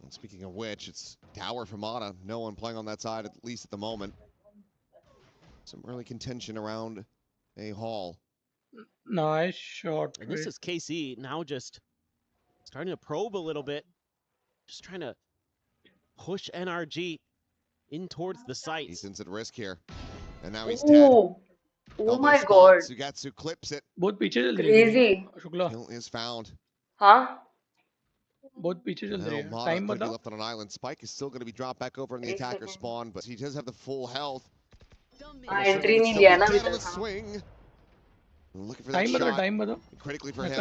And speaking of which, it's tower for Mata. No one playing on that side, at least at the moment. Some early contention around a hall. Nice shot. And this is KC now just starting to probe a little bit. Just trying to push NRG in towards the site. Ethan's at risk here. And now he's dead. Oh my god. Sugetsu clips it. बहुत पीछे चल रही Crazy. Shukla Kill is found. हाँ बहुत पीछे चल रही है Mata टाइम could be बता left on an island. Spike is still going to be dropped back over in the attacker spawn, but he does have the full health. entry नहीं लिया ना अभी तक swing. Looking for that time बता shot. Time बता Critically for him.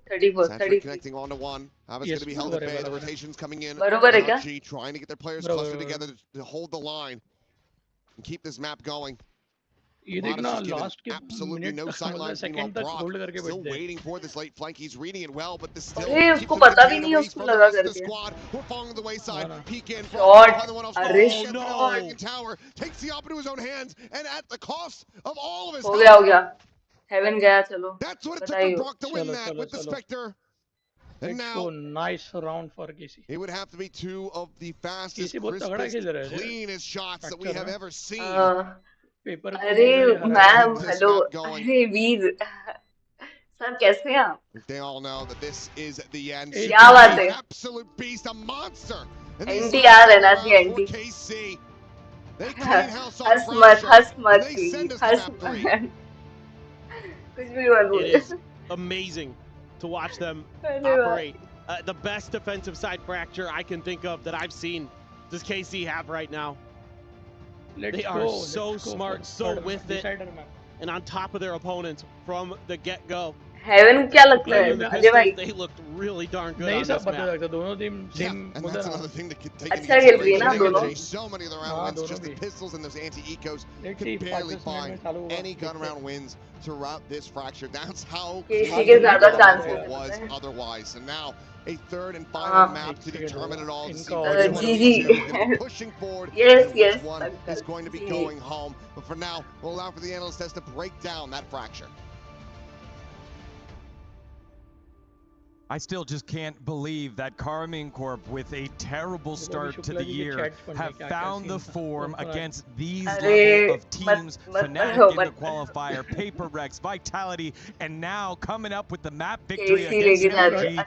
34 connecting onto one. Abbas going to be held at bay. The rotations coming in. बरोबर है क्या NRG trying to get their players closer together to hold the line and keep this map going. ये देखना last के absolutely no sight lines. Second तक hold करके Still बैठते हैं waiting for this late flank. He's reading it well, but this still अरे उसको पता भी नहीं उसको लगा करके squad. We're falling the wayside. Peek in. Shot. अरे shot. Tower takes the op into his own hands and at the cost of all of his हो गया heaven गया चलो That's what it took for Brock to win that with the Spectre. And now, nice round for KC. It would have to be two of the fastest, crispest, cleanest shots that we have ever seen. अरे ma'am hello अरे वीर sir कैसे हैं आप They all know that this is the end. क्या बात है Absolute beast, a monster. NTR NRG NT KC. They clean house on हंस मत कुछ भी मत बोल. It is amazing to watch them operate. The best defensive side fracture I can think of that I've seen does KC have right now. They are so smart, so with it, and on top of their opponents from the get-go. Heaven क्या लगता है अजय भाई? They looked really darn good नहीं on सब this पता map. लगता दोनों team same अच्छा खेल रही है ना दोनों. So many of the round wins, just the pistols and those anti-ecos could barely find any gun round wins to route this fracture. That's how it was otherwise. And now a third and final map to determine it all. GG. Pushing forward. Yes. One is going to be going home. But for now, we'll allow for the analyst test to break down that fracture. I still just can't believe that Karming Corp, with a terrible start to the year, have found the form against these level of teams. Fnatic in the qualifier, Paper Rex, Vitality, and now coming up with the map victory against NRG.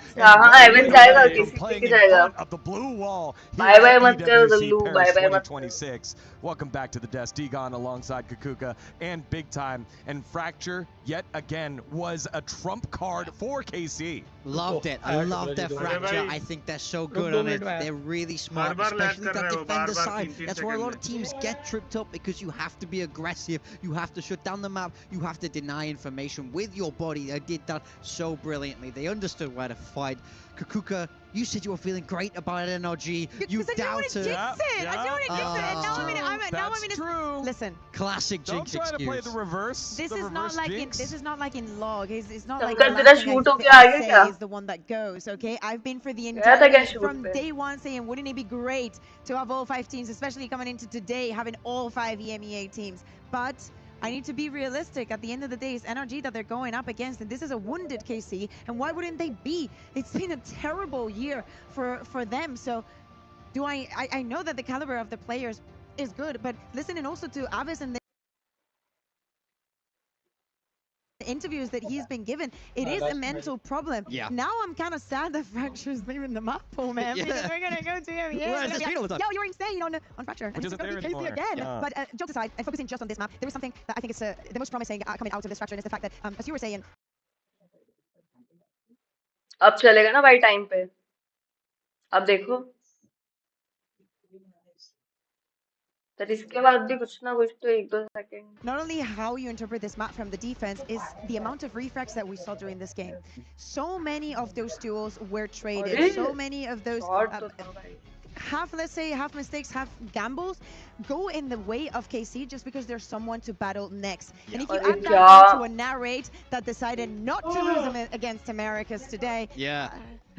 Playing in front of the blue wall here at EWC Paris 2026. Welcome back to the desk. Digon alongside Kakuka and Big Time. And Fracture, yet again, was a trump card for KC. Loved it. I love their Fracture. I think they're so good on it. They're really smart, especially that defender side. That's where a lot of teams get tripped up, because you have to be aggressive. You have to shut down the map. You have to deny information with your body. They did that so brilliantly. They understood where to fight. Kakuka, you said you were feeling great about NRG. You doubted. Listen. Classic Jinx excuse. Don't try to play the reverse. This is not like in. This is not like in log. It's not like is the one that goes. Okay, I've been for the entire from day one saying, wouldn't it be great to have all 5 teams, especially coming into today having all 5 EMEA teams? But I need to be realistic. At the end of the day, it's NRG that they're going up against, and this is a wounded KC. And why wouldn't they be? It's been a terrible year for them. So, I know that the caliber of the players is good, but listening also to Avis and the interviews that he's been given, it is a mental problem. Yeah. Now I'm kind of sad that Fracture's leaving the map pool, man. Because we're gonna go to him. Yeah. Yo, you're insane on Fracture. Which isn't there anymore. Again. But jokes aside, and focusing just on this map, there is something that I think is the most promising coming out of this Fracture, and it's the fact that, as you were saying. अब चलेगा ना भाई time पे. अब देखो. That इसके बाद भी कुछ ना कुछ तो 1-2 second. Not only how you interpret this map from the defense is the amount of refracts that we saw during this game. So many of those duels were traded. So many of those half mistakes, half gambles go in the way of KC just because there's someone to battle next. And if you add that to a narrate that decided not to lose them against Americas today. Yeah.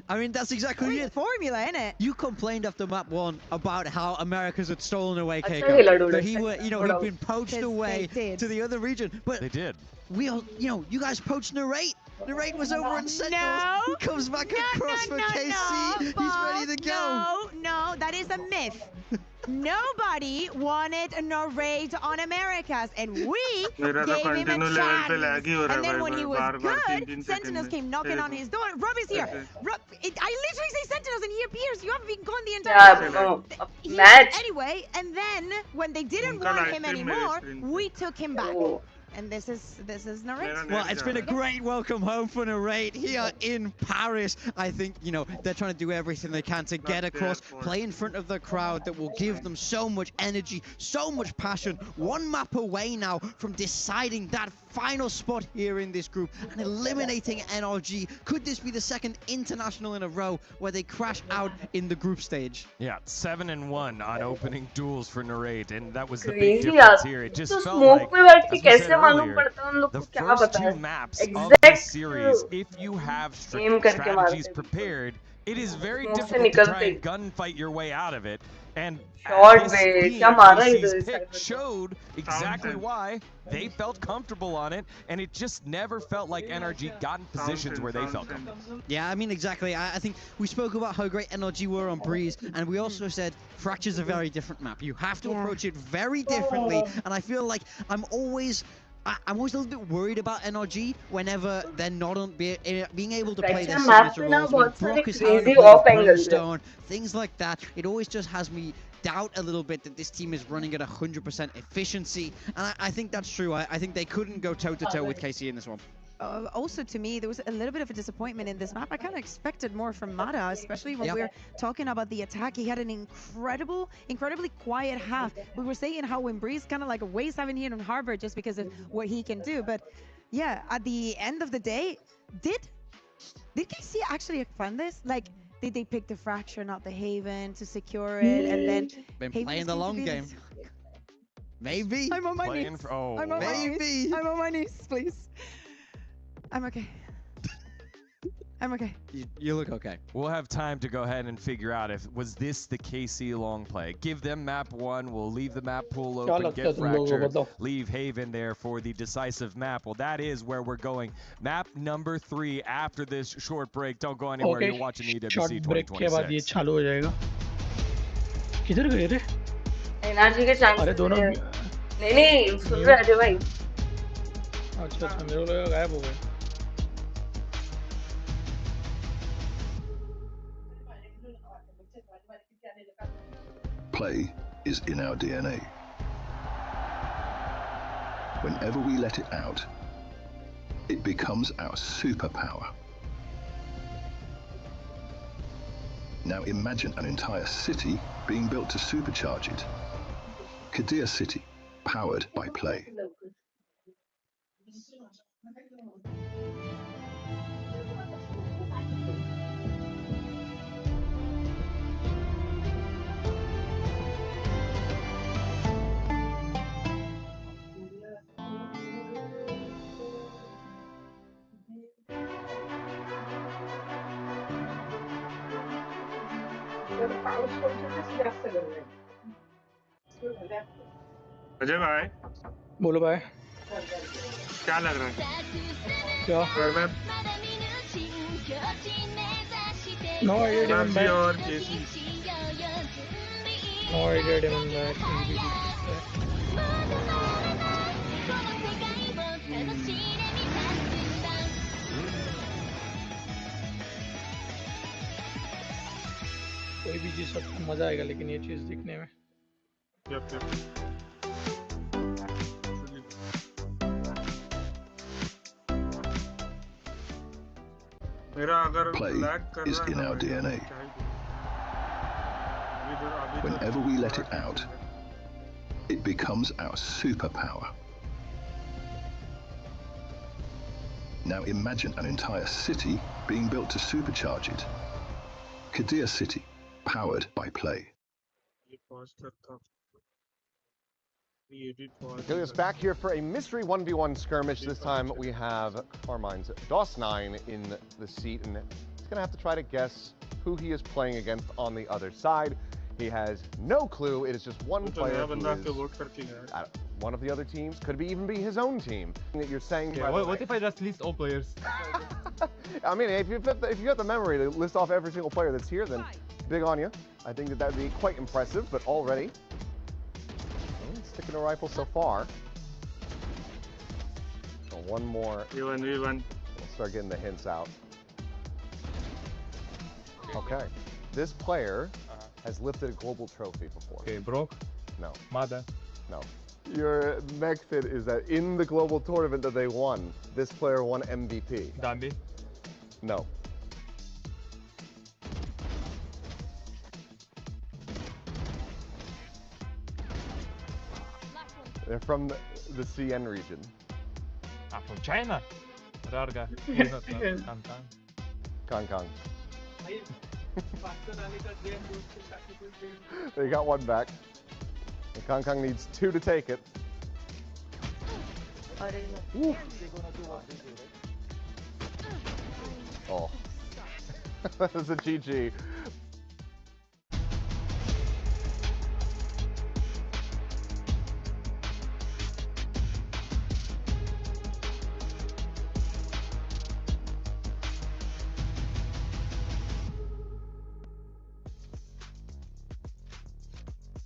I mean, that's exactly it. Formula, innit? You complained after map 1 about how Americas had stolen away Keiko. That he were, he'd been poached away to the other region. But they did. We all, you guys poached Narrate. Narrate was over in Sentinels. No. He comes back across for KC. He's ready to go. No, that is a myth. Nobody wanted a Narrate on Americas, and we gave him a chance. And then when he was good, Sentinels came knocking on his door. Rob is here. Rob, I literally say Sentinels, and he appears. You haven't been gone the entire match. Anyway, and then when they didn't want him anymore, we took him back. And this is Narrate. Well, it's been a great welcome home for Narrate here in Paris. I think, they're trying to do everything they can to get across, play in front of the crowd that will give them so much energy, so much passion. One map away now from deciding that final spot here in this group and eliminating NRG. Could this be the second international in a row where they crash out in the group stage? Yeah, 7-1 on opening duels for Narrate, and that was the big difference here. It just felt like, as we said earlier, the first 2 maps of this series, if you have strategies prepared, it is very difficult to try and gunfight your way out of it. And this pick showed exactly why they felt comfortable on it, and it just never felt like NRG got in positions where they felt comfortable. Yeah, I mean, exactly. I think we spoke about how great NRG were on Breeze, and we also said Fracture's a very different map. You have to approach it very differently, and I feel like I'm always a little bit worried about NRG whenever they're not on being able to play their signature roles. When Brock is out of things like that, it always just has me doubt a little bit that this team is running at 100% efficiency, and I think that's true. I think they couldn't go toe-to-toe with KC in this one. Also, to me, there was a little bit of a disappointment in this map. I kind of expected more from Mata, especially when we're talking about the attack. He had an incredibly quiet half. We were saying how when Breeze kind of like a waste having hit on Harbor just because of what he can do. But yeah, at the end of the day, did KC actually fund this? Like, did they pick the Fracture, not the Haven, to secure it, and then been playing the long game? Maybe. I'm on my knees. I'm on my knees, please. I'm okay. I'm okay. You look okay. We'll have time to go ahead and figure out if was this the KC long play. Give them map 1. We'll leave the map pool open. Get Fracture. Leave Haven there for the decisive map. Well, that is where we're going. Map number 3 after this short break. Don't go anywhere. You're watching EWC 2026. किधर गए रे? NRG के chance. अरे दोनों. नहीं सुन रहे अजय भाई. अच्छा मेरे को लगा गायब हो गए. Play is in our DNA. Whenever we let it out, it becomes our superpower. Now imagine an entire city being built to supercharge it. Kadir City, powered by Play. Ajay भाई बोलो भाई क्या लग रहा है क्या नो आइडिया डेमन और केसी no idea daemon back जीत सकते हैं, मजा आएगा लेकिन ये चीज दिखने में। Play is in our DNA. Whenever we let it out, it becomes our superpower. Now imagine an entire city being built to supercharge it. Kadir City, powered by play. Getting us back here for a mystery 1v1 skirmish. This time we have Carmine's DOS9 in the seat, and he's going to have to try to guess who he is playing against on the other side. He has no clue. It is just one player who is one of the other teams. Could even be his own team. That you're saying. Yeah, what if I just list all players? I mean, if you got the memory to list off every single player that's here, then big on you. I think that would be quite impressive. But already, sticking a rifle so far. So one more. We'll start getting the hints out. Okay, this player has lifted a global trophy before. Okay, Brock? No. Mada? No. Your next hit is that in the global tournament that they won, this player won MVP. Dambi? No. They're from the CN region. Ah, from China? Rarga. Kong. They got one back. And Kong needs 2 to take it. Woo. Oh. That's a GG.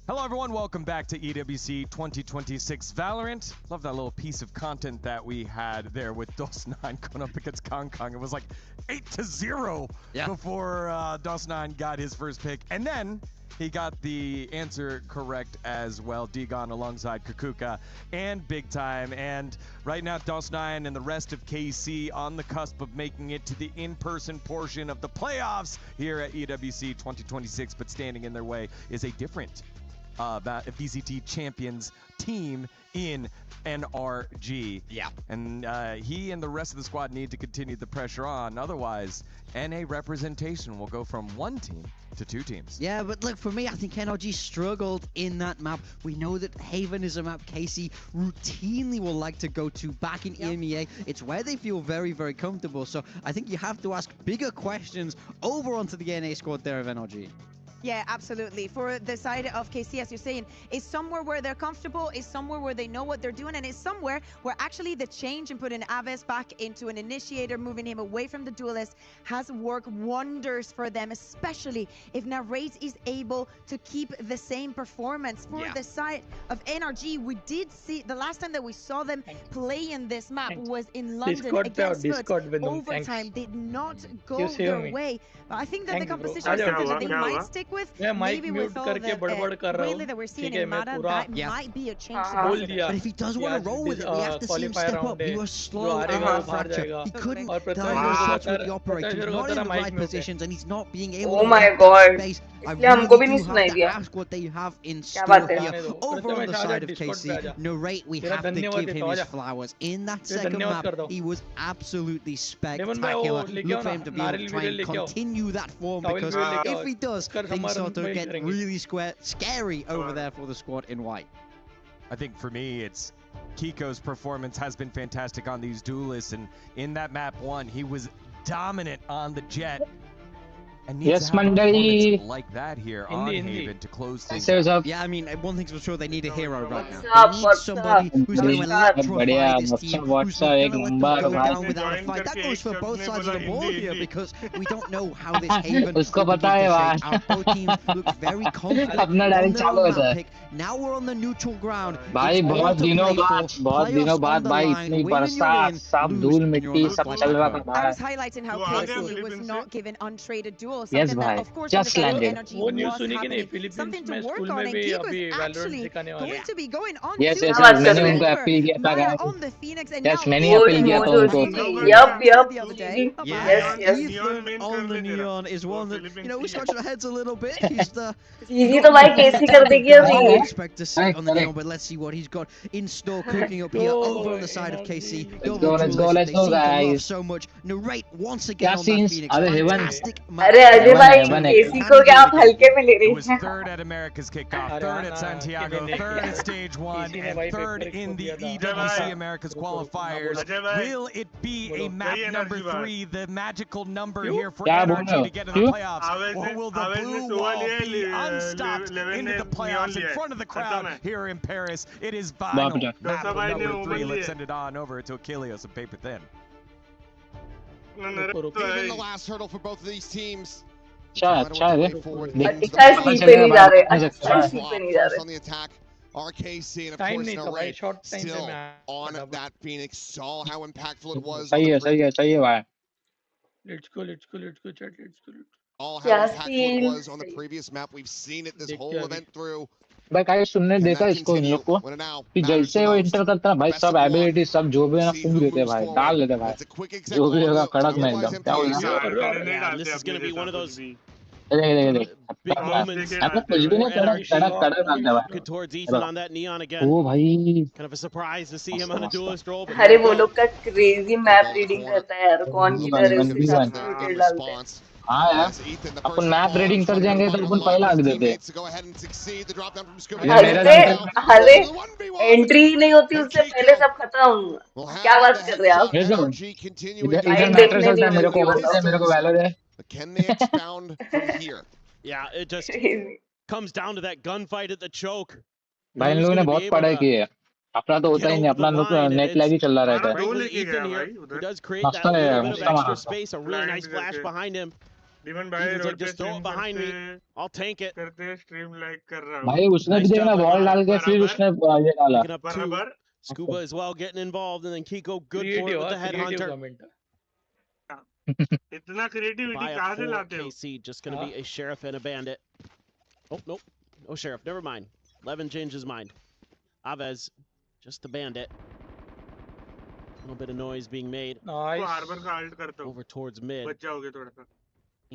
Hello everyone, welcome back to EWC 2026 Valorant. Love that little piece of content that we had there with DOS9 going up against Kong. It was like 8-0 before DOS9 got his first pick. And then he got the answer correct as well. Digon alongside Kukuka and Big Time. And right now DOS9 and the rest of KC on the cusp of making it to the in-person portion of the playoffs here at EWC 2026. But standing in their way is a different VCT champions team in NRG. Yeah. And he and the rest of the squad need to continue the pressure on. Otherwise, NA representation will go from 1 team to 2 teams. Yeah, but look, for me, I think NRG struggled in that map. We know that Haven is a map KC routinely will like to go to back in EMEA. It's where they feel very, very comfortable. So I think you have to ask bigger questions over onto the NA squad there of NRG. Yeah, absolutely. For the side of KC, as you're saying, is somewhere where they're comfortable, is somewhere where they know what they're doing, and it's somewhere where actually the change in putting Aves back into an initiator, moving him away from the duelist, has worked wonders for them, especially if now Raze is able to keep the same performance. For the side of NRG, we did see, the last time that we saw them play in this map was in London against Spurs. Overtime did not go their way. But I think that the composition is something that they might stick with. Maybe with all the really that we're seeing in Mada, that might be a change. But if he does want to roll with it, we have to see him step up. He was slow out fracture. He couldn't die his shots with the operator. He's not in the right positions, and he's not being able to space. I really do have to ask what they have in store here. Over on the side of KC, Narrate, we have to give him his flowers. In that second map, he was absolutely spectacular. Look for him to be able to try and continue that form, because if he does, things start to get really scary over there for the squad in white. I think for me, it's Kiko's performance has been fantastic on these duelists, and in that map 1, he was dominant on the Jet. And needs to have a performance like that here on Haven to close things out. Yeah, I mean, one thing's for sure, they need a hero right now. They need somebody who's going to electrify this team, who's not going to let them go down without a fight. That goes for both sides of the ball here, because we don't know how this Haven will begin to shake out. Both teams look very confident on their own map pick. Now we're on the neutral ground. भाई बहुत दिनों बाद भाई इतनी बरसात सब धूल मिट्टी सब चल रहा था. I was highlighting how KC was not given untraded duel duel. Yes, Something that, bhai. of course, Just on the Valorant landed. energy वो न्यूज़ was सुनी कि नहीं happening. फिलीपींस Something to में work स्कूल on, में and भी Kiko's अभी Valorant actually सिखाने वाले going हैं to be going on Yes, to yes, क्या yes. बात कर मैंने रहे उनको हैं? अपील किया था Maya guys. on the Phoenix, and Yes, now मैंने मोज अपील किया था मोज उनको. Yup said yup the other day. easy. Not bad. Yes, yes. Ethan on the neon is one that, you know, we scratched our heads a little bit. He's Easy तो भाई कैसी कर देगी I अभी. didn't expect to see on the neon, but let's see what he's got in store cooking up here over on the side of KC. Let's go, let's go, let's They go, seem to love guys. so much. Narrate once again क्या on that scenes? Phoenix. अरे haven. Fantastic match. अरे Ajay haven भाई haven है. केसी को क्या आप हल्के में ले It रहे was हैं? third at America's kickoff, third at Santiago, third at stage 1, and third in the EWC America's qualifiers. Will it be a map number 3, the magical number here for NRG to get to the playoffs? Or will the blue wall be unstopped into the playoffs in front of the crowd here in Paris? It is final. Map number 3. Let's send it on over to Achilles and Paper Thin. Even the last hurdle for both of these teams. अच्छा है. अच्छा सी पे नहीं जा रहे. अच्छा सी पे नहीं जा रहे. On the attack, RKC and of time course नहीं था भाई शॉर्ट टाइम पे still मैं on that Phoenix. Saw how impactful it was. सही है सही है भाई. Let's go chat let's go. All how impactful it was on the previous map. We've seen it this whole event through. भाई काहे सुनने देता इसको इन लोग को कि जैसे वो इंटर करता है भाई सब एबिलिटी सब जो भी है ना फूंक देते भाई डाल देते भाई जो भी होगा कड़क में एकदम क्या बोल This is going to be one of those देख big moments. ऐसा कुछ भी नहीं कड़क कड़क कड़क डालते भाई Good towards Ethan on that neon again. ओ भाई Kind of a surprise to see him on a duelist role. अरे वो लोग का क्रेजी मैप रीडिंग रहता है यार. कौन किधर है उसके हिसाब से रोटेट डालते हैं. हाँ यार अपन मैप रीडिंग कर जाएंगे तो अपन पहला आग देते. अरे एंट्री ही नहीं होती उससे पहले सब खत्म. क्या बात कर रहे हैं आप? इधर मैटर चलता है मेरे को वैलोर है. Can they expound from here? Yeah, it just comes down to that gunfight at the choke. भाई इन लोगों ने बहुत पढ़ाई की है. अपना तो होता ही नहीं अपना लोग नेट लैग ही चल रहा रहता है. He does create that little bit of extra space, a really nice flash behind him. Ethan's like, just throw it behind me. I'll tank it. भाई उसने भी देखना वॉल डाल के फिर उसने ये डाला. Scuba as well getting involved, and then Kiko good for it with the headhunter. इतना creativity कहाँ से लाते हो? KC just gonna be a sheriff and a bandit. Oh nope, no sheriff. Never mind. Levin changed his mind. Aves, just the bandit. A little bit of noise being made. Nice. Harbor का alt करता हूँ. Over towards mid. बच जाओगे थोड़ा सा.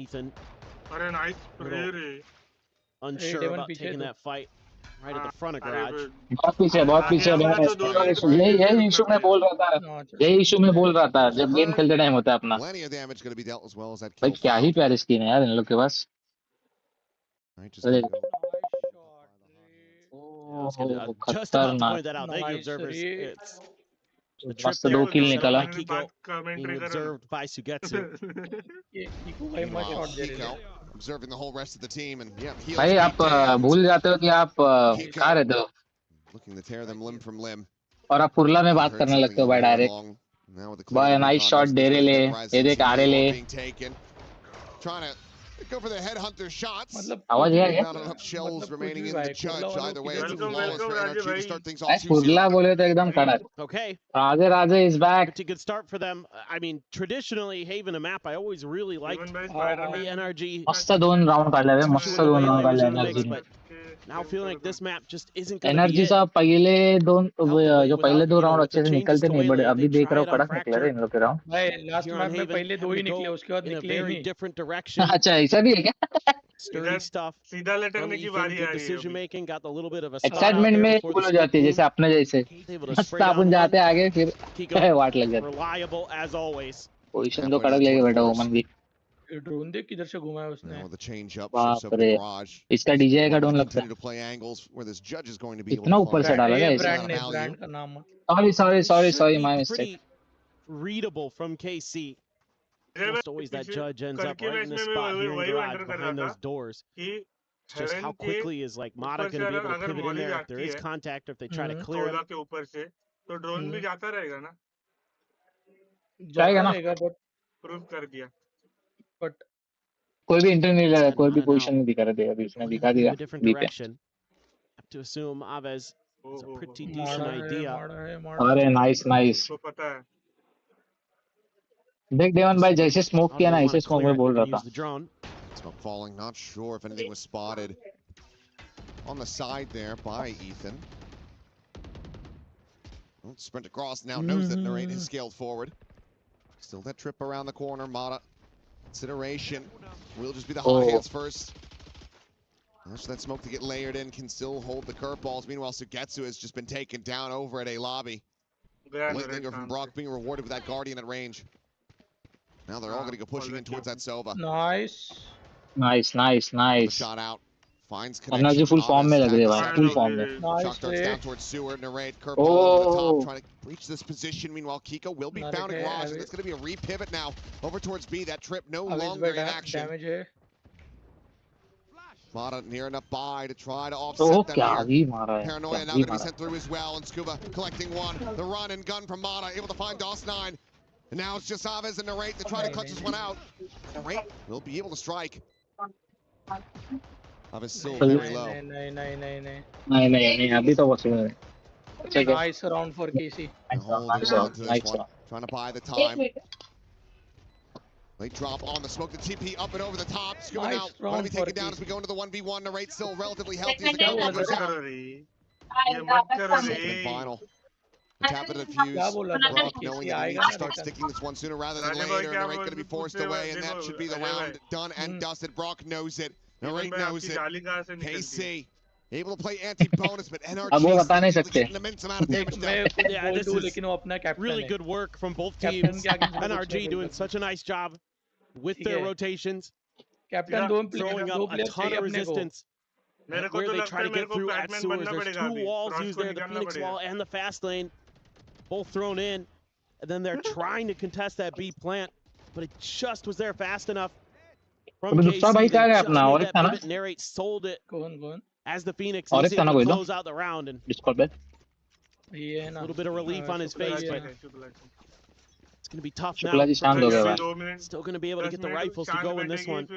Ethan. अरे nice spray रे. Unsure about taking that fight. Right at the front of garage. बहुत पीछे यही इशू में बोल रहा था जब गेम खेलते टाइम होता है अपना. भाई क्या ही प्यारी स्किन है यार इन लोग के पास. खतरनाक. मस्त 2 किल निकाला. Observed by Sugetsu. Observing the whole rest of the team and yeah. भाई आप भूल जाते हो कि आप कहाँ रहते हो. Looking to tear them limb from limb. और आप फुरला में बात करने लगते हो भाई डायरेक्ट. भाई नाइस शॉट दे रहे ले ये देख आ रहे ले. Trying to go for the headhunter shots. आवाज है क्या? Not enough shells remaining in the judge. Either way, it's flawless for NRG to start things off. भाई फुरला बोले तो एकदम कड़क. Okay. Raze is back. Pretty good start for them. I mean, traditionally, Haven a map I always really liked the NRG. मस्त 2 round काढले रे. मस्त 2 round काढले एनर्जी ने. Now feeling like this map just isn't going to be energy it. सा पहले 2 round अच्छे से निकलते नहीं बट अभी देख रहा हूँ कड़क निकले रे इन लोग के राउंड. भाई लास्ट मैप में पहले 2 ही निकले उसके बाद निकले नहीं. Different direction. अच्छा ऐसा भी है क्या? Sturdy stuff. सीधा लटकने की बारी आई है. Decision making got a little bit of a excitement में फुल हो जाती है जैसे अपने जैसे. मस्त अपन जाते आगे फिर वाट लग जाती. Reliable as always. पोजीशन तो कड़क लेके बैठा ओमन भी. ड्रोन देख किधर से घुमा है उसने. बाप रे इसका डीजे का ड्रोन लगता है. इतना ऊपर से डाला है ब्रांड का नाम. Sorry my mistake. Readable from KC. Almost always that judge ends up right in the spot here in garage behind those doors. It's just how quickly is like Mata going to be able to pivot in there if there is contact or if they try to clear it. के ऊपर से तो drone भी जाता रहेगा ना. जाएगा ना. प्रूव कर दिया. But कोई भी इंटर नहीं ले रहा. कोई भी पोजीशन नहीं दिखा रहा है. अभी उसने दिखा दिया. Have to assume Aves is a pretty decent idea. अरे नाइस. तो पता है. देख देवन भाई जैसे स्मोक किया ना ऐसे स्मोक में बोल रहा था. Smoke falling, not sure if anything was spotted on the side there by Ethan. Sprint across, now knows that Narrate has scaled forward. Still that trip around the corner, Mata. Consideration will just be the hot hands first. Watch that smoke to get layered in, can still hold the curveballs. Meanwhile, Sugetsu has just been taken down over at a lobby. Lightlinger from Brock being rewarded with that Guardian at range. Now they're all going to go pushing in towards that Sova. Nice. Nice. Shot out. Finds connection. NRG full form में लग रही है भाई, full form में. Shock darts down towards Sewer. Narrate curveball over the top, trying to breach this position. Meanwhile, Kiko will be found in Garage, and it's going to be a repivot now over towards B. That trip no longer in action. Mata near enough by to try to offset them here. Paranoia now going to be sent through as well, and Scuba collecting one. The run and gun from Mata, able to find DOS9. And now it's just Chavez and Narrate to try to clutch this one out. Narrate will be able to strike. Chavez still very low. नहीं अभी तो possible है. Nice round for KC. Trying to buy the time. Late drop on the smoke, the TP up and over the top. Scuba now going to be taken down as we go into the 1v1. Narrate still relatively healthy. Final. Tap it at fuse. Brock knowing that he needs to start sticking this one sooner rather than later. Narrate going to be forced away, and that should be the round done and dusted. Brock knows it. Narrate knows it. KC able to play anti-bonus, but NRG getting an immense amount of damage down. Yeah, this is really good work from both teams. NRG doing such a nice job with their rotations. Throwing up a ton of resistance. Where they try to get through at sewers. There's two walls used there, the Phoenix wall and the fast lane. Both thrown in. And then they're trying to contest that B plant. But it just was there fast enough. From KC, Narrate sold it as the Phoenix is able to close out the round. And a little bit of relief on his face, but it's going to be tough now. Still going to be able to get the rifles to go in this one.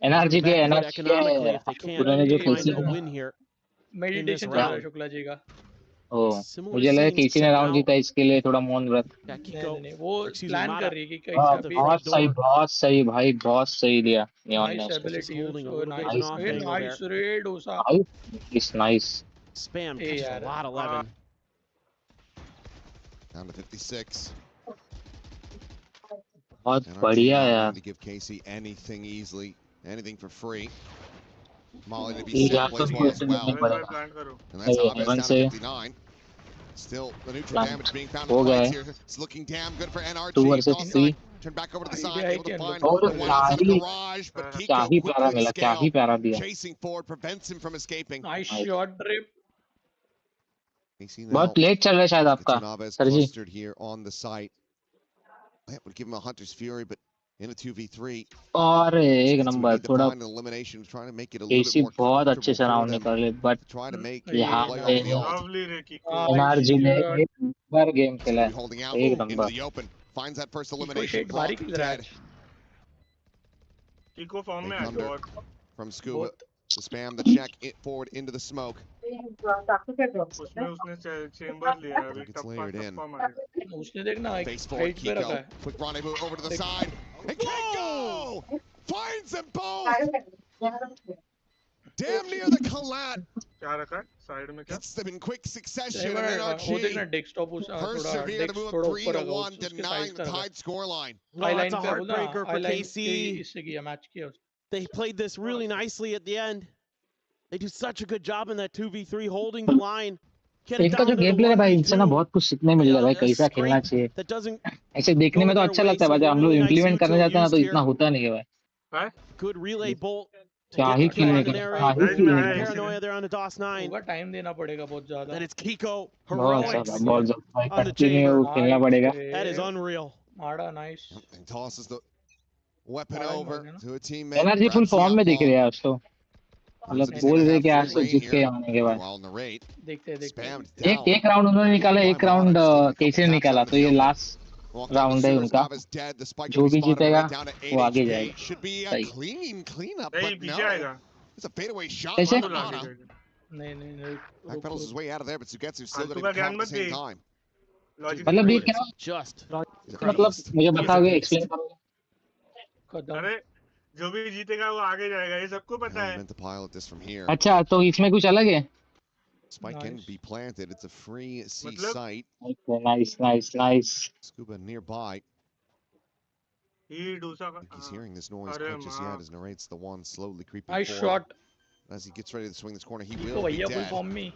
NRG economically if they can't find a win here. Meditation चल रहा है शुक्ला जी का. मुझे लगा किसी ने round जीता इसके लिए थोड़ा मौन व्रत. नहीं वो प्लान कर रही है कि कैसे बहुत सही भाई, बहुत सही दिया नियॉन ने. नाइस रेड ओसा. Nice. Spam catches a lot 11. Down to 56. बहुत बढ़िया यार. To give KC anything easily, anything for free. Molly to be set plays well as well. And that's Chavez down to 59. Still, the neutral damage being found in the fights here. It's looking damn good for NRG. 2 versus 3. Turn back over to the side, able to find the one in the garage, but Kiko quickly scale, chasing forward, prevents him from escaping. Nice shot drip. बहुत late चल रहा है शायद आपका sir जी. Here on the site. That would give him a Hunter's Fury, but in a 2v3. और एक number थोड़ा केसी बहुत अच्छे से राउंड निकाले, बट यहाँ पे NRG ने एक बार गेम खेला है एक number. Finds that first elimination. Kiko form में है. From Scuba to spam the check it forward into the smoke. उसमें उसने चेंबर लिया है. Gets layered in. उसने देखना face forward Kiko. Quick rendezvous over to the side. And Kiko finds them both. Damn near the collat. क्या रखा है? Side में क्या? It's them in quick succession. And NRG persevere to move up 3-1, denying the tied scoreline. Oh, that's a heartbreaker for KC. They played this really nicely at the end. They do such a good job in that 2v3 holding the line. इनका जो game play है भाई, इनसे ना बहुत कुछ सीखने मिल रहा है भाई, कैसा खेलना चाहिए. ऐसे देखने में तो अच्छा लगता है भाई, हम लोग इम्प्लीमेंट करने जाते हैं ना तो इतना होता नहीं है भाई. Good relay bolt. क्या ही खेलने का. Paranoia there on the DOS9. होगा टाइम देना पड़ेगा बहुत ज़्यादा. Then it's Kiko. बहुत ज़्यादा कंटिन्यू खेलना पड़ेगा. That is unreal. Mada nice. And tosses the weapon over to a teammate. NRG full form में दिख रहा है उसको. मतलब बोल रहे कि आज से जीत के आने के बाद देखते एक राउंड उन्होंने निकाला, एक राउंड केसी ने निकाला, तो ये लास्ट राउंड है उनका. जो भी जीतेगा वो आगे जाएगा. कैसे मतलब ये क्या, मतलब मुझे बताओगे, एक्सप्लेन करोगे. जो भी जीतेगा वो आगे जाएगा ये सबको पता है. Meant to pilot this from here. अच्छा तो इसमें कुछ अलग है? Spike can be planted. It's a free C site. Okay, nice. Scuba nearby. He's hearing this noise quite just yet as narrates the one slowly creeping Nice forward. shot. As he gets ready to swing this corner, he will be dead.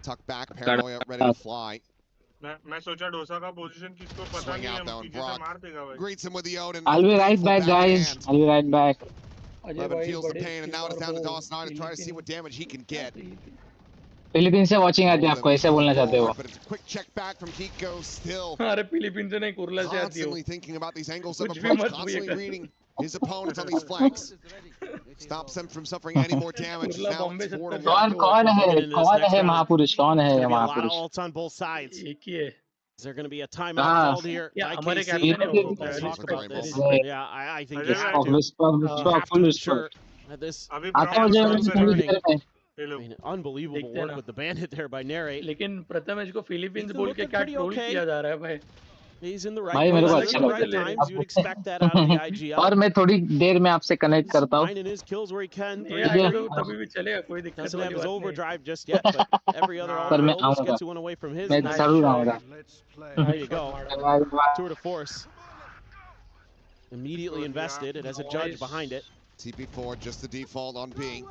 Tuck back, paranoia, ready to fly. मैं सोचा डोसा का position किसको पता नहीं है पीछे से मार देगा भाई. Greets him with the Odin. I'll be right back, guys. I'll be right back. Levin feels the pain, and now it's down to Dawson to try to see what damage he can get. Philippine से watching आती है आपको ऐसे बोलना चाहते हो? But it's a quick check back from Kiko still. अरे Philippine से नहीं कुर्ला से आती हो. Constantly thinking about these angles of approach, constantly reading his opponents on these flanks. Stops them from suffering any more damage. Now it's 4-1. कौन है महापुरुष? कौन है महापुरुष? A lot of ults on both sides. Is there going to be a timeout called here? Yeah, I talk about this. Yeah, I think it's sure that this I mean, unbelievable work with the bandit there by Narrate. लेकिन प्रथमेश को Philippines बोल के क्या troll किया जा रहा है भाई. He's in the right place at the right times. You'd expect that out of the IGL. और मैं थोड़ी देर में आपसे कनेक्ट करता हूँ. Finding his kills where he can. तभी भी चलेगा कोई दिक्कत नहीं. Doesn't have his overdrive just yet, but every other all gets one away from his. मैं जरूर आऊँगा. There you go. Tour de force. Immediately invested. It has a judge behind it. TP4 just the default on B.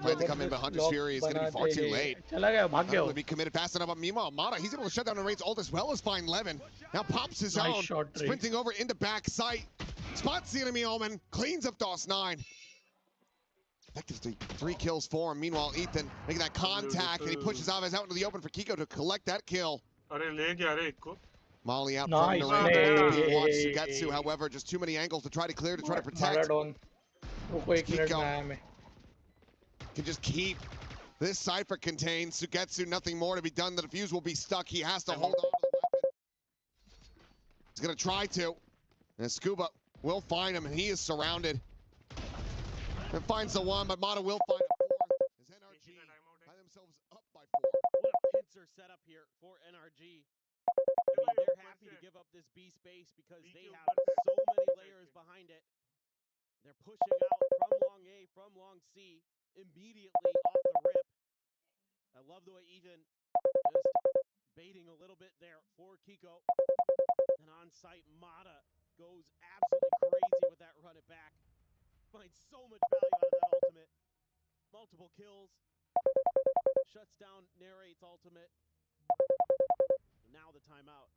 Plan to come in, but Hunter's Fury is going to be far too late. Not going to be committed fast enough on Mima Amada. He's able to shut down the Raze ult as well as find Levin. Now pops his own, sprinting over into back sight. Spots the enemy Omen, cleans up DOS9. Effectively 3 kills for him. Meanwhile, Ethan making that contact, and he pushes Alves out into the open for Kiko to collect that kill. Molly out from the range. Watch Sugetsu, however, just too many angles to try to clear, to try to protect. Kiko can just keep this Cypher contained. Sugetsu, nothing more to be done. The defuse will be stuck. He has to hold on to the weapon. He's going to try to. And Scuba will find him, and he is surrounded. And finds the one, but Mata will find a fourth. As NRG tie themselves up by 4. What a pincer setup here for NRG. I mean, they're happy to give up this B space because they have so many layers behind it. They're pushing out from long A, from long C. Immediately off the rip. I love the way Ethan just baiting a little bit there for Kiko. And on site, Mata goes absolutely crazy with that run it back. Finds so much value out of that ultimate. Multiple kills. Shuts down Narrate's ultimate. And now the timeout.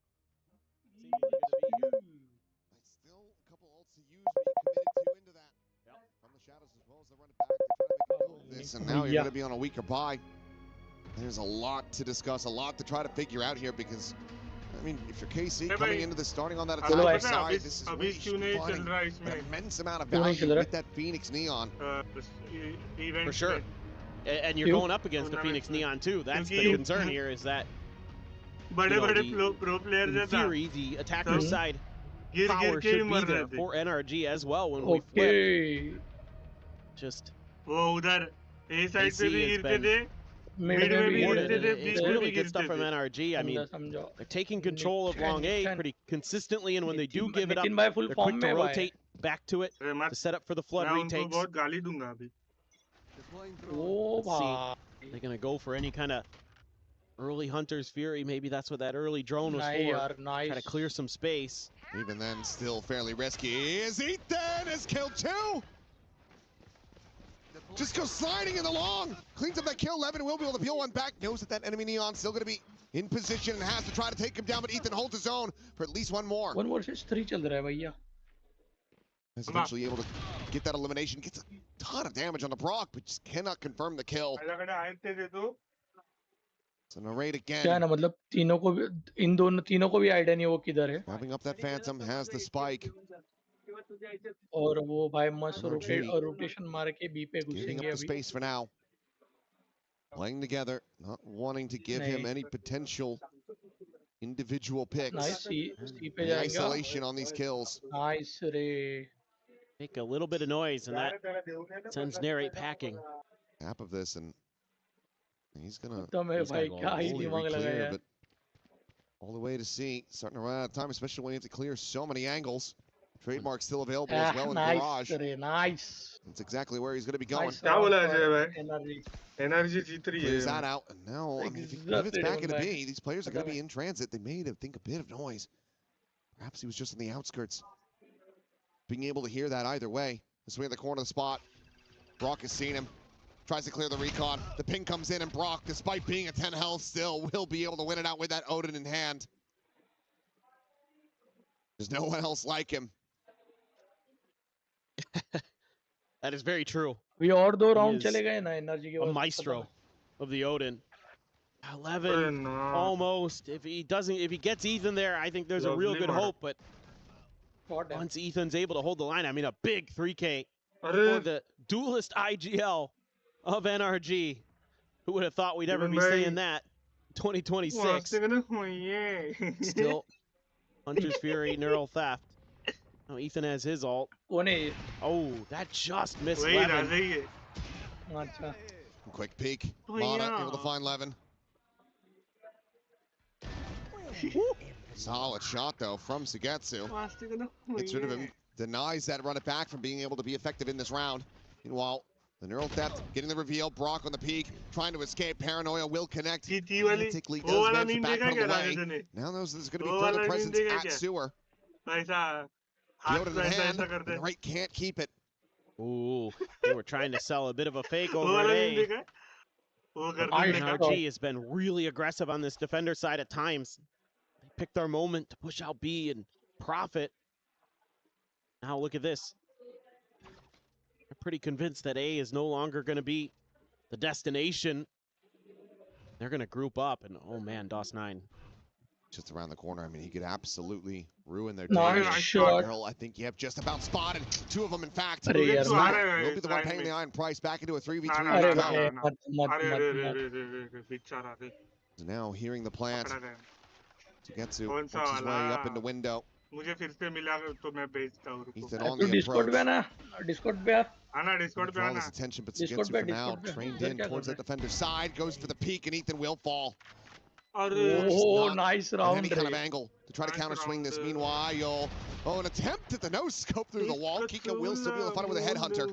Seemingly going to be here. Still a couple ults to use, but you committed 2 into that. Yep. From the shadows as well as the run it back. This, and now you're going to be on a weaker buy. There's a lot to discuss, a lot to try to figure out here because, I mean, if you're KC coming into this, starting on that attack side, this is really finding an immense amount of value with that Phoenix Neon. For sure. And you're going up against the Phoenix Neon too. That's the concern here is that in theory, the attacker side power should be there for NRG as well when we flip. Just वो उधर ए side पे भी गिरते थे mid में भी गिरते थे बीच में भी गिरते थे. Stuff from NRG. I mean, they're taking control of long A pretty consistently, and when they do give it up, they're quick to rotate back to it to set up for the flood retakes. बहुत गाली दूंगा अभी. See, they're gonna go for any kind of early Hunter's Fury. Maybe that's what that early drone was for. Try to clear some space. Even then, still fairly risky. Is Ethan has killed 2. Just goes sliding in the long. Cleans up that kill. Levin will be able to peel one back. Knows that that enemy Neon still going to be in position and has to try to take him down, but Ethan holds his own for at least one more. 1 versus 3 चल रहा है भैया. Is eventually able to get that elimination. Gets a ton of damage on the Brock, but just cannot confirm the kill. So narrate again. क्या ना मतलब तीनों को इन दोनों तीनों को भी आइडिया नहीं वो किधर है. Grabbing up that Phantom, has the spike. और वो भाई मस्त रोटेशन मार के बी पे घुसेंगे अभी. Space for now. Playing together, not wanting to give him any potential individual picks. Nice. C पे जाएगा. Isolation on these kills. Nice रे. Make a little bit of noise and that sends Narrate packing. Half of this and he's gonna go clear, but all the way to C, starting to run out of time, especially when you have to clear so many angles. Trademark still available as well in Garage. Nice. That's exactly where he's going to be going. Energy G3 Clears that out, and now I mean, if it's back into B, these players are going to be in transit. They made, I think, a bit of noise. Perhaps he was just on the outskirts. Being able to hear that either way. This way in the corner of the spot. Brock has seen him. Tries to clear the recon. The ping comes in, and Brock, despite being at 10 health, still will be able to win it out with that Odin in hand. There's no one else like him. That is very true. We और दो round चले गए ना energy के a maestro of the Odin. 11 almost. If he gets Ethan there, I think there's a real good hope. But once Ethan's able to hold the line, I mean, a big 3K for the duelist IGL of NRG. Who would have thought we'd ever be saying that? 2026. Still, Hunter's Fury, Neural Theft. Oh, Ethan has his ult. Oh, that just missed Levin. Quick peek. Mana able to find Levin. Solid shot, though, from Sugetsu. Gets rid of him. Denies that run it back from being able to be effective in this round. Meanwhile, the Neural Theft getting the reveal. Brock on the peak, trying to escape. Paranoia will connect. Frantically does manage to backpedal away. Now there's going to be further presence at Sewer. Yoda in hand, and the right can't keep it. Ooh, they were trying to sell a bit of a fake over at A. NRG has been really aggressive on this defender side at times. They picked their moment to push out B and profit. Now look at this. I'm pretty convinced that A is no longer going to be the destination. They're going to group up, and oh man, DOS9. Just around the corner. I mean, he could absolutely ruin their nice shot. I think you have just about spotted two of them. In fact, will be the one paying the iron price back into a 3v3. Now hearing the plant. Sugetsu works his way up into window. Ethan on the Discord approach. Discord पे draw his attention, but Sugetsu for now trained in towards that defender's side, goes for the peak, and Ethan will fall. Oh, nice round. Any kind of angle to try to counter swing this. Meanwhile, an attempt at the no scope through the wall. Kiko will still be able to find it with a headhunter.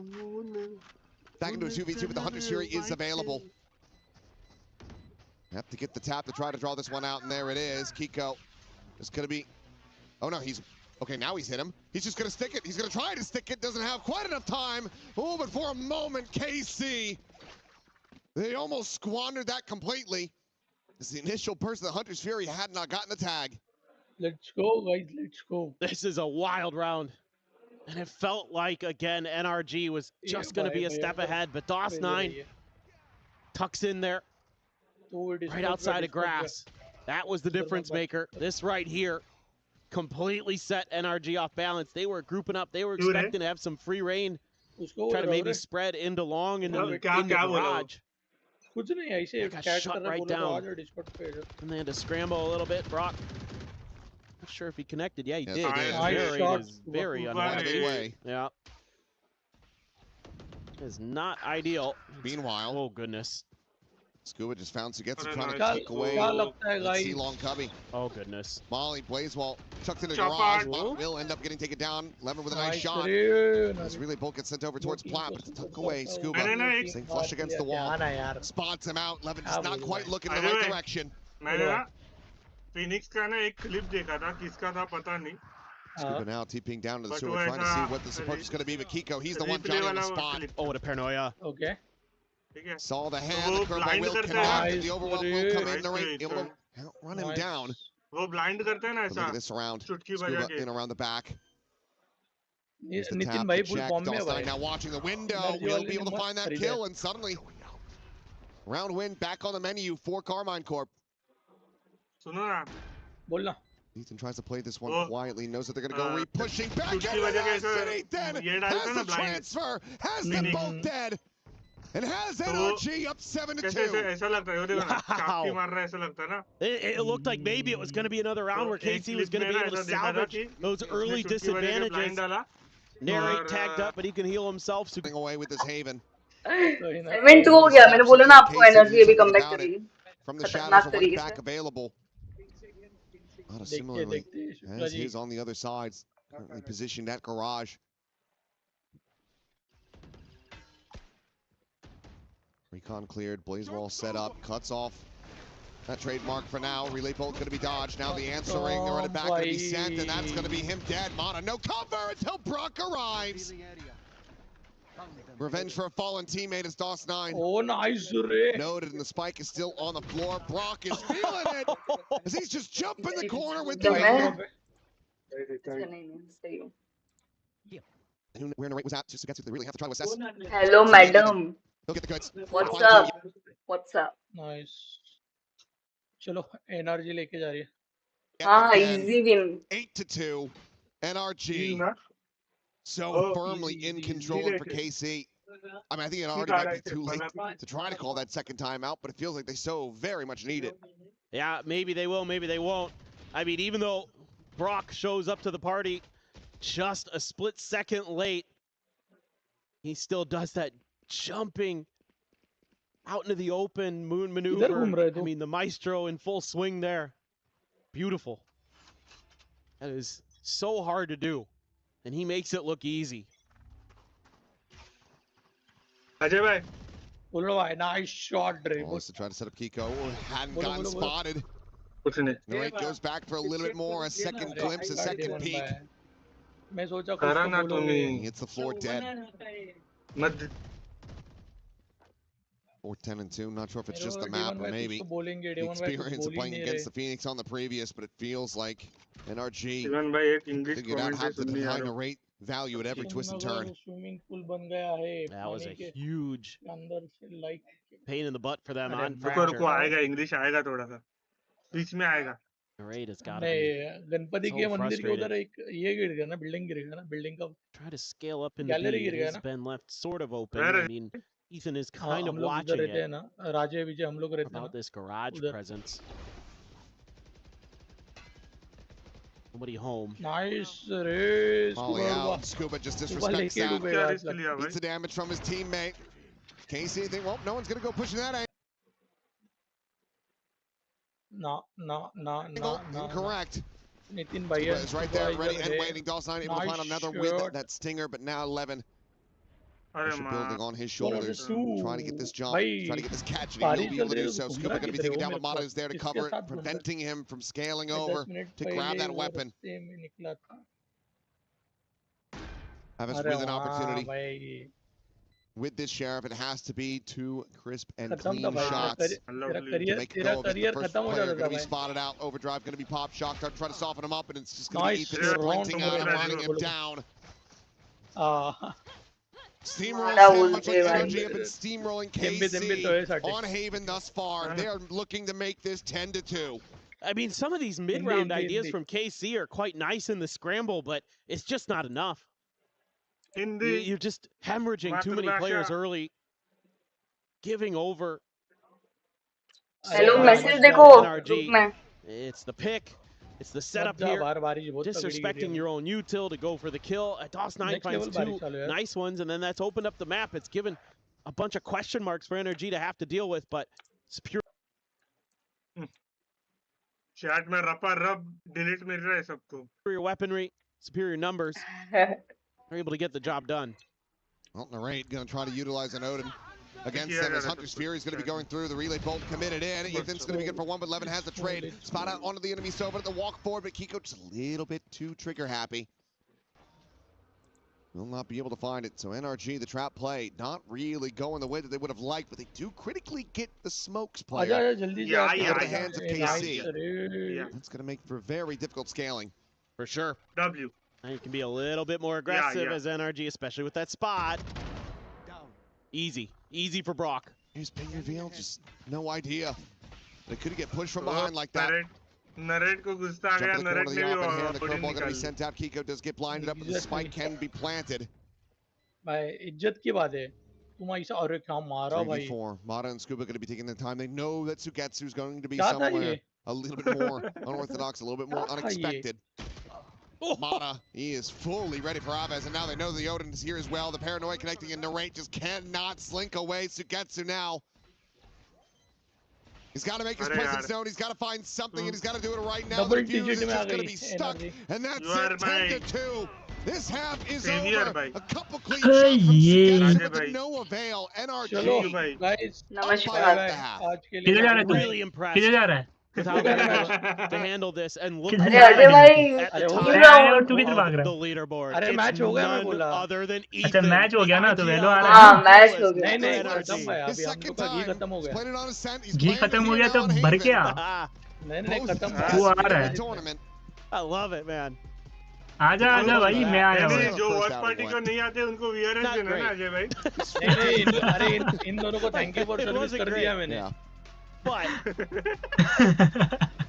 Back into a 2v2, but the Hunter's Fury is available. Have to get the tap to try to draw this one out, and there it is. Kiko is going to be. Oh no, he's okay. Now he's hit him. He's just going to stick it. He's going to try to stick it. Doesn't have quite enough time. Oh, but for a moment, KC. They almost squandered that completely. As the initial person, the Hunter's Fury had not gotten the tag. Let's go, guys. Let's go. This is a wild round. And it felt like, again, NRG was just going to be a step ahead. But DOS9 tucks in there right outside of grass. That was the difference maker. This right here completely set NRG off balance. They were grouping up. They were expecting to have some free reign. Try to maybe spread into long and into garage. Got shut right down. And they had to scramble a little bit. Brock, not sure if he connected. Yeah, he did. Very unlucky. Yeah. Is not ideal. Meanwhile, oh goodness. Scuba just found Sugetsu trying to take away C-Long Cubby. Oh goodness. Molly, Blazewall, chucked into the garage. Will end up getting taken down. Levin with a nice shot. This relay bolt gets sent over towards Plat, but tuck away. Scuba staying flush against the wall. Spots him out. Levin just not quite looking in the right direction. Phoenix का ना एक clip देखा था किसका था पता नहीं. Scuba now TPing down to the sewer, trying to see what the support is going to be, but Kiko, he's the one Johnny on the spot. Oh, what a paranoia. Okay. Saw the hand, the curveball will connect, the overwhelm will come in, Narrate able to run him down. Look at this around, Scuba in around the back. Nitin bhai full bomb mein hai. Now watching the window, will be able to find that kill, and suddenly, round win back on the menu for Carmine Corp. Bolna. Ethan tries to play this one quietly, knows that they're going to go re-pushing back into the then has the transfer, has them both dead. And has NRG up 7-2. Wow. It looked like maybe it was going to be another round where KC was going to be able to salvage those early disadvantages. Narrate tagged up, but he can heal himself. Sitting away with this Haven. 7-2 हो गया. मैंने बोला ना आपको energy अभी come back करेगी. From the shadows, a one back available. Similarly, has his on the other sides. Currently positioned at garage. Recon cleared, blaze wall set up, cuts off that trademark for now. Relay bolt going to be dodged. Now the answering, running back going to be sent, and that's going to be him dead. Mana, no cover until Brock arrives. Revenge for a fallen teammate as DOS9. Oh, nice. Noted, and the spike is still on the floor. Brock is feeling it as he's just jumping the corner with the where Narrate was at, just to get to, they really have to try to assess. Hello, madam. He'll get the goods. What's up? What's up? Nice. चलो NRG लेके जा रही है. हाँ, easy win. 8-2. NRG so firmly in control for KC. I mean, I think it already might be too late to try to call that second timeout, but it feels like they so very much need it. Yeah, maybe they will, maybe they won't. I mean, even though Brock shows up to the party just a split second late, he still does that jumping out into the open moon maneuver. I mean, the maestro in full swing there. Beautiful. That is so hard to do, and he makes it look easy. Ajay bhai, nice shot, Dre. Wants to try to set up Kiko. Hadn't gotten spotted. Narrate goes back for a little bit more, a second glimpse, a second peek. He hits the floor dead. 4-10-2. Not sure if it's just the map or maybe the experience of playing against the Phoenix on the previous, but it feels like NRG figured out how to deny Narrate value at every twist and turn. That was a huge pain in the butt for them on Narrate has got Ganpati के मंदिर के उधर एक ये गिर गया ना, building गिर गया ना, बिल्डिंग का try to scale up in the B. It has been left sort of open. I mean, Ethan is kind of watching it about this garage presence. Nobody home. Nice race. Molly out. Scuba just disrespects that. Beats the damage from his teammate. Casey, think, well, no one's going to go pushing that. No. Incorrect. Nitin Bhaiya is right there, ready and waiting. DOS9 able to find another with that stinger, but now 11. Pressure building on his shoulders. Trying to get this jump, trying to get this catch, and he will be able to do so. Scuba going to be taking down, but Mata is there to cover it, preventing him from scaling over to grab that weapon. Avis with an opportunity. With this Sheriff, it has to be two crisp and clean shots to make it go. The first player going to be spotted out. Overdrive going to be popped. Shockdart trying to soften him up, and it's just going to be Ethan sprinting out and running him down. Steamrolling, much like NRG have been steamrolling KC on Haven thus far. They are looking to make this 10-2. I mean, some of these mid-round ideas from KC are quite nice in the scramble, but it's just not enough. You're just hemorrhaging too many players early, giving over. Hello, message dekho. It's the pick. It's the setup here. Disrespecting your own util to go for the kill. DOS9 finds two nice ones, and then that's opened up the map. It's given a bunch of question marks for NRG to have to deal with, but it's pure. Chat mein rap delete मिल रहा है सबको. Superior weaponry, superior numbers. They're able to get the job done. Well, Narrate going to try to utilize an Odin against them as Hunter's Fury is going to be going through. The relay bolt committed in. Ethan's going to be good for one, but Levin has the trade. Spot out onto the enemy Sova at the walk forward, but Kiko just a little bit too trigger happy. Will not be able to find it. So NRG, the trap play, not really going the way that they would have liked, but they do critically get the smokes player out of the hands of KC. That's going to make for very difficult scaling. For sure. W. And you can be a little bit more aggressive as NRG, especially with that spot. Easy for Brock. Here's ping reveal, just no idea. They couldn't get pushed from behind like that. Narrate ko gusta aa gaya. Narrate ne bhi the curveball going to be sent out. Kiko does get blinded up, but the spike can be planted. Bhai, इज्जत की बात है. तुम ऐसा और क्या मारा भाई. 3v4. Mata and Scuba going to be taking their time. They know that Sugetsu is going to be somewhere a little bit more unorthodox, a little bit more unexpected. Mata, he is fully ready for Aves, and now they know the Odin is here as well. The paranoia connecting, and Narrate just cannot slink away. Sugetsu now. He's got to make his presence known. He's got to find something, and he's got to do it right now. The fuse is just going to be stuck, and that's it. 10-2. This half is over. A couple clean shots from Snigdha, but to no avail. NRG. Really impressed with how they're able to handle this and look at the leaderboard. It's none other than Ethan. Match हो गया ना तो वेलो आ रहा हाँ match हो गया नहीं खत्म है अभी हम लोग का घी खत्म हो गया घी खत्म हो गया तो भर के आ नहीं खत्म तू आ रहा है I love it, man. आजा आजा भाई मैं आया हूँ जो वॉच पार्टी को नहीं आते उनको वीआरएस देना ना अजय भाई नहीं अरे इन दोनों को थैंक यू फॉर सर्विस कर दिया मैंने But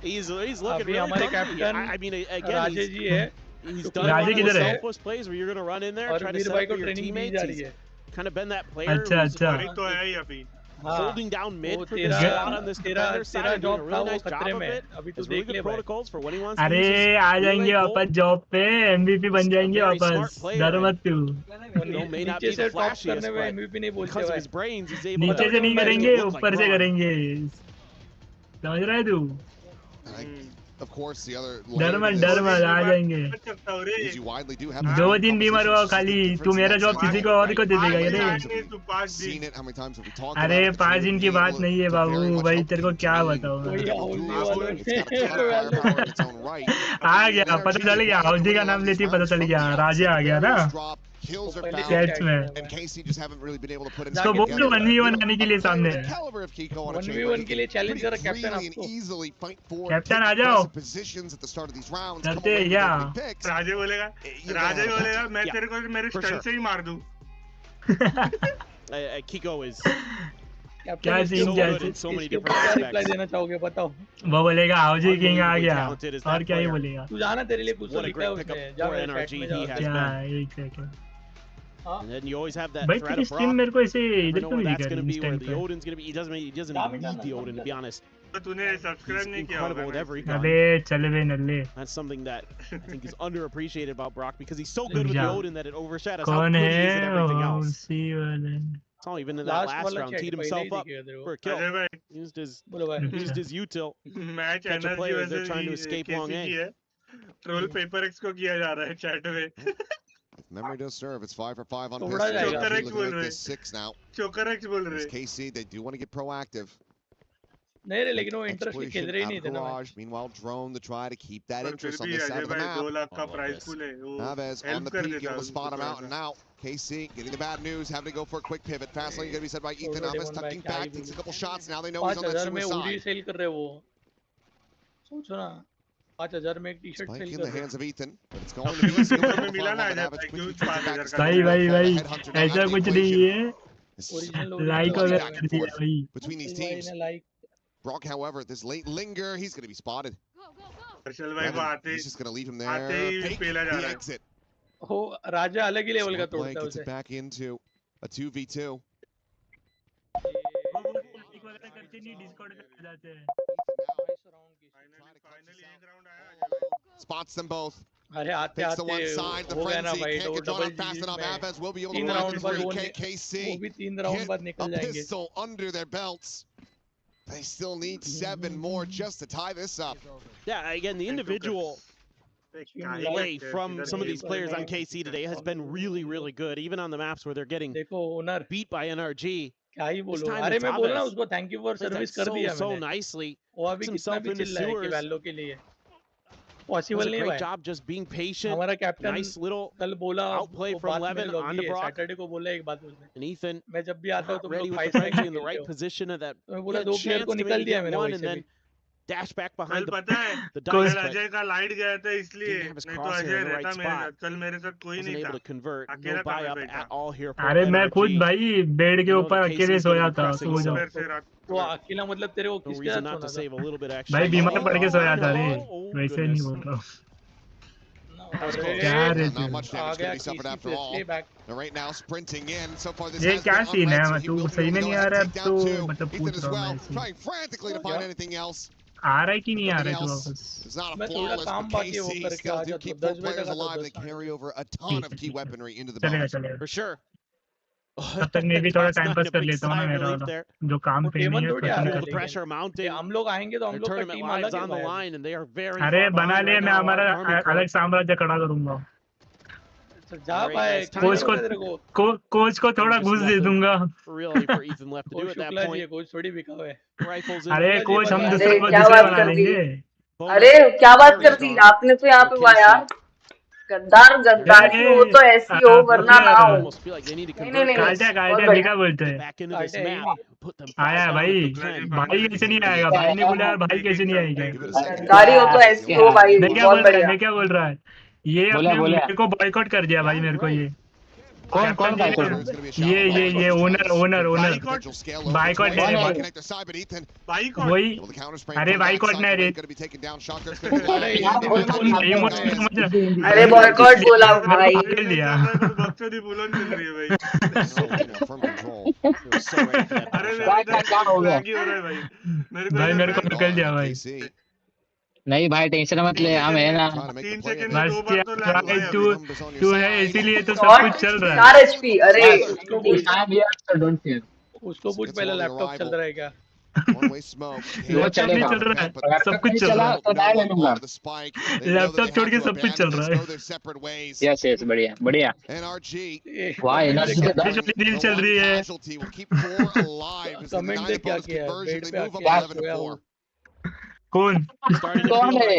he's looking really comfy. I mean, again, he's done a lot of selfless plays where you're going to run in there, try to set up for your teammates. He's kind of been that player who's holding down mid for this spot on this defender side and doing a really nice job of it. There's really good protocols for when he wants to use his अरे आ जाएंगे वापस job पे MVP बन जाएंगे वापस डर मत तू may not be the flashiest, but because of his brains, he's able नीचे से नहीं करेंगे ऊपर से करेंगे समझ रहा है तू Of course, the other डर मत आ जाएंगे दो दिन बीमार हुआ खाली तू मेरा जॉब किसी को और को दे देगा ये अरे 5 दिन की बात नहीं है बाबू भाई तेरे को क्या बताऊं आ गया पता चल गया हौजी का नाम लेती पता चल गया राजे आ गया ना Kills are found, and KC just haven't really been able to put it together. So, 1v1 आने के लिए सामने 1v1 के लिए चैलेंज करो कैप्टन आपको कैप्टन आ जाओ positions at the start of these rounds. करते हैं क्या राजे बोलेगा मैं तेरे को मेरे स्टाइल से ही मार दूं Kiko is क्या सीन क्या so many different रिप्लाई देना चाहोगे बताओ वो बोलेगा हाउजी किंग आ गया और क्या ही बोलेगा तू जाना तेरे लिए कुछ लिखा है उसने जा NRG he has एक second and then you always have that भाई threat of स्ट्रीम मेरे को ऐसे इधर क्यों नहीं that's going to be where the Odin's going to be he doesn't even need the Odin to be honest तूने subscribe नहीं किया incredible with every gun अबे चले बे नल्ले that's something that I think is underappreciated about Brock because he's so good with the Odin that it overshadows how कौन good he is at everything else है saw even in that last round teed himself up for a kill used his util catch a player as they're trying to escape long A troll paper x को किया जा रहा है chat में If memory does serve, it's 5 for 5 on pistol. Looking at this 6 now. Choker X बोल रहे KC, they do want to get proactive. नहीं रे लेकिन वो इंटरेस्ट खेल रहे नहीं थे ना Meanwhile, drone to try to keep that interest on this side of the map. 2 lakh का प्राइस पूल है Naves on the peak, able to spot him out, and now KC getting the bad news, having to go for a quick pivot. Fast lane going to be set by Ethan. Naves tucking back, takes a couple shots. Now they know he's on that suicide. Sale कर रहे वो सोचो ना 5000 में एक T shirt sale in the hands of Ethan, but it's going to be मिला ना भाई ऐसा कुछ नहीं है लाइक और between these teams. Brock, however, this late linger, he's going to be spotted. He's just going to leave him there. The exit. हो राजा अलग ही लेवल का तोड़ता है उसे. Back into a 2v2. Spots them both. Takes the one side, the frenzy, can't get drawn up fast enough. Avaz will be able to round this free. KC hit a pistol under their belts. They still need 7 more just to tie this up. Yeah, again, the individual play from some of these players on KC today has been really, really good, even on the maps where they're getting beat by NRG. क्या ही बोलो अरे मैं बोल रहा हूँ उसको thank you for service कर दिया मैंने so nicely वो अभी कितना भी चिल्ला है कि वैल्यू के लिए पॉसिबल नहीं है job just being patient हमारा कैप्टन nice little कल बोला outplay from 11 on the Brock Saturday को बोला एक बात उसने and Ethan मैं जब भी आता हूँ तो ready with the in the right position of that मैं बोला 2 प्लेयर को निकल दिया मैंने and then dash back behind पता है कल अजय का लाइट गया था इसलिए नहीं तो अजय रहता मेरे साथ कल मेरे साथ कोई नहीं था अकेला था अरे मैं खुद भाई बेड के ऊपर अकेले सोया था सो जाओ तो अकेला मतलब तेरे को किसके साथ सोना था भाई बीमार पड़ के सोया था रे वैसे नहीं बोल रहा हूँ not much damage going to be suffered after all. And right now sprinting in. So far this ये क्या सीन है so तू सही में नहीं आ रहा तो मतलब पूछ रहा हूँ trying frantically to find anything else. आ रहा है कि नहीं आ रहा है तू वापस It's not a flawless for KC. Still do keep 4 players alive. They carry over a ton of key weaponry into the bonus. For sure. तब तक मैं भी थोड़ा टाइम पास कर लेता हूँ ना मेरा वाला जो काम पे नहीं है खत्म कर the pressure mounting. हम लोग आएंगे तो हम लोग का टीम अलग on the line and they are very अरे far बना behind ले right मैं now. हमारा अलग साम्राज्य खड़ा करूंगा जा पाए कोच को थोड़ा घुस दे दूंगा really for Ethan left to do at that point. Coach थोड़ी बिका हुआ है Rifles अरे कोच हम दूसरे बना लेंगे अरे क्या बात कर दी आपने तो यहाँ पे हुआ यार गद्दार गद्दारी हो तो ऐसी हो वरना ना हो नहीं काटा क्या बोलते हैं आया भाई भाई कैसे नहीं आएगा भाई ने बोला भाई कैसे नहीं आएगा गद्दारी हो तो ऐसी हो भाई मैं क्या बोल रहा है ये अपने मेरे को बॉयकॉट कर दिया भाई मेरे को ये कौन ये ओनर बाइकॉट वही अरे बाइकॉट नहीं रे अरे बॉयकॉट बोला भाई लिया भाई मेरे को निकल दिया भाई नहीं भाई टेंशन मत ले हम है ना तू है इसीलिए तो सब कुछ चल रहा है 4 HP अरे उसको पूछ पहले लैपटॉप चल रहा है क्या वो चलेगा चल रहा है सब कुछ चल रहा है लैपटॉप छोड़ के सब कुछ चल रहा है यस बढ़िया बढ़िया वाह एनर्जी डील चल रही है कमेंट दे क्या किया बेड पे आके कौन है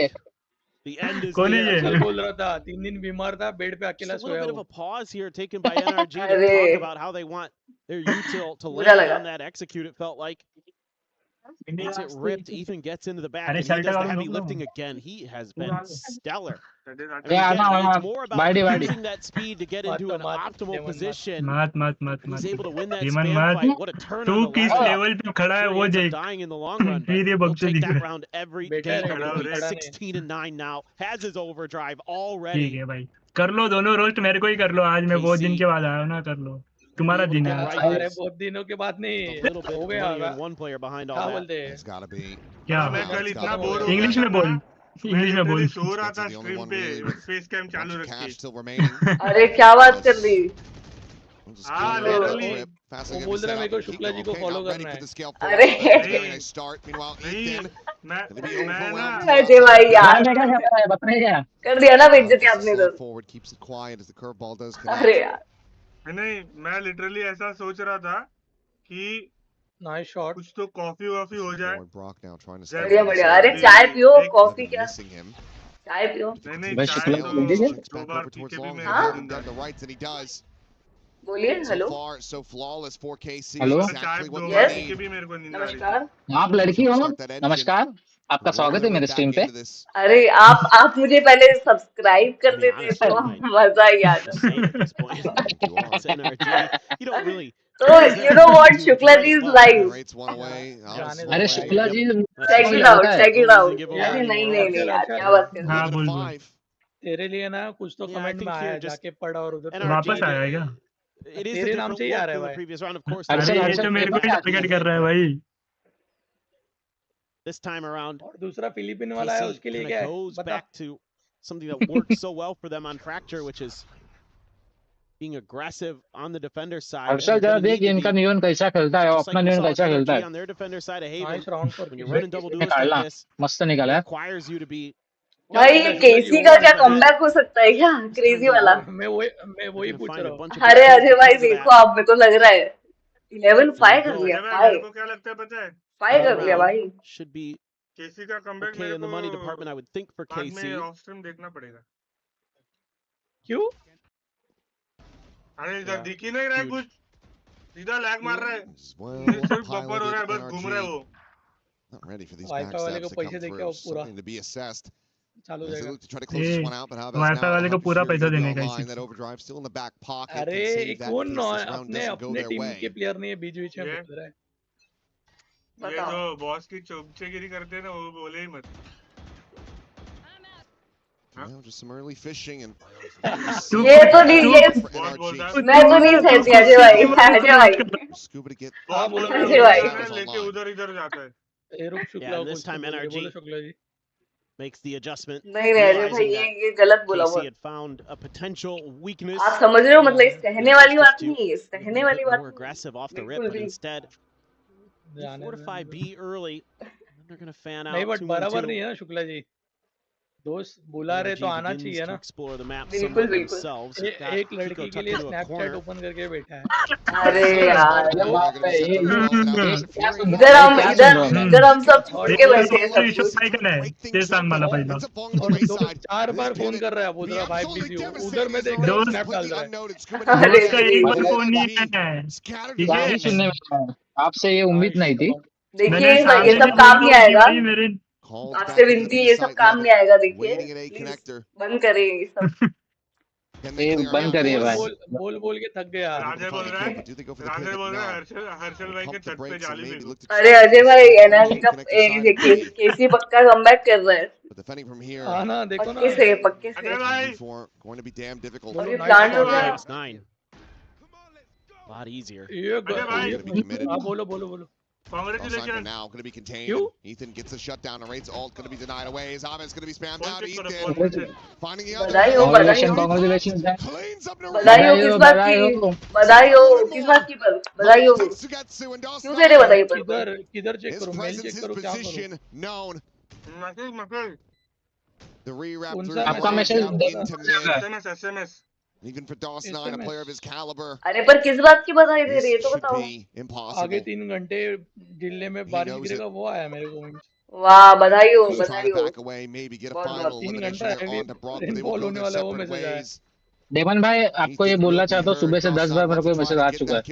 कौन है ये बोल रहा था 3 दिन बीमार था बेड पे अकेला सोया a bit of a pause here taken by NRG to talk about how they want their util to land on that execute. It felt like gets it ripped. Ethan gets into the back and he does the heavy lifting again. He has been stellar. I mean, again, it's more about using that speed to get into an optimal position. He's able to win that spam fight. What a turn on the किस level पे खड़ा है वो देख dying in the long run. He'll take that round every game. 16-9 now. Has his overdrive already. ठीक है भाई कर लो दोनों रोस्ट मेरे को ही कर लो आज मैं बहुत दिन के बाद आया हूँ ना कर लो तुम्हारा दिन है अरे बहुत दिनों के बाद नहीं हो गया one player behind all that. क्या इंग्लिश में बोल इंग्लिश में बोल सो रहा था स्ट्रीम पे फेस कैम चालू रख के अरे क्या बात कर रही हां लिटरली वो बोल रहा है मेरे को शुक्ला जी को फॉलो करना है अरे मैं अजय भाई यार कर दिया ना बेइज्जती आपने तो अरे यार नहीं मैं लिटरली ऐसा सोच रहा था कि नाइस शॉट कुछ तो कॉफी वॉफी हो जाए बढ़िया बढ़िया अरे चाय पियो कॉफी क्या चाय पियो नहीं चाय तो दो बार पी के भी मैं बोलिए हेलो हेलो नमस्कार आप लड़की हो नमस्कार आपका स्वागत है मेरे स्ट्रीम पे अरे आप मुझे पहले सब्सक्राइब कर देते तो मजा ही आता तो you know what Shukla ji is live अरे Shukla ji check it out अरे नहीं यार क्या बात कर हाँ बोल तेरे लिए ना कुछ तो कमेंट में आया जाके पढ़ा और उधर वापस आया क्या तेरे नाम से ही आ रहा है भाई अरे ये तो मेरे को टारगेट कर रहा है भाई this time around. और दूसरा फिलीपीन वाला है उसके लिए क्या है goes back to something that works so well for them on Fracture, which is being aggressive on the defender side. Arshad जरा देख इनका नियन कैसा खेलता है अपना नियन कैसा खेलता है on their defender side of Haven. Nice round for when you're running double duels like this, मस्त निकाला है requires you to be भाई केसी का क्या कमबैक हो सकता है क्या क्रेजी वाला मैं वही पूछ रहा हूं अरे अजय भाई देखो आप मेरे को लग रहा है 11-5 कर लिया 5 मेरे को क्या लगता है पता है 5 कर लिया भाई should be केसी का comeback okay in the money department. I would think for KC. में ऑफ स्ट्रीम देखना पड़ेगा क्यों अरे इधर दिख ही नहीं रहा है कुछ सीधा लैग मार रहा है सिर्फ बफर हो रहा है बस घूम रहा है वो not ready for these wifi वाले को पैसे देके वो पूरा to be assessed चालू हो जाएगा वाईफाई वाले को पूरा पैसा देने का है अरे कौन अपने टीम के प्लेयर नहीं है बीच में बोल रहा है ये जो बॉस की चोपचेगिरी करते हैं ना वो बोले ही मत just some early fishing and ये तो नहीं मैं तो नहीं सहती अजय भाई Scuba to get लेके उधर इधर जाता है रुक Shukla this time NRG Shukla ji makes the adjustment. नहीं अजय भाई ये गलत बोला वो. had found a potential weakness. आप समझ रहे हो मतलब इस कहने वाली बात नहीं है, इस कहने वाली बात. More aggressive off the rip, but instead fortify B early. They're going to fan out. नहीं बट बराबर नहीं है ना शुक्ला जी. दोस्त बुला रहे तो आना चाहिए ना. बिल्कुल बिल्कुल. एक लड़की के लिए स्नैपचैट ओपन करके बैठा है. अरे यार इधर हम सब छोड़ के बैठे हैं सब कुछ. ते सांग मला पहिला. 4 बार फोन कर रहा है बोल रहा भाई बिजी हूं. उधर मैं देख रहा हूं स्नैप डाल रहा है. दोस्त का एक बार फोन नहीं है. ठीक है सुनने में आपसे ये उम्मीद नहीं थी. देखिए ये सब काम नहीं आएगा. आपसे विनती ये सब काम नहीं आएगा. देखिए बंद करें ये सब. बंद करिए भाई. बोल के थक गया. राजे बोल रहा है हर्षल भाई के छत पे जाली फेंको. अरे अजय भाई एनआरजी का केसी पक्का कमबैक कर रहा है. हां ना देखो ना पक्के से अजय भाई और ये प्लान हो गया. A lot easier. बोलो. Congratulations. Now going to be contained. Ethan gets a shutdown. The raid's ult going to be denied away. His Ahmed's going to be spammed out. Ethan finding the other. Congratulations. Cleans up बधाई हो किस बात की. बधाई हो किस बात की. बधाई हो क्यों दे रहे बधाई पर. किधर चेक करो. मेल चेक करो क्या करो. Known. Message The re-raptors. आपका message SMS. Even for DOS9, a player of his caliber. अरे पर किस बात की बधाई दे रही है तो बताओ. आगे 3 घंटे जिले में बारिश गिरेगा वो आया मेरे को. वाह बधाई हो बधाई हो. 3 घंटा रेनफॉल होने वाला है वो मैसेज आया. डेमन भाई आपको ये बोलना चाहता हूँ सुबह से 10 बार मेरे को मैसेज आ चुका है.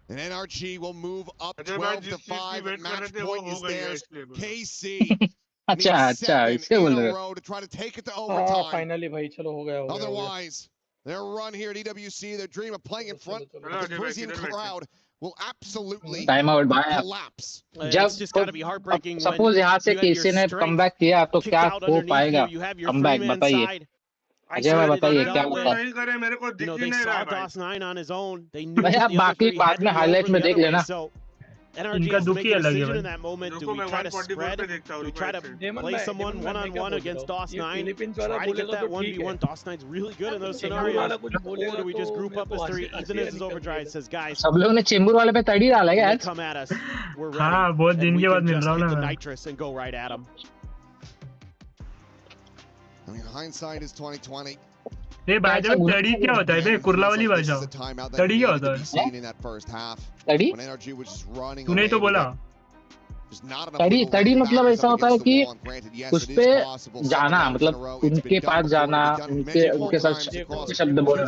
And NRG will move up 12-5. Match point is theirs. KC. अच्छा इससे बोल रहे हो. To try to take it to overtime. Finally भाई चलो हो गया. Otherwise, their run here at EWC, their dream of playing in front of the Parisian crowd will absolutely collapse. जब सपोज यहाँ से केसी ने कमबैक किया तो क्या हो पाएगा कमबैक बताइए. अजय भाई बताइए क्या होता है. मेरे को दिख नहीं रहा है. भाई आप बाकी बाद में हाईलाइट में देख लेना. इनका दुख ही अलग है भाई. Do we try to spread? Do we try to play someone one-on-one against DOS9? Try to get that 1v1. DOS9's really good in those scenarios. Or do we just group up as 3? Ethan is overdrive says, guys, सब लोगों ने चेंबूर वाले पे तड़ी डाला है यार. come at us. We're ready. हाँ बहुत दिन के बाद मिल रहा हूँ the ना. nitrous and go right at him. I mean, hindsight is 2020. ये भाई जब तड़ी क्या होता है बे कुरला वाली भाषा. तड़ी क्या होता है. तड़ी तूने तो बोला. तड़ी मतलब ऐसा होता है कि उस पे जाना मतलब उनके पास जाना उनके साथ शब्द बोलना.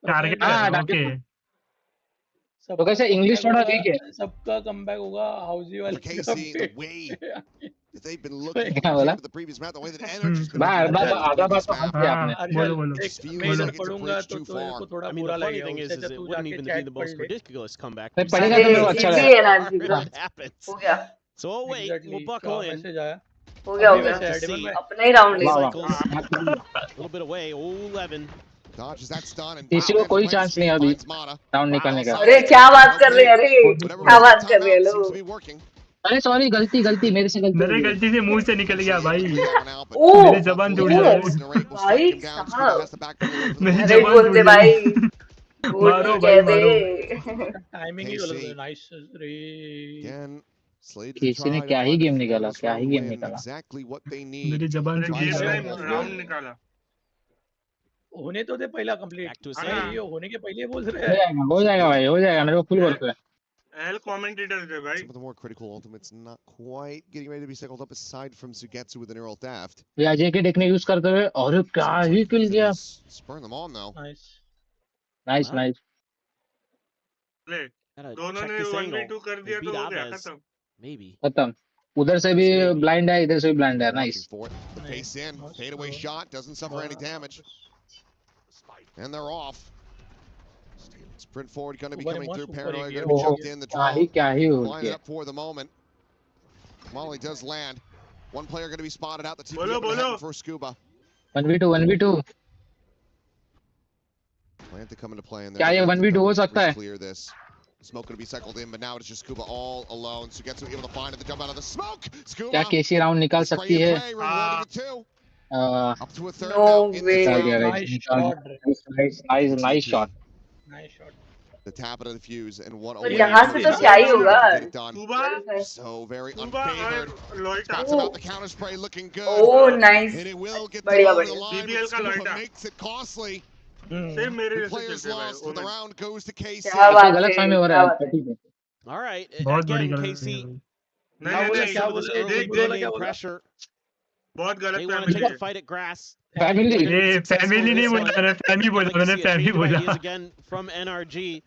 Target okay. तो कैसे इंग्लिश थोड़ा वीक है. सबका कमबैक होगा हाउसी वाले. They've been looking at the previous map, the way that NRG's going आधा बात तो हमसे आपने. बोलो. पढ़ूंगा तो को थोड़ा बुरा लगेगा. The funny thing is it wouldn't even be the most ridiculous comeback. मैं पढ़ेगा तो मेरे को अच्छा लगेगा. हो गया. So we'll wait. We'll buckle in. हो गया. अपना ही round A little bit away. 11. किसी को कोई चांस नहीं अभी राउंड निकालने का. अरे क्या बात कर रहे हैं. अरे क्या बात कर रहे हैं लोग. अरे सॉरी गलती मेरे से मेरे गलती से मुंह से निकल गया भाई. मेरी जबान जुड़ गई भाई साहब. मेरी जबान जुड़ गई भाई. मारो भाई मारो. टाइमिंग ही गलत है. नाइस रे. किसी ने क्या ही गेम निकाला. मेरी जबान से राउंड निकाला. होने तो दे पहला कंप्लीट. ये होने के पहले बोल रहे हैं. हो जाएगा भाई हो जाएगा. मेरे को फुल बोल रहा है. L commentator दे भाई. Some of the more critical ultimates not quite getting ready to be cycled up aside from Sugetsu with the neural theft. ये अजय के टेक्निक यूज करते हुए और क्या ही किल गया. Spurring them on though. Nice. ले दोनों ने 1v2 कर दिया तो हो गया खत्म. Maybe. खत्म. उधर से भी ब्लाइंड है इधर से भी ब्लाइंड है. Nice. The pace in, fadeaway shot doesn't suffer any damage. And they're off. Sprint forward, going to be coming through. Paranoid going to be jumped in. The draw line up for the moment. Molly does land. One player going to be spotted out. The team for Scuba. 1v2. Plant to come into play in there. क्या ये 1v2 हो सकता है? Clear this. Smoke going to be cycled in, but now it's just Scuba all alone. Sugetsu able to find it to jump out of the smoke. Scuba. क्या केसी round निकाल सकती है? Up to a third no now in way. this round. Nice shot. The tap of the fuse and what पर यहाँ से तो क्या ही होगा? So very unfavored. Spots about the counter spray looking good. Oh, nice. And it will get बढ़िया the line. BBL का Scuba makes it costly. Same मेरे The players lost, but the round goes to KC. क्या बात है? गलत समय हो रहा है. All right, बहुत बड़ी again, गलत KC. क्या बोले pressure. बहुत गलत They want to take the fight at grass. Family. Family नहीं बोला मैंने फैमिली बोला मैंने फैमिली बोला. Again from NRG.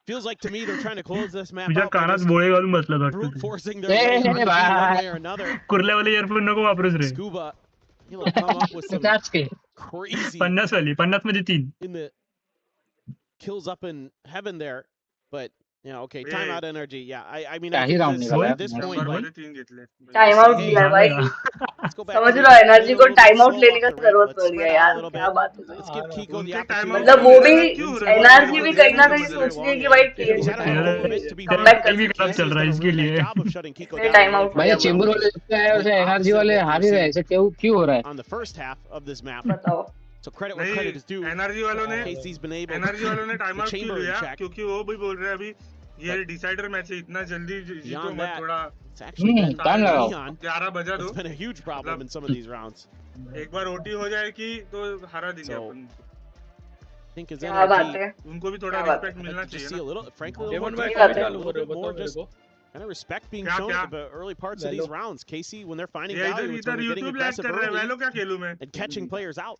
Feels like to me they're trying to close this map मुझे out. कानात बोले वालू मतलब brute forcing their way one way or another. कुर्ले वाले ईयरफोन नको वापरूस रे. Scuba, he'll come up with some crazy 50 वाली 50 मध्ये 3 in the kills up in heaven there, but yeah, okay, timeout NRG. Yeah, I mean, I think at this point, like, time out लिया है भाई. समझ रहा है एनर्जी को time out लेने का जरूरत पड़ गया यार. क्या बात है? मतलब वो भी एनर्जी भी कहीं ना कहीं सोच रही है कि भाई कमबैक कर चल रहा है इसके लिए. Time out. भाई चेंबर वाले ऐसे एनर्जी वाले हार ही रहे. ऐसे क्यों हो रहा है? On the first half of this map. बताओ. So credit where credit is due. Energy वालों ने KC's been able time out क्यों लिया? क्योंकि वो भी बोल रहे हैं अभी ये डिसाइडर मैच है, इतना जल्दी जीतो मत, थोड़ा टाइम लगाओ. 11 बजा दो. It's been a huge problem in some of these rounds. एक बार ओटी हो जाए कि तो हरा देंगे अपन. think is क्या बात है? उनको भी थोड़ा रिस्पेक्ट मिलना चाहिए ना. A little, frankly, क्या बात है? kind of respect being shown at the early parts of these rounds. KC, when they're finding value, it's when they're getting aggressive early and catching players out.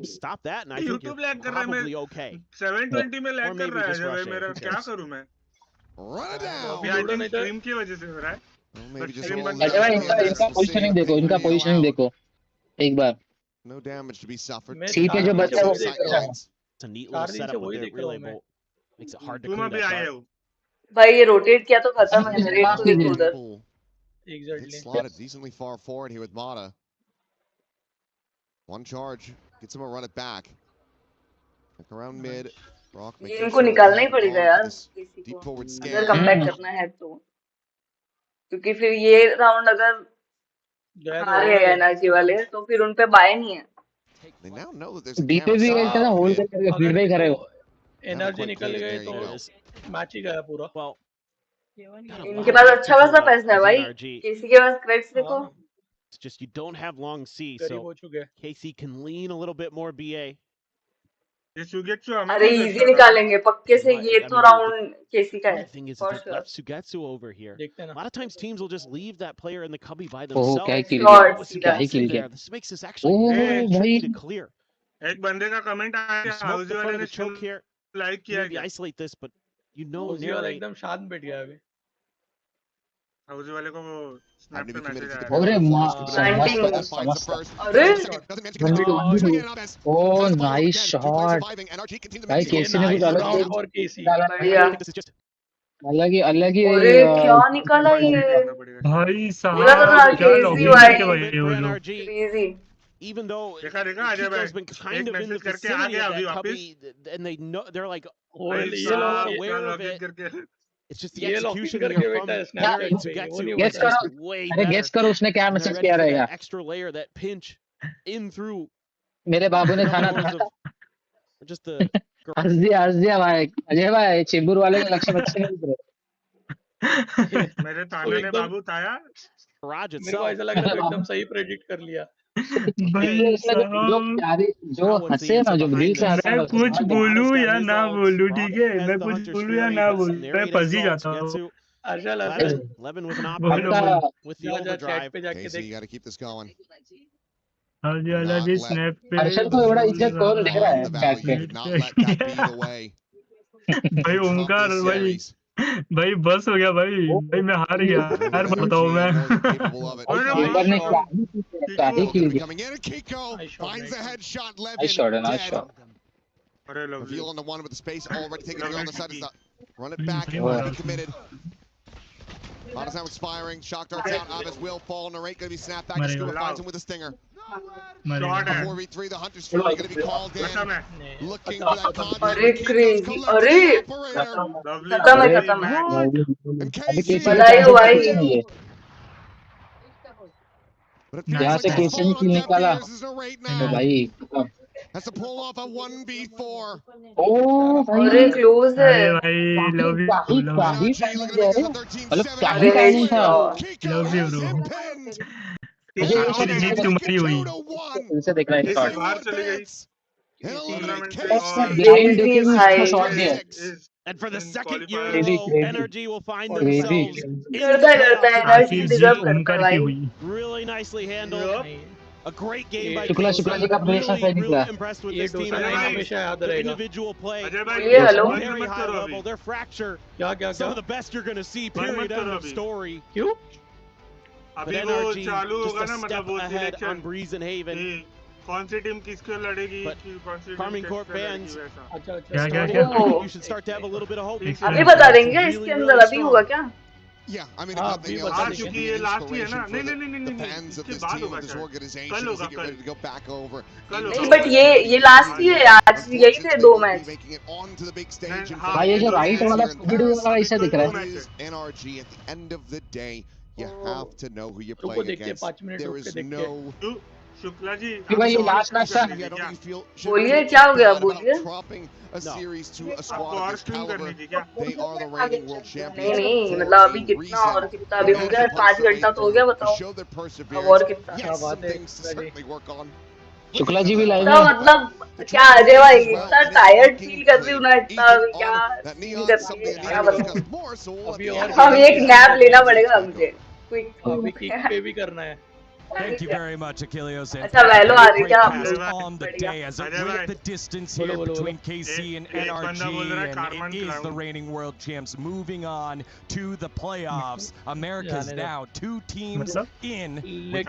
Stop that, and I think you're probably okay. 720 में lag कर रहा है भाई मेरा, क्या करूं मैं? Run it down. यार स्ट्रीम की वजह से हो रहा है. अच्छा भाई इनका पोजीशनिंग देखो, इनका पोजीशनिंग देखो एक बार. No damage to be suffered. सी पे जो बच्चा वो देख रहा है. It's a neat little setup with the relay bolt. Makes it hard to तुम अभी आए हो. भाई ये रोटेट किया तो खत्म है. रेट तो देखो उधर. Exactly. Slotted decently far forward here with Mata. One charge, gets him to run it back. Look around mid. Brock इनको निकालना ही पड़ेगा यार. Deep forward scan. अगर कमबैक करना है तो, क्योंकि फिर ये राउंड अगर हारे हैं एनर्जी वाले तो फिर उन पे बाय नहीं है. They now know that there's a B पे भी ऐसा ना होल्ड करके फीडबैक कर रहे हो. एनर्जी निकल गए तो मैच ही गया पूरा. इनके पास अच्छा खासा पैसा है भाई. किसी के पास क्रेडिट्स देखो. It's just you don't have long C, so KC can lean a little bit more BA. अरे इजी निकालेंगे पक्के से. ये तो राउंड केसी का है. The thing is, if they left Sugetsu over here, a lot of times teams will just leave that player in the cubby by themselves. क्या ही किल गया. This makes this actually very tricky to clear. एक बंदे का comment आया house वाले ने choke here. Like किया Maybe isolate this, but you know nearly एकदम शांत बैठ गया अभी. हाउस वाले को वो स्नैप पे मैसेज आया. अरे ओ नाइस शॉट भाई. केसी ने कुछ अलग ही अरे क्या निकाला ये भाई साहब. Crazy. Even though Kiko's has been kind of in the vicinity of that cubby, and they know they're like aware of it. It's just the execution here from guess करो उसने क्या मैसेज किया रहेगा. Extra layer, that pinch in through. मेरे बाबू ने खाना खाया. Just the हंस दिया भाई. अजय भाई चेंबूर वाले के लक्ष्य अच्छे नहीं उतरे. मेरे ताने ने बाबू ताया. मेरे को ऐसा लग रहा है एकदम सही प्रेडिक्ट कर लिया. जो हंसे ना जो दिल से हंसे. मैं कुछ बोलूं या ना बोलूं, ठीक है. मैं कुछ बोलूं या ना बोलूं, मैं फंस ही जाता हूं. अर्शल 11 with an option with the overdrive. KC, you got to keep this going. अभी स्नैप पे अर्शल को बड़ा इज्जत कौन दे रहा है बैक पे. Not let that be the way. भाई ओमकार भाई बस हो गया भाई मैं हार गया यार. बताओ मैं coming in, and Kiko finds the headshot. Levin nice shot. Reveal on the one with the space already taking it on the side. Run it back and be committed. Mata's now expiring. Shock darts out. Avis will fall. Narrate going to be snapped back. Scuba finds him with a stinger. Shot है 4v3, the hunter streak going to be called in. Looking for that contact. अरे crazy अरे lovely खत्म है बधाई हो भाई यहाँ से केसी ने किल निकाला तो भाई Has to pull off a 1v4. ओ भाई अरे क्लोज है अरे भाई लव यू मतलब क्या ही टाइमिंग था लव यू ब्रो मुझे जीत तुम्हारी हुई इसे देख रहा है इसी शॉट बाहर चली गई ब्लाइंड देके भी उसको शॉट दिया And for the second year in a row, NRG will find themselves करता है एनर्जी डिजर्व करता है भाई really nicely handled. A great game by Shukla ji का प्लेस है निकला impressed with ये this team. टूर्नामेंट हमेशा याद रहेगा Individual play. ये hello Very high level. Their fracture. क्या Some of the best you're going to see. Period. End of story. क्यों But NRG just a step ahead on Breeze and Haven. कौन सी team किसको लड़ेगी कौन सी Carmine Court fans. क्या You should start to have a little bit of hope. अभी बता देंगे इसके अंदर अभी होगा क्या Yeah, I mean, if nothing else, क्योंकि ये लास्ट ही है ना नहीं fans of this team, of this organization, कल as होगा they get ready to go back over. नहीं बट ये लास्ट ही है आज यही थे दो match Making it onto the big stage. भाई ये जो राइट वाला वीडियो वाला ऐसा दिख रहा है NRG at the end of the day, you have to know who you're playing against. There is no. Shukla ji भाई ये लास्ट मैच था बोलिए क्या हो गया बोलिए A series to a squad of this caliber. They are the reigning world champions. नहीं मतलब अभी कितना और कितना अभी हो गया 5 घंटा तो हो गया बताओ अब और कितना शुक्ला जी भी लाइव है मतलब क्या अजय भाई इतना टायर्ड फील कर रही हूँ ना इतना क्या फील कर रही है क्या बताऊँ अब एक नैप लेना पड़ेगा मुझे अभी किक पे भी करना है Thank you very much, Achilleos. And अच्छा वैलो आ रही क्या on the day as it went the distance here between KC and NRG, and it is the reigning world champs moving on to the playoffs. America's now 2 teams in with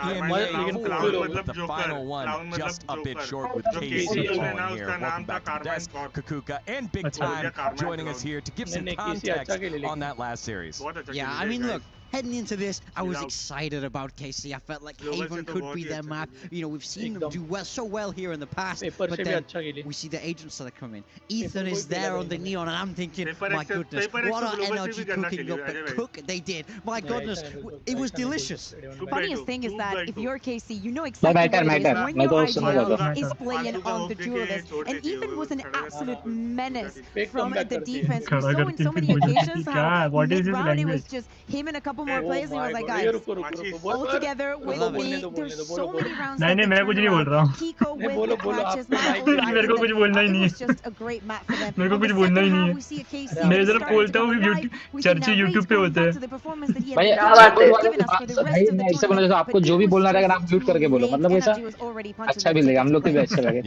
the final one just a bit short with KC falling here. Welcome back to the desk, Kukuka and Big Time joining us here to give some context on that last series. Yeah, I mean, look. Heading into this, I was excited about KC. I felt like Haven could be their map. You know, we've seen them do so well here in the past. But then we see the agents that are coming. Ethan is there on the neon, and I'm thinking, my goodness, what are NRG cooking up? But cook, they did. My goodness, it was delicious. Funniest thing is that if you're KC, you know exactly what it is. When your idea is playing on the duelist, and Ethan was an absolute menace from the defense. We saw in so many occasions how mid-round it was just him and a couple more players, and he was like, guys, all together with me. There's so many rounds. नहीं मैं कुछ नहीं बोल रहा हूँ मेरे को कुछ बोलना ही नहीं है मेरे को कुछ बोलना ही नहीं है मैं इधर बोलता हूँ चर्चे यूट्यूब पे होते हैं भाई मैं ऐसे बोलना चाहता हूँ आपको जो भी बोलना रहेगा आप म्यूट करके बोलो मतलब ऐसा अच्छा भी लगेगा हम लोग को भी अच्छा लगे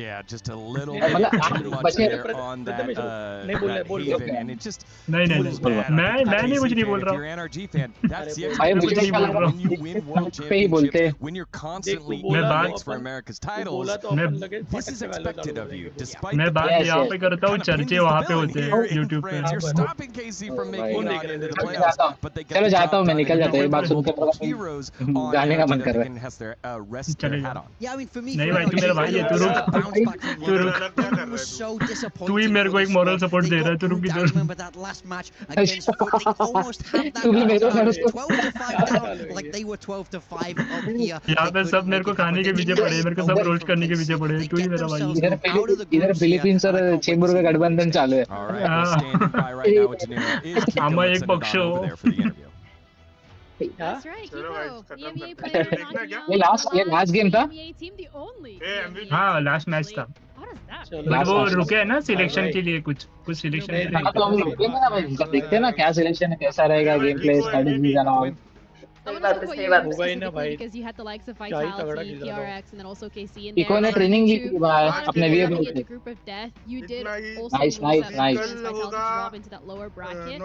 मैं नहीं कुछ नहीं बोल रहा हूँ भाई मुझे नहीं बोल रहा हूँ पे ही बोलते हैं when you're constantly मैं बात for America's titles, this is expected of you. Despite मैं बात यहाँ पे करता हूँ चर्चे वहाँ पे होते हैं YouTube पे you're stopping KC from making it into the playoffs, but they चलो जाता हूँ मैं निकल जाता हूँ बात सुन के गाने का मन कर रहा है has their rest their hat on. Yeah, I mean for me, नहीं भाई तू मेरा भाई है तू रुक तू ही मेरे को एक मॉरल सपोर्ट दे रहा है तू रुक इधर remember that last match against Foot, they almost had that 12 to 5 down, like they were 12 to 5 up here. यहाँ पे सब मेरे को खाने के पीछे पड़े मेरे को सब रोस्ट करने के पीछे पड़े तू ही मेरा भाई इधर फिलीपींस और चेंबूर का गठबंधन चालू है हम एक पक्ष हो That's right, Kiko. EMEA player ये लास्ट गेम था team the only. हाँ लास्ट मैच था बट वो रुके है ना सिलेक्शन के लिए कुछ सिलेक्शन तो हम देखते हैं ना क्या सिलेक्शन है कैसा रहेगा गेम प्ले स्ट्रेटजी का नाम I want to support you specifically because you had the likes of Vitality, PRX, and then also KC in there. Echo ने ट्रेनिंग की थी अपने वीए में the group of death. You did also nice. Vitality to drop into that lower bracket.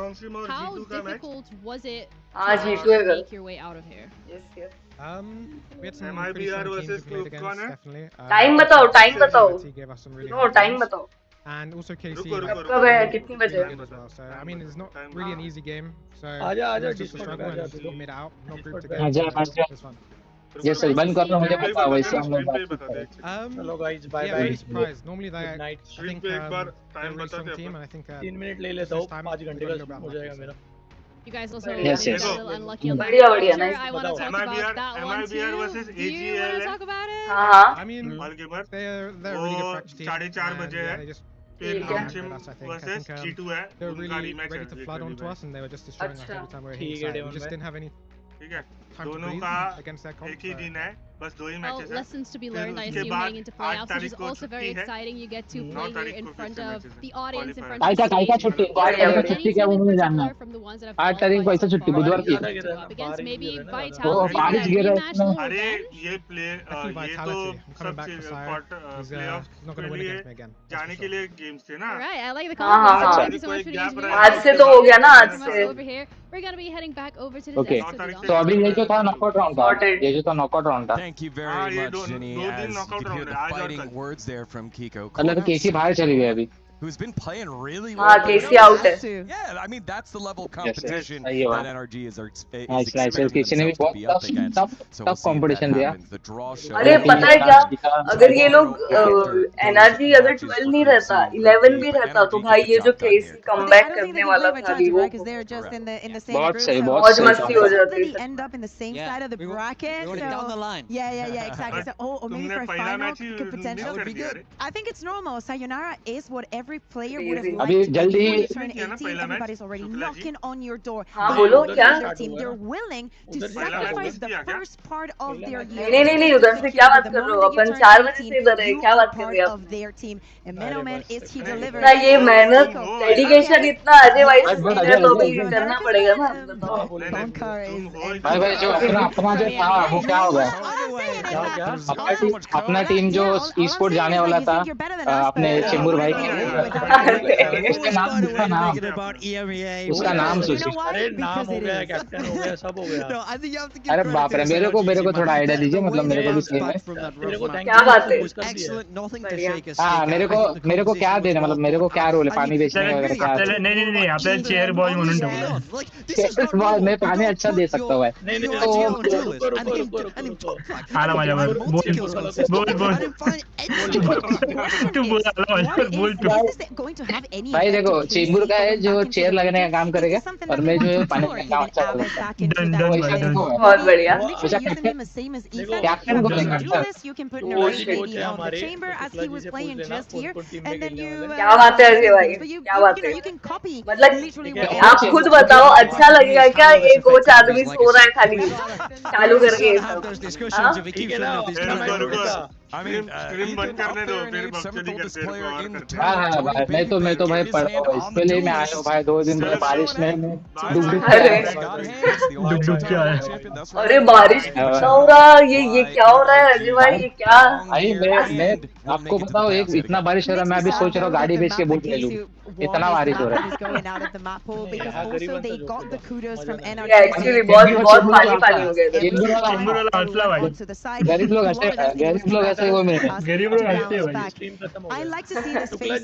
How difficult was it to make your way out of here? Yes. We had some pretty strong teams we played against, definitely. Time बताओ. No, time बताओ. And also KC. कब है कितनी बजे? So I mean, it's not really an easy game. So आजा struggle and we made it out. Not grouped आजा together. This one. Yes sir, बंद करना मुझे पता है वैसे हम लोग बात कर रहे हैं। चलो guys bye bye. Very surprised. Normally they I stream think पे एक बार they're a टाइम really बता strong दे team अपन। and I think 3 मिनट ले लेता हूँ, 5 घंटे का हो जाएगा मेरा। You guys also Yes, maybe yes. got a little unlucky on that. बढ़िया बढ़िया Sure, nice I want to बताओ। talk about that one MIBR too. versus Do you want EGL to talk about it? हाँ हाँ। I mean Goalkeeper they're a really good practice team. 4:30 बजे है। They just फिर ठीक है। आमचिम versus G2 है। they were उनका really rematch ready है to flood onto us and they were just destroying us अच्छा। every time we were ठीक hitting है, side. We Devon just भाई। didn't have any ठीक है। time to दोनों breathe का against that comp. एक ही दिन है, बस 2 ही Well, मैचेस हैं। lessons to be फिर learned, I उसके assume, बाद heading into 8 playoffs, which तारीख is को also very छुट्टी है। exciting. You get to 9 play here तारीख in को front फिर से of मैचेस हैं। the audience, in qualifier. front of काय the का stage. छुट्टी बढ़िया काय का बढ़िया। छुट्टी क्या वो मुझे जानना है। From the ones that have 8 तारीख को qualified ऐसा so छुट्टी far, बुधवार की looking to up against maybe वो Vitality बारिश that गिर रहा है rematch इसमें। little अरे revenge. ये प्ले Definitely ये तो Vitality. I'm coming सब back for Sire. He's playoffs not के going to win लिए against me again. that's जाने for के sure. लिए गेम्स थे ना। All right, I like the हाँ हाँ confidence. हाँ। Thank you so much for the interview. आज से तो हो गया ना, आज From us से। over here, we're gonna be heading back over to this okay SWL. तो अभी ये जो था नॉकआउट राउंड था, Sorted. ये जो था नॉकआउट राउंड था, Thank you हाँ very ये much, Ginny. दो दिन As you knockout could hear round the है आज और fighting कल। words there from Kiko. मतलब केसी बाहर चली गई अभी। Who's been playing really हाँ well. but KC no, out है। Yeah, I mean that's the level of Yes, yes. competition सही है that बात। NRG is nice nice, expecting केसी ने भी themselves to be up बहुत against. Tough So we'll see if that competition दिया। happens. The draw shows. अरे तीन पता है मैच क्या, जीता, अगर ये लोग after those एनआरजी अगर matches 12 for नहीं Group रहता, C, Group 11 B, भी but रहता, तो NRG भाई get ये the जो job done KC here. But I comeback don't think करने they can वाला play था Vitality, वो right? Because they're just in the same बहुत group. सही, So बहुत मौज सही मस्ती हो let's hope जाती that है। they end up in the same side of the We bracket. want it down the line. Yeah, exactly. So, or maybe तुमने for a पहला final मैच could potentially कर दिया रे। I think it's normal. Sayonara is what every player would have Crazy. अभी liked. जल्दी Before you he turn किया ना 18, पहला मैच everybody's already Shukla ji. knocking on your door. हाँ They बोलो believe क्या? in their team. They're willing to उधर से sacrifice start the किया क्या? first part of their year. नहीं नहीं नहीं, उधर से क्या बात कर रहे हो? अपन 4 बजे से इधर है, You क्या are बात कर part रहे हो? of their team. And Menoman is he delivers. इतना ये मेहनत, डेडिकेशन इतना अजय भाई से भाई सीन है तो अभी You're करना America's पड़ेगा ना, man, बताओ। Bonkar is भाई भाई जो अपना जो था वो क्या हो गया? अपना टीम जो ई स्पोर्ट जाने वाला था अपने चिम्बुर भाई उसका नाम सोचिए। अरे नाम हो गया, कैप्टन हो गया, सब हो गया। अरे बाप रे, मेरे को थोड़ा आइडिया दीजिए, मतलब मेरे को भी सही में। क्या बात है? हाँ मेरे को क्या देना, मतलब मेरे को क्या रोल है, पानी बेचने वगैरह क्या? नहीं आपल्याला चेअर बॉय म्हणून ठेवलं। मैं पानी अच्छा दे सकता हूँ भाई। आला माझ्यावर बोल तू बोल आला माझ्यावर बोल तू। भाई देखो चेंबूर का है जो चेयर लगने का काम करेगा और मैं जो है पानी का काम अच्छा करूंगा। बहुत बढ़िया। कैप्टन को क्या बात है अजय भाई, क्या बात है? मतलब आप खुद बताओ, अच्छा लगेगा क्या ये कोच आदमी सो रहा है खाली चालू करके? स्ट्रीम बंद करने दो, फिर बकचोदी करते हैं। हाँ भाई मैं तो भाई पढ़ रहा हूँ, इसके लिए मैं आया हूँ भाई। 2 दिन बारिश में डूब डूब के आया। अरे बारिश कितना हो रहा है, ये क्या हो रहा है अजय भाई, ये क्या? भाई मैं आपको बताऊँ, एक इतना बारिश हो रहा है, मैं अभी सोच रहा हूँ गाड़ी बेच के बोट ले लूँ, इतना बारिश हो रहा है। एक्चुअली बहुत पानी हो गया। गरीब लोग ऐसे वो मेरे गरीब लोग हंसते हैं भाई। I like to see this face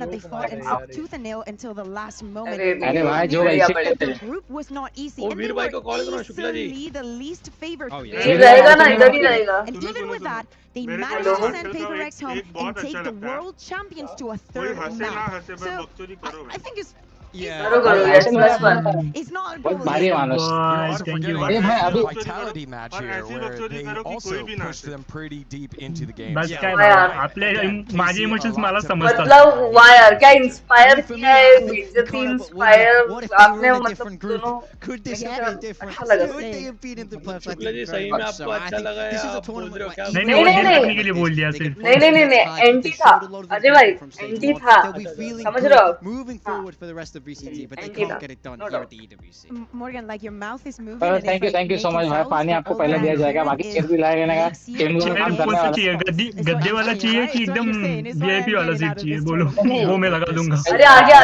that they fought in tooth and nail until the last moment. अरे भाई जो भाई The group was not easy and they were easily the least favored. रहेगा ना, इधर ही रहेगा। And even with that, they managed to send Paper X home and take the world champions to a third map. So I think it's करो yes, it's not बहुत भारी मानुस। Vitality match here where they also pushed them pretty deep into the game. बस काय आपले माझे emotions मला समजतात। मतलब वाह यार, क्या इंस्पायर किया है, बेइज्जती इंस्पायर आपने, मतलब दोनों अच्छा लगा। शुक्ला जी सही में आपको अच्छा लगा या आप बोल रहे हो क्या? नहीं वो देखने के लिए बोल दिया सिर्फ। नहीं एंटी था अजय भाई, एंटी था, समझ रहे हो? Moving forward for the rest of VCT, but they can't get it done here at the EWC. Morgan, like your mouth is moving. Thank you so much भाई, पानी आपको पहले दिया जाएगा, बाकी चेयर भी लाएगा ना। चाहिए गद्दे वाला चाहिए कि एकदम VIP वाला सीट चाहिए, बोलो वो मैं लगा दूंगा। अरे आ गया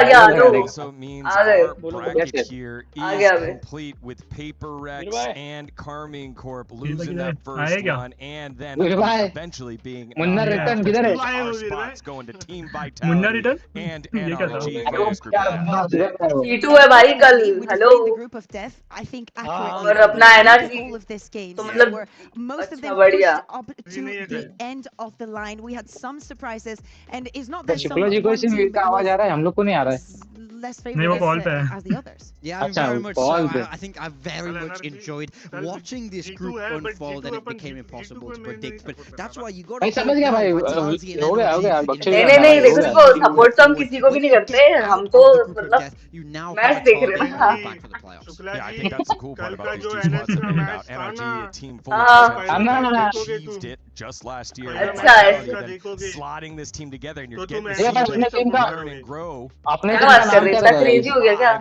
Also means our bracket here is complete with Paper Rex and Carmine Corp losing that first one and then eventually being our spots going to Team Vitality and NRG. G2 है भाई कल, हेलो। और अपना NRG तो मतलब अच्छा बढ़िया। शुक्ला जी को इसी वीक का आवाज आ रहा है, हम लोग को नहीं आ रहा है। नहीं वो कॉल पे है। Yeah, I mean, very much so. I think I very much enjoyed watching this group unfold, and it became impossible to predict. But that's why you got to. समझ गया भाई, हो गया। नहीं देखो देखो, सपोर्ट तो हम किसी को भी नहीं करते, हम तो मतलब मैच देख रहे हैं ना। Yeah, I think that's the cool part about these two spots that made out. NRG, a team full of achieved it just last year. Slotting this team together, and you're getting to learn and grow.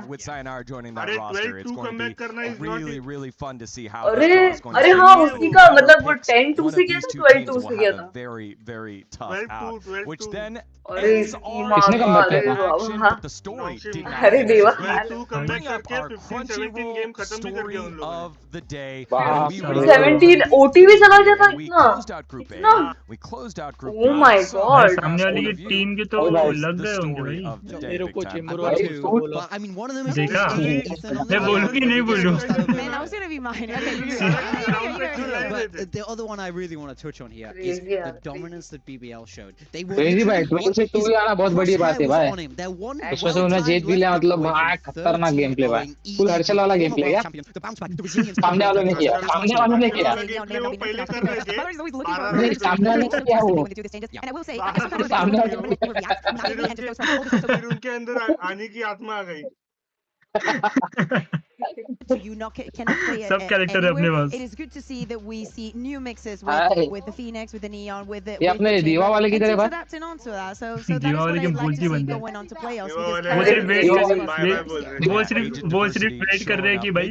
With Sayonara joining that roster, it's going to be really fun to see how. अरे हाँ, उसी का मतलब वो 10-2 से किया था, 12-2 से किया था। Very tough out, which then ends all action, but the story did not. Bring up our Crunchyroll story of the day. 17 OT भी चला गया था इतना। We closed out Group B. Oh my God. सामने वाली की टीम के तो लग गए होंगे भाई। मेरे को chamber I mean, one of them is देखा? मैं बोलूँ कि नहीं बोलूँ? Man, I was gonna be mine. But the other one I really want to touch on here is the dominance that BBL showed. They were भाई 12 से 2 आना बहुत बड़ी बात है भाई। इसमें से उन्हें जीत भी लिया, मतलब भाई खतरनाक गेम प्ले भाई, फुल हर्षल वाला गेम प्ले यार। सामने वालों ने किया, सामने वालों ने किया, नहीं सामने वालों ने किया वो, सामने वालों ने फिर उनके अंदर आने की आत्मा आ गई। You cannot play it anywhere. It is good to see that we see new mixes with the Phoenix, with the Neon, with the. ये अपने दीवा वाले की तरह बात। Adapting onto that, so that is what I like to see going on to playoffs. वो सिर्फ wait कर रहे हैं कि भाई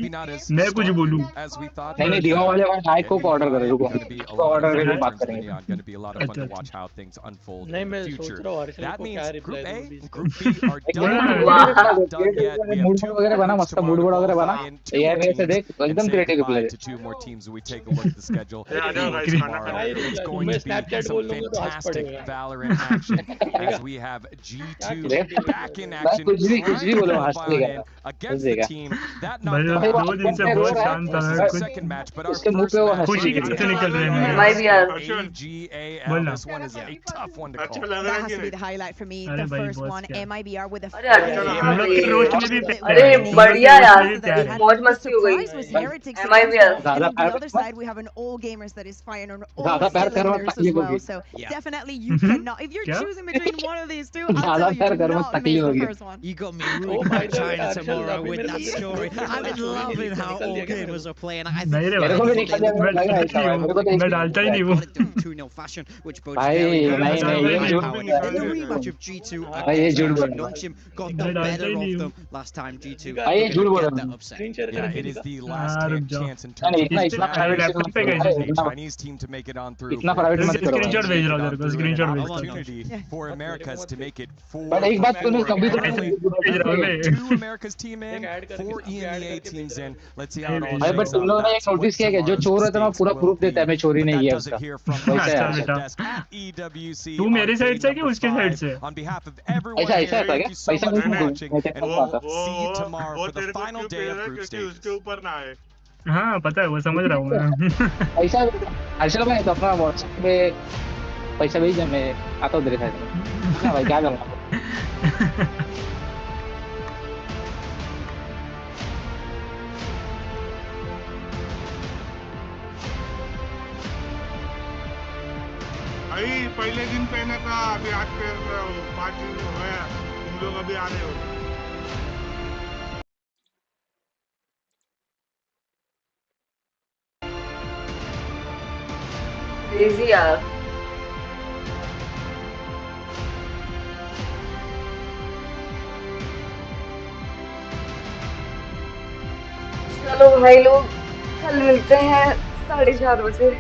मैं कुछ बोलूं। नहीं दीवा वाले भाई हाइक को ऑर्डर करें, रुको ऑर्डर करके बात करेंगे। नहीं मैं सोच रहा हूँ हर्षल को क्या रिप्लाई मूड वगैरह बना, मस्त मूड बोर्ड वगैरह बना यार, मेरे से देख एकदम creative player. It's going to be some fantastic Valorant action as we have G2 back in action against the team that knocked out second match, but our first match खुशी की से निकल रहे हैं। AGAL, this one is a tough one to call. That has to be the highlight for me. The first one, MIBR with a. अरे बढ़िया यार, मौज मस्ती हो गई। MIBR. On the other side, we have an all gamers that is firing on all cylinders as well. So definitely you cannot. If you're choosing between one of these two, I'll tell you, do not miss the first one. You got me rooting for China tomorrow with that story. I've been loving how all gamers are playing. I think मैं डालता ही नहीं वो। 2-0 fashion, which bodes very well. And the rematch of G2 Nongshim got the better of them last time. G2 got that upset. Yeah, it is the last chance in terms of Chinese team to make it on through. Screenshot भेज रहा हूँ तेरे को, screenshot भेज रहा हूँ। Opportunity for Americas to make it four. But एक बात तूने कभी तो 2 Americas team in, 4 EMEA teams in. Let's see how it all भाई बट तुम लोगों ने एक नोटिस किया क्या, जो चोर है तो पूरा प्रूफ देता है मैं चोरी नहीं किया उसका। EWC. तू मेरी साइड से कि उसके साइड से? On behalf of everyone ऐसा here, था क्या? thank you so much for watching, and we'll see you tomorrow for the final day of group stages. उसके ऊपर ना आए। हाँ पता है, वो समझ रहा हूँ मैं। पैसा हर्षल भाई तो अपना व्हाट्सएप पे पैसा भेज दे, मैं आता हूँ तेरे साइड में। ना भाई क्या करूँगा? भाई पहले दिन पहना था, अभी आज 5 दिन हो गया, तुम लोग अभी आ रहे हो। Crazy यार। चलो भाई लोग, कल मिलते हैं 4:30 बजे।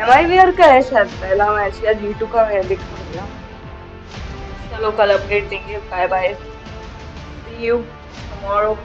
MIBR का है शायद पहला मैच, या G2 का है, दिखा दिया। चलो कल अपडेट देंगे। Bye bye, see you tomorrow.